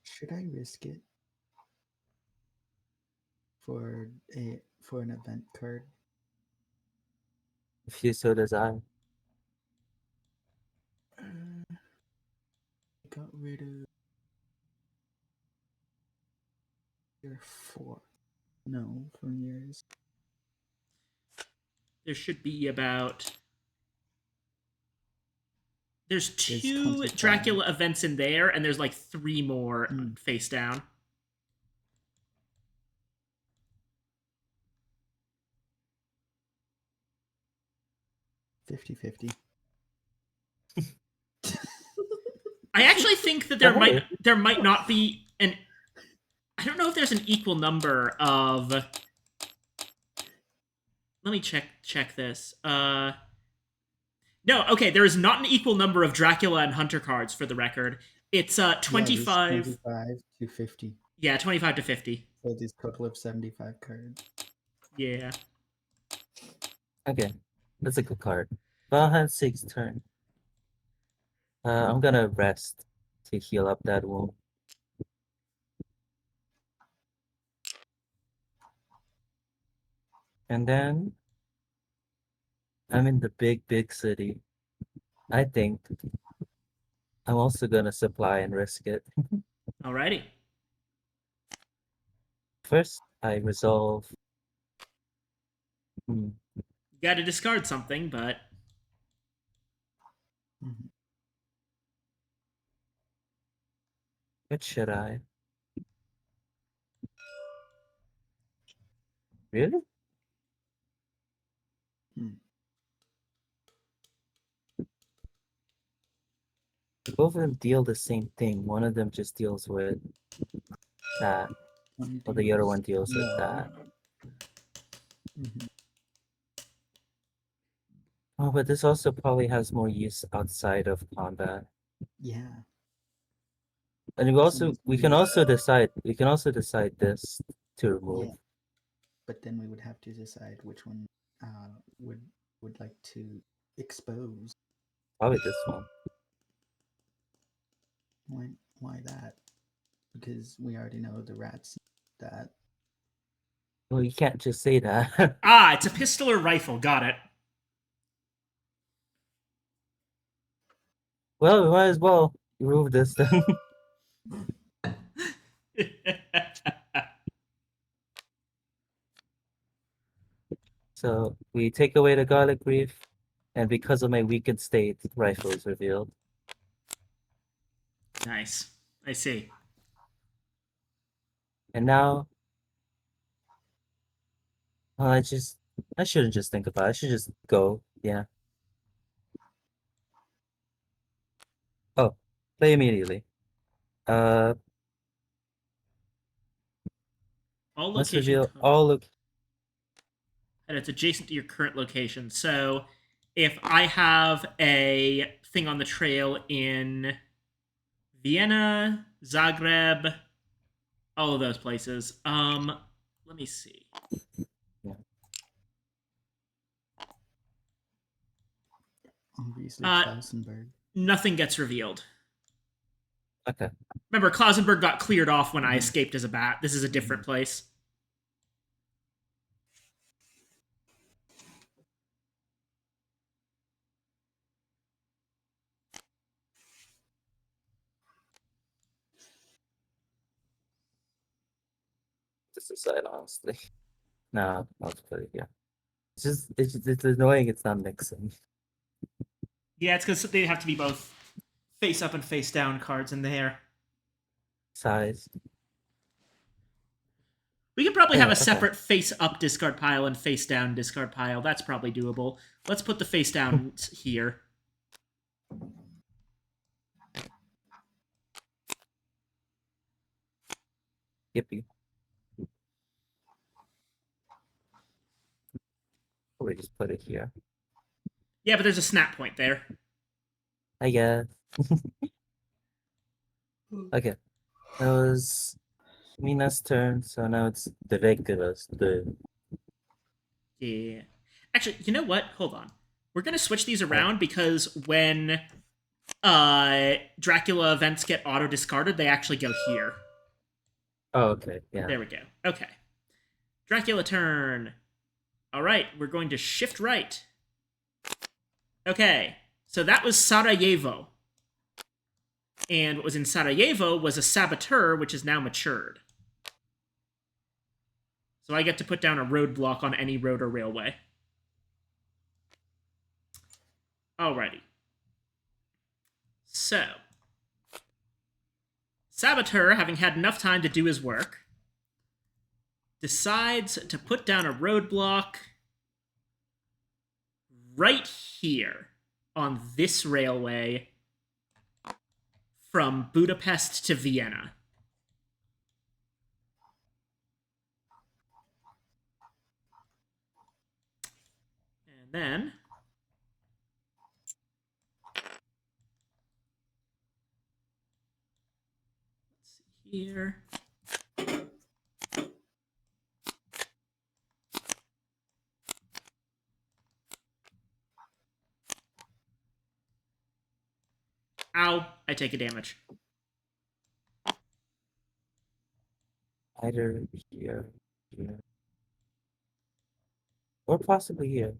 Should I risk it for an event card? If you so desire. Got rid of your 4. No, from yours. There should be about. There's There's 2 25. Dracula events in there, and there's like 3 more Mm. face down. $50-50. I actually think that there might not be an. I don't know if there's an equal number of. Let me check this. No, okay, there is not an equal number of Dracula and Hunter cards for the record. It's Yeah, there's 25. 25 to 50. Yeah, 25 to 50. So there's a total of 75 cards. Yeah. Okay, that's a good card. Valheim 6 turn. I'm gonna rest to heal up that wound. And then I'm in the big city. I think I'm also gonna supply and risk it. Alrighty. First, I resolve. You got to discard something, but Mhm. What should I? Really? Hmm. Both of them deal the same thing. One of them just deals with that, One while the other deals one deals with more. that. Mhm. Oh, but this also probably has more use outside of combat. Yeah. And we can also decide this to remove. Yeah. But then we would have to decide which one would like to expose. Probably this one. Why that? Because we already know the rats that. Well, you can't just say that. it's a pistol or rifle. Got it. Well, we might as well remove this then. So we take away the garlic reef, and because of my weakened state, rifle is revealed. Nice. I see. And now, well, I shouldn't just think about it. I should just go. Yeah. Oh, play immediately. All Let's location reveal code. all look. And it's adjacent to your current location. So if I have a thing on the trail in Vienna, Zagreb, all of those places. Let me see. Obviously, Uh, Klausenberg. Nothing gets revealed. Okay. Remember, Klausenberg got cleared off when I Mhm. escaped as a bat. This is a different place. Just decide honestly. No, I'll just put it here. It's annoying. It's not mixing. Yeah, it's because they have to be both face up and face down cards in there. Size. We could probably have a Okay. separate face up discard pile and face down discard pile. That's probably doable. Let's put the face down here. Yippee. We just put it here. Yeah, but there's a snap point there. I guess. Okay. That was Mina's turn, so now it's Dracula's turn. Yeah. Actually, you know what? Hold on. We're gonna switch these around because when Dracula events get auto discarded, they actually go here. Oh, okay, yeah. There we go. Okay. Dracula turn. All right, we're going to shift right. Okay, so that was Sarajevo. And what was in Sarajevo was a saboteur, which is now matured. So I get to put down a roadblock on any road or railway. Alrighty. So, Saboteur, having had enough time to do his work, decides to put down a roadblock right here on this railway from Budapest to Vienna. And then let's see here. Ow, I take a damage. Either here, here, or possibly here.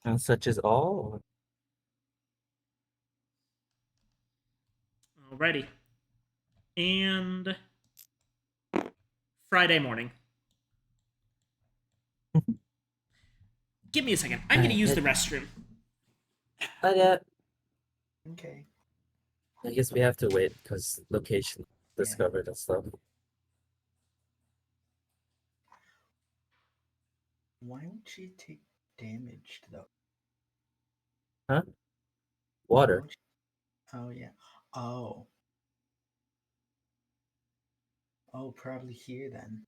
And such is all? Alrighty. And Friday morning. Give me a second. I'm going to use the restroom. Okay. Okay. I guess we have to wait because location discovered and stuff. Why don't she take damage though? Huh? Water. Oh yeah. Oh. Oh, probably here then.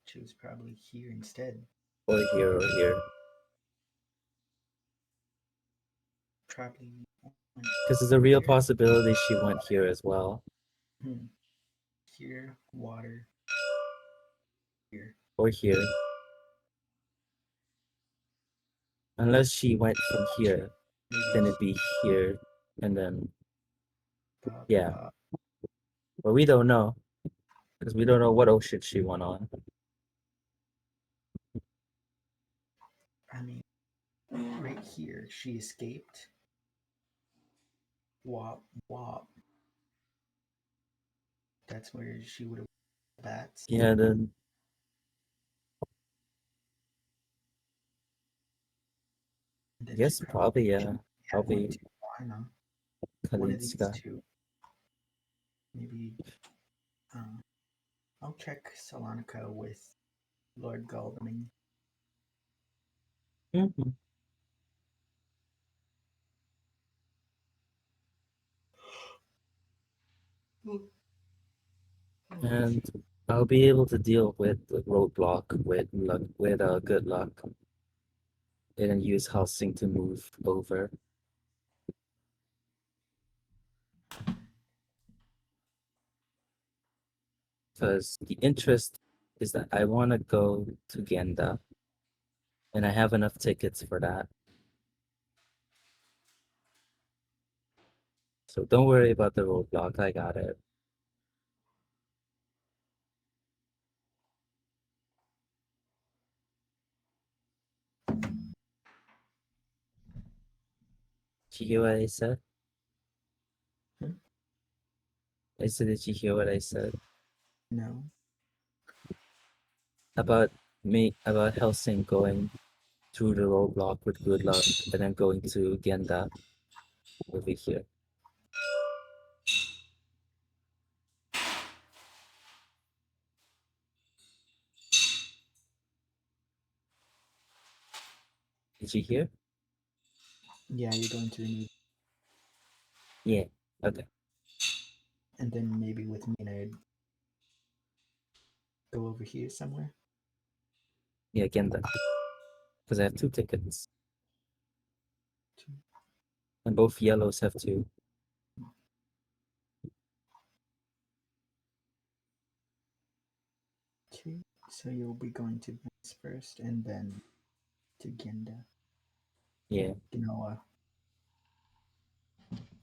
She was probably here instead. Or here or here. Probably. Because there's a real possibility she went here as well. Here, water. Here. Or here. Unless she went from here, Maybe then it'd be here, and then, ba- yeah. ba- But we don't know. Because we don't know what ocean she went on. I mean, right here, she escaped. Wop, wop. That's where she would have bats. Yeah, then And I then guess she probably, yeah. had one Probably to Varna. One of these Kalinska. two. Maybe. I'll check Salonika with Lord Galdaming. Mhm. And I'll be able to deal with the roadblock with luck, with good luck. And then use housing to move over. Because the interest is that I want to go to Genda. And I have enough tickets for that. So don't worry about the roadblock, I got it. Did you hear what I said? Hmm? I said, did you hear what I said? No. About Helsing going through the roadblock with good luck and then going to Genda over here. Did you hear? Yeah, you're going to need. Yeah. Okay. And then maybe with Mina, I'd go over here somewhere. Yeah, Genda. Because I have 2 tickets. And both yellows have 2. Two. So you'll be going to Venice first, and then to Ginda. Yeah. Genoa.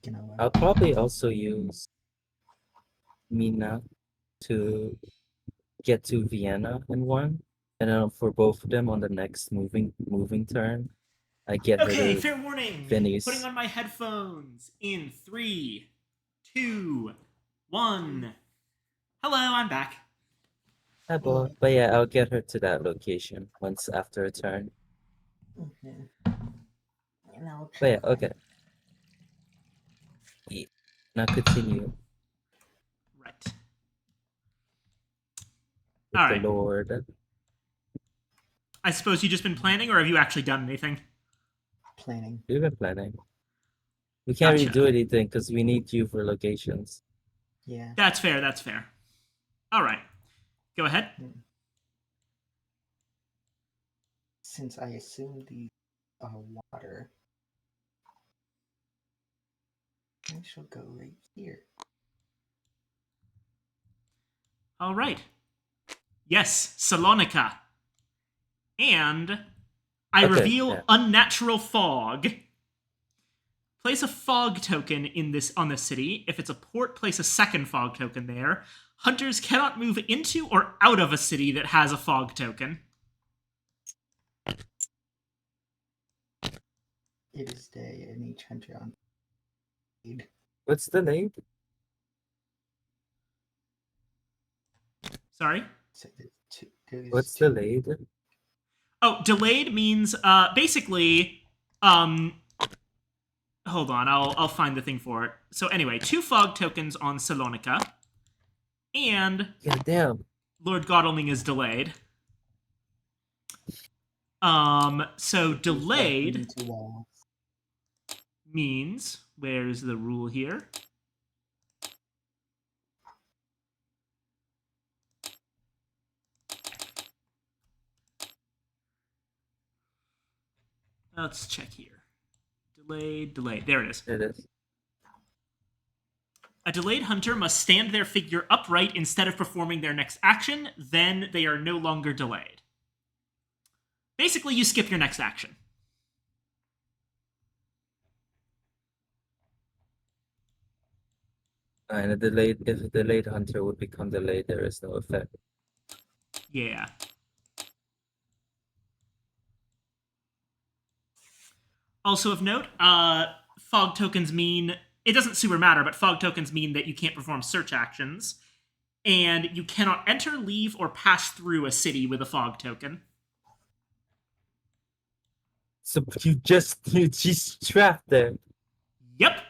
Genoa. I'll probably also use Mina to get to Vienna in one, and then for both of them on the next moving turn, I get her Okay, to fair warning. Venice. Putting on my headphones in 3, 2, 1. Hello, I'm back. Hi, boy. But yeah, I'll get her to that location once after a turn. Okay. And I'll But yeah, check okay. Now continue Right. with All the right. Lord. I suppose you've just been planning, or have you actually done anything? planning. We've been planning. We can't really Gotcha. do anything because we need you for locations. Yeah. That's fair, that's fair. All right. Go ahead. Since I assume these are water, I shall go right here. All right. Yes, Salonika. And I Okay, reveal yeah. unnatural fog. Place a fog token on this city. If it's a port, place a second fog token there. Hunters cannot move into or out of a city that has a fog token. It is day, and each hunter on feed. What's the name? Sorry? So there's What's two. delayed? Oh, delayed means basically hold on, I'll find the thing for it. So anyway, 2 fog tokens on Salonika, and Yeah, damn. Lord Godalming is delayed. So delayed Into walls. means, where's the rule here? Let's check here. Delayed. There it is. It is. A delayed hunter must stand their figure upright instead of performing their next action, then they are no longer delayed. Basically, you skip your next action. And if a delayed hunter would become delayed, there is no effect. Yeah. Also of note, fog tokens mean, it doesn't super matter, but fog tokens mean that you can't perform search actions, and you cannot enter, leave, or pass through a city with a fog token. So she's trapped there. Yep,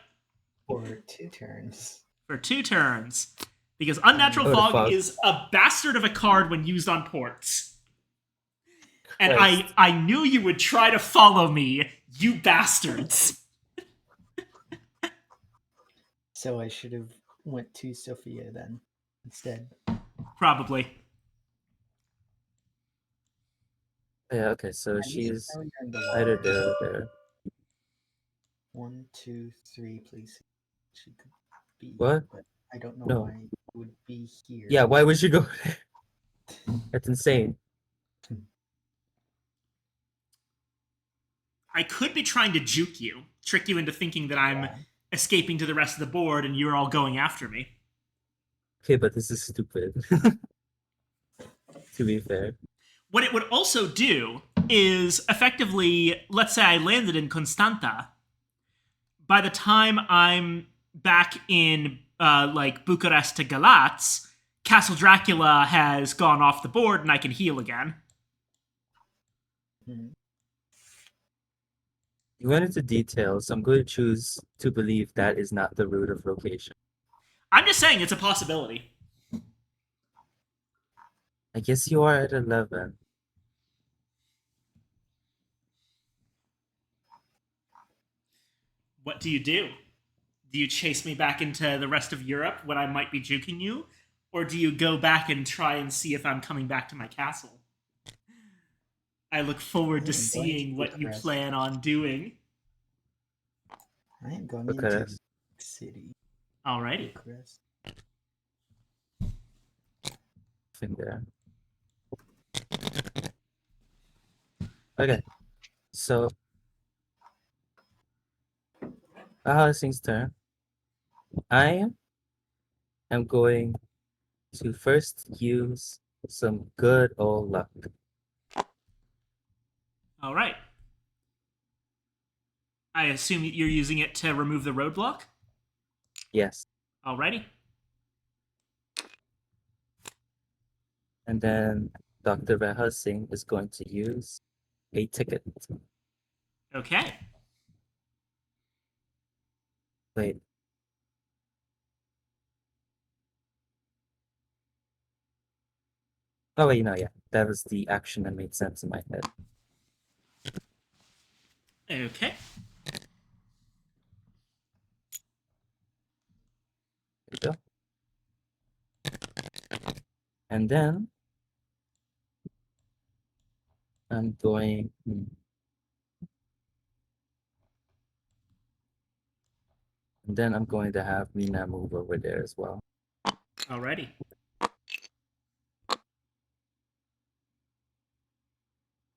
For 2 turns. for 2 turns. Because Unnatural Oh, the Fog fog. is a bastard of a card when used on ports. And Christ. I knew you would try to follow me, you bastards. So I should have went to Sophia then instead. Probably. Yeah, okay, so At least she's now you're in the either water. there or there. 1, 2, 3, please. She could be. What? But I don't know No. why it would be here. Yeah, why would you go there? That's insane. I could be trying to juke you, trick you into thinking that I'm escaping to the rest of the board and you're all going after me. Okay, but this is stupid. To be fair. What it would also do is effectively, let's say I landed in Constanta. By the time I'm back in Bucharest to Galatz, Castle Dracula has gone off the board and I can heal again. Hmm. You went into details. I'm going to choose to believe that is not the root of location. I'm just saying it's a possibility. I guess you are at 11. What do? Do you chase me back into the rest of Europe when I might be juking you? Or do you go back and try and see if I'm coming back to my castle? I look forward to I'm going to seeing what you Bucharest. plan on doing. I am going Okay. into city. Alrighty. Chris. Thing there. Okay. So Helsing's turn. I am going to first use some good old luck. All right. I assume you're using it to remove the roadblock? Yes. Alrighty. And then Dr. Reha Singh is going to use a ticket. Okay. Wait. Oh wait, no, yeah. That was the action that made sense in my head. Okay. There we go. And then I'm going. And then I'm going to have Mina move over there as well. Alrighty.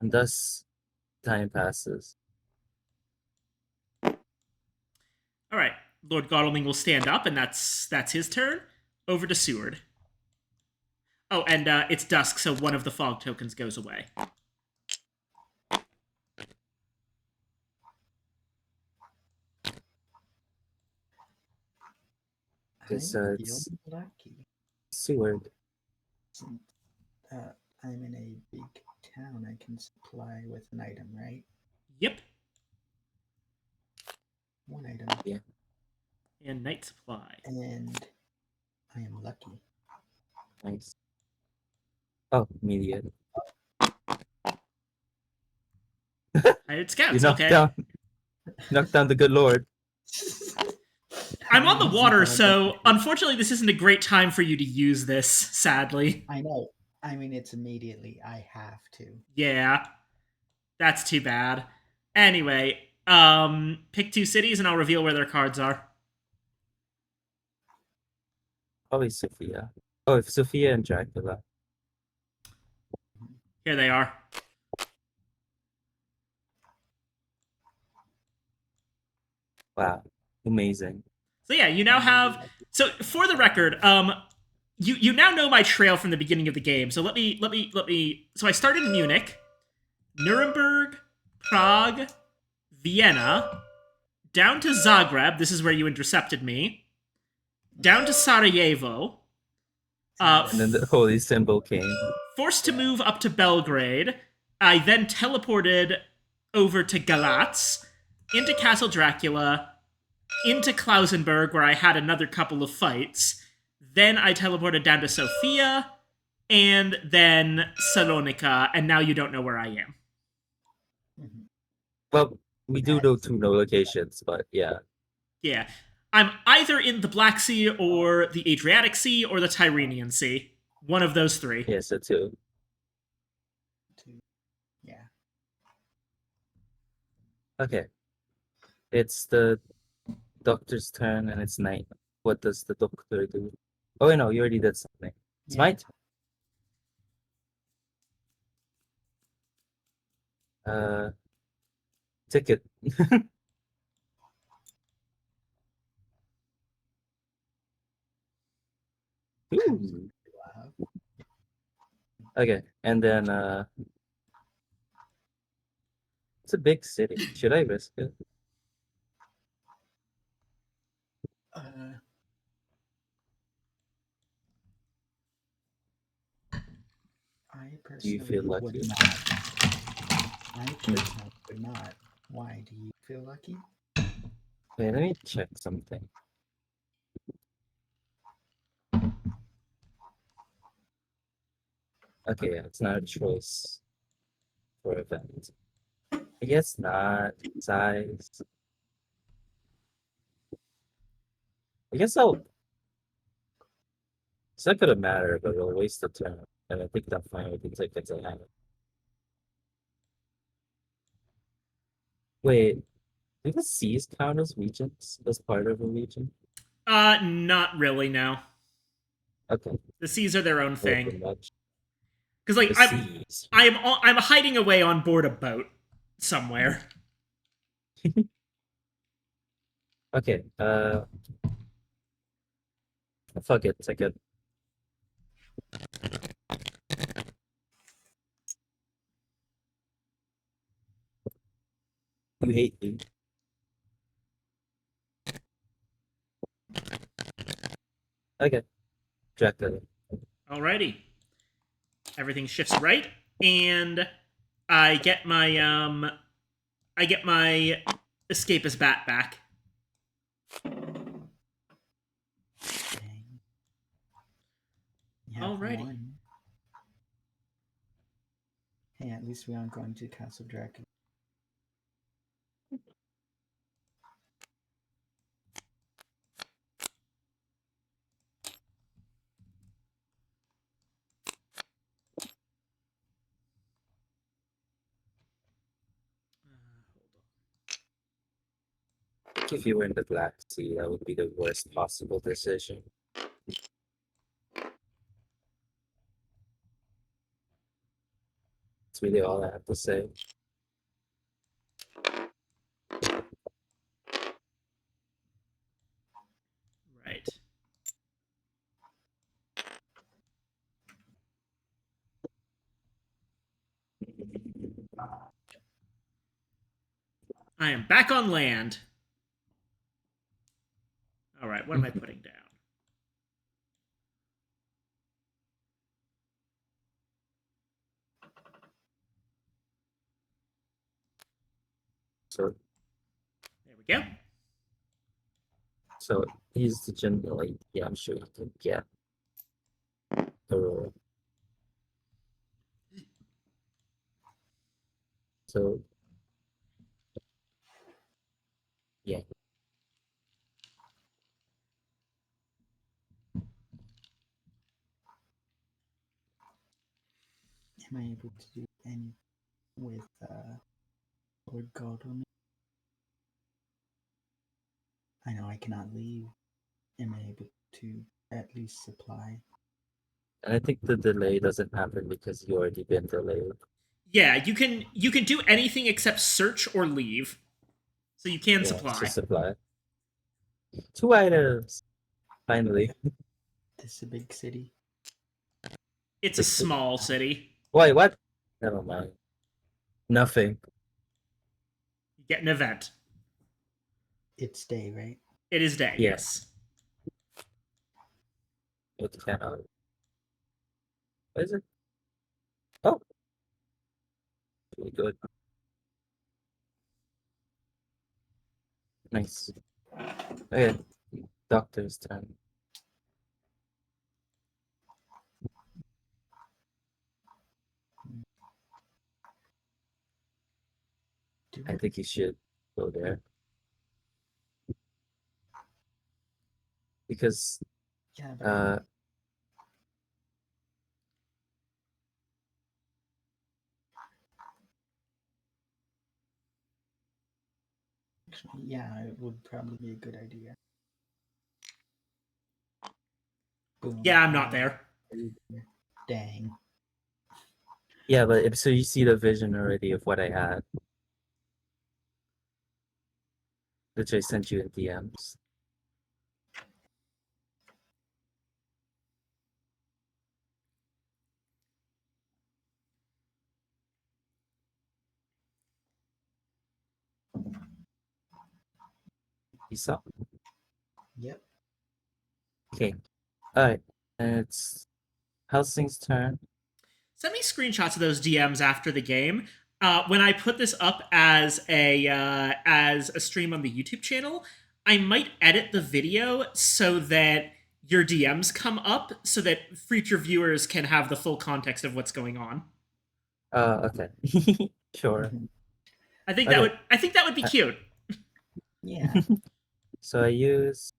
And thus, time passes. All right. Lord Godalming will stand up, and that's his turn. Over to Seward. Oh, and it's dusk, so one of the fog tokens goes away. Because I it's feel lucky. Seward. Since I'm in a big town, I can supply with an item, right? Yep. One item. Yeah. And night supply. And I am lucky. Nice. Oh, immediate. Hired You scouts, knocked okay. down, knocked down the good lord. I'm on the Easy water, dog. so unfortunately this isn't a great time for you to use this, sadly. I know. I mean, it's immediately. I have to. Yeah. That's too bad. Anyway, pick 2 cities and I'll reveal where their cards are. Probably Sophia. Oh, if Sophia and Dracula. Here they are. Wow. Amazing. So yeah, you now have. So for the record, you now know my trail from the beginning of the game. So let me. So I started in Munich, Nuremberg, Prague, Vienna, down to Zagreb. This is where you intercepted me. Down to Sarajevo. And then the holy symbol came. Forced to move up to Belgrade. I then teleported over to Galatz, into Castle Dracula, into Klausenberg, where I had another couple of fights. Then I teleported down to Sofia, and then Salonika, and now you don't know where I am. Mhm. Well, we do know 2 no locations, but yeah. Yeah. I'm either in the Black Sea, or the Adriatic Sea, or the Tyrrhenian Sea. One of those 3. Yeah, so 2. Yeah. Okay. It's the doctor's turn and it's night. What does the doctor do? Oh, wait, no, you already did something. It's my turn. Ticket. Ooh. Wow. Okay, and then it's a big city. Should I risk it? I Do you personally feel would lucky? not. I personally would not. Why? Do you feel lucky? Wait, let me check something. Okay, yeah, it's not a choice for event. I guess not. Size. I guess I'll. It's not gonna matter, but it'll waste the turn. And I think that's fine with the tickets I have. Wait. Do the seas count as regions? As part of a region? Not really. No, Okay, the seas are their own not very thing. much. Because like The seas. I'm hiding away on board a boat somewhere. Okay, fuck it, take it. You hate me. Okay, Dracula. Alrighty, everything shifts right, and I get my escapist bat back. Dang. You have Alrighty. one. Hey, at least we aren't going to Castle Dracula. If you were in the Black Sea, that would be the worst possible decision. That's really all I have to say. Right. I am back on land. All right, what am I putting down? So, There we go. so he's the general. Yeah, I'm sure you can get the role. So, yeah. Am I able to do any with Lord Godwin? I know I cannot leave. Am I able to at least supply? And I think the delay doesn't happen because you already been delayed. Yeah, you can do anything except search or leave, so you can Yeah, supply. just supply. 2 items. Finally. This is a big city. It's a small city. Wait, what? Never mind. Nothing. You get an event. It's day, right? It is day. Yeah. Yes. It cannot. What is it? Oh. Really good. Nice. Okay. Doctor's turn. Do I it. think you should go there. Because Yeah, but actually, yeah, it would probably be a good idea. Boom. Yeah, I'm not there. Dang. yeah, but so you see the vision already of what I had. Which I sent you in DMs. You saw? Yep. Okay. Alright. And it's Helsing's turn. Send me screenshots of those DMs after the game. When I put this up as a stream on the YouTube channel, I might edit the video so that your DMs come up, so that future viewers can have the full context of what's going on. Okay. Sure. I think Okay. that would be cute. Yeah. So I use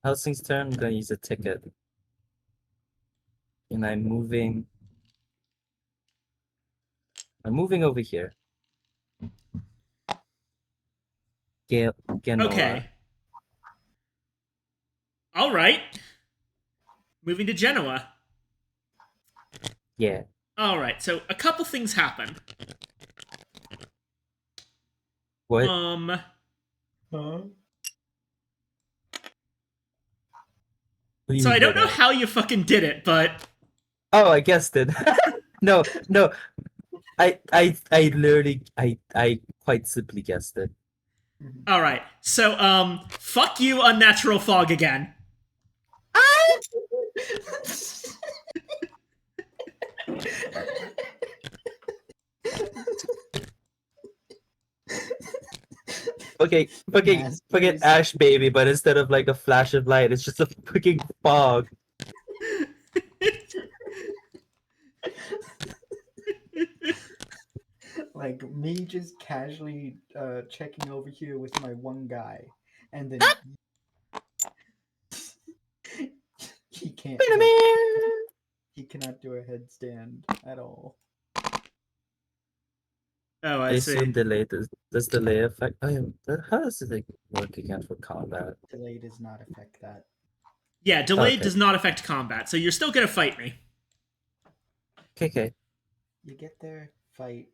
Helsing's turn, I'm gonna use a ticket. And I'm moving over here. Genoa. Okay. All right. Moving to Genoa. Yeah. All right. So a couple things happen. What? Huh? What do you So I mean by don't know that? how you fucking did it, but Oh, I guessed it. No, no. I literally, I quite simply guessed it. all right. So fuck you, unnatural fog again. Okay, fucking Masters. Ash baby, but instead of like a flash of light, it's just a freaking fog. Like me just casually checking over here with my one guy, and then he can't. He cannot do a headstand at all. Oh, I I see. assume delay does delay affect. Oh, yeah, how does it like work again for combat? Delay does not affect that. Yeah, delay Okay. does not affect combat, so you're still gonna fight me. Okay. You get there, fight,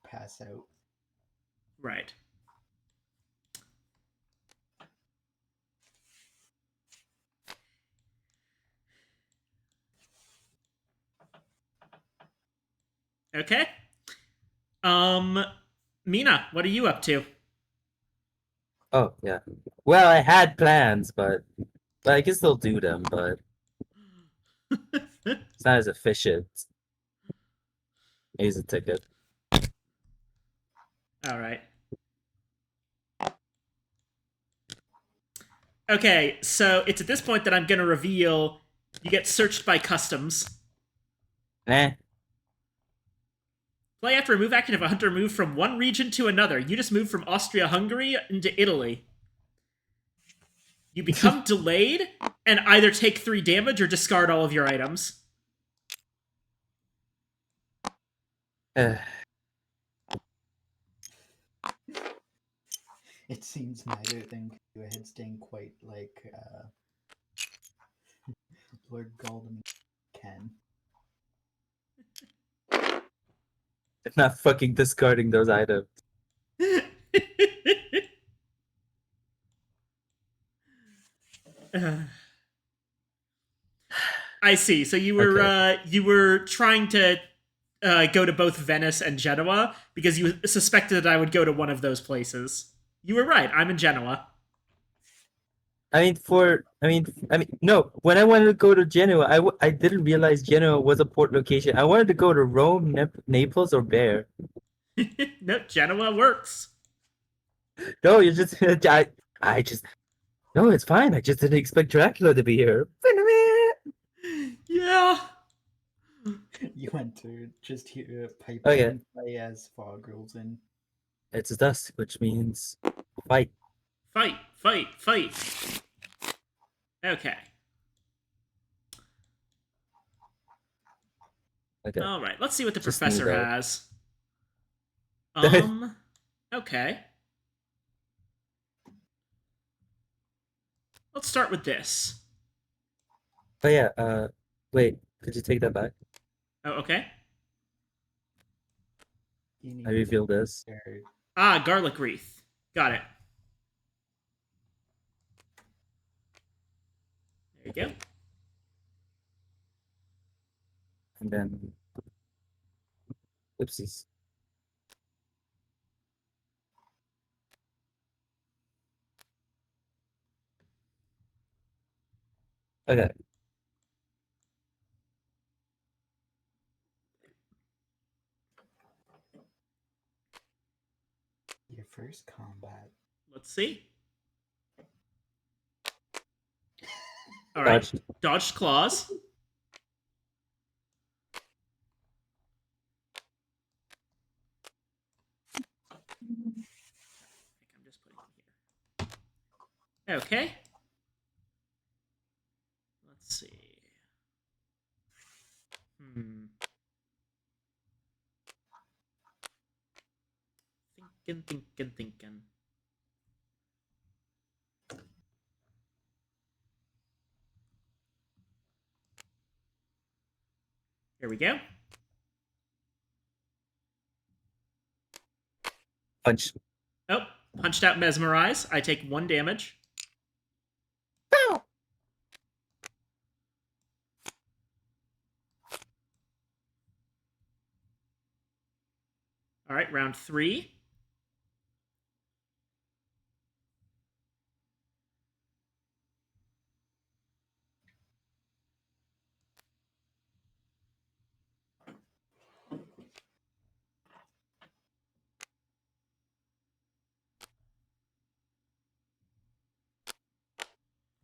pass out. Right. Okay. Mina, what are you up to? Oh yeah. Well, I had plans, but I can still do them, but it's not as efficient. Here's a ticket. All right. Okay, so it's at this point that I'm gonna reveal you get searched by customs. Eh. Play after a move action if a hunter moved from one region to another. You just moved from Austria-Hungary into Italy. You become delayed and either take 3 damage or discard all of your items. It seems neither thing can do a headstand quite like Lord Galdam can. I'm not fucking discarding those items. I see. So you were trying to go to both Venice and Genoa because you suspected that I would go to one of those places. You were right. I'm in Genoa. No. When I wanted to go to Genoa, I didn't realize Genoa was a port location. I wanted to go to Rome, Naples, or Bear. No, Genoa works. No, you just I just no, it's fine. I just didn't expect Dracula to be here. Yeah. You enter just hear a pipe Okay. band play as fog rolls in. It's dusk, which means fight. Fight, fight, fight. Okay. Okay. All right. Let's see what the Just professor knew that. has. Okay. Let's start with this. Oh yeah. Wait. Could you take that back? Oh, okay. You need I reveal this. to Ah, garlic wreath. Got it. There you go. And then, oopsies. Okay. your first combat. Let's see. All right. Dodged. Dodged claws. I'm just putting it here. Okay. Let's see. Thinking. Here we go. Punch. Oh, punched out Mesmerize. I take 1 damage. All right, round 3.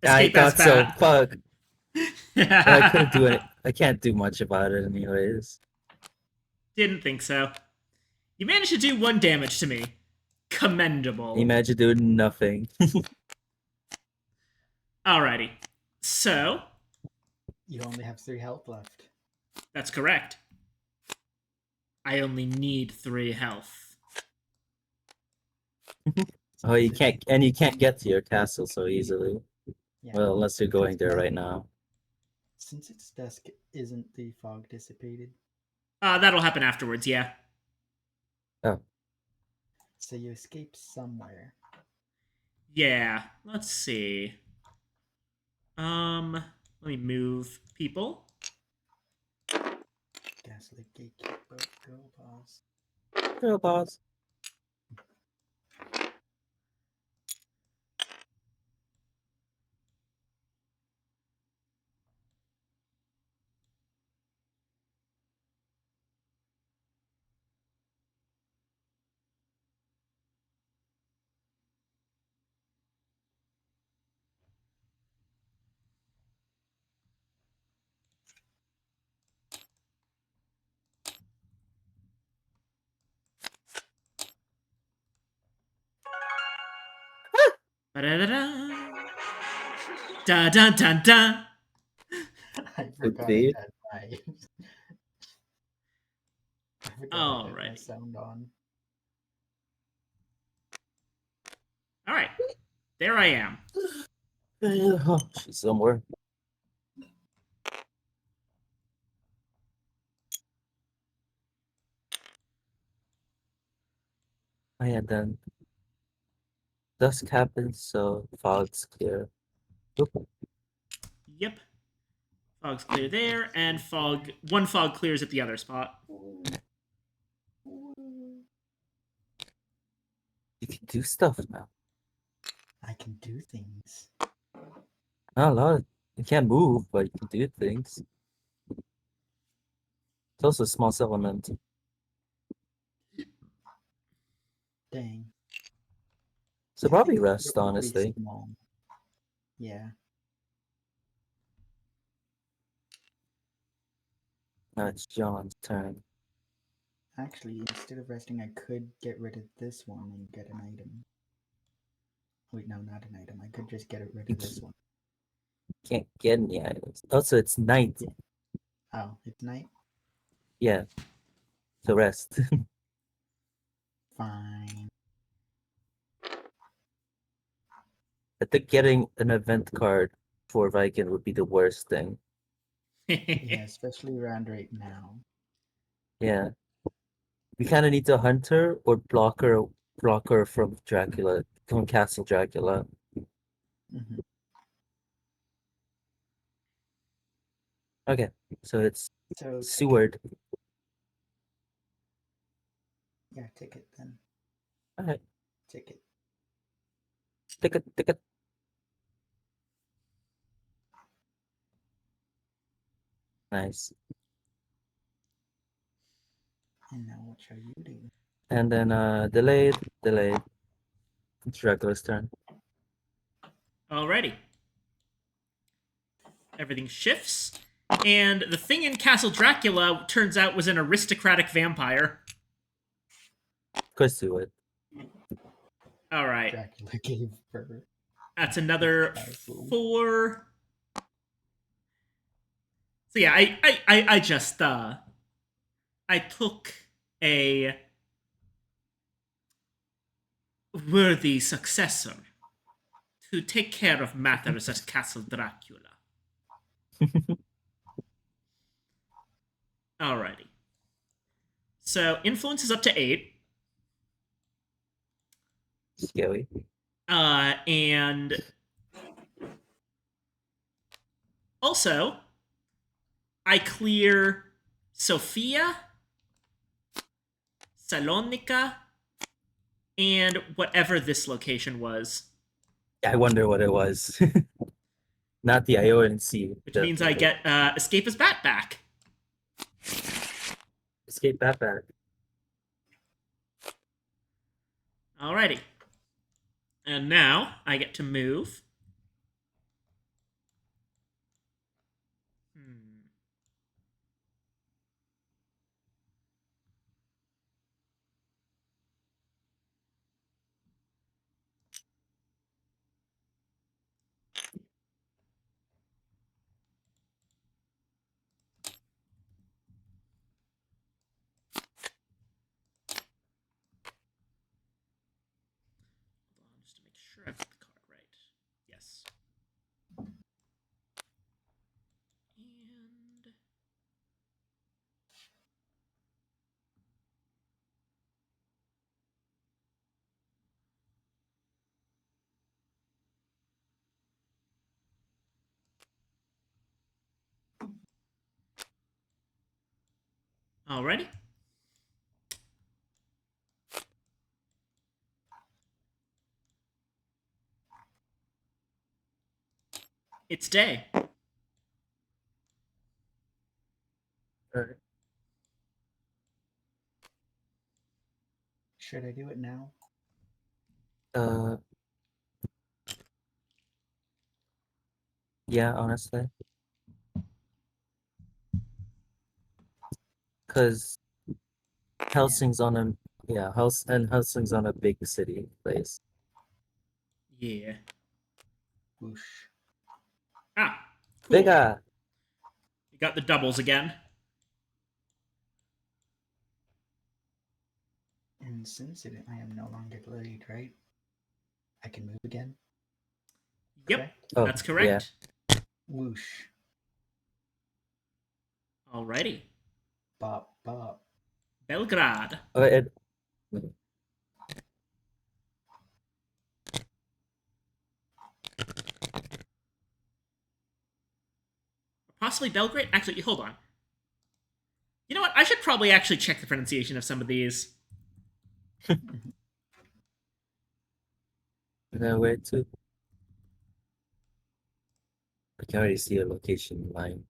I Escape as thought so. bad. Fuck. But I couldn't do it. I can't do much about it anyways. Didn't think so. You managed to do 1 damage to me. Commendable. Imagine doing nothing. Alrighty. So, You only have 3 health left. that's correct. I only need 3 health. Oh, you can't get to your castle so easily. Yeah. Well, unless you're going there right now. Since it's dusk, isn't the fog dissipated? That'll happen afterwards, yeah. Oh, So you escape somewhere. Yeah, let's see. Let me move people. Gaslit Gatekeeper, Girl Boss. girl boss. Ba-da-da-da. Da-da-da-da. I Good forgot feed. I had my... I forgot I had my Alrighty. sound on. Alright. There I am. Oh, she's somewhere. I had done. Dusk happens, so fog's clear. Oop. Yep. Fog's clear there, and one fog clears at the other spot. You can do stuff now. I can do things. Not a lot. You can't move, but you can do things. It's also a small settlement. Dang. So I probably think we're rest, pretty honestly. small. Yeah. Now it's John's turn. Actually, instead of resting, I could get rid of this one and get an item. Wait, no, not an item. I could just get rid of this one. Can't get any items. Also, it's night. Oh, it's night? Yeah. So rest. Fine. I think getting an event card for Viking would be the worst thing. Yeah, especially around right now. Yeah. We kind of need a hunter or blocker from Dracula, from Castle Dracula. Hmm. Okay, so it's So, Seward. yeah, ticket then. Alright, Ticket. ticket. Nice. And now what shall you do? And then delayed. It's Dracula's turn. Alrighty. Everything shifts, and the thing in Castle Dracula turns out was an aristocratic vampire. Of course you would. Alright. Dracula gave birth. That's another Powerful. 4. So yeah, I just I took a worthy successor to take care of matters at Castle Dracula. Alrighty. So influence is up to 8. Scary. And also, I clear Sofia, Salonika, and whatever this location was, I wonder what it was. Not the Ionian Sea. which means I get Escape as Bat back. Escape that back. Alrighty. And now I get to move. Just to make sure I've got the card right. Yes. And alrighty. It's day. Alright. Should I do it now? Yeah, honestly. Because Helsing's on a Helsing's on a big city place. Yeah. Whoosh. Ah, cool. Bigger. You got the doubles again. And since I am no longer delayed, right? I can move again. Yep, Correct? Oh, that's correct. Whoosh. Alrighty. Bop bop. Belgrade. Oh, it, Possibly Belgrade? Actually, hold on. You know what? I should probably actually check the pronunciation of some of these. no, where to? I can already see a location line.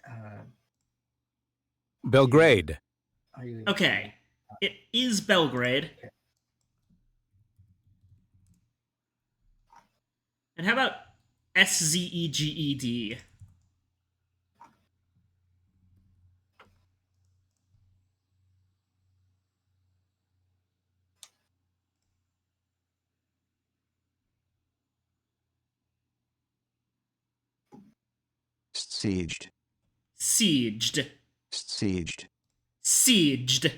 Uh, Belgrade. are you Okay. It is Belgrade. Okay. And how about Szeged? Sieged. Sieged. Sieged. Sieged.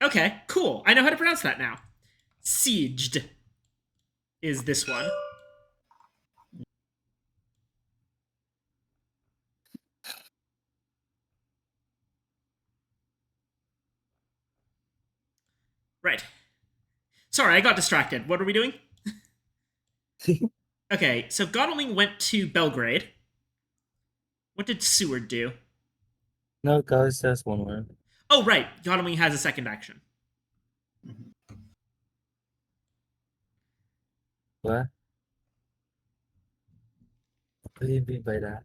Okay, cool. I know how to pronounce that now. Sieged is this one. Right. Sorry, I got distracted. What are we doing? Okay, so Godalming went to Belgrade. What did Seward do? No, guys, that's one word. Oh, right. Godalming has a second action. What? What do you mean by that?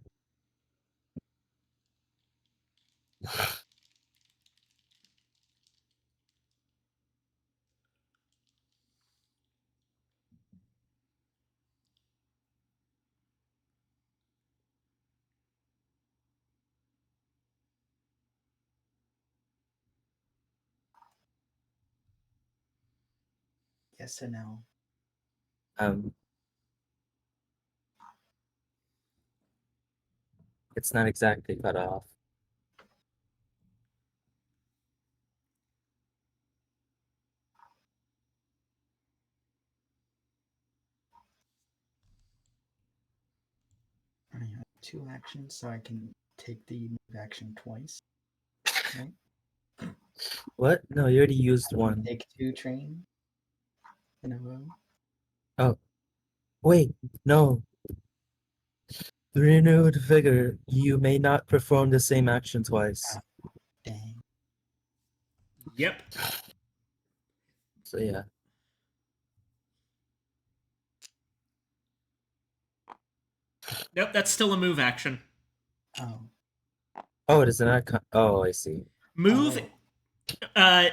yes or no? Um, it's not exactly cut off. 2 actions, so I can take the move action twice. Right? What? No, you already used one. Take 2 train in a row. Oh, wait, no. Renewed vigor. You may not perform the same action twice. Dang. Yep. So yeah. Nope, that's still a move action. Oh. Oh, it is an icon. Oh, I see. Move, Oh.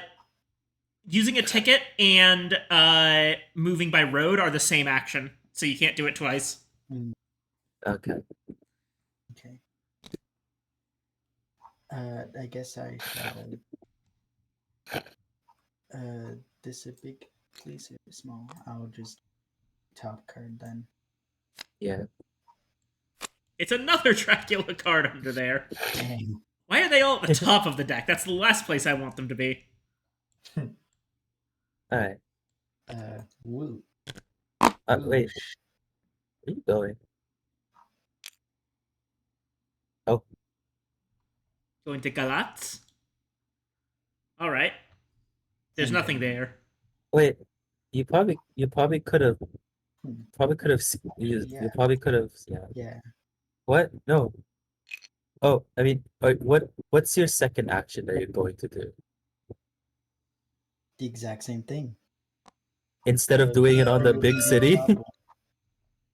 using a ticket and moving by road are the same action, so you can't do it twice. Okay. Okay. I guess I shall. This a big, please a small. I'll just top card then. Yeah. It's another Dracula card under there. Dang. Why are they all at the top of the deck? That's the last place I want them to be. Alright. Woo. Wait. Where are you going? Oh. Going to Galatz. All right. There's nothing there. Wait. You probably could have Hmm. you Yeah. probably could have Yeah. What? No. Oh, I mean, what's your second action that you're going to do? The exact same thing. Instead of doing it on the Remove big the city? problem.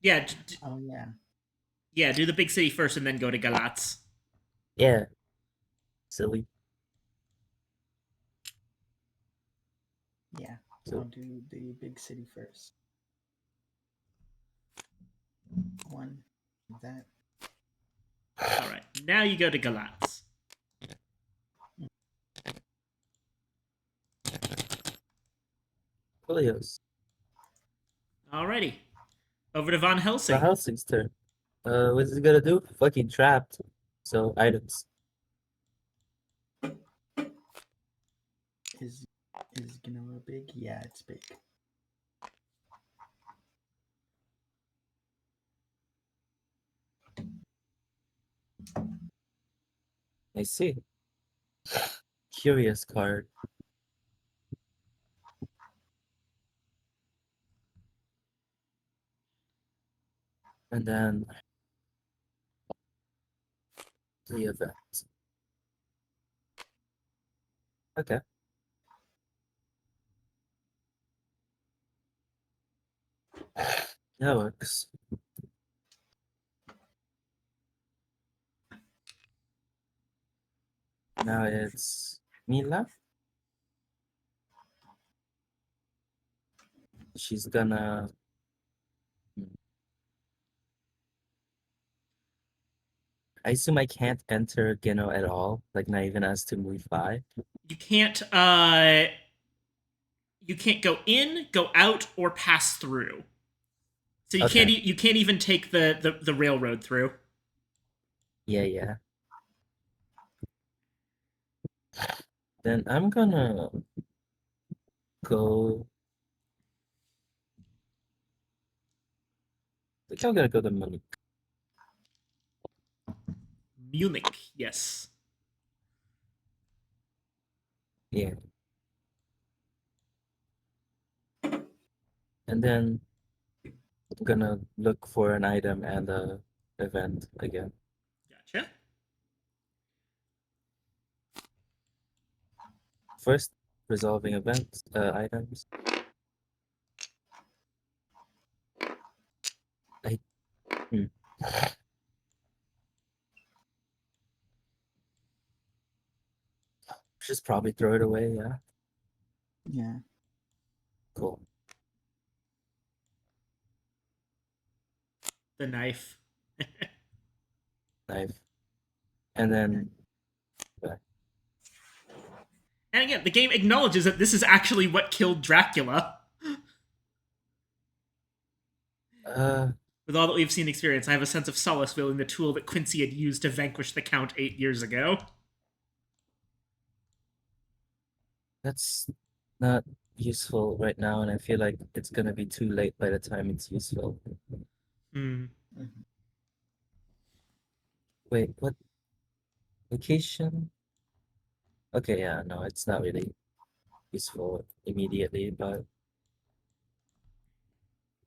Yeah, Oh yeah. yeah. Do the big city first, and then go to Galatz. Yeah. Silly. Yeah. So- I'll do the big city first. 1. That. All right. Now you go to Galatz. Coolios. Alrighty. Over to Von The Helsing. Helsing's turn. What's he gonna do? Fucking trapped. So items. Is Genoa big? Yeah, it's big. I see. Curious card. And then the event. Okay. That works. Now it's Mila. She's gonna. I assume I can't enter Geno at all, like not even as to move by. You can't. You can't go in, go out, or pass through. So you Okay. can't. You can't even take the railroad through. Yeah. Then I'm gonna go. I think I'm gonna go to Munich. Munich. Yes. Yeah. And then I'm gonna look for an item and a event again. Gotcha. First, resolving events, items. Just probably throw it away, yeah. Yeah. Cool. The knife. Knife. And then And again, the game acknowledges that this is actually what killed Dracula. With all that we've seen and experienced, I have a sense of solace wielding the tool that Quincy had used to vanquish the Count 8 years ago. that's not useful right now, and I feel like it's gonna be too late by the time it's useful. Hmm. Mhm. Wait, what? Vacation? Okay, yeah, no, it's not really useful immediately, but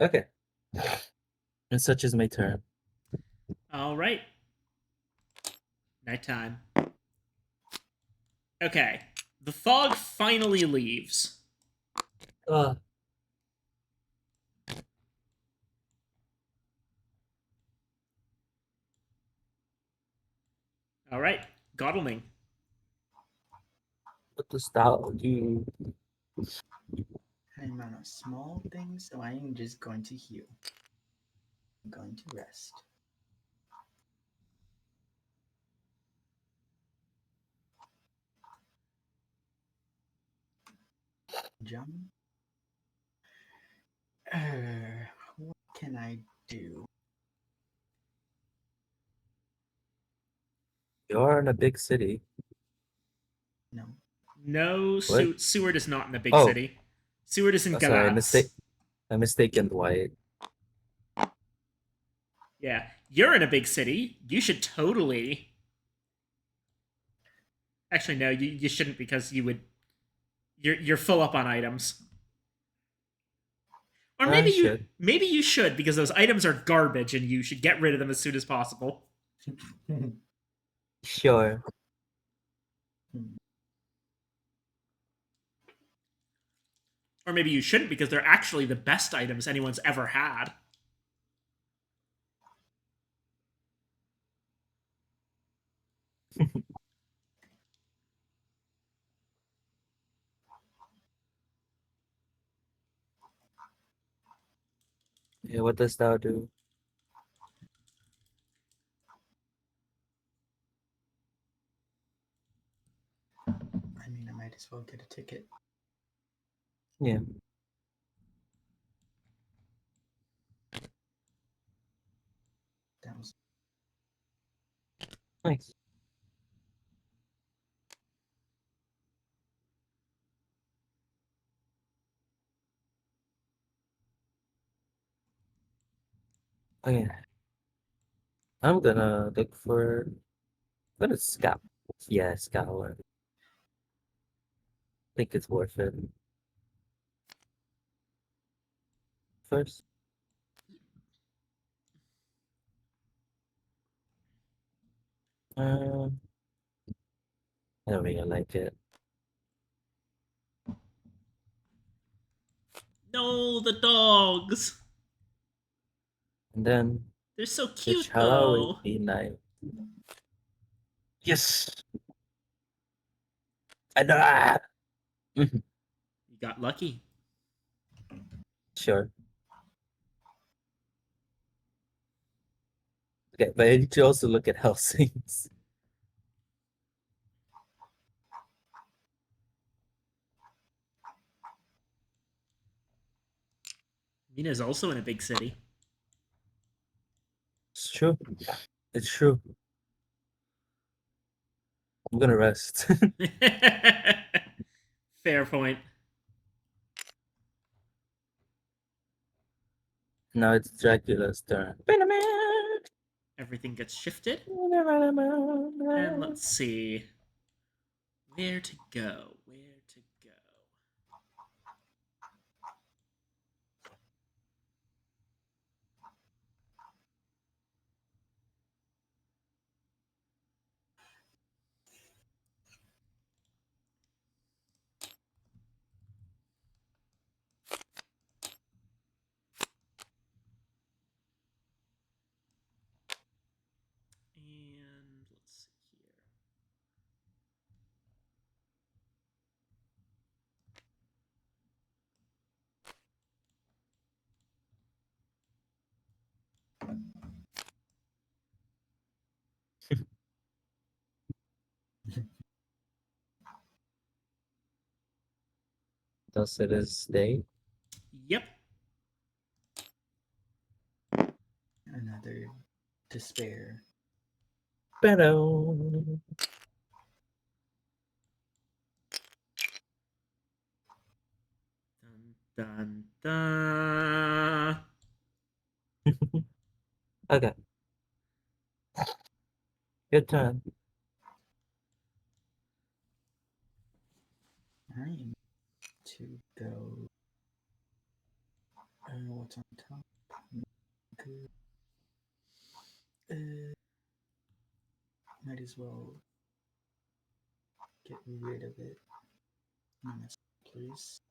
okay. And such is my turn. All right. Nighttime. Okay. The fog finally leaves. Uh, All right. Godalming. what does thou do? I'm on a small thing, so I am just going to heal. I'm going to rest. Jump. What can I do? You're in a big city. No. No, What? Seward is not in the big Oh. city. Seward is in Oh, sorry, Galatz. I mistaken Dwight. Yeah, you're in a big city. You should totally. Actually, no, you shouldn't because you would. You're full up on items. Or I should. maybe you should because those items are garbage and you should get rid of them as soon as possible. Sure. Or maybe you shouldn't because they're actually the best items anyone's ever had. Yeah, what does thou do? I mean, I might as well get a ticket. Yeah. That was Nice. Okay. I'm gonna look for. I'm gonna scout. Yeah, scout. I think it's worth it. First. Um, I don't really like it. No, the dogs. And then They're so it cute shall always though. be night. Yes. And You got lucky. sure. Okay, but I need to also look at Helsing's. Mina's also in a big city. It's true. It's true. I'm gonna rest. Fair point. Now it's Dracula's turn. Everything gets shifted. And let's see. Where to go? Where to go? And let's see here. Thus it is day. Yep. another despair. Ba-dum. Dun dun dun. Okay. Your turn. I am to go. What's on top? Good. Might as well get rid of it. Yes, please.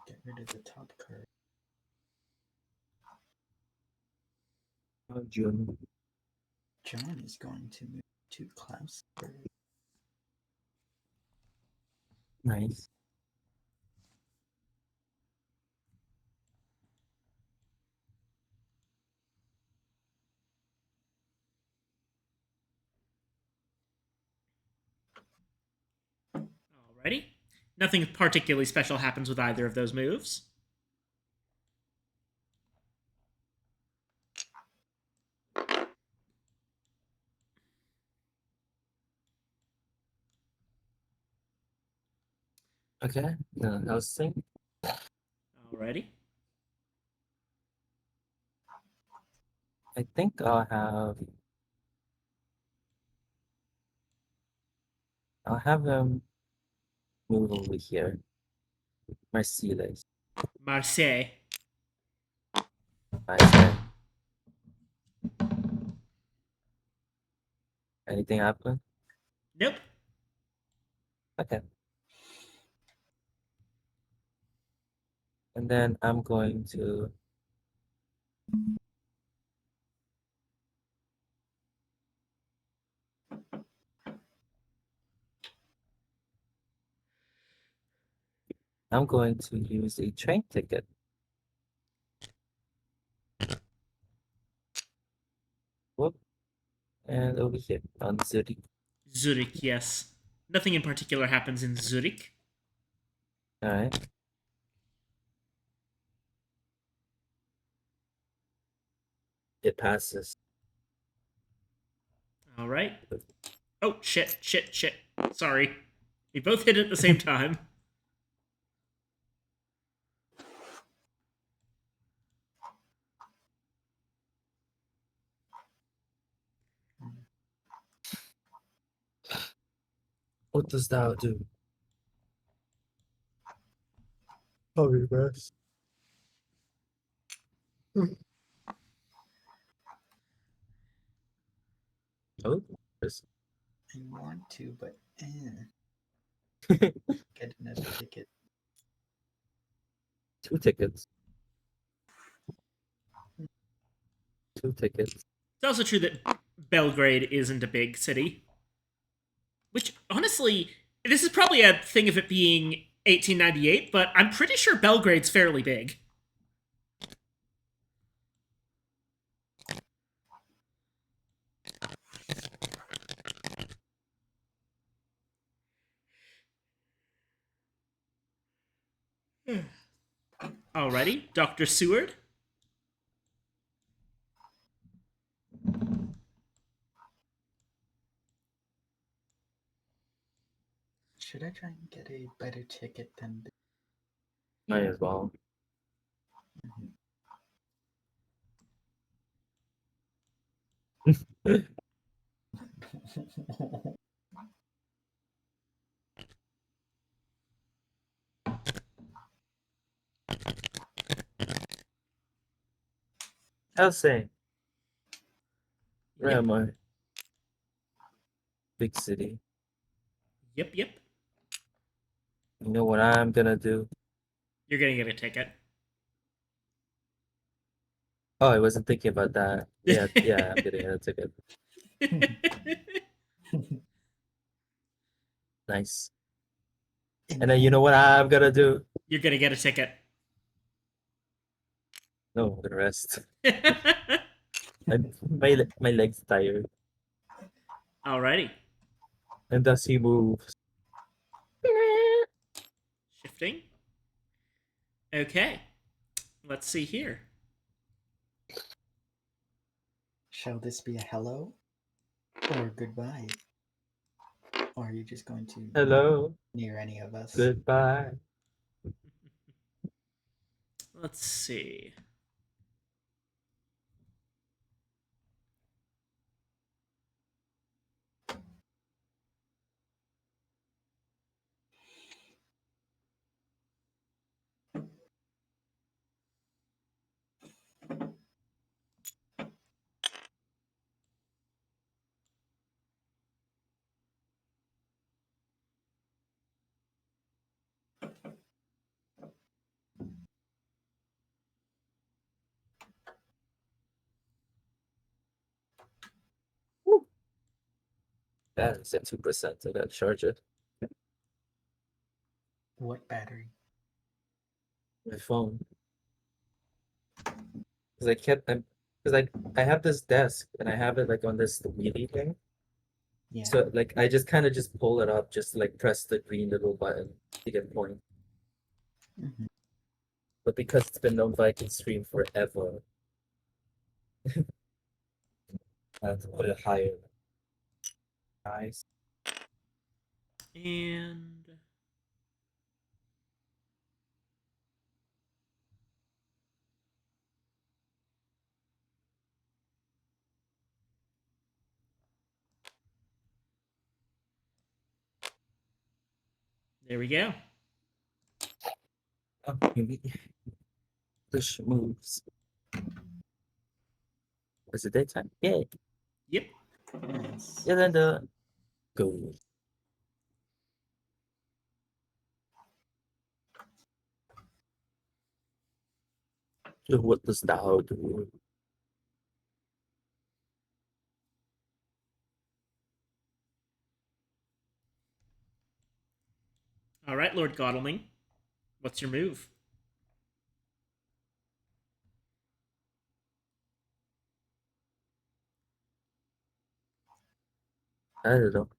Get rid of the top card. Oh, June. John is going to move to Klausberg. Nice. Alrighty. Nothing particularly special happens with either of those moves. Okay. No, I'll sing. Alrighty. I think I'll have him move over here. Mercedes. Marseille. I say. Anything happen? Nope. Okay. And then I'm going to use a train ticket. Whoop. And over here on Zurich. Zurich, yes. Nothing in particular happens in Zurich. Alright. It passes. Alright. Oh, shit. Sorry. We both hit it at the same time. What does thou do? I'll reverse. Oh, there's I want to, but get another ticket. 2 tickets. 2 tickets. It's also true that Belgrade isn't a big city. Which, honestly, this is probably a thing of it being 1898, but I'm pretty sure Belgrade's fairly big. Alrighty, Dr. Seward. Should I try and get a better ticket than the... Might as well. I'll say. Where Yep. am I? Big city. Yep. You know what I'm gonna do? You're gonna get a ticket. Oh, I wasn't thinking about that. Yeah, I'm getting a ticket. Nice. And then you know what I'm gonna do? You're gonna get a ticket. No, I'm gonna rest. My legs tired. Alrighty. And thus he moves. Shifting. Okay. Let's see here. Shall this be a hello or goodbye? Or are you just going to Hello. near any of us? Goodbye. Let's see. Battery's at 2%. I gotta charge it. What battery? My phone. Because I have this desk and I have it like on this wheelie thing. Yeah. So like I just kind of just pull it up, just like press the green little button to get point. Mhm. But because it's been known Viking stream forever, I have to put it higher. Nice. And there we go. Oh, maybe push moves. Is it daytime? Yeah. Yep. Nice. Yeah, then the go. What does thou do? All right, Lord Godalming. What's your move? I don't know.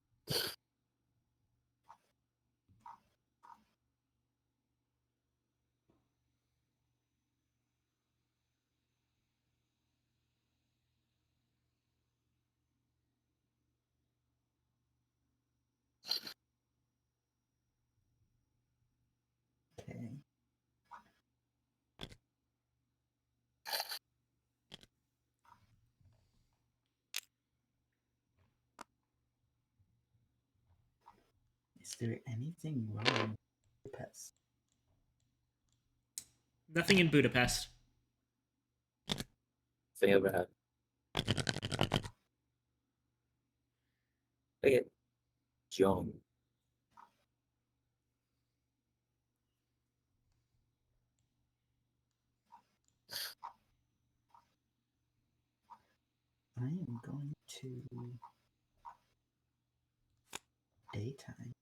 Okay. Is there anything wrong with Budapest? Nothing in Budapest. Thing ever had. Okay. John. I am going to daytime.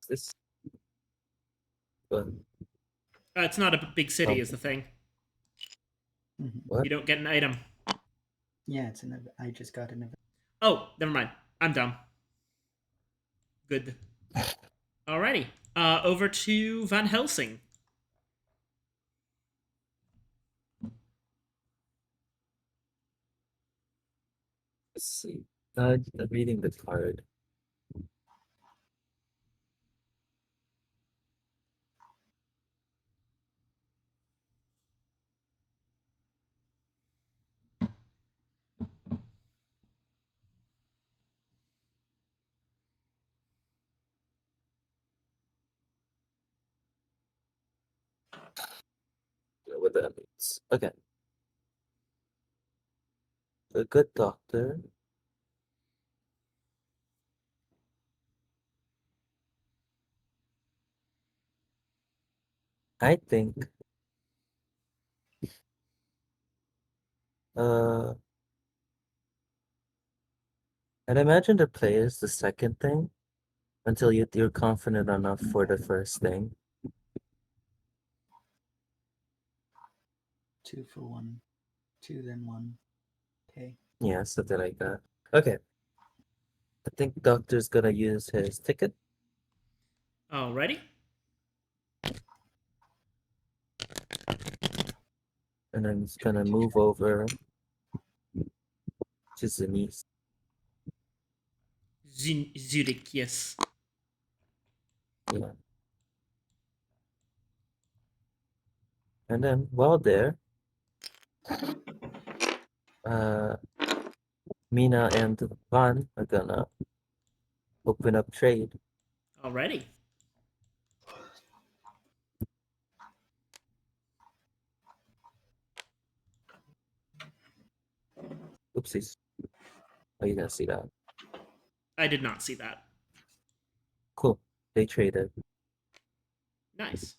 This but It's not a big city, Oh. is the thing. Mhm. what? You don't get an item. Yeah, it's an. I just got an event. Oh, never mind. I'm dumb. Good. Alrighty. Over to Van Helsing. Let's see. I'm reading the card. What that means. Okay. A good doctor. I think uh I'd imagine the play is the second thing until you're confident enough for the first thing. 2 for 1. 2 then 1. Okay. Yeah, something like that. Okay. I think doctor's gonna use his ticket Alrighty. and then he's gonna move over to Zenith. Zurich, yes. Yeah. And then while there, uh Mina and Van are gonna open up trade. Alrighty. Oopsies. Oh, you didn't see that. I did not see that. Cool. They traded. Nice.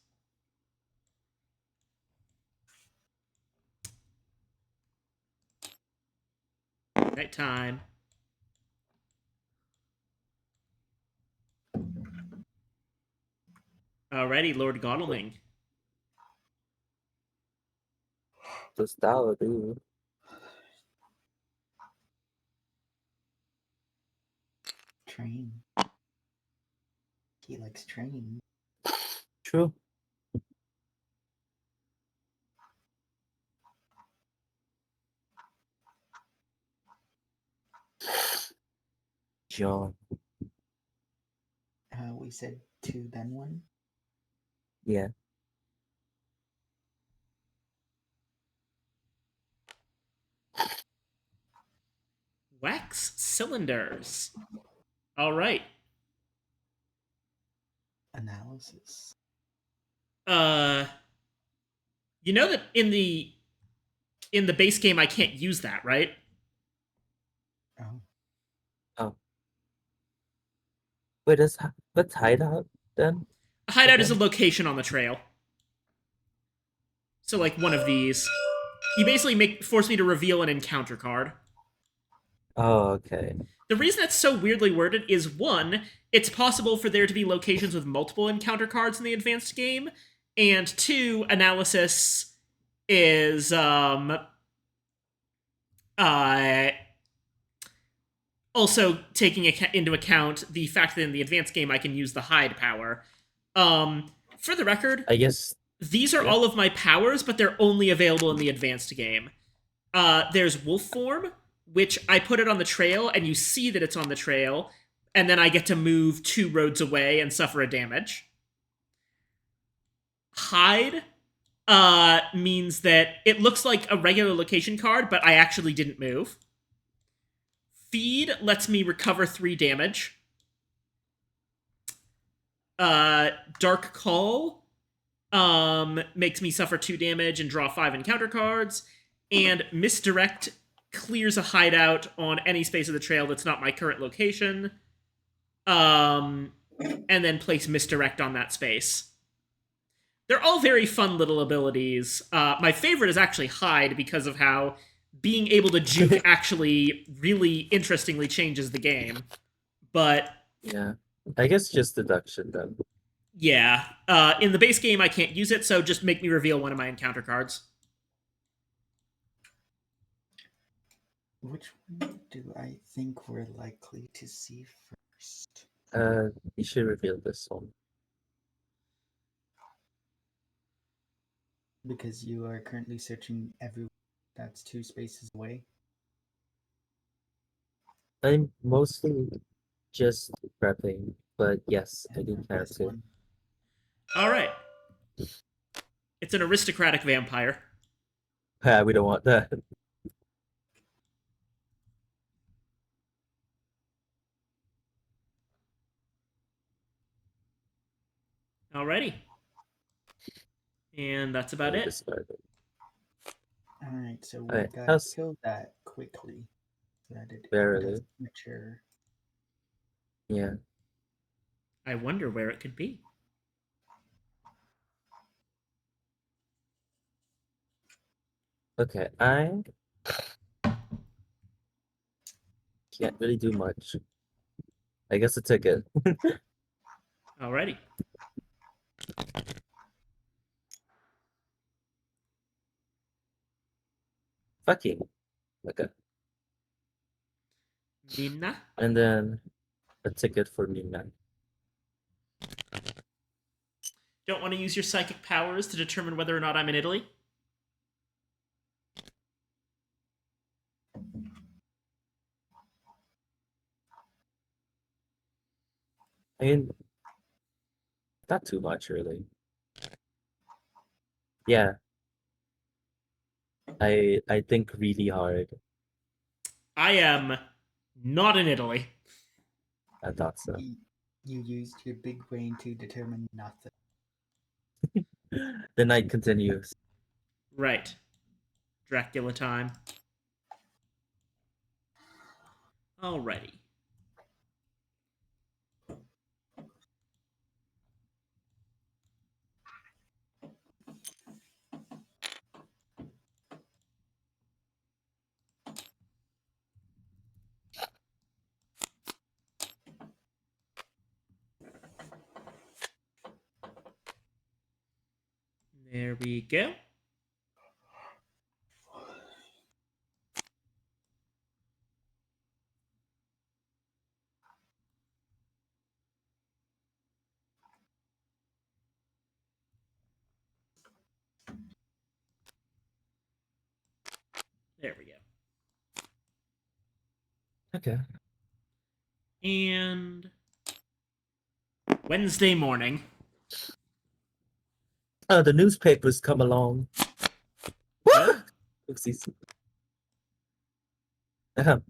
Nighttime. Alrighty, Lord Godalming. Does that do? Train. He likes train. True. John. We said 2, then 1. Yeah. Wax cylinders. All right. Analysis. You know that in the base game I can't use that, right? Oh. Oh. Wait, what's hideout then? A hideout is a Okay. location on the trail. So like one of these. You basically force me to reveal an encounter card. Oh, okay. The reason that's so weirdly worded is one, it's possible for there to be locations with multiple encounter cards in the advanced game, and two, analysis is also taking into account the fact that in the advanced game I can use the hide power. For the record, I guess these are yeah. all of my powers, but they're only available in the advanced game. There's wolf form, which I put it on the trail, and you see that it's on the trail, and then I get to move 2 roads away and suffer a damage. Hide means that it looks like a regular location card, but I actually didn't move. Feed lets me recover 3 damage. Dark Call makes me suffer 2 damage and draw 5 encounter cards. And Misdirect clears a hideout on any space of the trail that's not my current location. And then place Misdirect on that space. They're all very fun little abilities. My favorite is actually Hide because of how being able to juke actually really interestingly changes the game. But yeah. I guess just deduction then. yeah, in the base game I can't use it, so just make me reveal one of my encounter cards. Which one do I think we're likely to see first? You should reveal this one. Because you are currently searching everywhere that's 2 spaces away. I'm mostly just prepping, but yes, I do And care this too. one. Alright. It's an aristocratic vampire. Yeah, we don't want that. Alrighty. And that's about it. Discard it. Alright, so we Alright, gotta kill that quickly. So that it Barely. doesn't mature. Yeah. I wonder where it could be. Okay, I can't really do much. I guess a ticket. Alrighty. Fucking. Okay. Nina? And then a ticket for Nina. Don't want to use your psychic powers to determine whether or not I'm in Italy? I mean, not too much really. Yeah. I think really hard. I am not in Italy. I thought so. You used your big brain to determine nothing. The night continues. Right. Dracula time. Alrighty. There we go. There we go. Okay. And Wednesday morning. Oh, the newspapers come along. Oh, Oopsies. Ahem.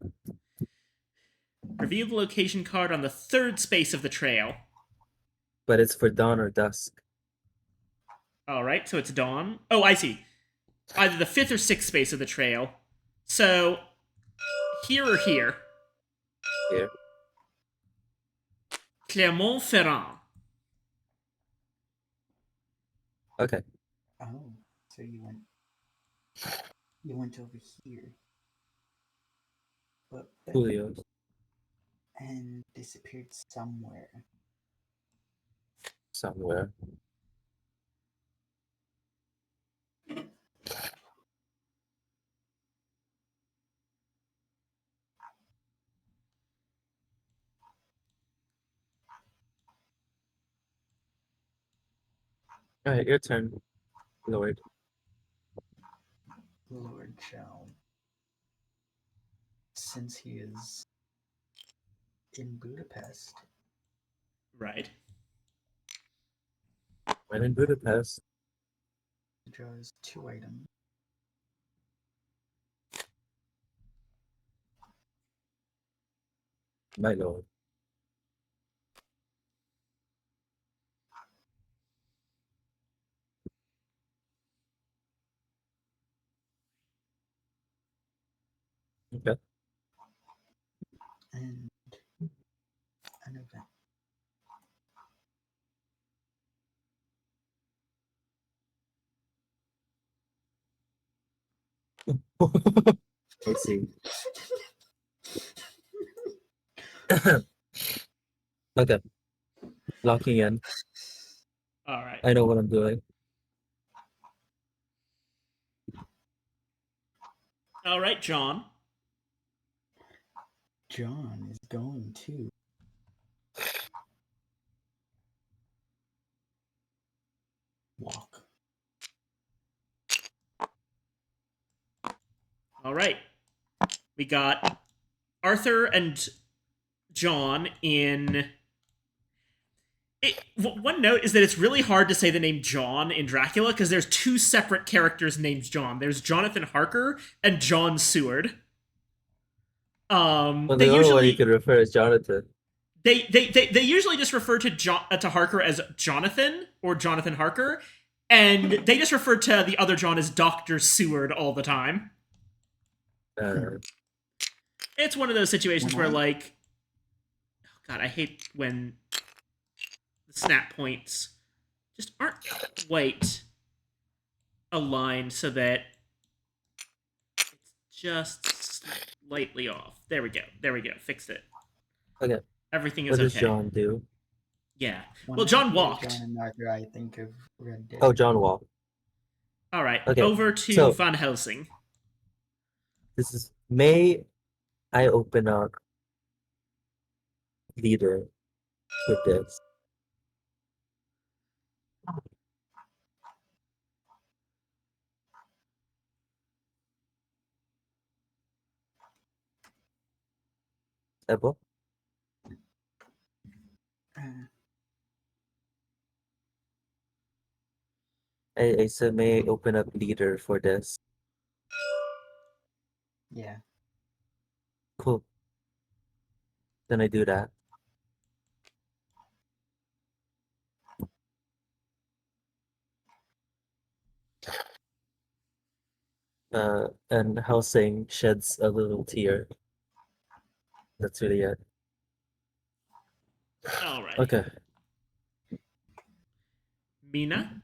reveal the location card on the third space of the trail. But it's for dawn or dusk. All right, so it's dawn. Oh, I see. Either the fifth or sixth space of the trail. So here or here. Here. Clermont-Ferrand. Okay. Oh, so you went over here, but Julio. and disappeared somewhere. Somewhere. Alright, your turn, Lord. Lord shall, since he is in Budapest, Right. When in Budapest. he draws 2 items. My lord. Okay. And an event. I see. Okay. Locking in. All right. I know what I'm doing. All right, John. John is going to walk. All right. We got Arthur and John in. One note is that it's really hard to say the name John in Dracula because there's 2 separate characters named John. There's Jonathan Harker and John Well, Seward. the They only one you usually could refer is Jonathan. they usually just refer to Harker as Jonathan or Jonathan Harker, and they just refer to the other John as Dr. Seward all the time. It's one of those situations where, like, oh God, I hate when the snap points just aren't quite aligned so that it's just slightly off. There we go. There we go. Fixed it. Okay. Everything is What does okay. John do? Yeah. When Well, I John hear walked. John and Arthur, I think of Red Dead. Oh, John walked. All right. Okay, Over to so- Van Helsing. This is May I open up leader with this. Apple? Uh, I said may I open up leader for this. yeah. Cool. Then I do that. And Helsing sheds a little tear. That's really it. All right. Okay. Mina.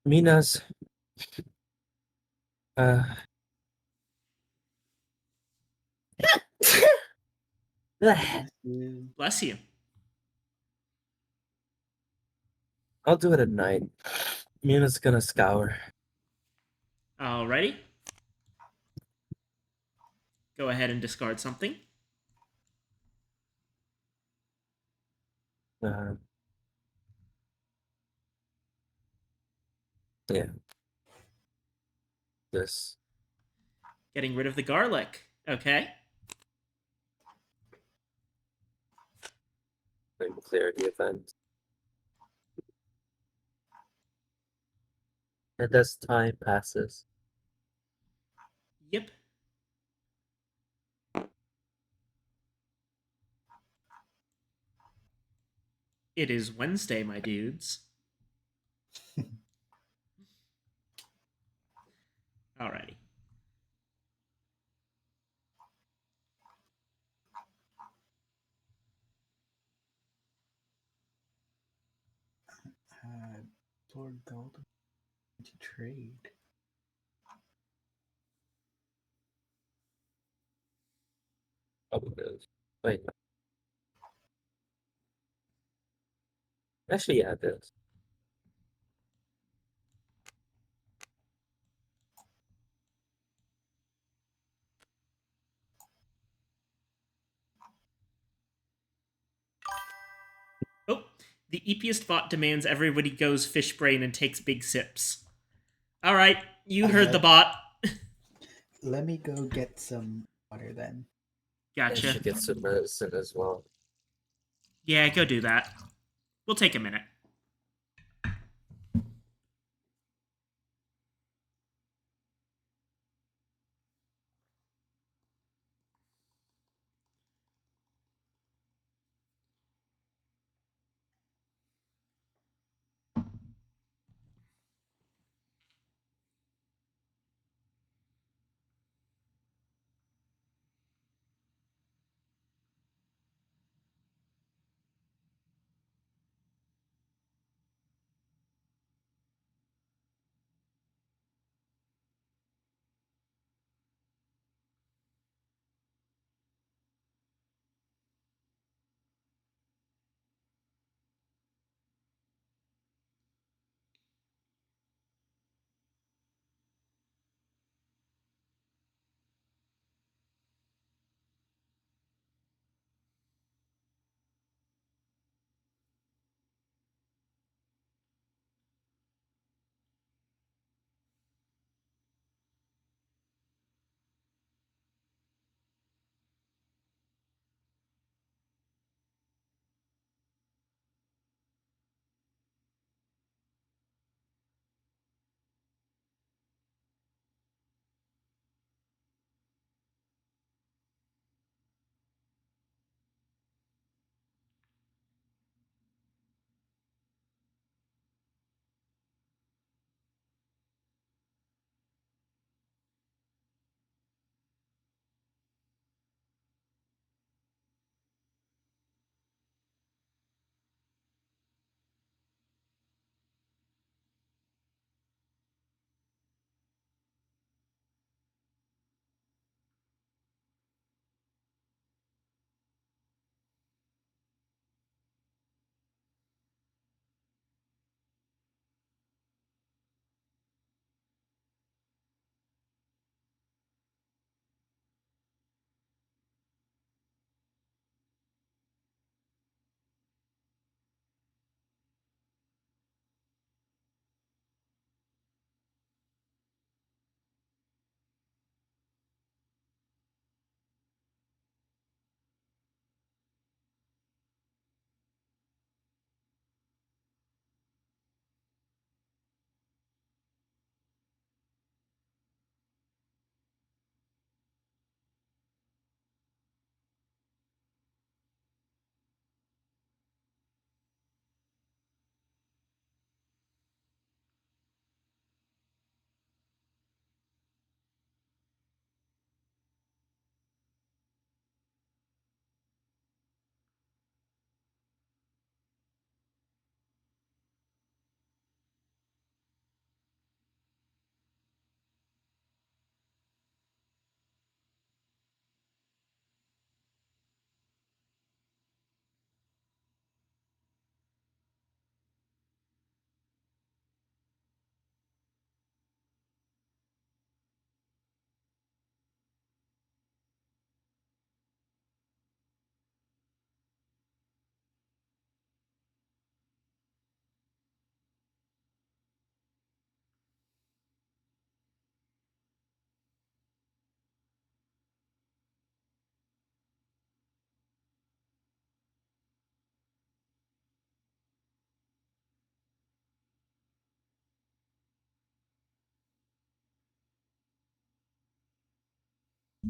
Mina's You Bless you. I'll do it at night. Mina's gonna scour. Alrighty. Go ahead and discard something. Uh, yeah. This. Getting rid of the garlic. Okay. Like clear the event. And as time passes. Yep. It is Wednesday, my dudes. Alrighty. Lord Gold to trade. Probably is. Wait. Actually, yeah, it is. Oh, the eepiest bot demands everybody goes fish brain and takes big sips. Alright, you heard the bot. Let me go get some water then. I Gotcha. should get some medicine as well. Yeah, go do that. We'll take a minute.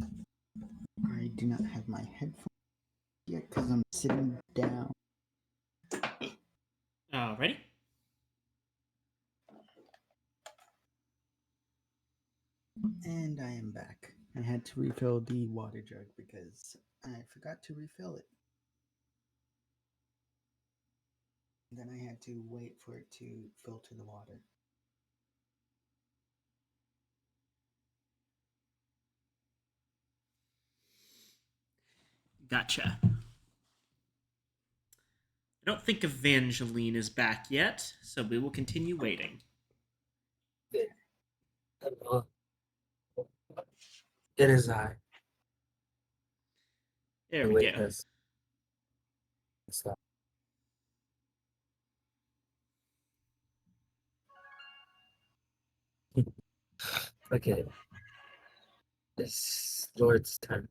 I do not have my headphones yet because I'm sitting down. Alrighty. And I am back. I had to refill the water jug because I forgot to refill it. Then I had to wait for it to filter the water. Gotcha. I don't think Evangeline is back yet, so we will continue waiting. Uh, It is I. There The we wait go. has stopped. Okay. It's Lord's turn,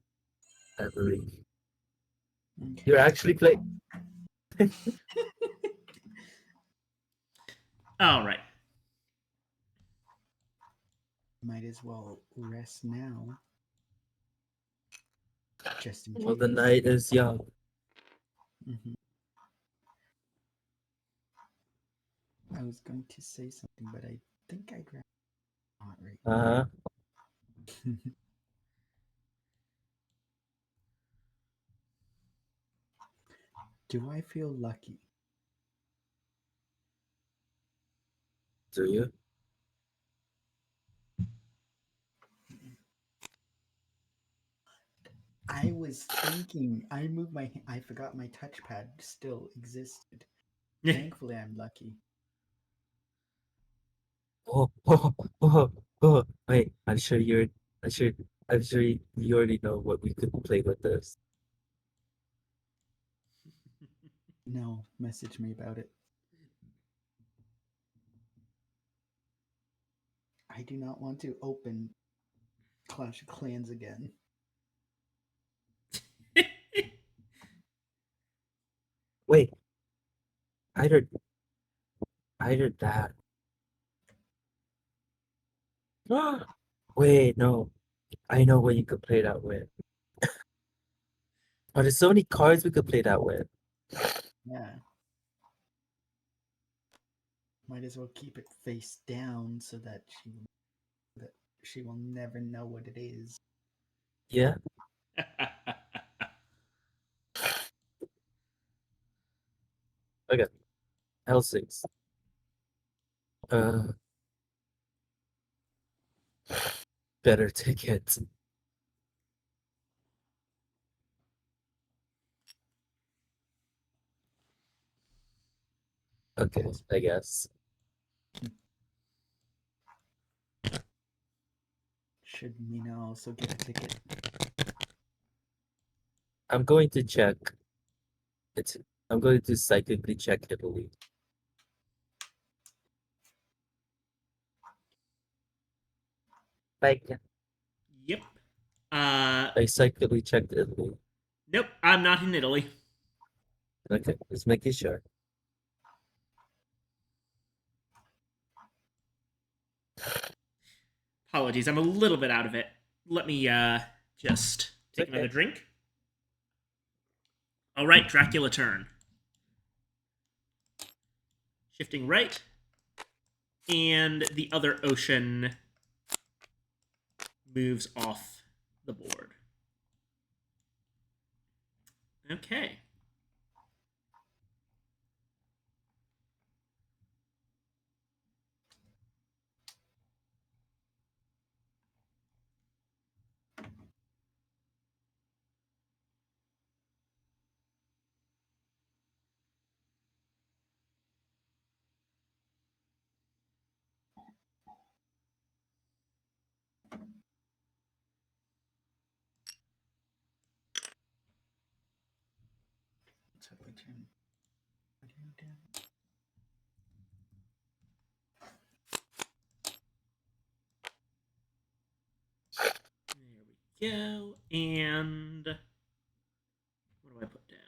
I believe. Okay. You're actually playing. All right. Might as well rest now. Just in Well, the case. night is young. Mhm. I was going to say something, but I think I'd rather not right Uh huh. now. Do I feel lucky? Do you? I was thinking. I moved my. I forgot my touchpad still existed. Thankfully, I'm lucky. Oh, oh, oh, oh. Wait, I'm sure you're. I'm sure. I'm sure you already know what we could play with this. No, message me about it. I do not want to open Clash of Clans again. Wait, I heard. I heard that. Wait, no. I know what you could play that with. Oh, there's so many cards we could play that with. Yeah. Might as well keep it face down so that she will never know what it is. Yeah. Okay. L6. Uh, better tickets. Okay, I guess. Should Mina also get a ticket? I'm going to check. It's. I'm going to psychically check Italy. Like, Yep. I psychically checked Italy. Nope, I'm not in Italy. Okay, just making sure. Apologies, I'm a little bit out of it. Let me just take Okay. another drink. All right, Dracula turn. Shifting right. And the other ocean moves off the board. Okay. So we can put him down. There we go. And what do I put down?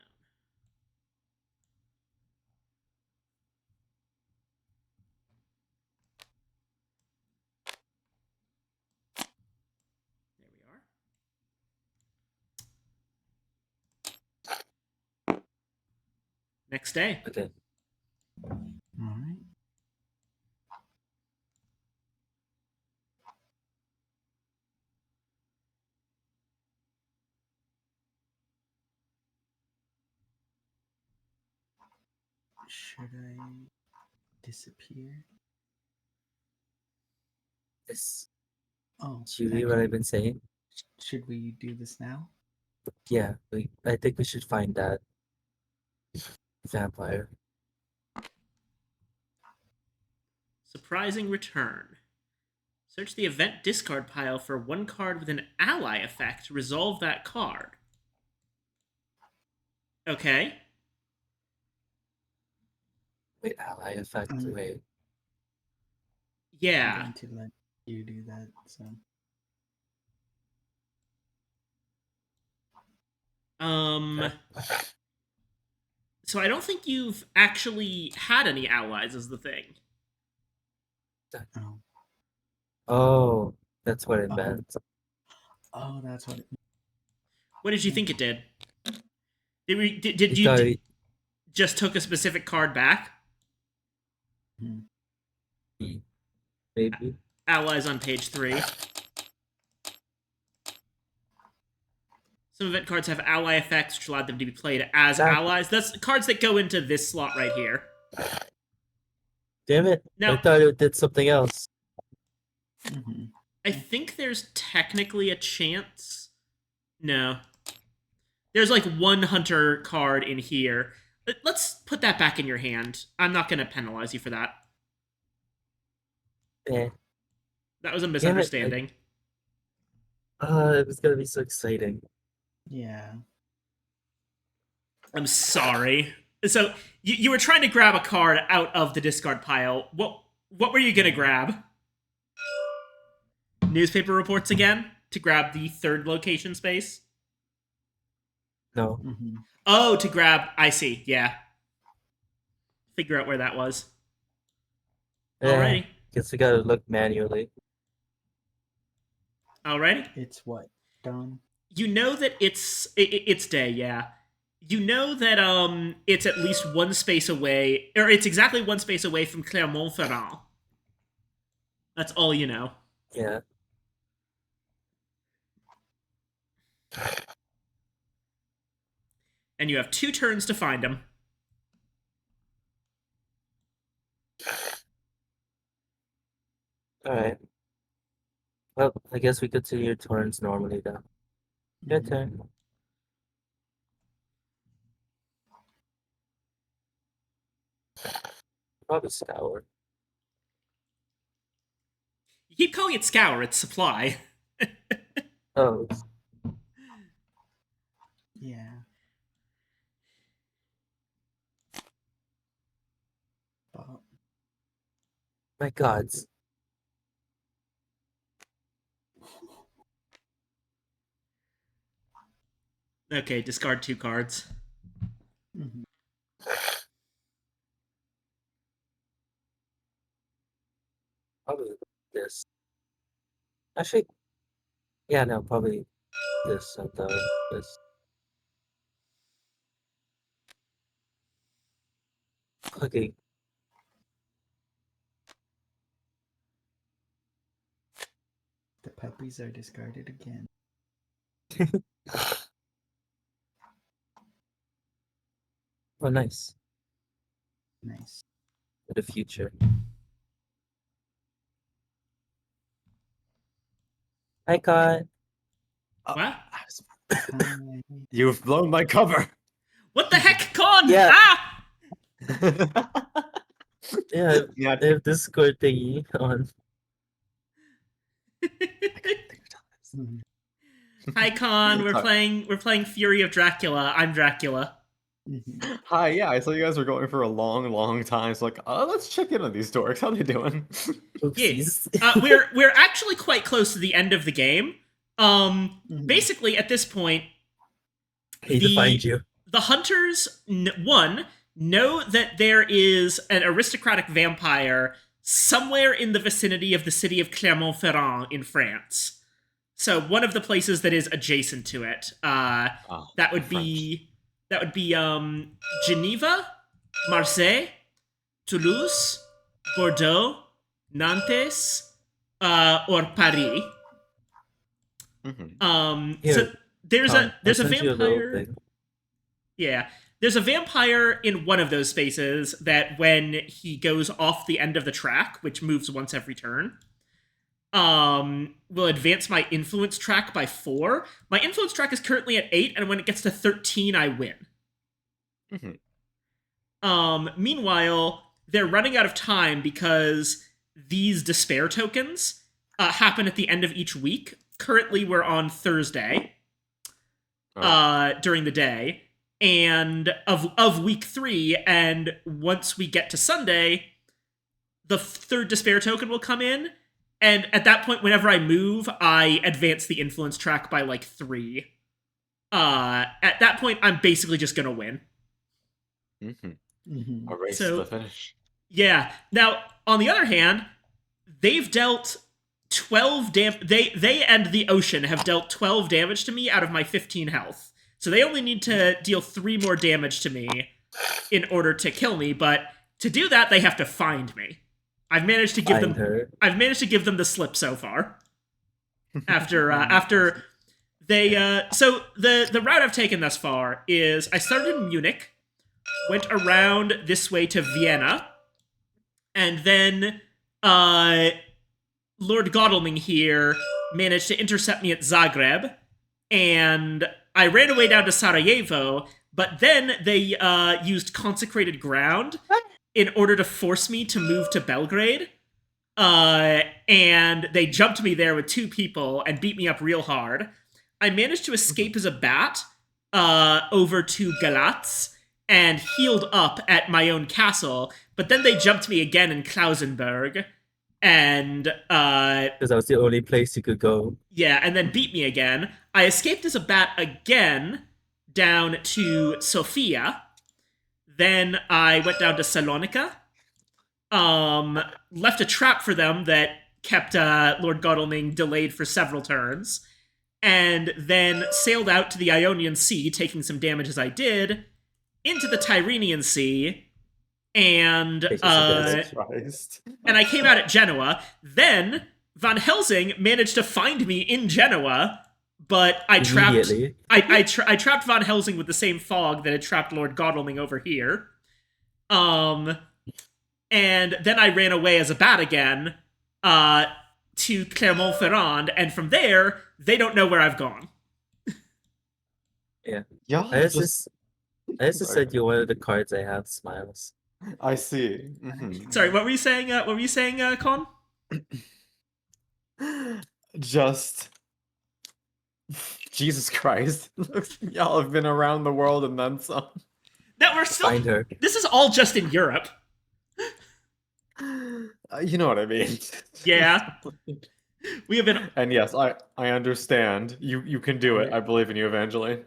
There we are. Next day. Okay. All right. Should I disappear? Yes. Oh, Should you read what I've been saying? should we do this now? Yeah, I think we should find that vampire. Surprising return. Search the event discard pile for one card with an ally effect. Resolve that card. Okay. Wait, ally effect. Mm. Wait. I'm Yeah. going to let you do that. So Um. So I don't think you've actually had any allies, is the thing. oh, Oh, that's what it Oh. meant. oh, that's what. What did you think it did? Did You you thought just took a specific card back? maybe. Allies on page 3. Some event cards have ally effects, which allowed them to be played as Exactly. allies. That's cards that go into this slot right here. Damn it! Now- I thought it did something else. Mm-hmm. I think there's technically a chance. No. There's like one hunter card in here. Let's put that back in your hand. I'm not going to penalize you for that. Eh. That was a misunderstanding. It was gonna be so exciting. Yeah. I'm sorry. So you were trying to grab a card out of the discard pile. What were you going to grab? Newspaper reports again to grab the third location space? No. Mm-hmm. Oh, to grab. I see. Yeah. Figure out where that was. Alrighty. Guess we gotta look manually. Alrighty. It's what, dawn? You know that it's day, yeah. You know that it's at least one space away, or it's exactly one space away from Clermont-Ferrand. That's all you know. Yeah. And you have 2 turns to find him. Alright. Well, I guess we continue your turns normally then. Your Mhm. turn. Probably scour. You keep calling it scour, it's supply. Oh, Yeah. But my gods. Okay, discard 2 cards. mhm. Probably this. Actually, yeah, no, probably this and this. Cooking. The puppies are discarded again. Oh, nice. Nice. For the future. Hi, Con. What? Hi. You've blown my cover. What the heck, Con? Yeah. Ah! Yeah, Yeah, they have Discord thingy on. Mhm. Hi, Con. Sorry. We're playing Fury of Dracula. I'm Dracula. Mhm. Hi, yeah, I saw you guys were going for a long time. So let's check in on these dorks. How they doing? Oopsies. We're actually quite close to the end of the game. Mhm. Basically at this point, Hate to find you. the hunters know that there is an aristocratic vampire somewhere in the vicinity of the city of Clermont-Ferrand in France. So one of the places that is adjacent to it. That would be Geneva, Marseille, Toulouse, Bordeaux, Nantes, or Paris. So Here, there's I'll a send you a little vampire. thing. Yeah. There's a vampire in one of those spaces that when he goes off the end of the track, which moves once every turn, will advance my influence track by 4. My influence track is currently at 8, and when it gets to 13, I win. Meanwhile, they're running out of time because these despair tokens happen at the end of each week. Currently, we're on Thursday during the day, and of week 3. And once we get to Sunday, the third despair token will come in. And at that point, whenever I move, I advance the influence track by like 3. At that point, I'm basically just gonna win. A race So- to the finish. Yeah. Now, on the other hand, they've dealt 12 They and the ocean have dealt 12 damage to me out of my 15 health. So they only need to deal 3 more damage to me in order to kill me. But to do that, they have to find me. I've managed to give Find them. her. I've managed to give them the slip so far. After they so the route I've taken thus far is I started in Munich, went around this way to Vienna, and then Lord Godalming here managed to intercept me at Zagreb, and I ran away down to Sarajevo, but then they used consecrated ground in order to force me to move to Belgrade. And they jumped me there with 2 people and beat me up real hard. I managed to escape as a bat over to Galatz and healed up at my own castle, but then they jumped me again in Klausenberg, and Because that was the only place you could go. yeah, and then beat me again. I escaped as a bat again down to Sofia. Then I went down to Salonika. Left a trap for them that kept Lord Godalming delayed for several turns. And then sailed out to the Ionian Sea, taking some damage as I did, into the Tyrrhenian Sea, and Christ. and I came out at Genoa. Then Van Helsing managed to find me in Genoa, but I trapped Immediately. I trapped Van Helsing with the same fog that had trapped Lord Godalming over here. And then I ran away as a bat again to Clermont-Ferrand, and from there, they don't know where I've gone. Yeah, I just Sorry. said you wanted the cards I have, Smiles. I see. Mhm. Sorry, what were you saying? What were you saying, Con? Just Jesus Christ. Y'all have been around the world and then some. That we're still. Find her. This is all just in Europe. You know what I mean. Yeah. We have been. And yes, I understand. You can do it. I believe in you, Evangeline.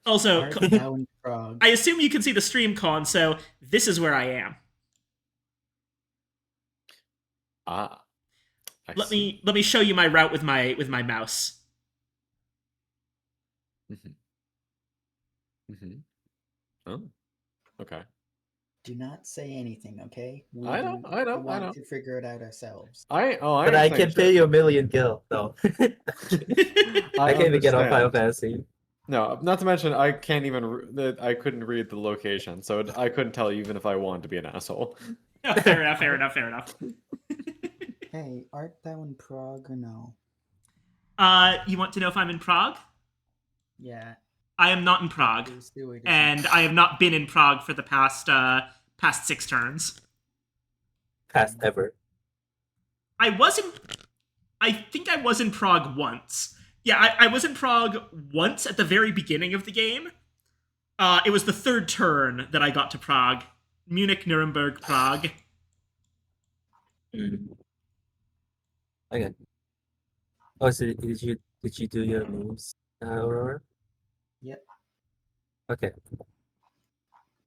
Also, Art thou in Prague? I assume you can see the stream, Con. So this is where I am. I Let see. me show you my route with my mouse. Oh, okay. Do not say anything, okay? We I know, I know, I want know. to figure it out ourselves. I But I can understand. pay you 1,000,000 gil, though. I can't even get on understand. Final Fantasy. No, not to mention I can't even. I couldn't read the location, so I couldn't tell you even if I wanted to be an asshole. Oh, fair enough. Fair enough. Fair enough. Hey, art thou in Prague or no? You want to know if I'm in Prague? Yeah. I am not in Prague, Please do it. and I have not been in Prague for the past 6 turns. Past ever. I think I was in Prague once. Yeah, I was in Prague once at the very beginning of the game. It was the 3rd turn that I got to Prague. Munich, Nuremberg, Prague. Okay. Oh, so did you do your moves, Aurora? Yep. Okay.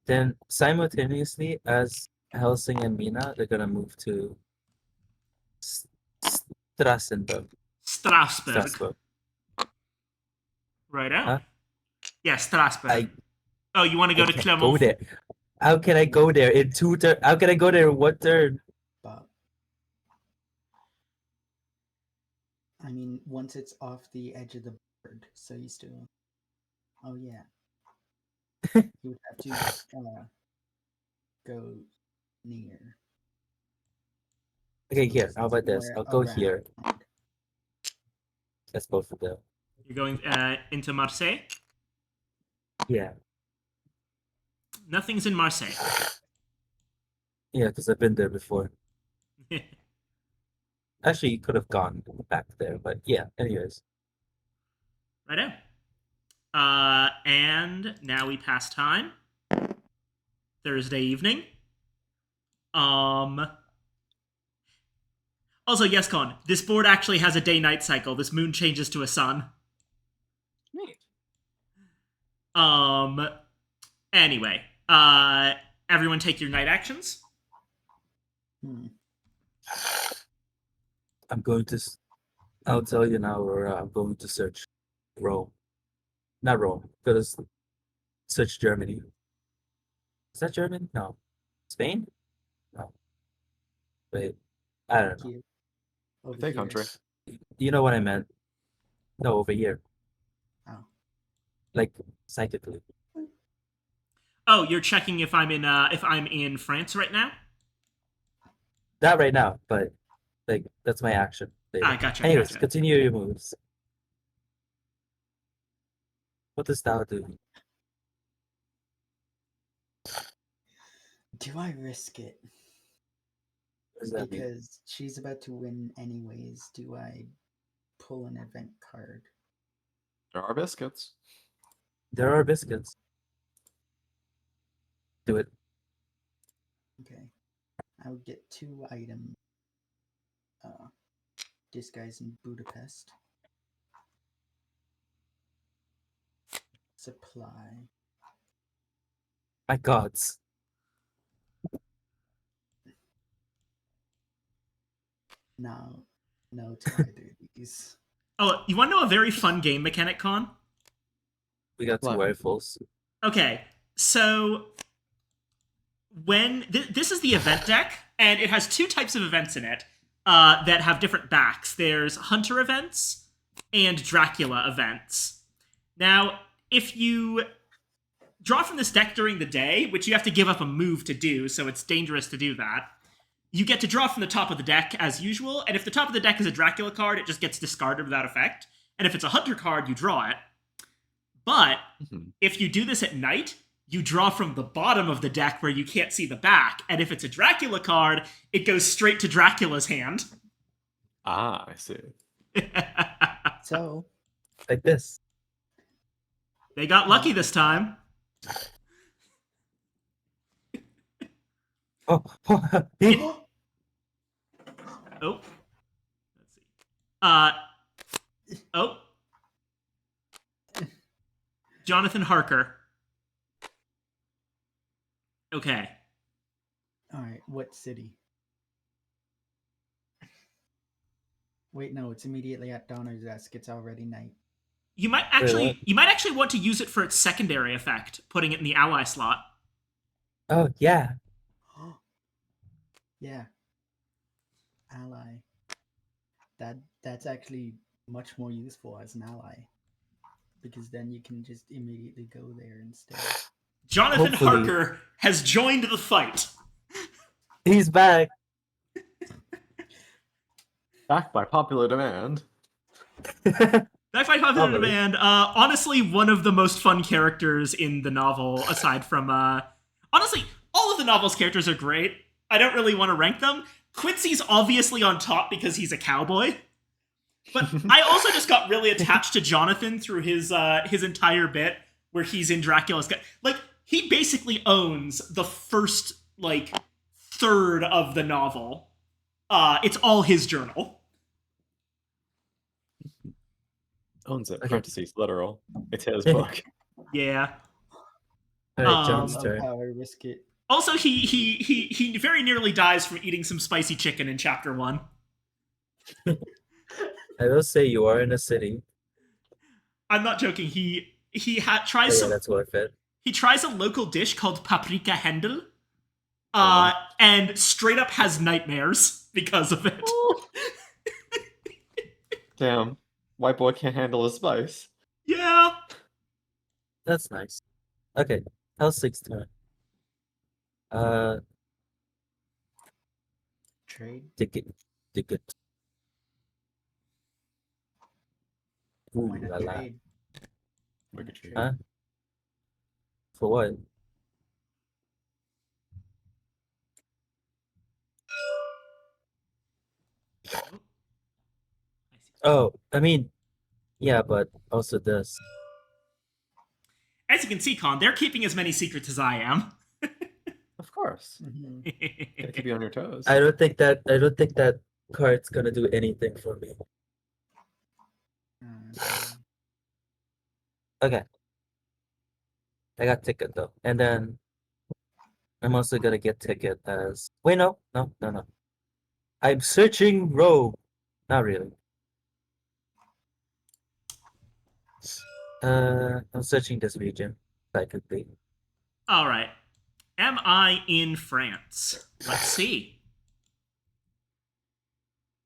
Then simultaneously as Helsing and Mina, they're gonna move to Strassenberg. Strasbourg. Right out. Huh? Yeah, Strasbourg. I Oh, you want to go to can't Clermont? go there. How can I go there in 2 turn? How can I go there in 1 turn? But I mean, once it's off the edge of the board, so you still. Oh yeah. You would have to go near. Okay, So here. it's How about this? somewhere I'll go around. here. That's both of them. You're going into Marseille? Yeah. Nothing's in Marseille. Yeah, because I've been there before. Actually, you could have gone back there, but yeah. Anyways, Righto. And now we pass time. Thursday evening. Also, yes, Con, this board actually has a day-night cycle. This moon changes to a sun. Neat. Anyway, everyone take your night actions. Hmm. I'm going to. I'll tell you now, Aurora. I'm going to search Rome. Not Rome, because search Germany. Is that German? No. Spain? No. Wait. I don't know. Here. Over They here. country. You know what I meant? No, over here. Oh. Like psychically. Oh, you're checking if I'm in France right now? Not right now, but like that's my action. later. Gotcha. Anyways, Gotcha. continue your moves. What does thou do? Do I risk it? What does that mean? Because she's about to win anyways. Do I pull an event card? There are biscuits. There are biscuits. Do it. Okay. I would get 2 items. Disguise in Budapest. Supply. My gods. No to either of these. Oh, you want to know a very fun game mechanic, Con? We got 2 What? rifles. Okay, so when this is the event deck, and it has 2 types of events in it that have different backs. There's Hunter events and Dracula events. Now, if you draw from this deck during the day, which you have to give up a move to do, so it's dangerous to do that, you get to draw from the top of the deck as usual, and if the top of the deck is a Dracula card, it just gets discarded without effect. And if it's a Hunter card, you draw it. But if you do this at night, you draw from the bottom of the deck where you can't see the back, and if it's a Dracula card, it goes straight to Dracula's hand. Ah, I see. So, Like this. They got lucky this time. Oh, Oh. Let's see. Oh. Jonathan Harker. Okay. alright, what city? Wait, no, it's immediately at Donner's desk. It's already night. You might actually want to use it for its secondary effect, putting it in the ally slot. oh yeah. Yeah. Ally. That's actually much more useful as an ally. Because then you can just immediately go there instead. Jonathan Hopefully. Harker has joined the fight. He's back. Back by popular demand. Back by popular Probably. demand. Honestly, one of the most fun characters in the novel, aside from honestly, all of the novel's characters are great. I don't really want to rank them. Quincy's obviously on top because he's a cowboy. But I also just got really attached to Jonathan through his entire bit where he's in Dracula's. Like, he basically owns the first, like, third of the novel. It's all his journal. Owns it. Okay. Parentheses, literal. It's his book. Yeah. Alright, John's Love turn. how I risk it. Also, he very nearly dies from eating some spicy chicken in chapter 1. I will say you are in a city. I'm not joking. He Oh, tries yeah, some that's worth it. He tries a local dish called paprika Händel, Oh. and straight up has nightmares because of it. Damn. White boy can't handle the spice. Yeah. That's nice. Okay, L6 turn. Uh, Trade. ticket. Ooh Why not la la. trade? Why Look not at you. trade? Huh? For what? Oh, I mean, yeah, but also this. As you can see, Con, they're keeping as many secrets as I am. Of course. Mhm. Gotta keep you on your toes. I don't think that card's gonna do anything for me. Uh, Okay. I got ticket though. And then I'm also gonna get ticket as wait, no. I'm searching rogue. Not really. I'm searching this region. That could be. All right. Am I in France? Let's see.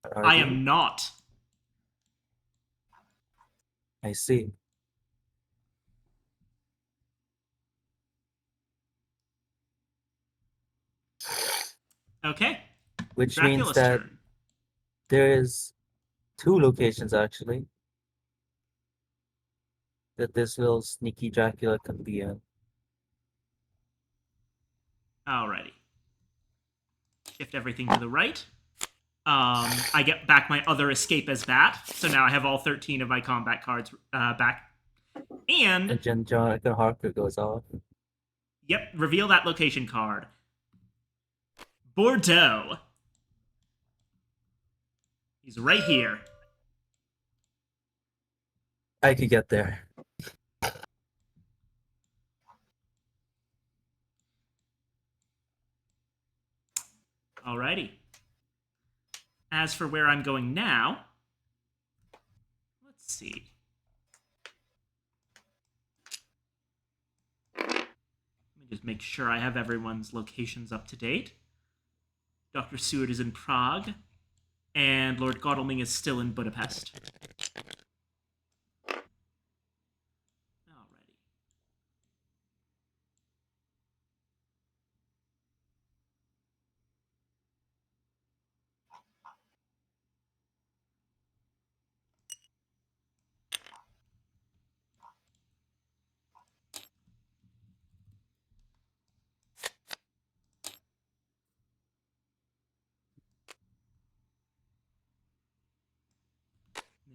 Are I you? am not. I see. Okay. Which means Dracula's that turn. there is 2 locations actually that this little sneaky Dracula could be in. Alrighty. Shift everything to the right. I get back my other escape as bat, so now I have all 13 of my combat cards back. And, And then Jonathan Harker goes off. yep, reveal that location card. Bordeaux. He's right here. I could get there. Alrighty. As for where I'm going now, let's see. Let me just make sure I have everyone's locations up to date. Dr. Seward is in Prague, and Lord Godalming is still in Budapest. Alrighty.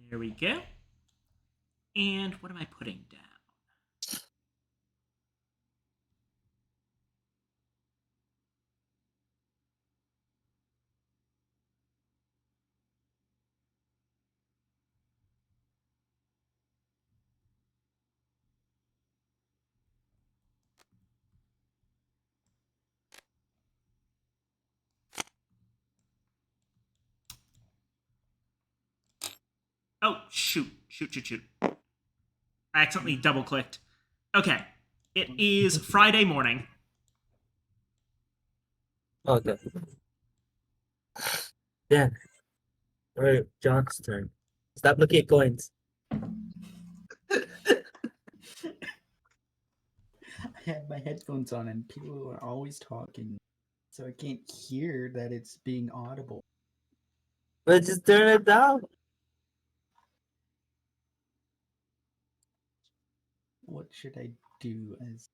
There we go. And what am I putting down? Oh, shoot. I accidentally double clicked. Okay. It is Friday morning. Okay. Then, alright, John's turn. Stop looking at coins. I have my headphones on and people are always talking, so I can't hear that it's being audible. But just turn it down. What should I do as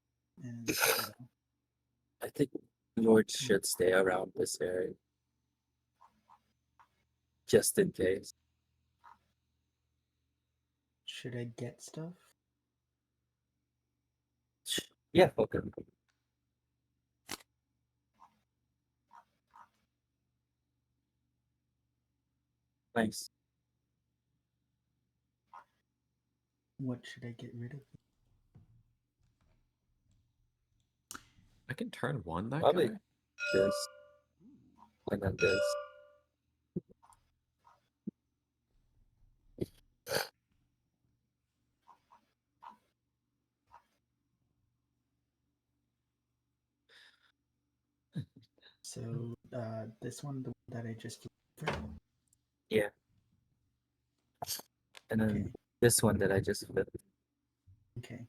I think Lord should stay around this area. Just in case. should I get stuff? Yeah, okay. Nice. What should I get rid of? I can turn one that Probably guy. this. And then this. this one, the one that I just flipped? And then Okay. this one that I just flipped. Okay.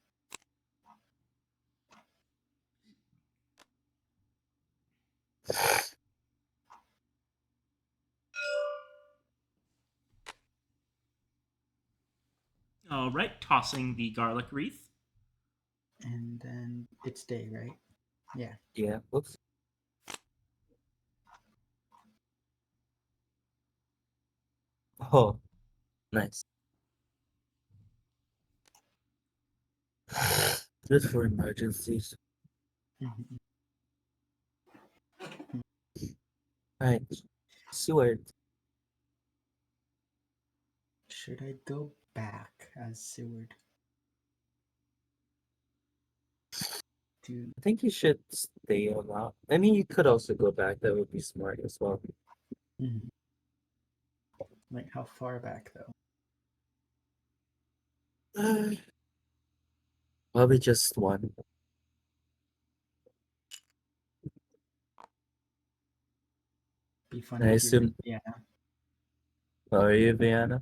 All right, tossing the garlic wreath. And then it's day, right? Yeah. Yeah. Whoops. Oh, nice. Good for emergencies. Mhm. Alright. Seward. Should I go back as Seward? To I think you should stay around. I mean, you could also go back. That would be smart as well. Mhm. Like how far back though? Probably just one. Be I funny if you were assume. yeah. Are you, Vienna?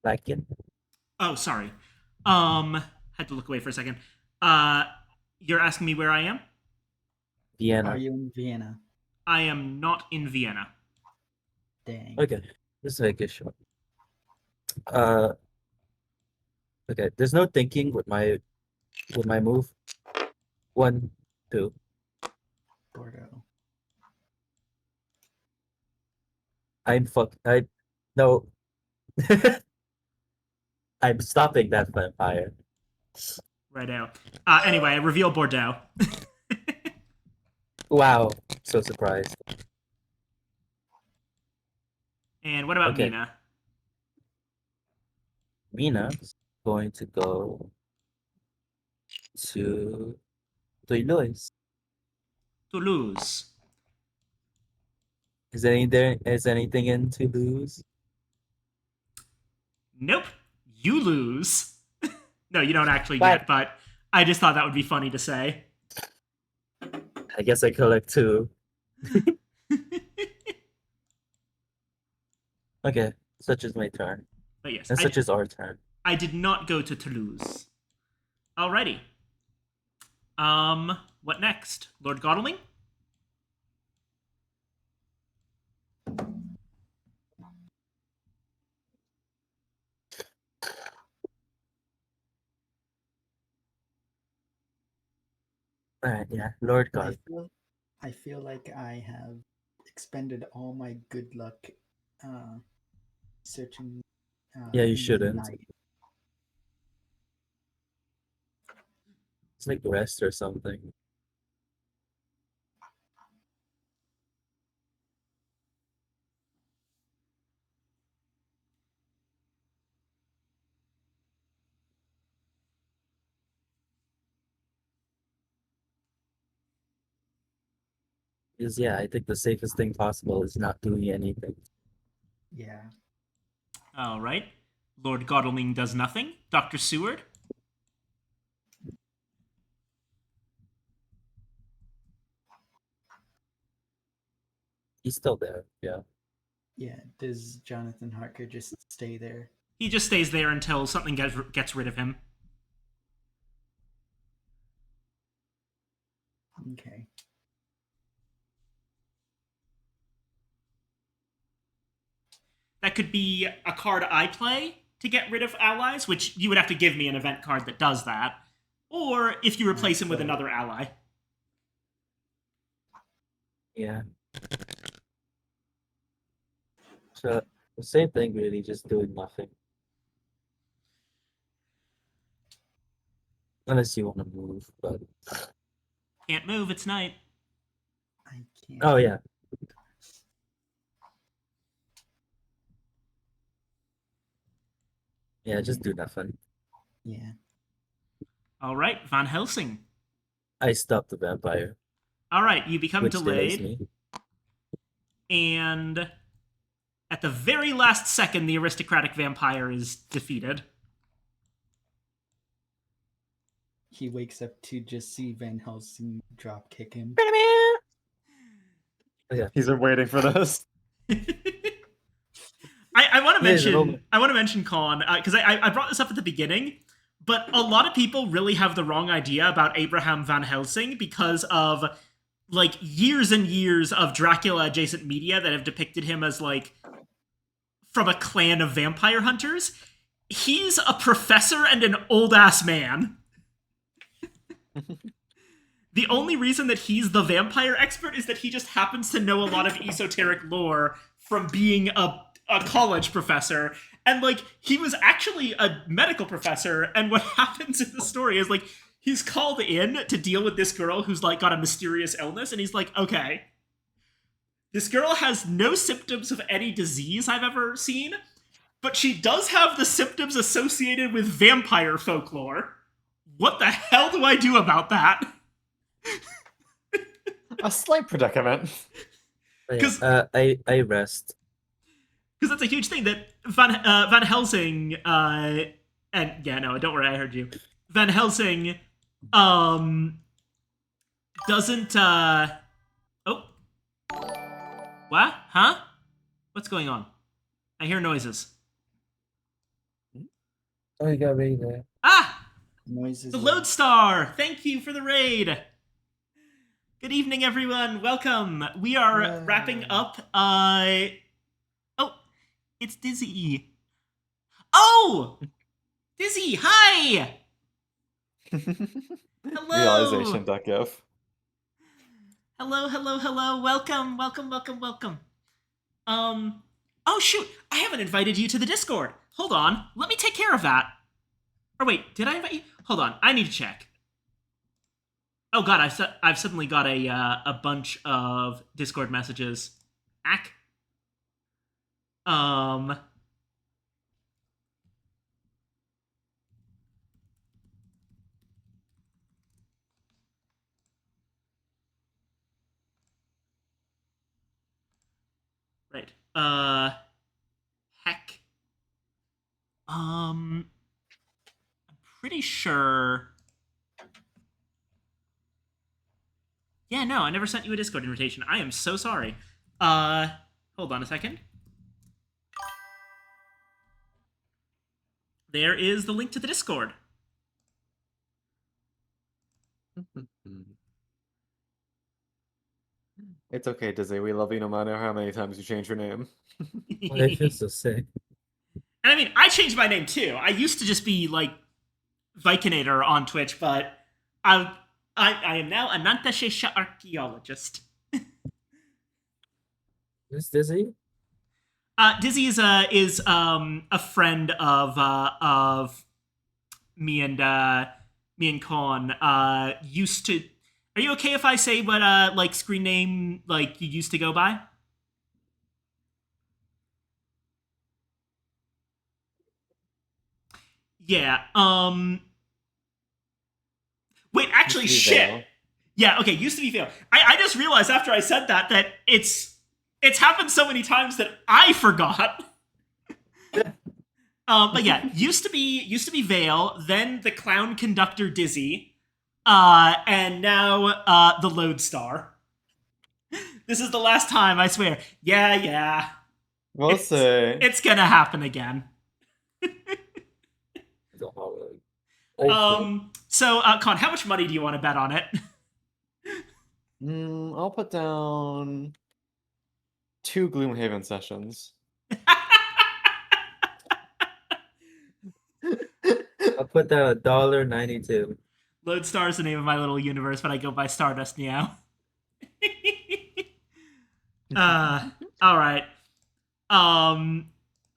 Lakin? Oh, sorry. Had to look away for a second. You're asking me where I am? Are Vienna. you in Vienna? I am not in Vienna. Dang. Okay. Just make it short. Uh. Okay. There's no thinking with my move. 1, 2. Bordeaux. I no. I'm stopping that vampire. Right out. Anyway, I reveal Bordeaux. Wow. So surprised. And what about Okay. Mina? Mina's going to go to Toulouse. Toulouse. Is anything in Toulouse? Nope. You lose. No, you don't actually What? yet, but I just thought that would be funny to say. I guess I collect 2. Okay, such is my turn. But yes, And such is our turn. I did not go to Toulouse. Alrighty. What next? Lord Godalming? Alright, yeah. Lord I God. feel I feel like I have expended all my good luck uh searching Yeah, you in the shouldn't. night. It's like rest or something. Because yeah, I think the safest thing possible is not doing anything. Yeah. Alright. Lord Godalming does nothing. Dr. Seward? He's still there, yeah. Yeah. Does Jonathan Harker just stay there? He just stays there until something gets rid of him. Okay. That could be a card I play to get rid of allies, which you would have to give me an event card that does that. Or if you replace him with so- another ally. Yeah. So the same thing really, just doing nothing. Unless you want to move, but Can't move, it's night. I can't. oh yeah. Yeah, just do nothing. Yeah. Alright, Van Helsing. I stopped the vampire, Alright, you become which delays delayed, me. and at the very last second, the aristocratic vampire is defeated. he wakes up to just see Van Helsing drop kick him. He's been waiting for this. I want to There's a mention moment. I want to mention Con because I brought this up at the beginning, but a lot of people really have the wrong idea about Abraham Van Helsing because of like years and years of Dracula adjacent media that have depicted him as like from a clan of vampire hunters. He's a professor and an old ass man. The only reason that he's the vampire expert is that he just happens to know a lot of esoteric lore from being a college professor. And, like, he was actually a medical professor, and what happens in the story is, like, he's called in to deal with this girl who's, like, got a mysterious illness, and he's like, okay, this girl has no symptoms of any disease I've ever seen, but she does have the symptoms associated with vampire folklore. What the hell do I do about that? A slight predicament. I rest. Because that's a huge thing that Van Helsing, and yeah, no, don't worry, I heard you. Van Helsing, doesn't, oh. What? Huh? What's going on? I hear noises. Oh, you got ready there. Ah! Noises. The Lodestar! Thank you for the raid! Good evening, everyone. Welcome. We are Yay. wrapping up, oh, it's Dizzy. Oh! Dizzy, hi! Hello! Realization.gif. Hello, hello, hello. Welcome, welcome, welcome, welcome. Oh shoot, I haven't invited you to the Discord. Hold on, let me take care of that. Or wait, did I invite you? Hold on, I need to check. Oh god, I've suddenly got a bunch of Discord messages. Ack. Right. Heck. I'm pretty sure. Yeah, no, I never sent you a Discord invitation. I am so sorry. Hold on a second. There is the link to the Discord. It's okay, Dizzy. We love you no matter how many times you change your name. I feel so sick. And I mean, I changed my name too. I used to just be like Vikinator on Twitch, but I am now Anantashesha archaeologist. This Dizzy? Dizzy is a friend of me and Con. Used to. Are you okay if I say what like screen name like you used to go by? Yeah. Wait, actually, Used to be shit. Vale. Yeah. Okay. Used to be Vale. I just realized after I said that it's happened so many times that I forgot. But yeah, used to be Vale, then the clown conductor Dizzy, and now the Lodestar. This is the last time, I swear. Yeah. We'll It's- see. It's gonna happen again. So Con, how much money do you want to bet on it? I'll put down 2 Gloomhaven sessions. I'll put down $1.92. Lodestar is the name of my little universe, but I go by Stardust now. All right.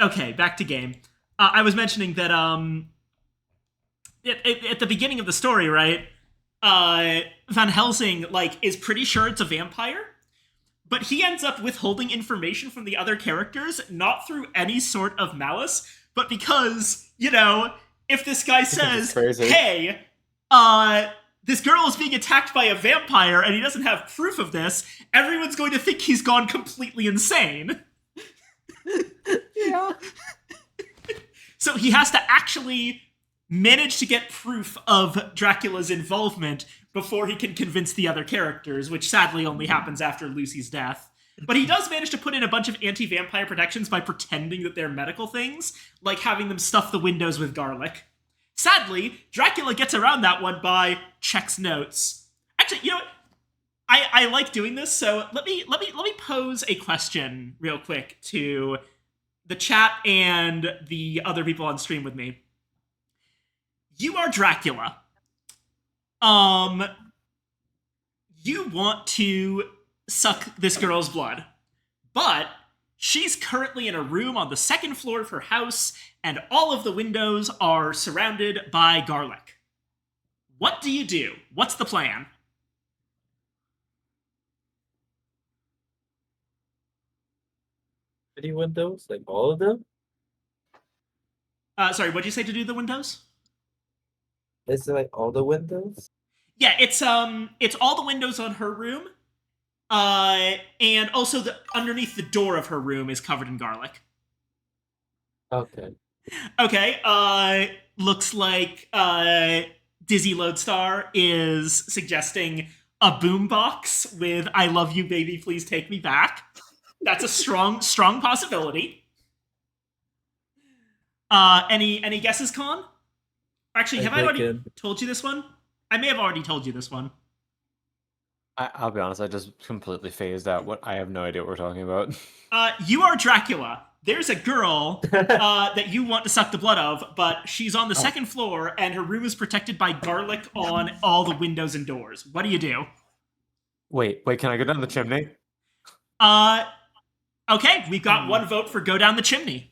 Okay, back to game. I was mentioning that at the beginning of the story, right? Van Helsing is pretty sure it's a vampire, but he ends up withholding information from the other characters, not through any sort of malice, but because, if this guy says, crazy. hey, this girl is being attacked by a vampire and he doesn't have proof of this, everyone's going to think he's gone completely insane. Yeah. So he has to actually manage to get proof of Dracula's involvement before he can convince the other characters, which sadly only happens after Lucy's death. But he does manage to put in a bunch of anti-vampire protections by pretending that they're medical things, like having them stuff the windows with garlic. Sadly, Dracula gets around that one by checks notes. Actually, you know what? I like doing this, so let me pose a question real quick to the chat and the other people on stream with me. You are Dracula. You want to suck this girl's blood, but she's currently in a room on the second floor of her house, and all of the windows are surrounded by garlic. What do you do? What's the plan? Many windows, like all of them. Sorry, what'd you say to do the windows? Is it like all the windows? Yeah, it's all the windows on her room, and also underneath the door of her room is covered in garlic. Okay. Okay, looks like Dizzy Lodestar is suggesting a boombox with "I love you, baby, please take me back." That's a strong possibility. Any guesses, Con? Actually, have I already told you this one? I may have already told you this one. I'll be honest, I just completely phased out. What I have no idea what we're talking about. You are Dracula. There's a girl that you want to suck the blood of, but she's on the second floor, and her room is protected by garlic on all the windows and doors. What do you do? Wait, can I go down the chimney? Okay, we've got one vote for go down the chimney.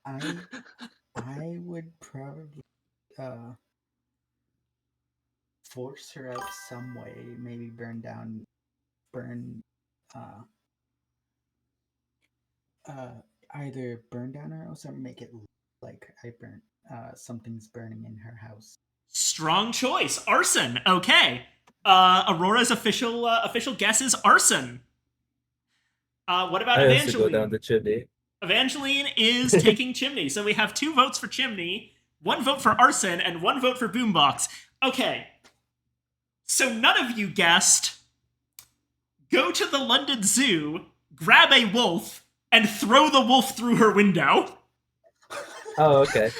I would probably force her out some way. Maybe burn either burn down her house or make it look like something's burning in her house. Strong choice. Arson. Okay. Aurora's official guess is arson. What about I also Evangeline? go down the chimney. Evangeline is taking chimney. So we have 2 votes for chimney, 1 vote for arson, and 1 vote for boombox. Okay. So none of you guessed. Go to the London Zoo, grab a wolf, and throw the wolf through her window. Oh, okay.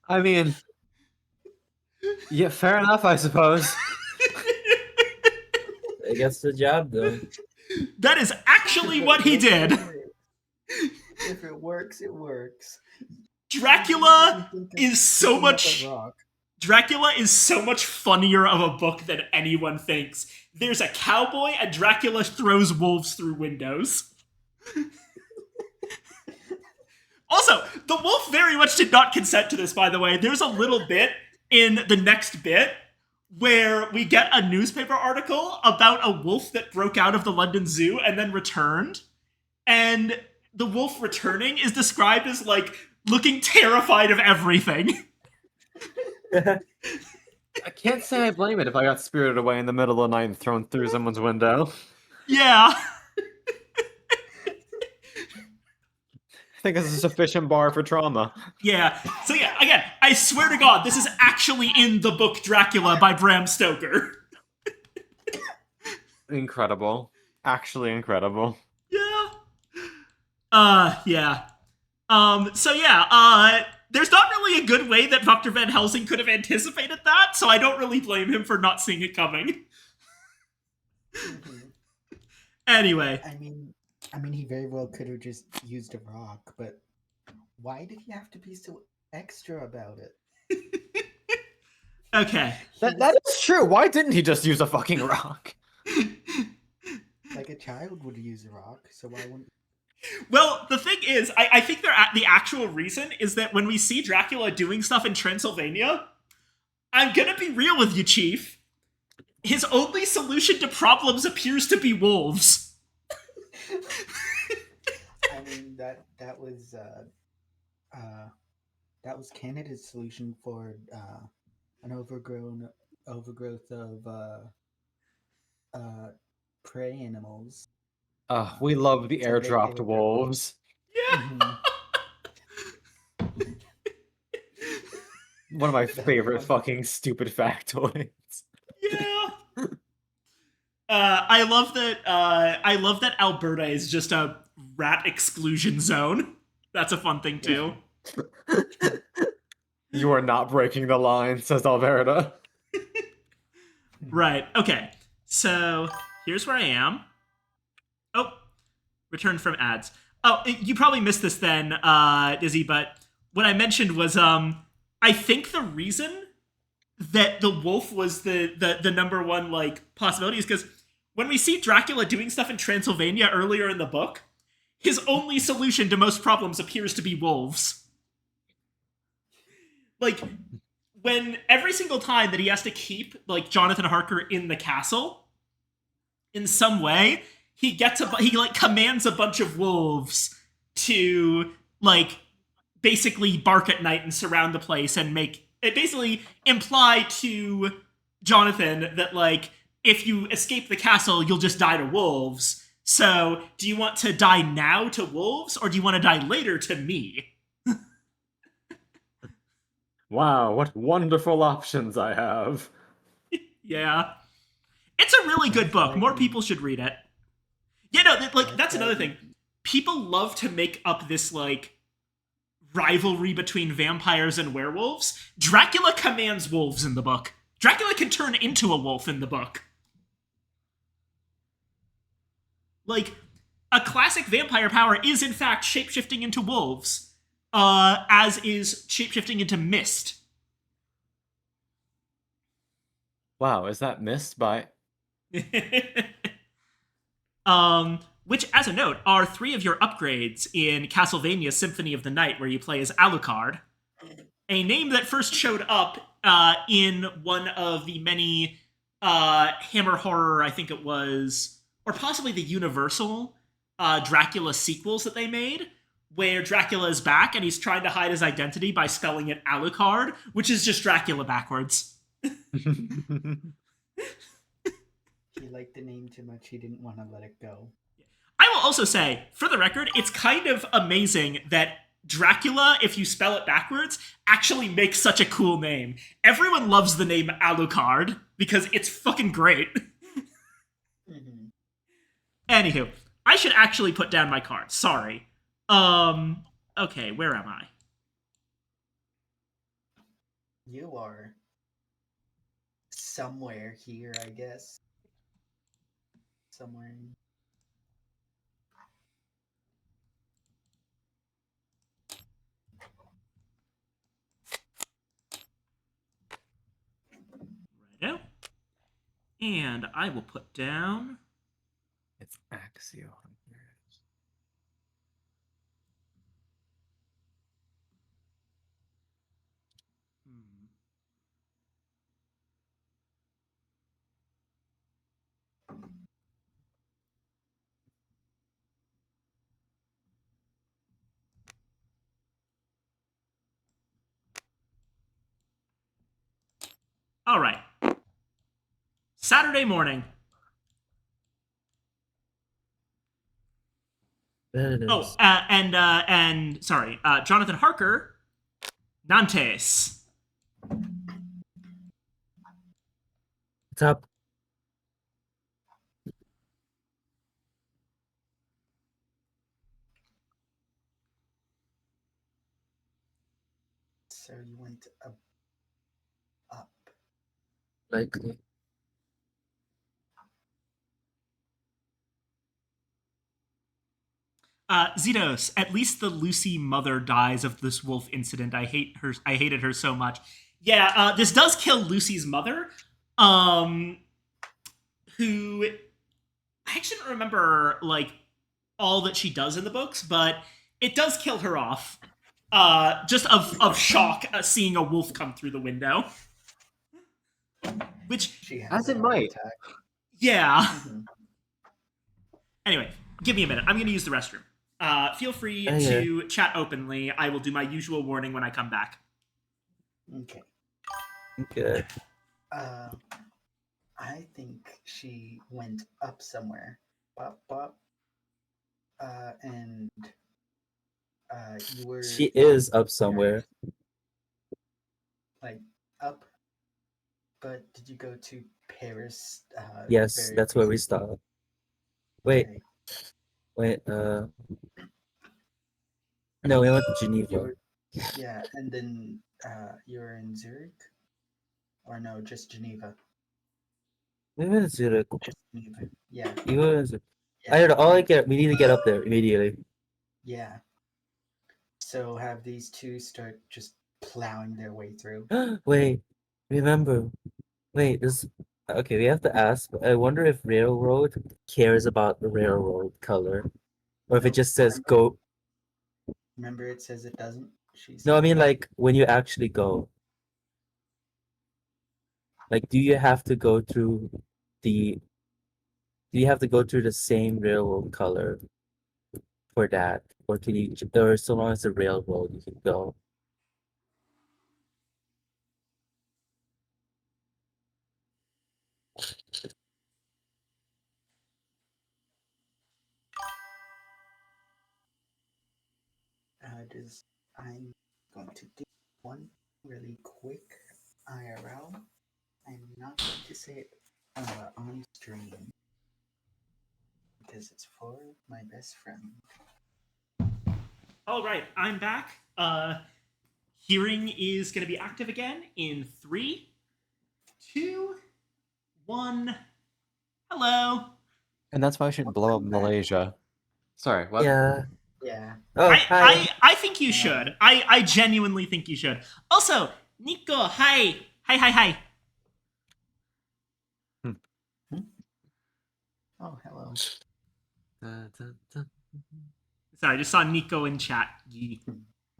I mean, yeah, fair enough, I suppose. It gets the job done. That is actually what he did. If it works, it works. Dracula is so Picking up much... a rock. Dracula is so much funnier of a book than anyone thinks. There's a cowboy, and Dracula throws wolves through windows. Also, the wolf very much did not consent to this, by the way. There's a little bit in the next bit where we get a newspaper article about a wolf that broke out of the London Zoo and then returned. And the wolf returning is described as, like, looking terrified of everything. I can't say I blame it if I got spirited away in the middle of the night and thrown through someone's window. Yeah. I think it's a sufficient bar for trauma. Yeah. So yeah, again, I swear to God, this is actually in the book Dracula by Bram Stoker. Incredible. Actually incredible. Yeah. Yeah. So yeah, there's not really a good way that Dr. Van Helsing could have anticipated that, so I don't really blame him for not seeing it coming. Mhm. Anyway. I mean, he very well could have just used a rock, but why did he have to be so extra about it? Okay. That is true. Why didn't he just use a fucking rock? Like a child would use a rock, so why wouldn't? Well, the thing is, I think the actual reason is that when we see Dracula doing stuff in Transylvania, I'm gonna be real with you, Chief. His only solution to problems appears to be wolves. I mean that was Canada's solution for an overgrowth of prey animals. We love the So they airdropped were- wolves. Yeah. One of my favorite fucking stupid factoids. Yeah. I love that. I love that Alberta is just a rat exclusion zone. That's a fun thing too. You are not breaking the line, says Alberta. Right. Okay. So here's where I am. Oh, return from ads. Oh, you probably missed this then, Dizzy. But what I mentioned was, I think the reason that the wolf was the number one like possibility is because when we see Dracula doing stuff in Transylvania earlier in the book, his only solution to most problems appears to be wolves. Like, when every single time that he has to keep like Jonathan Harker in the castle in some way, he like commands a bunch of wolves to like basically bark at night and surround the place and make it basically imply to Jonathan that like if you escape the castle you'll just die to wolves. So do you want to die now to wolves or do you want to die later to me? Wow, what wonderful options I have. Yeah. It's a really good book. More people should read it. Yeah, no, like that's another thing. People love to make up this like rivalry between vampires and werewolves. Dracula commands wolves in the book. Dracula can turn into a wolf in the book. Like, a classic vampire power is in fact shapeshifting into wolves, as is shapeshifting into mist. Wow, is that missed by... Which, as a note, are 3 of your upgrades in Castlevania Symphony of the Night, where you play as Alucard, a name that first showed up in one of the many Hammer Horror, I think it was, or possibly the Universal Dracula sequels that they made, where Dracula is back and he's trying to hide his identity by spelling it Alucard, which is just Dracula backwards. He liked the name too much. He didn't want to let it go. I will also say, for the record, it's kind of amazing that Dracula, if you spell it backwards, actually makes such a cool name. Everyone loves the name Alucard because it's fucking great. Mm-hmm. Anywho, I should actually put down my card. Sorry. Okay, where am I? You are somewhere here, I guess. Somewhere in... Righto. And I will put down... It's Axion. All right. Saturday morning. There it is. Oh, and sorry, Jonathan Harker, Nantes. Top. So you went up. Likely. Zenos, at least the Lucy mother dies of this wolf incident. I hate her. I hated her so much. Yeah, this does kill Lucy's mother, who I actually don't remember like all that she does in the books, but it does kill her off. Just of shock seeing a wolf come through the window. Which, She has As it a heart might. attack. yeah. Mm-hmm. Anyway, give me a minute. I'm going to use the restroom. Feel free Oh, yeah. to chat openly. I will do my usual warning when I come back. Okay. Okay. I think she went up somewhere. Bop bop. And you were... She is up somewhere. like up. But did you go to Paris? Yes, very that's where we recently? stopped. Wait, Okay. wait. No, we went to You Geneva. were, yeah, and then you were in Zurich, or no, just Geneva. We went to Zurich. Just Geneva. Yeah. You went to Zurich. Yeah. I don't know. All I get, we need to get up there immediately. Yeah. So have these two start just plowing their way through. Wait, remember. Wait, this. Okay, we have to ask. I wonder if railroad cares about the railroad color, or if it Nope. just says go. Remember, it says it doesn't. She No, I said. mean like when you actually go. Like, do you have to go through the? Do you have to go through the same railroad color for that, or can you? Or so long as the railroad, you can go. I'm going to do one really quick IRL. I'm not going to say it on stream because it's for my best friend. All right, I'm back. Hearing is going to be active again in 3, 2, 1. Hello. And that's why I should blow up Malaysia. Sorry, what? Yeah. Yeah. Oh, hi. I think you should. I genuinely think you should. Also, Nico, hi. Hi. Oh, hello. Sorry, I just saw Nico in chat. Yee.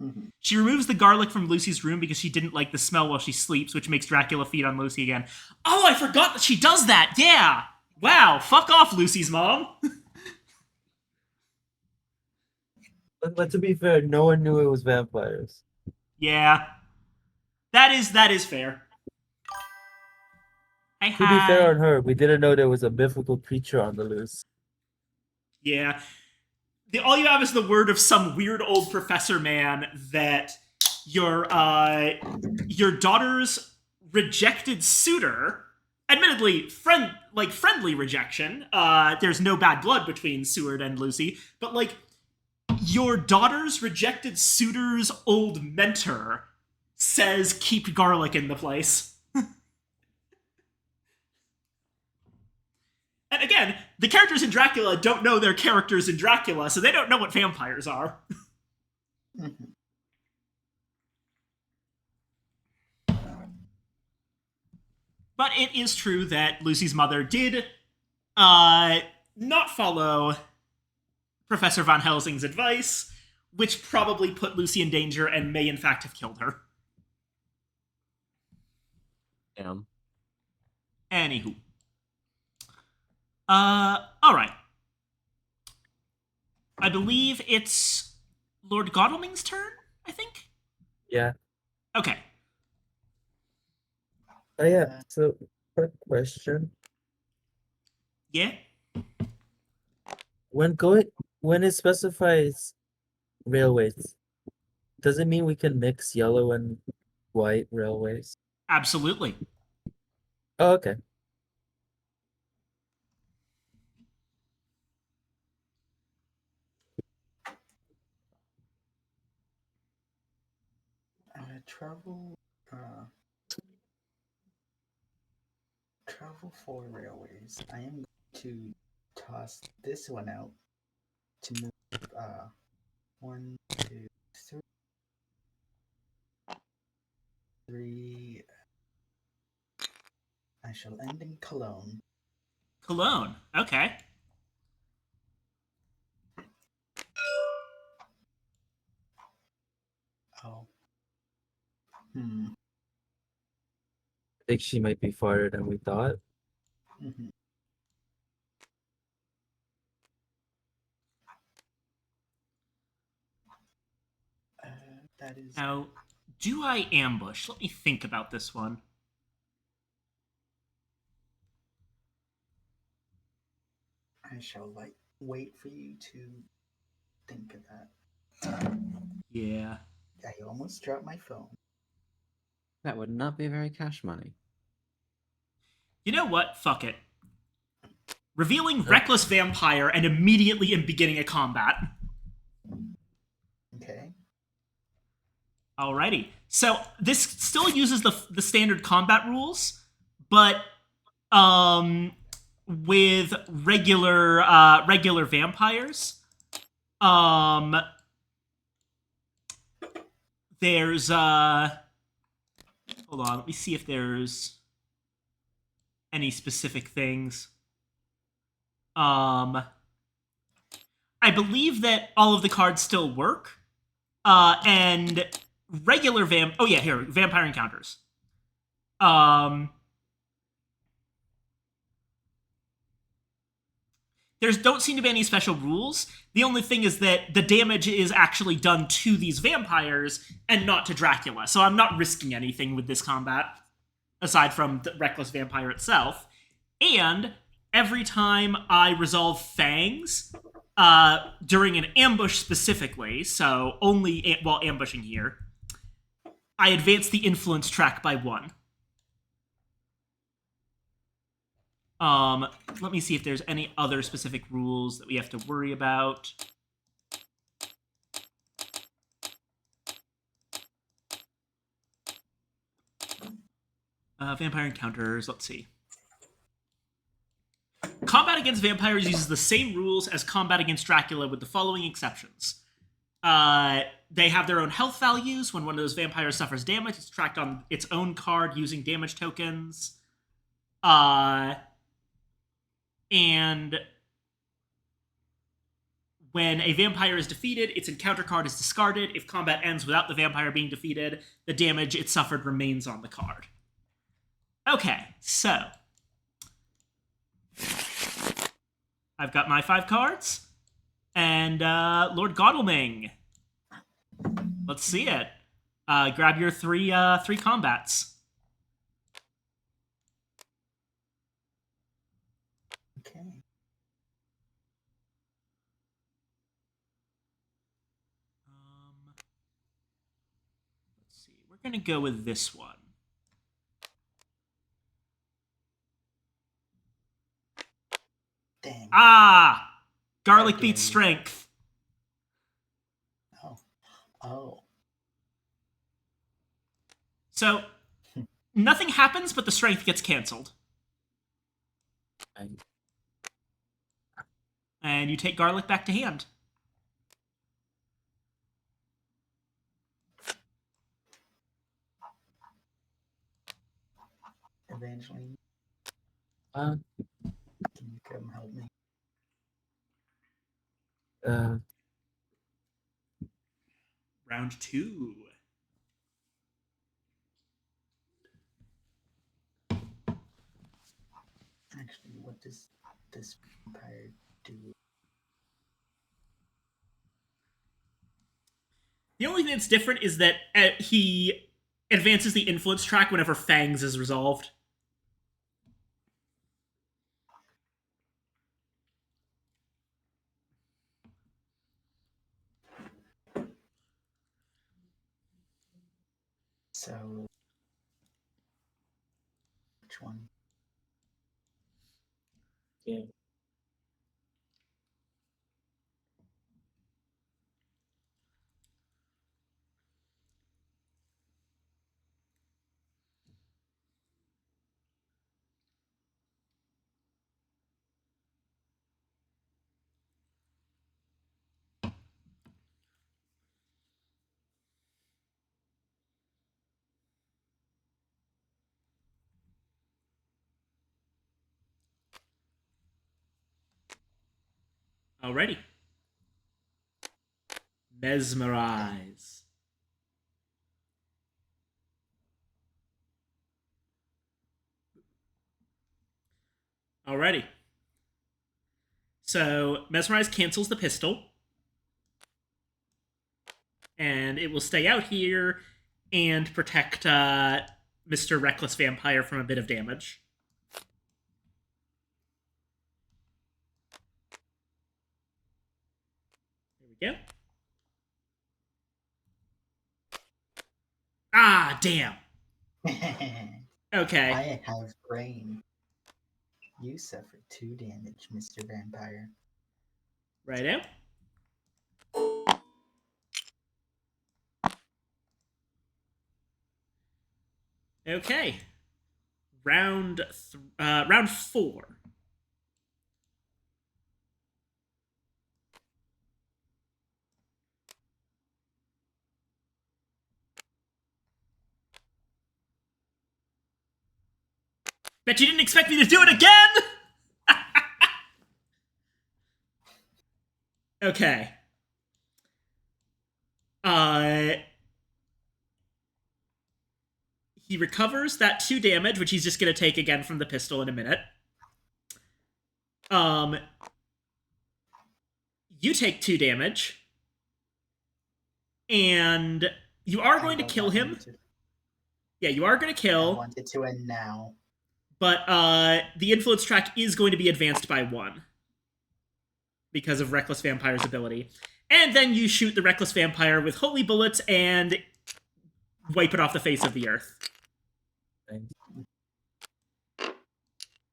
Mhm. She removes the garlic from Lucy's room because she didn't like the smell while she sleeps, which makes Dracula feed on Lucy again. Oh, I forgot that she does that. Yeah. Wow. Fuck off, Lucy's mom. But to be fair, no one knew it was vampires. Yeah. That is fair. Hi, To be fair hi. on her, we didn't know there was a mythical creature on the loose. Yeah. All you have is the word of some weird old professor man that your daughter's rejected suitor, admittedly friendly rejection. There's no bad blood between Seward and Lucy, but like your daughter's rejected suitor's old mentor says keep garlic in the place. And again, the characters in Dracula don't know they're characters in Dracula, so they don't know what vampires are. Mhm. But it is true that Lucy's mother did not follow Professor Von Helsing's advice, which probably put Lucy in danger and may in fact have killed her. Damn. Anywho. Alright. I believe it's Lord Godalming's turn, I think? Yeah. Okay. Oh yeah. So, quick question: Yeah? when it specifies railways, does it mean we can mix yellow and white railways? Absolutely. Oh, okay. Travel. Travel for railways. I am going to toss this one out to move 1, 2, 3. I shall end in Cologne. Cologne. Okay. Oh. Hmm. I think she might be farther than we thought. Mhm. That is. Now, do I ambush? Let me think about this one. I shall wait for you to think of that. Yeah. I almost dropped my phone. That would not be very cash money. You know what? Fuck it. Revealing Reckless Vampire and immediately beginning a combat. Okay. Alrighty. So this still uses the standard combat rules, but with regular vampires. There's hold on, let me see if there's any specific things. I believe that all of the cards still work. And regular oh yeah, here, vampire encounters. There's don't seem to be any special rules. The only thing is that the damage is actually done to these vampires and not to Dracula. So I'm not risking anything with this combat, aside from the Reckless Vampire itself. And every time I resolve Fangs, during an ambush specifically, so only while ambushing here, I advance the influence track by 1. Let me see if there's any other specific rules that we have to worry about. Vampire encounters, let's see. Combat against vampires uses the same rules as combat against Dracula with the following exceptions. They have their own health values. When one of those vampires suffers damage, it's tracked on its own card using damage tokens. And when a vampire is defeated, its encounter card is discarded. If combat ends without the vampire being defeated, the damage it suffered remains on the card. Okay, so I've got my 5 cards, and Lord Godalming. Let's see it. Grab your 3 combats. Okay. Let's see. We're gonna go with this one. Dang. Ah! Garlic Okay. beats strength. Oh. Oh. So, nothing happens, but the strength gets canceled. And you take garlic back to hand. Evangeline, Uh, can you come help me? Round 2. Actually, what does this vampire do? The only thing that's different is that he advances the influence track whenever Fangs is resolved. So, which one? yeah. Alrighty. Mesmerize. Alrighty. So, Mesmerize cancels the pistol. And it will stay out here and protect Mr. Reckless Vampire from a bit of damage. There we go. Ah, damn. Okay. I have brain. You suffered 2 damage, Mr. Vampire. Right out. Okay. Round 4. Bet you didn't expect me to do it again! Okay. He recovers that 2 damage, which he's just gonna take again from the pistol in a minute. You take 2 damage. And you are going to don't kill want him. you to. Yeah, you are going to I kill. want it to end now. But the influence track is going to be advanced by 1 because of Reckless Vampire's ability. And then you shoot the Reckless Vampire with holy bullets and wipe it off the face of the earth. Thanks.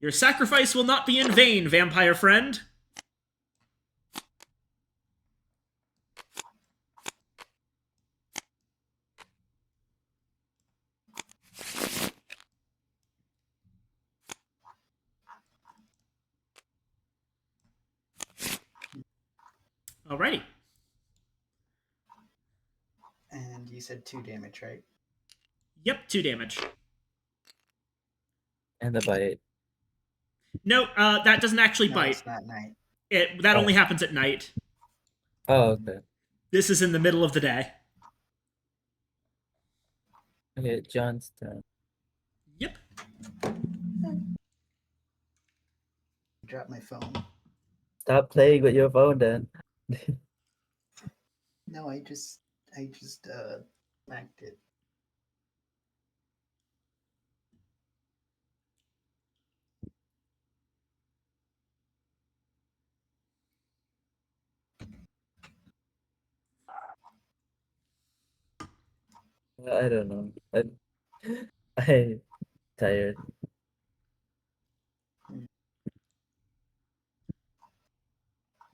Your sacrifice will not be in vain, vampire friend. Alrighty. And you said 2 damage, right? Yep, 2 damage. And the bite. No, that doesn't actually No, bite. it's not night. That Oh. only happens at night. Oh, okay. This is in the middle of the day. Okay, John's turn. Yep. Drop my phone. Stop playing with your phone then. No, I just backed it. I don't know. I'm tired.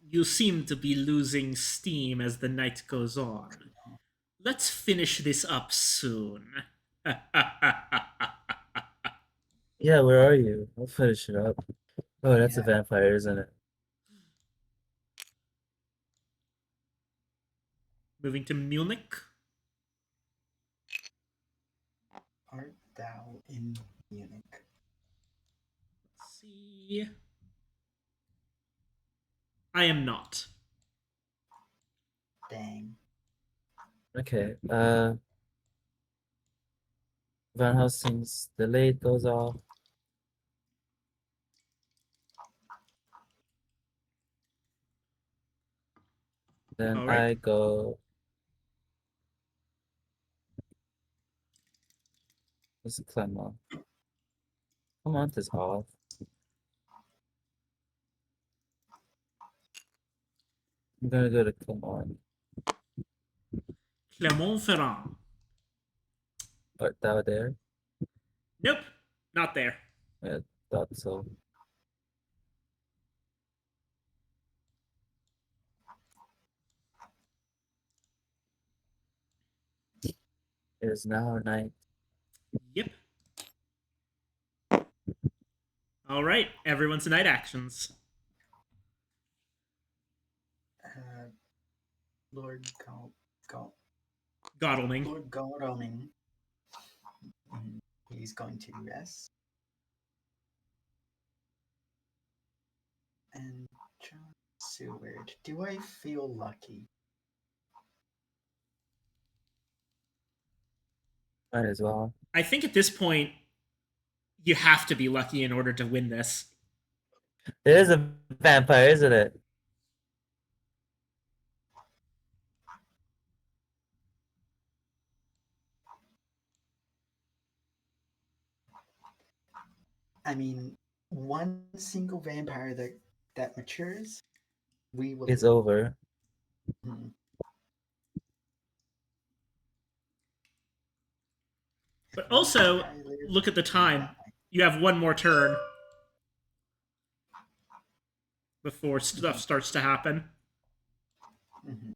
You seem to be losing steam as the night goes on. Let's finish this up soon. Yeah, where are you? I'll finish it up. Oh, that's a Yeah. vampire, isn't it? Moving to Munich. Art thou in Munich? Let's see. I am not. Dang. Okay. Van Helsing's the light goes off. Then All right. I go. Let's climb on. Clement is off. I'm gonna go to Clement. Clermont-Ferrand. Art thou there? Nope, not there. I thought so. It is now night. Yep. All right, everyone's night actions. Lord Godalming. Lord Godalming. He's going to rest. And John Seward. Do I feel lucky? Might as well. I think at this point, you have to be lucky in order to win this. It is a vampire, isn't it? I mean, one single vampire that matures, we will. It's over. Hmm. But also, I live look at the to time. die. You have one more turn before stuff starts to happen. Mhm.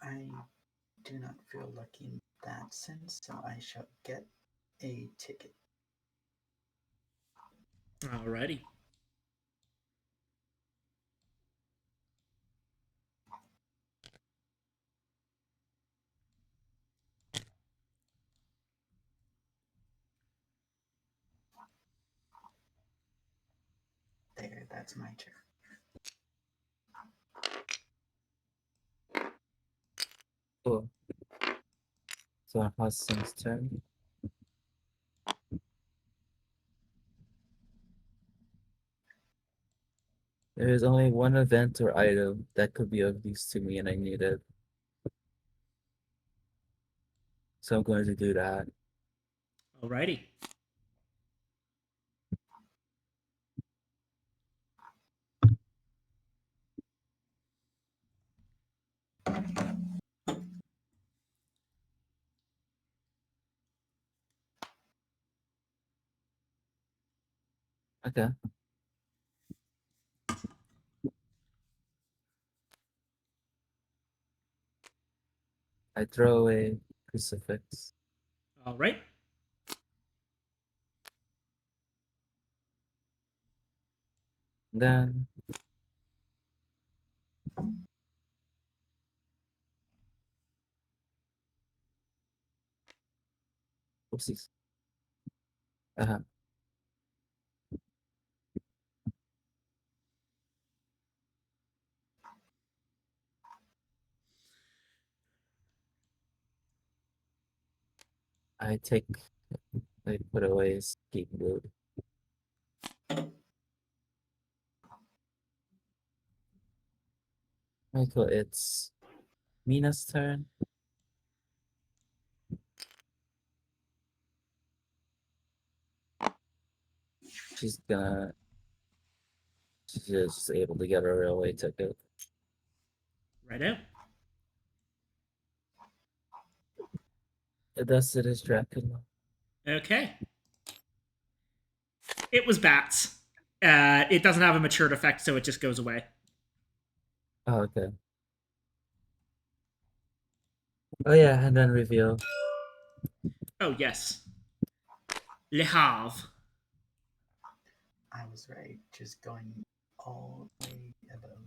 I do not feel lucky in that sense, so I shall get a ticket. Alrighty. There, that's my turn. Cool. So Hudson's turn. There is only one event or item that could be of use to me, and I need it. So I'm going to do that. Alrighty. Okay. I throw a crucifix. Alright. Then oopsies. Uh-huh. I put away scapegoat. Michael, it's Mina's turn. She's gonna. She's just able to get a railway ticket. Right out. Thus, it is Dracula. Okay. It was bats. It doesn't have a matured effect, so it just goes away. Oh, okay. Oh yeah, and then reveal. Oh, yes. Le Havre. I was right, just going all the way above.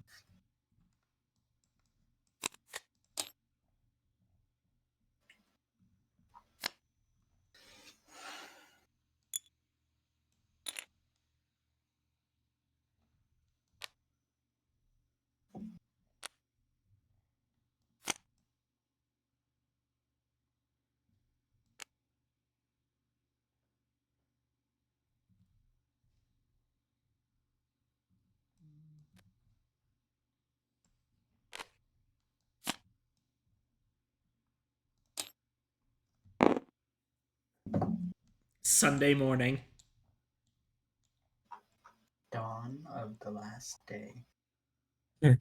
Sunday morning. Dawn of the last day. Okay,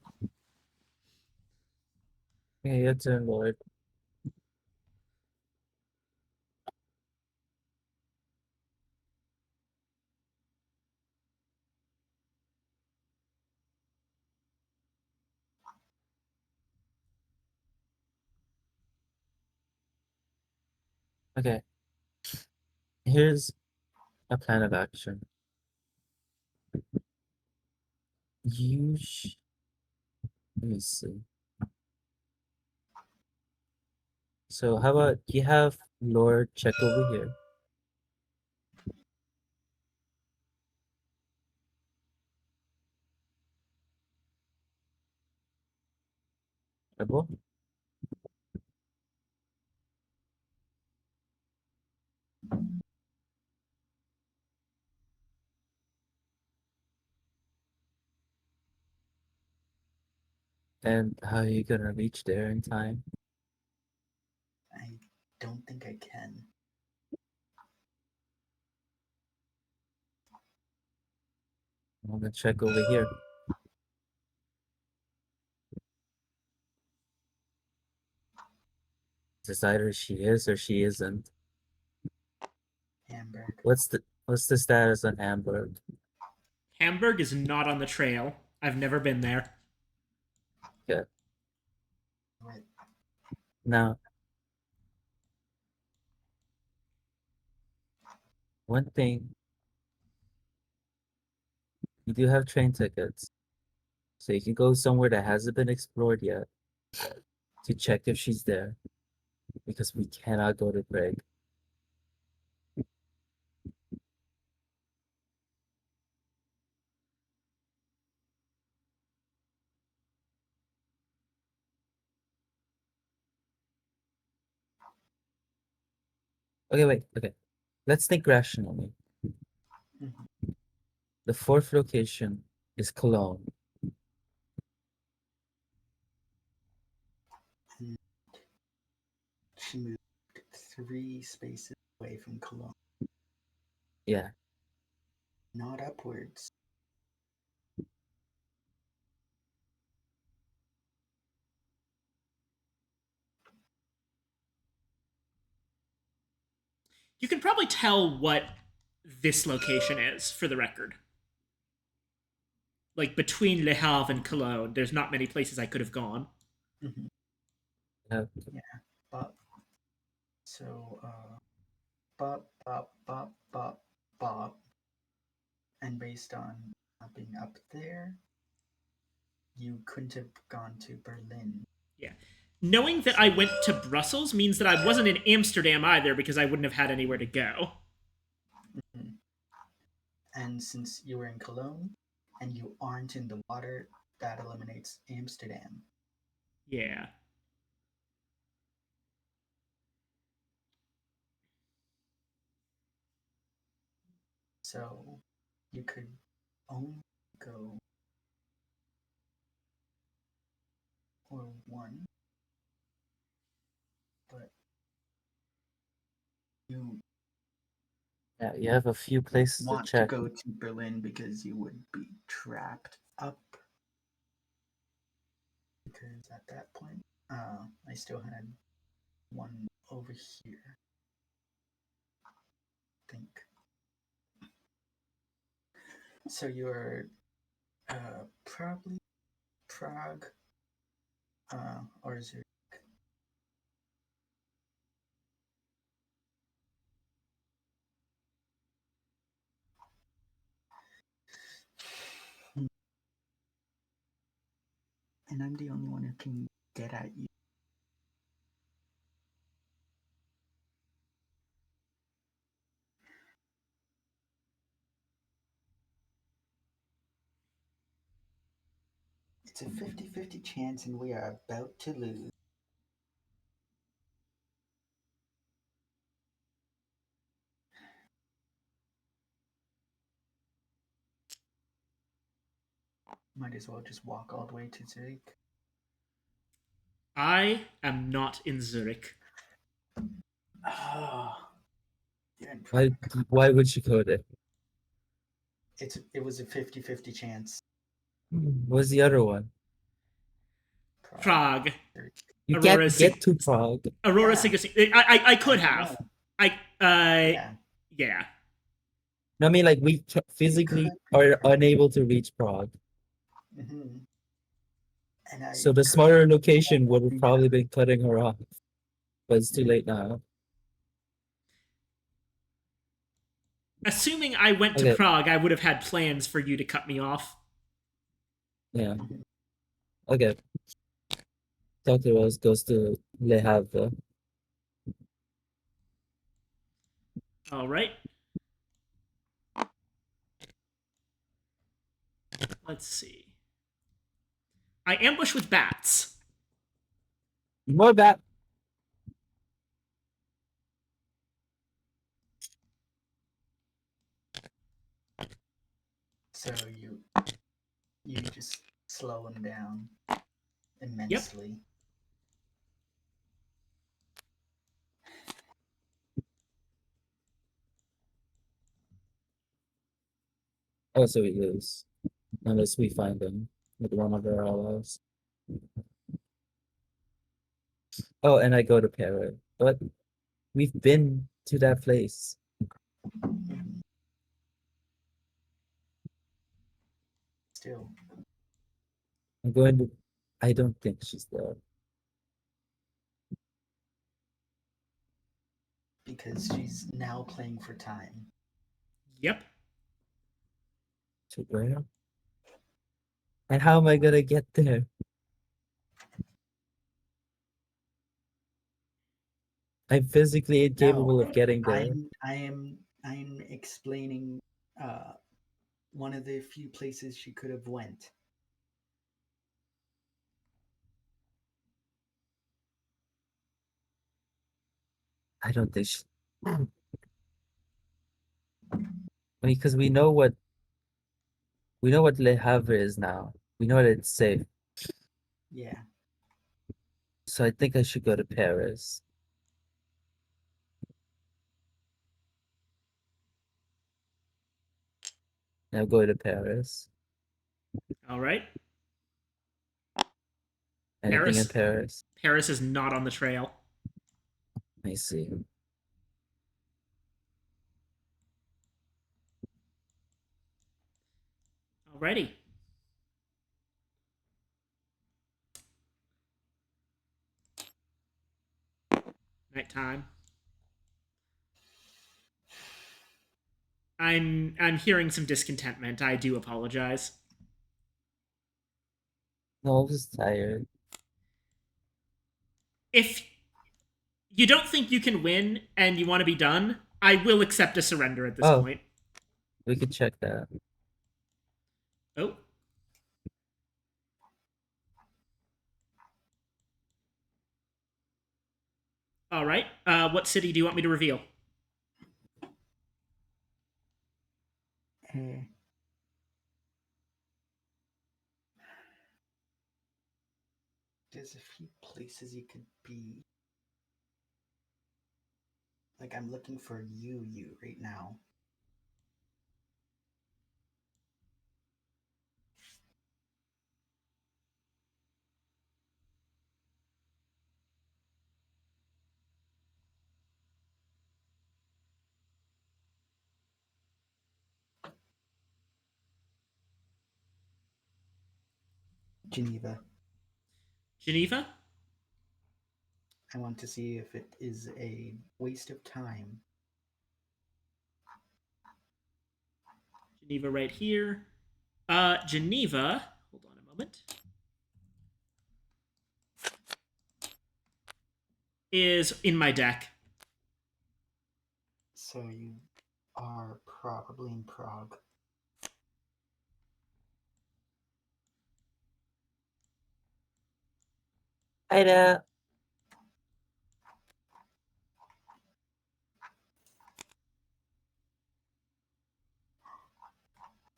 your turn, Lord. Okay. Here's a plan of action. You let me see. So how about you have Lord check over here? Rebel? And how are you gonna reach there in time? I don't think I can. I'm gonna check over here. It's either she is or she isn't. Hamburg. What's the status on Hamburg? Hamburg is not on the trail. I've never been there. Right. Now, one thing, you do have train tickets, so you can go somewhere that hasn't been explored yet to check if she's there, because we cannot go to Prague. Okay, wait, okay. Let's think rationally. Mhm. The fourth location is Cologne. And she moved 3 spaces away from Cologne, Yeah, not upwards. You can probably tell what this location is, for the record. Like, between Le Havre and Cologne, there's not many places I could have gone. Mhm. uh, But so bop bop bop bop bop, and based on not being up there, you couldn't have gone to Berlin. Yeah. Knowing that I went to Brussels means that I wasn't in Amsterdam either, because I wouldn't have had anywhere to go. Mhm. And since you were in Cologne and you aren't in the water, that eliminates Amsterdam. Yeah. So you could only go or one, but you yeah, you have a few places to want to check. go to Berlin because you would be trapped up. Because at that point, I still had one over here. I think. So you're probably Prague, or is it? And I'm the only one who can get at you. It's a 50-50 chance, and we are about to lose. Might as well just walk all the way to Zurich. I am not in Zurich. Oh, you're in Why, Prague. why would you go there? It was a 50-50 chance. What's the other one? Prague. You Aurora can't get to Prague. Aurora Yeah. Sigurdsson. I could I have. know. Yeah. Yeah. I mean, like, we physically are unable to reach Prague. Mm-hmm. And I So the could smarter location would have do probably been cutting her off. But it's too late now. Assuming I went to Okay. Prague, I would have had plans for you to cut me off. Yeah. Mhm. Okay. Dr. Rose goes to Le Havre. All right. Let's see. I ambush with bats. More bat. So you just slow him down. immensely. Oh, so we lose. Unless we find them with one of our allies. Oh, and I go to Parrot. But we've been to that place. Mhm. Still, I'm going to. I don't think she's there. because she's now playing for time. Yep. To where? And how am I gonna get there? I'm physically incapable of getting there. I'm explaining one of the few places she could have went. I don't think she. Because we know what Le Havre is now. We know that it's safe. Yeah. So I think I should go to Paris. Now go to Paris. All right. Anything in Paris. Paris? Paris is not on the trail. I see. Alrighty. Nighttime. I'm hearing some discontentment. I do apologize. No, I was tired. If you don't think you can win and you want to be done, I will accept a surrender at this Oh. point. We could check that. Oh. All right. What city do you want me to reveal? There's a few places you could be. Like, I'm looking for you right now. Geneva. Geneva? I want to see if it is a waste of time. Geneva right here. Geneva. Hold on a moment. Is in my deck. So you are probably in Prague. Hi there.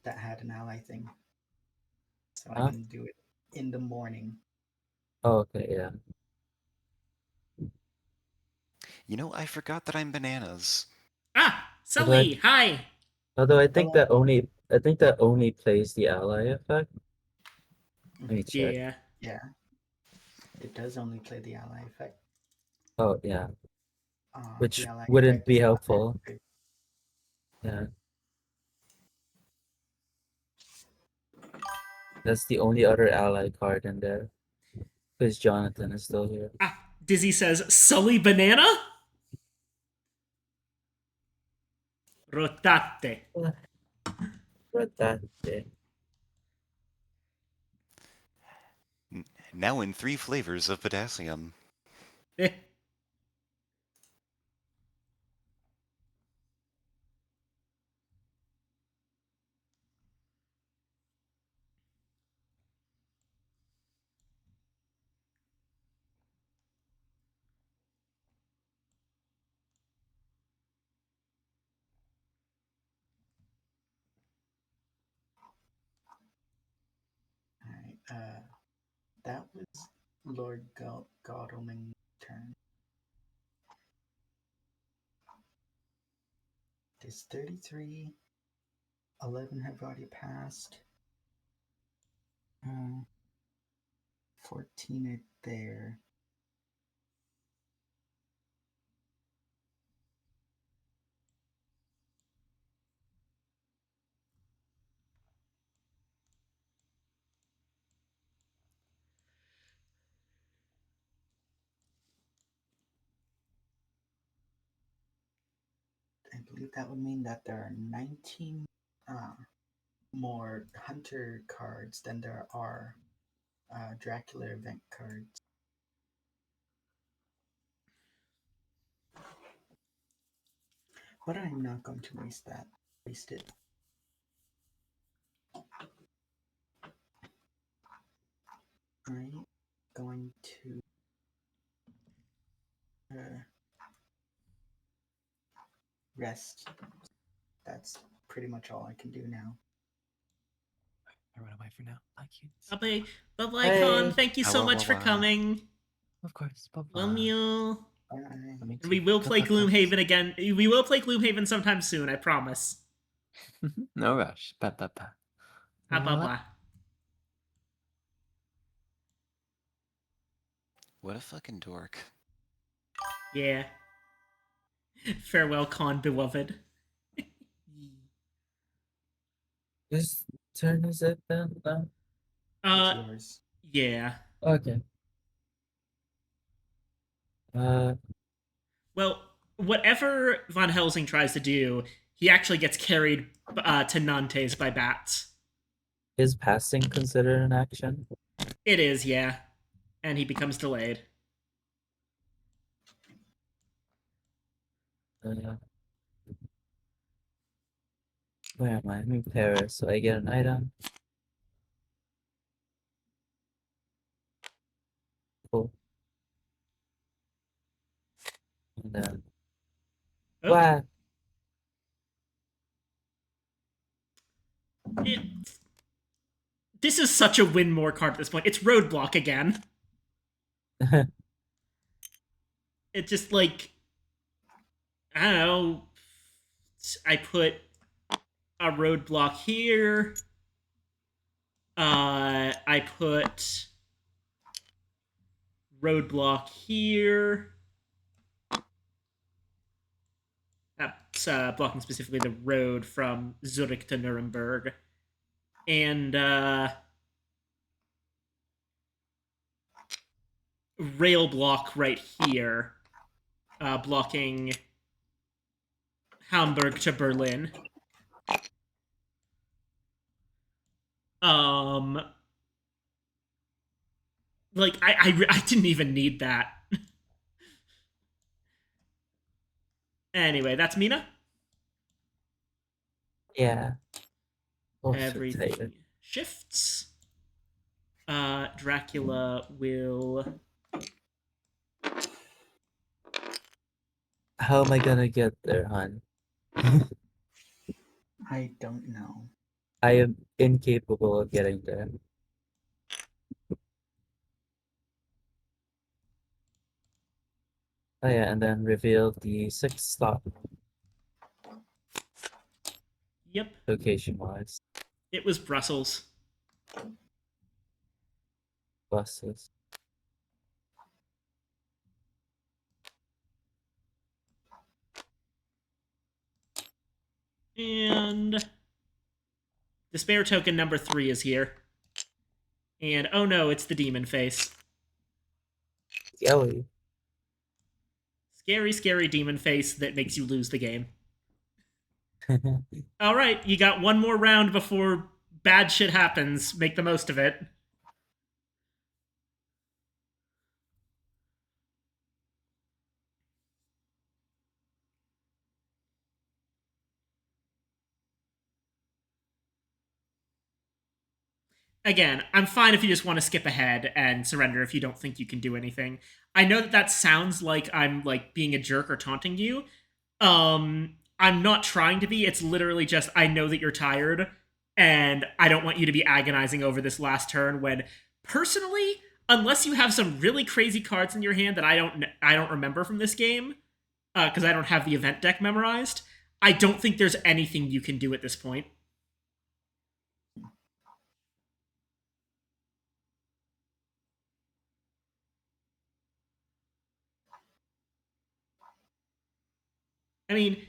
That had an ally thing. So I Huh? can do it in the morning. Oh, okay, yeah. You know, I forgot that I'm bananas. Ah, Although I, Sully. Hi. although I think Hello. that only plays the ally effect. Let me check. Yeah. Yeah. It does only play the ally effect. Oh yeah. Which The ally wouldn't effect be is not helpful. necessary. Yeah. That's the only other ally card in there. Because Jonathan is still here. Ah, Dizzy says Sully Banana? Rotate. But that Now in 3 flavors of potassium. Eh. Alright. That was Lord Godalming's turn. There's 33. 11 have already passed. 14 are there. I believe that would mean that there are 19 more Hunter cards than there are Dracula event cards. But I'm not going to waste that. Waste it. I'm going to rest. That's pretty much all I can do now. I run away for now. Thank you. Bye-bye, Hey. Con. Thank you so Wow, much wow, for wow. coming. Of course. Bye bye. Love you. Bye. And we will play Gloomhaven again. We will play Gloomhaven sometime soon, I promise. No rush. Bye bye bye. Blah, blah, blah. What a fucking dork. Yeah. Farewell, Con, beloved. Whose turn is it then? It's yours. Yeah. Okay. Well, whatever Von Helsing tries to do, he actually gets carried to Nantes by bats. Is passing considered an action? It is, yeah. And he becomes delayed. Where am I? I'm in Paris, so I get an item. Cool. And then Oh, what? this is such a win more card at this point. It's Roadblock again. It just, like, I don't know. I put a roadblock here. I put roadblock here. That's blocking specifically the road from Zurich to Nuremberg. And rail block right here, blocking Hamburg to Berlin. Like, I didn't even need that. Anyway, that's Mina. Yeah. Oh, so Everything excited. shifts. Dracula will... How am I gonna get there, hon? I don't know. I am incapable of getting there. Oh yeah, and then reveal the 6th slot Yep, location-wise. it was Brussels. Buses. And despair token number 3 is here. And oh no, it's the demon face. Yelly. Scary, scary demon face that makes you lose the game. Alright, you got one more round before bad shit happens. Make the most of it. Again, I'm fine if you just want to skip ahead and surrender if you don't think you can do anything. I know that that sounds like I'm like being a jerk or taunting you. I'm not trying to be. It's literally just I know that you're tired and I don't want you to be agonizing over this last turn when personally unless you have some really crazy cards in your hand that I don't remember from this game, because I don't have the event deck memorized. I don't think there's anything you can do at this point. I mean,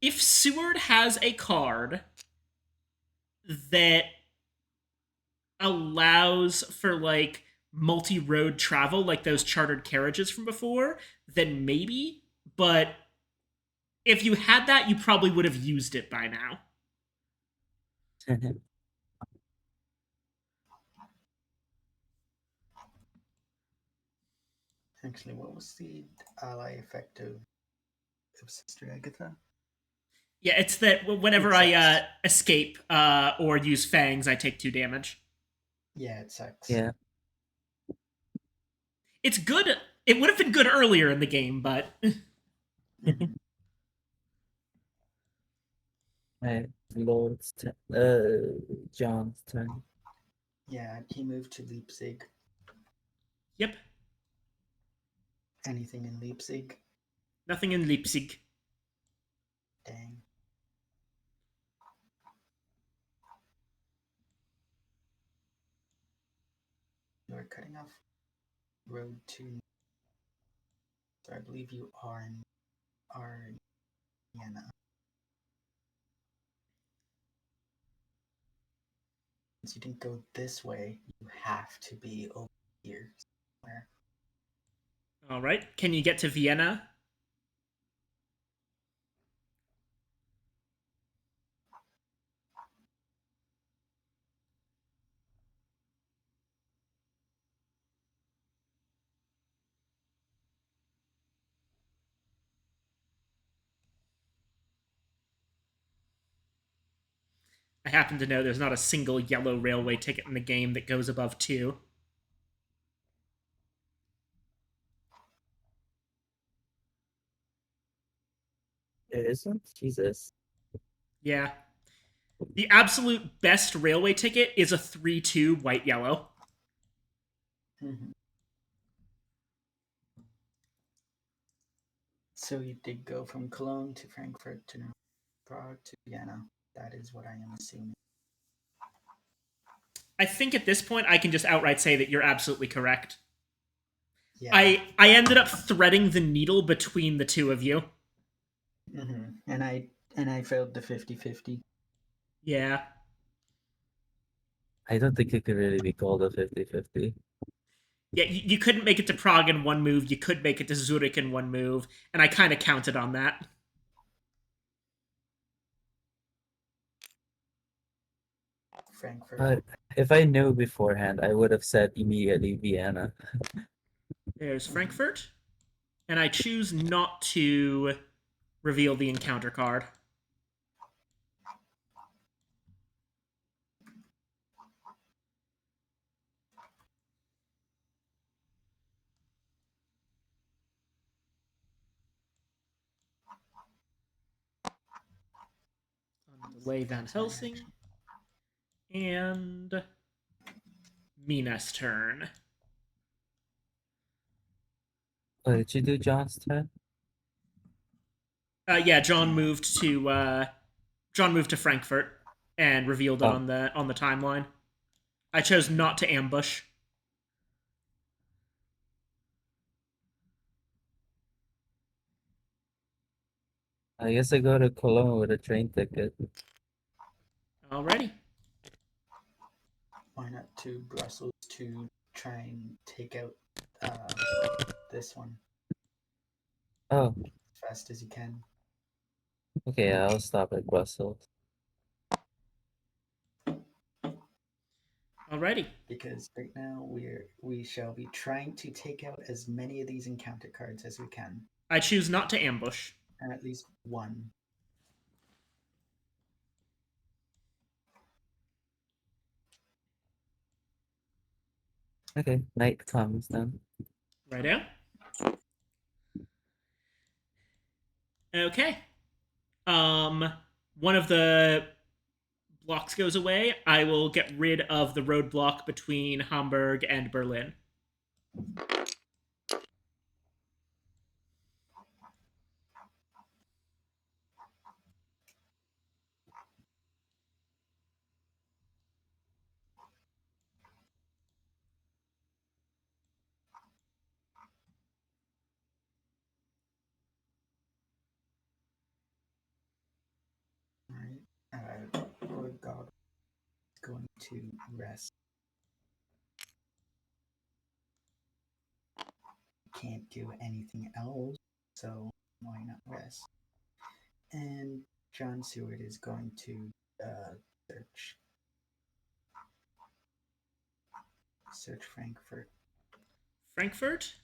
if Seward has a card that allows for like multi-road travel, like those chartered carriages from before, then maybe. But if you had that, you probably would have used it by now. Actually, what was the ally effect of Sister Agatha? Yeah, it's that whenever It I sucks. escape or use fangs, I take 2 damage. Yeah, it sucks. Yeah. It's good. It would have been good earlier in the game, but Mhm. Right. John's turn. Yeah, he moved to Leipzig. yep, Anything in Leipzig? nothing in Leipzig. Dang. You're cutting off road to. So I believe you are in Vienna. Since you didn't go this way, you have to be over here somewhere. All right, can you get to Vienna? I happen to know there's not a single yellow railway ticket in the game that goes above 2. There isn't? Jesus. Yeah. The absolute best railway ticket is a 3-2 white yellow. Mhm. So you did go from Cologne to Frankfurt to Prague to Vienna. That is what I am assuming. I think at this point I can just outright say that you're absolutely correct. Yeah. I ended up threading the needle between the two of you. And I failed the 50-50. Yeah. I don't think it could really be called a 50-50. Yeah, you couldn't make it to Prague in one move. You could make it to Zurich in one move, and I kind of counted on that. Frankfurt. But if I knew beforehand, I would have said immediately Vienna. There's Frankfurt, and I choose not to reveal the encounter card. Delay Van Helsing. And Mina's turn. Oh, did you do John's turn? Yeah, John moved to Frankfurt and revealed it Oh. on the timeline. I chose not to ambush. I guess I go to Cologne with a train ticket. Alrighty. Why not to Brussels to try and take out this one Oh, as fast as you can? okay, I'll stop at Brussels. Alrighty. Because right now we shall be trying to take out as many of these encounter cards as we can. I choose not to ambush. Or at least one. Okay, night comes then. Right out. Okay. One of the blocks goes away. I will get rid of the roadblock between Hamburg and Berlin. Alright. Lord God is going to rest. Can't do anything else, so why not rest? And John Seward is going to search. Search Frankfurt. Frankfurt?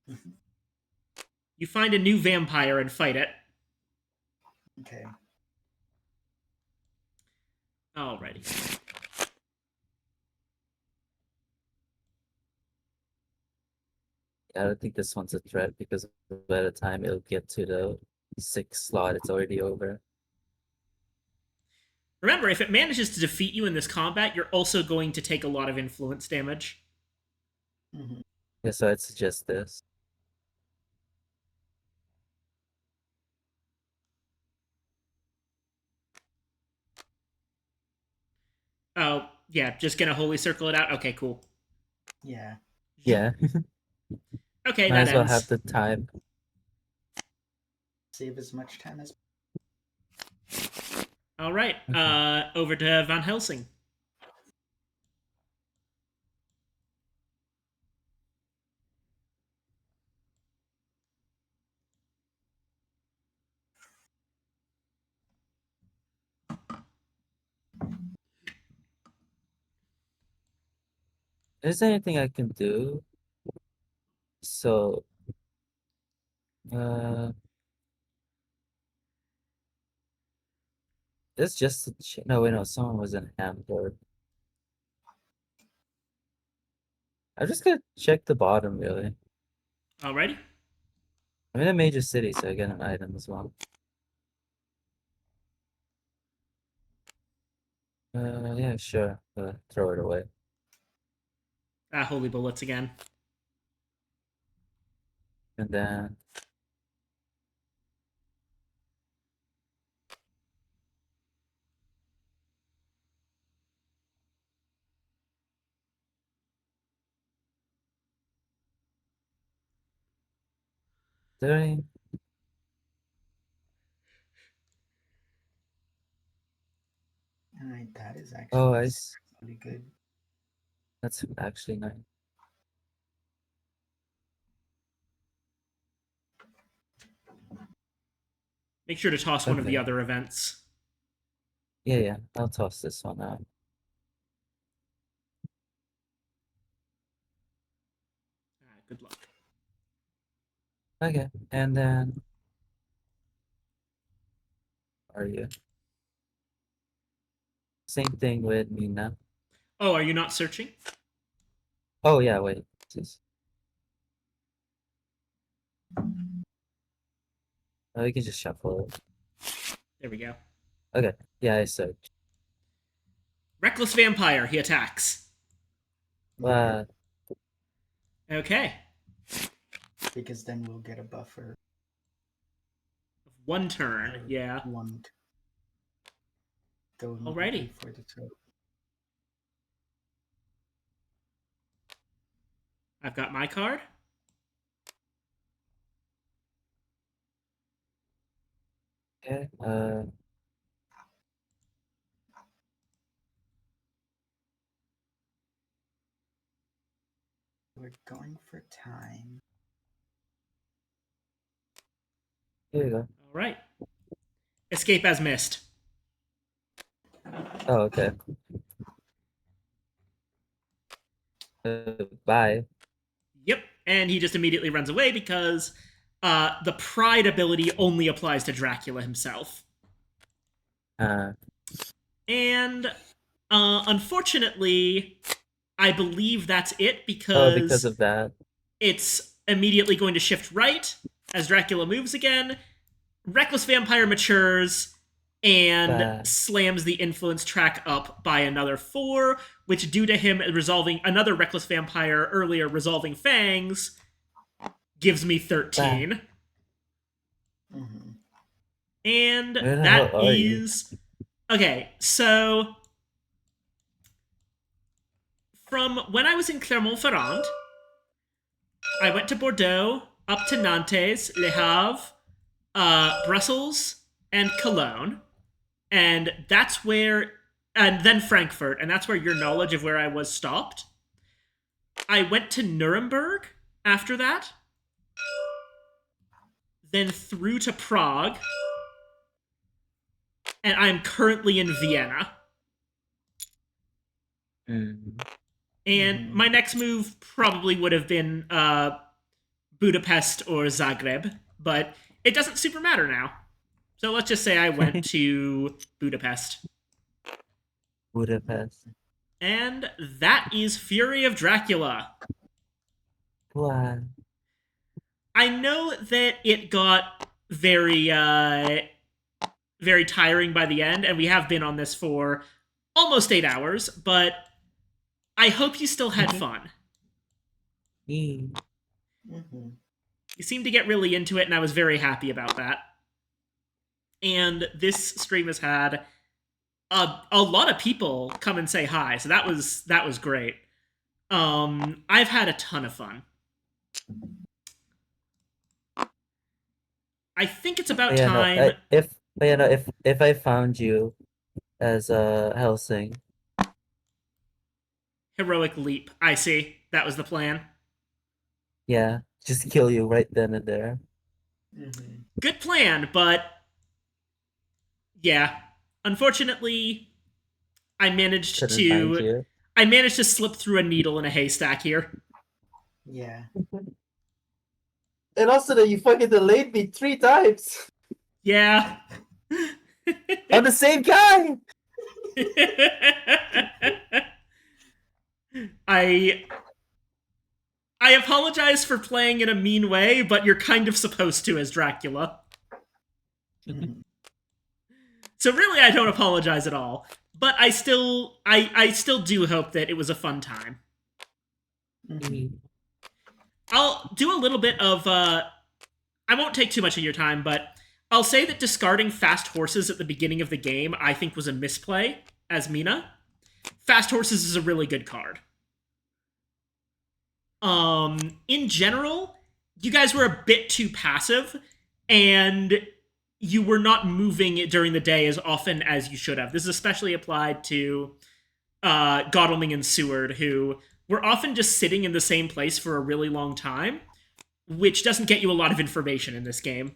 Mhm. You find a new vampire and fight it. Okay. Alrighty. I don't think this one's a threat because by the time it'll get to the 6th slot, it's already over. Remember, if it manages to defeat you in this combat, you're also going to take a lot of influence damage. Mhm. Yeah, so I'd suggest this. Oh, yeah, just gonna holy circle it out? Okay, cool. Yeah. Yeah, Okay, might that as well ends. have the time. Save as much time as. Alright, Okay. over to Van Helsing. Is there anything I can do? So, uh, it's just no, wait, no, someone was in Hamburg. I'm just gonna check the bottom, really. Alrighty. I'm in a major city, so I get an item as well. Yeah, sure. Throw it away. Holy bullets again. And then there any... Alright, that is Oh, actually pretty good. that's actually nice. Make sure to toss one of the Okay. other events. Yeah, I'll toss this one out. Good luck. Okay, and then are you? Same thing with Mina. Oh, are you not searching? Oh yeah, wait. Oh, we can just shuffle it. There we go. Okay, yeah, I searched. Reckless Vampire, he attacks. Well, Okay. Because then we'll get a buffer. One turn, yeah. One. Go Alrighty. for the throat. I've got my card. okay, We're going for time. here you go. Alright. Escape as missed. Oh, okay. Bye. Yep. And he just immediately runs away because the Pride ability only applies to Dracula himself. And unfortunately, I believe that's it Oh, because because of that. it's immediately going to shift right as Dracula moves again. Reckless Vampire matures, and Bad. slams the influence track up by another 4, which, due to him resolving another reckless vampire earlier, resolving fangs, gives me 13. Mhm. And Where the that hell are you? is okay. So from when I was in Clermont-Ferrand, I went to Bordeaux, up to Nantes, Le Havre, Brussels, and Cologne, and that's where, and then Frankfurt, and that's where your knowledge of where I was stopped. I went to Nuremberg after that, then through to Prague, and I'm currently in Vienna. Mm. And my next move probably would have been Budapest or Zagreb, but it doesn't super matter now. So let's just say I went to Budapest. Budapest. And that is Fury of Dracula. What? I know that it got very, very tiring by the end, and we have been on this for almost 8 hours, but I hope you still had fun. Mm. Mhm. You seemed to get really into it, and I was very happy about that. And this stream has had a lot of people come and say hi, so that was great. I've had a ton of fun. I think it's about Yeah, no, time. if I found you as a Helsing, Heroic leap. I see. That was the plan. yeah, just kill you right then and there. Mhm. Good plan, but yeah. Unfortunately, I managed Couldn't find you. to slip through a needle in a haystack here. Yeah. And also that you fucking delayed me 3 times Yeah. on the same guy. I apologize for playing in a mean way, but you're kind of supposed to as Dracula. Mhm. So really I don't apologize at all. But I still do hope that it was a fun time. Mhm. I'll do a little bit of I won't take too much of your time, but I'll say that discarding fast horses at the beginning of the game I think was a misplay as Mina. Fast horses is a really good card. In general, you guys were a bit too passive, and you were not moving during the day as often as you should have. This is especially applied to Godalming and Seward, who were often just sitting in the same place for a really long time, which doesn't get you a lot of information in this game.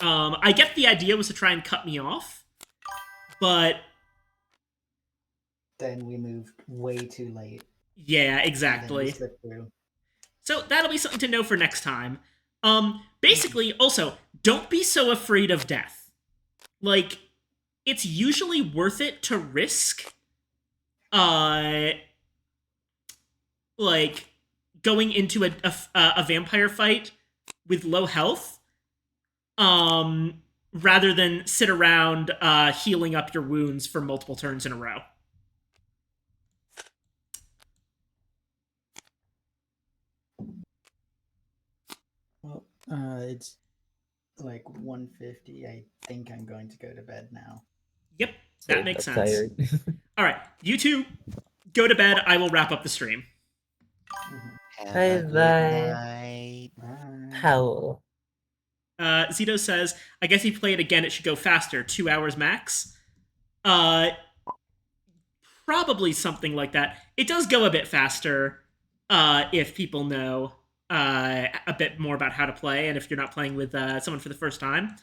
I get the idea was to try and cut me off, but Then we moved way too late. yeah, And then we exactly. slipped through. So that'll be something to know for next time. Basically, also, don't be so afraid of death. Like, it's usually worth it to risk, like, going into a vampire fight with low health, rather than sit around healing up your wounds for multiple turns in a row. Well, it's like 1:50. I think I'm going to go to bed now. Yep, that makes I'm sense. tired. All right, you two go to bed. I will wrap up the stream. Mhm. Have Bye a good bye. night. Bye. Howl. Zito says, I guess if you play it again, it should go faster. 2 hours max. Probably something like that. It does go a bit faster if people know a bit more about how to play, and if you're not playing with someone for the first time.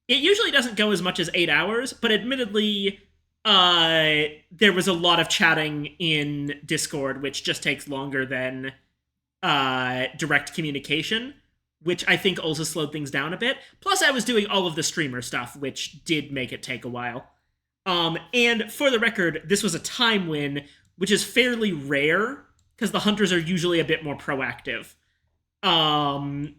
It usually doesn't go as much as 8 hours, but admittedly, there was a lot of chatting in Discord, which just takes longer than direct communication, which I think also slowed things down a bit. Plus, I was doing all of the streamer stuff, which did make it take a while. And for the record, this was a time win, which is fairly rare, because the hunters are usually a bit more proactive. And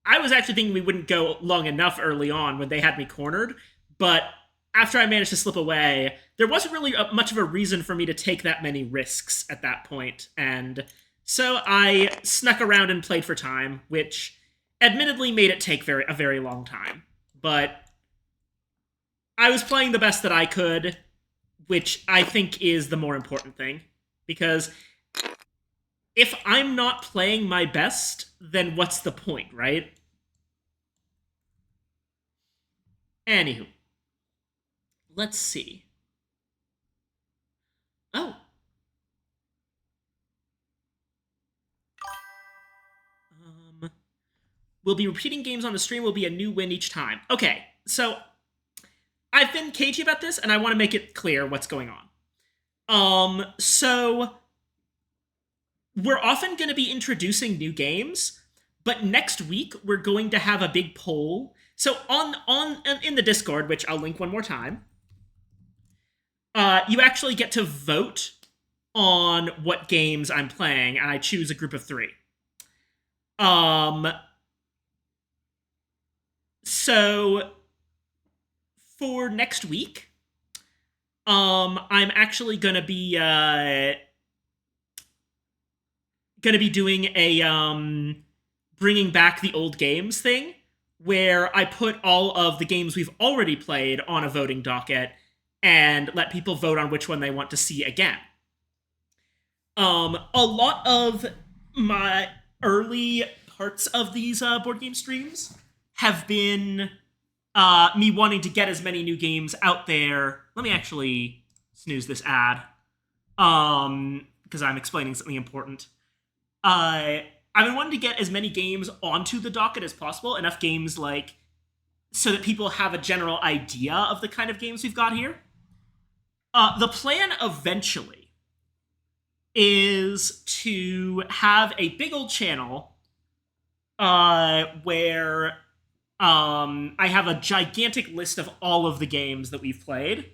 I was actually thinking we wouldn't go long enough early on when they had me cornered, but after I managed to slip away, there wasn't really much of a reason for me to take that many risks at that point, and so I snuck around and played for time, which admittedly made it take a very long time. But I was playing the best that I could, which I think is the more important thing, because if I'm not playing my best, then what's the point, right? Anywho, let's see. Oh. We'll be repeating games on the stream. Will be a new win each time. Okay, so I've been cagey about this, and I want to make it clear what's going on. So we're often going to be introducing new games, but next week we're going to have a big poll. So in the Discord, which I'll link one more time, you actually get to vote on what games I'm playing, and I choose a group of 3. So for next week, I'm actually gonna be doing a bringing back the old games thing, where I put all of the games we've already played on a voting docket and let people vote on which one they want to see again. A lot of my early parts of these board game streams have been me wanting to get as many new games out there. Let me actually snooze this ad, because I'm explaining something important. I've been wanting to get as many games onto the docket as possible, enough games so that people have a general idea of the kind of games we've got here. The plan eventually is to have a big old channel where I have a gigantic list of all of the games that we've played,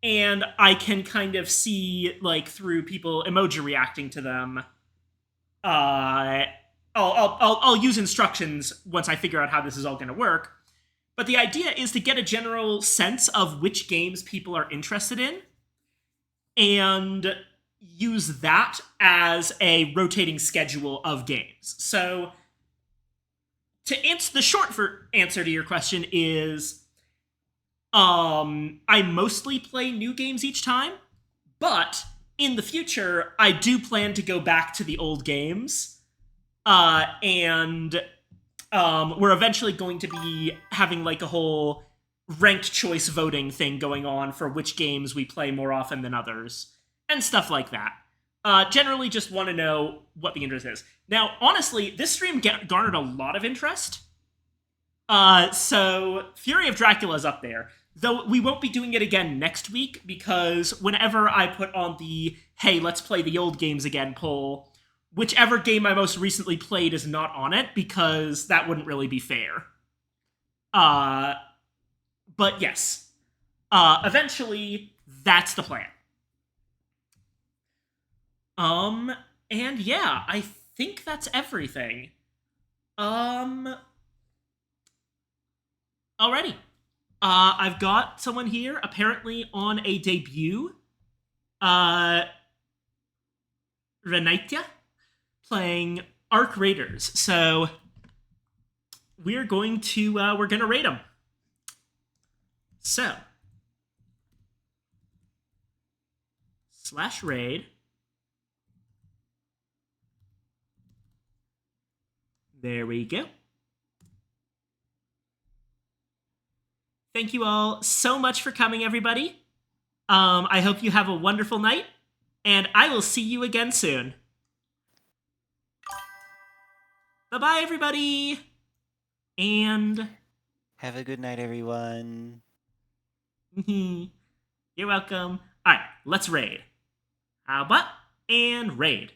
and I can kind of see, through people emoji reacting to them. I'll use instructions once I figure out how this is all going to work. But the idea is to get a general sense of which games people are interested in, and use that as a rotating schedule of games. So, to answer the short answer to your question is, I mostly play new games each time, but in the future, I do plan to go back to the old games, and we're eventually going to be having a whole ranked choice voting thing going on for which games we play more often than others, and stuff like that. Generally just want to know what the interest is. Now, honestly, this stream garnered a lot of interest. So Fury of Dracula is up there. Though we won't be doing it again next week, because whenever I put on the, hey, let's play the old games again poll, whichever game I most recently played is not on it, because that wouldn't really be fair. But yes. Eventually, that's the plan. And yeah, I think that's everything. Alrighty. I've got someone here, apparently on a debut. Renaitia, playing Arc Raiders. So we're going to raid them. So /raid. There we go. Thank you all so much for coming, everybody. I hope you have a wonderful night, and I will see you again soon. Bye-bye, everybody! And... Have a good night, everyone. You're welcome. Alright, let's raid. How about? And raid.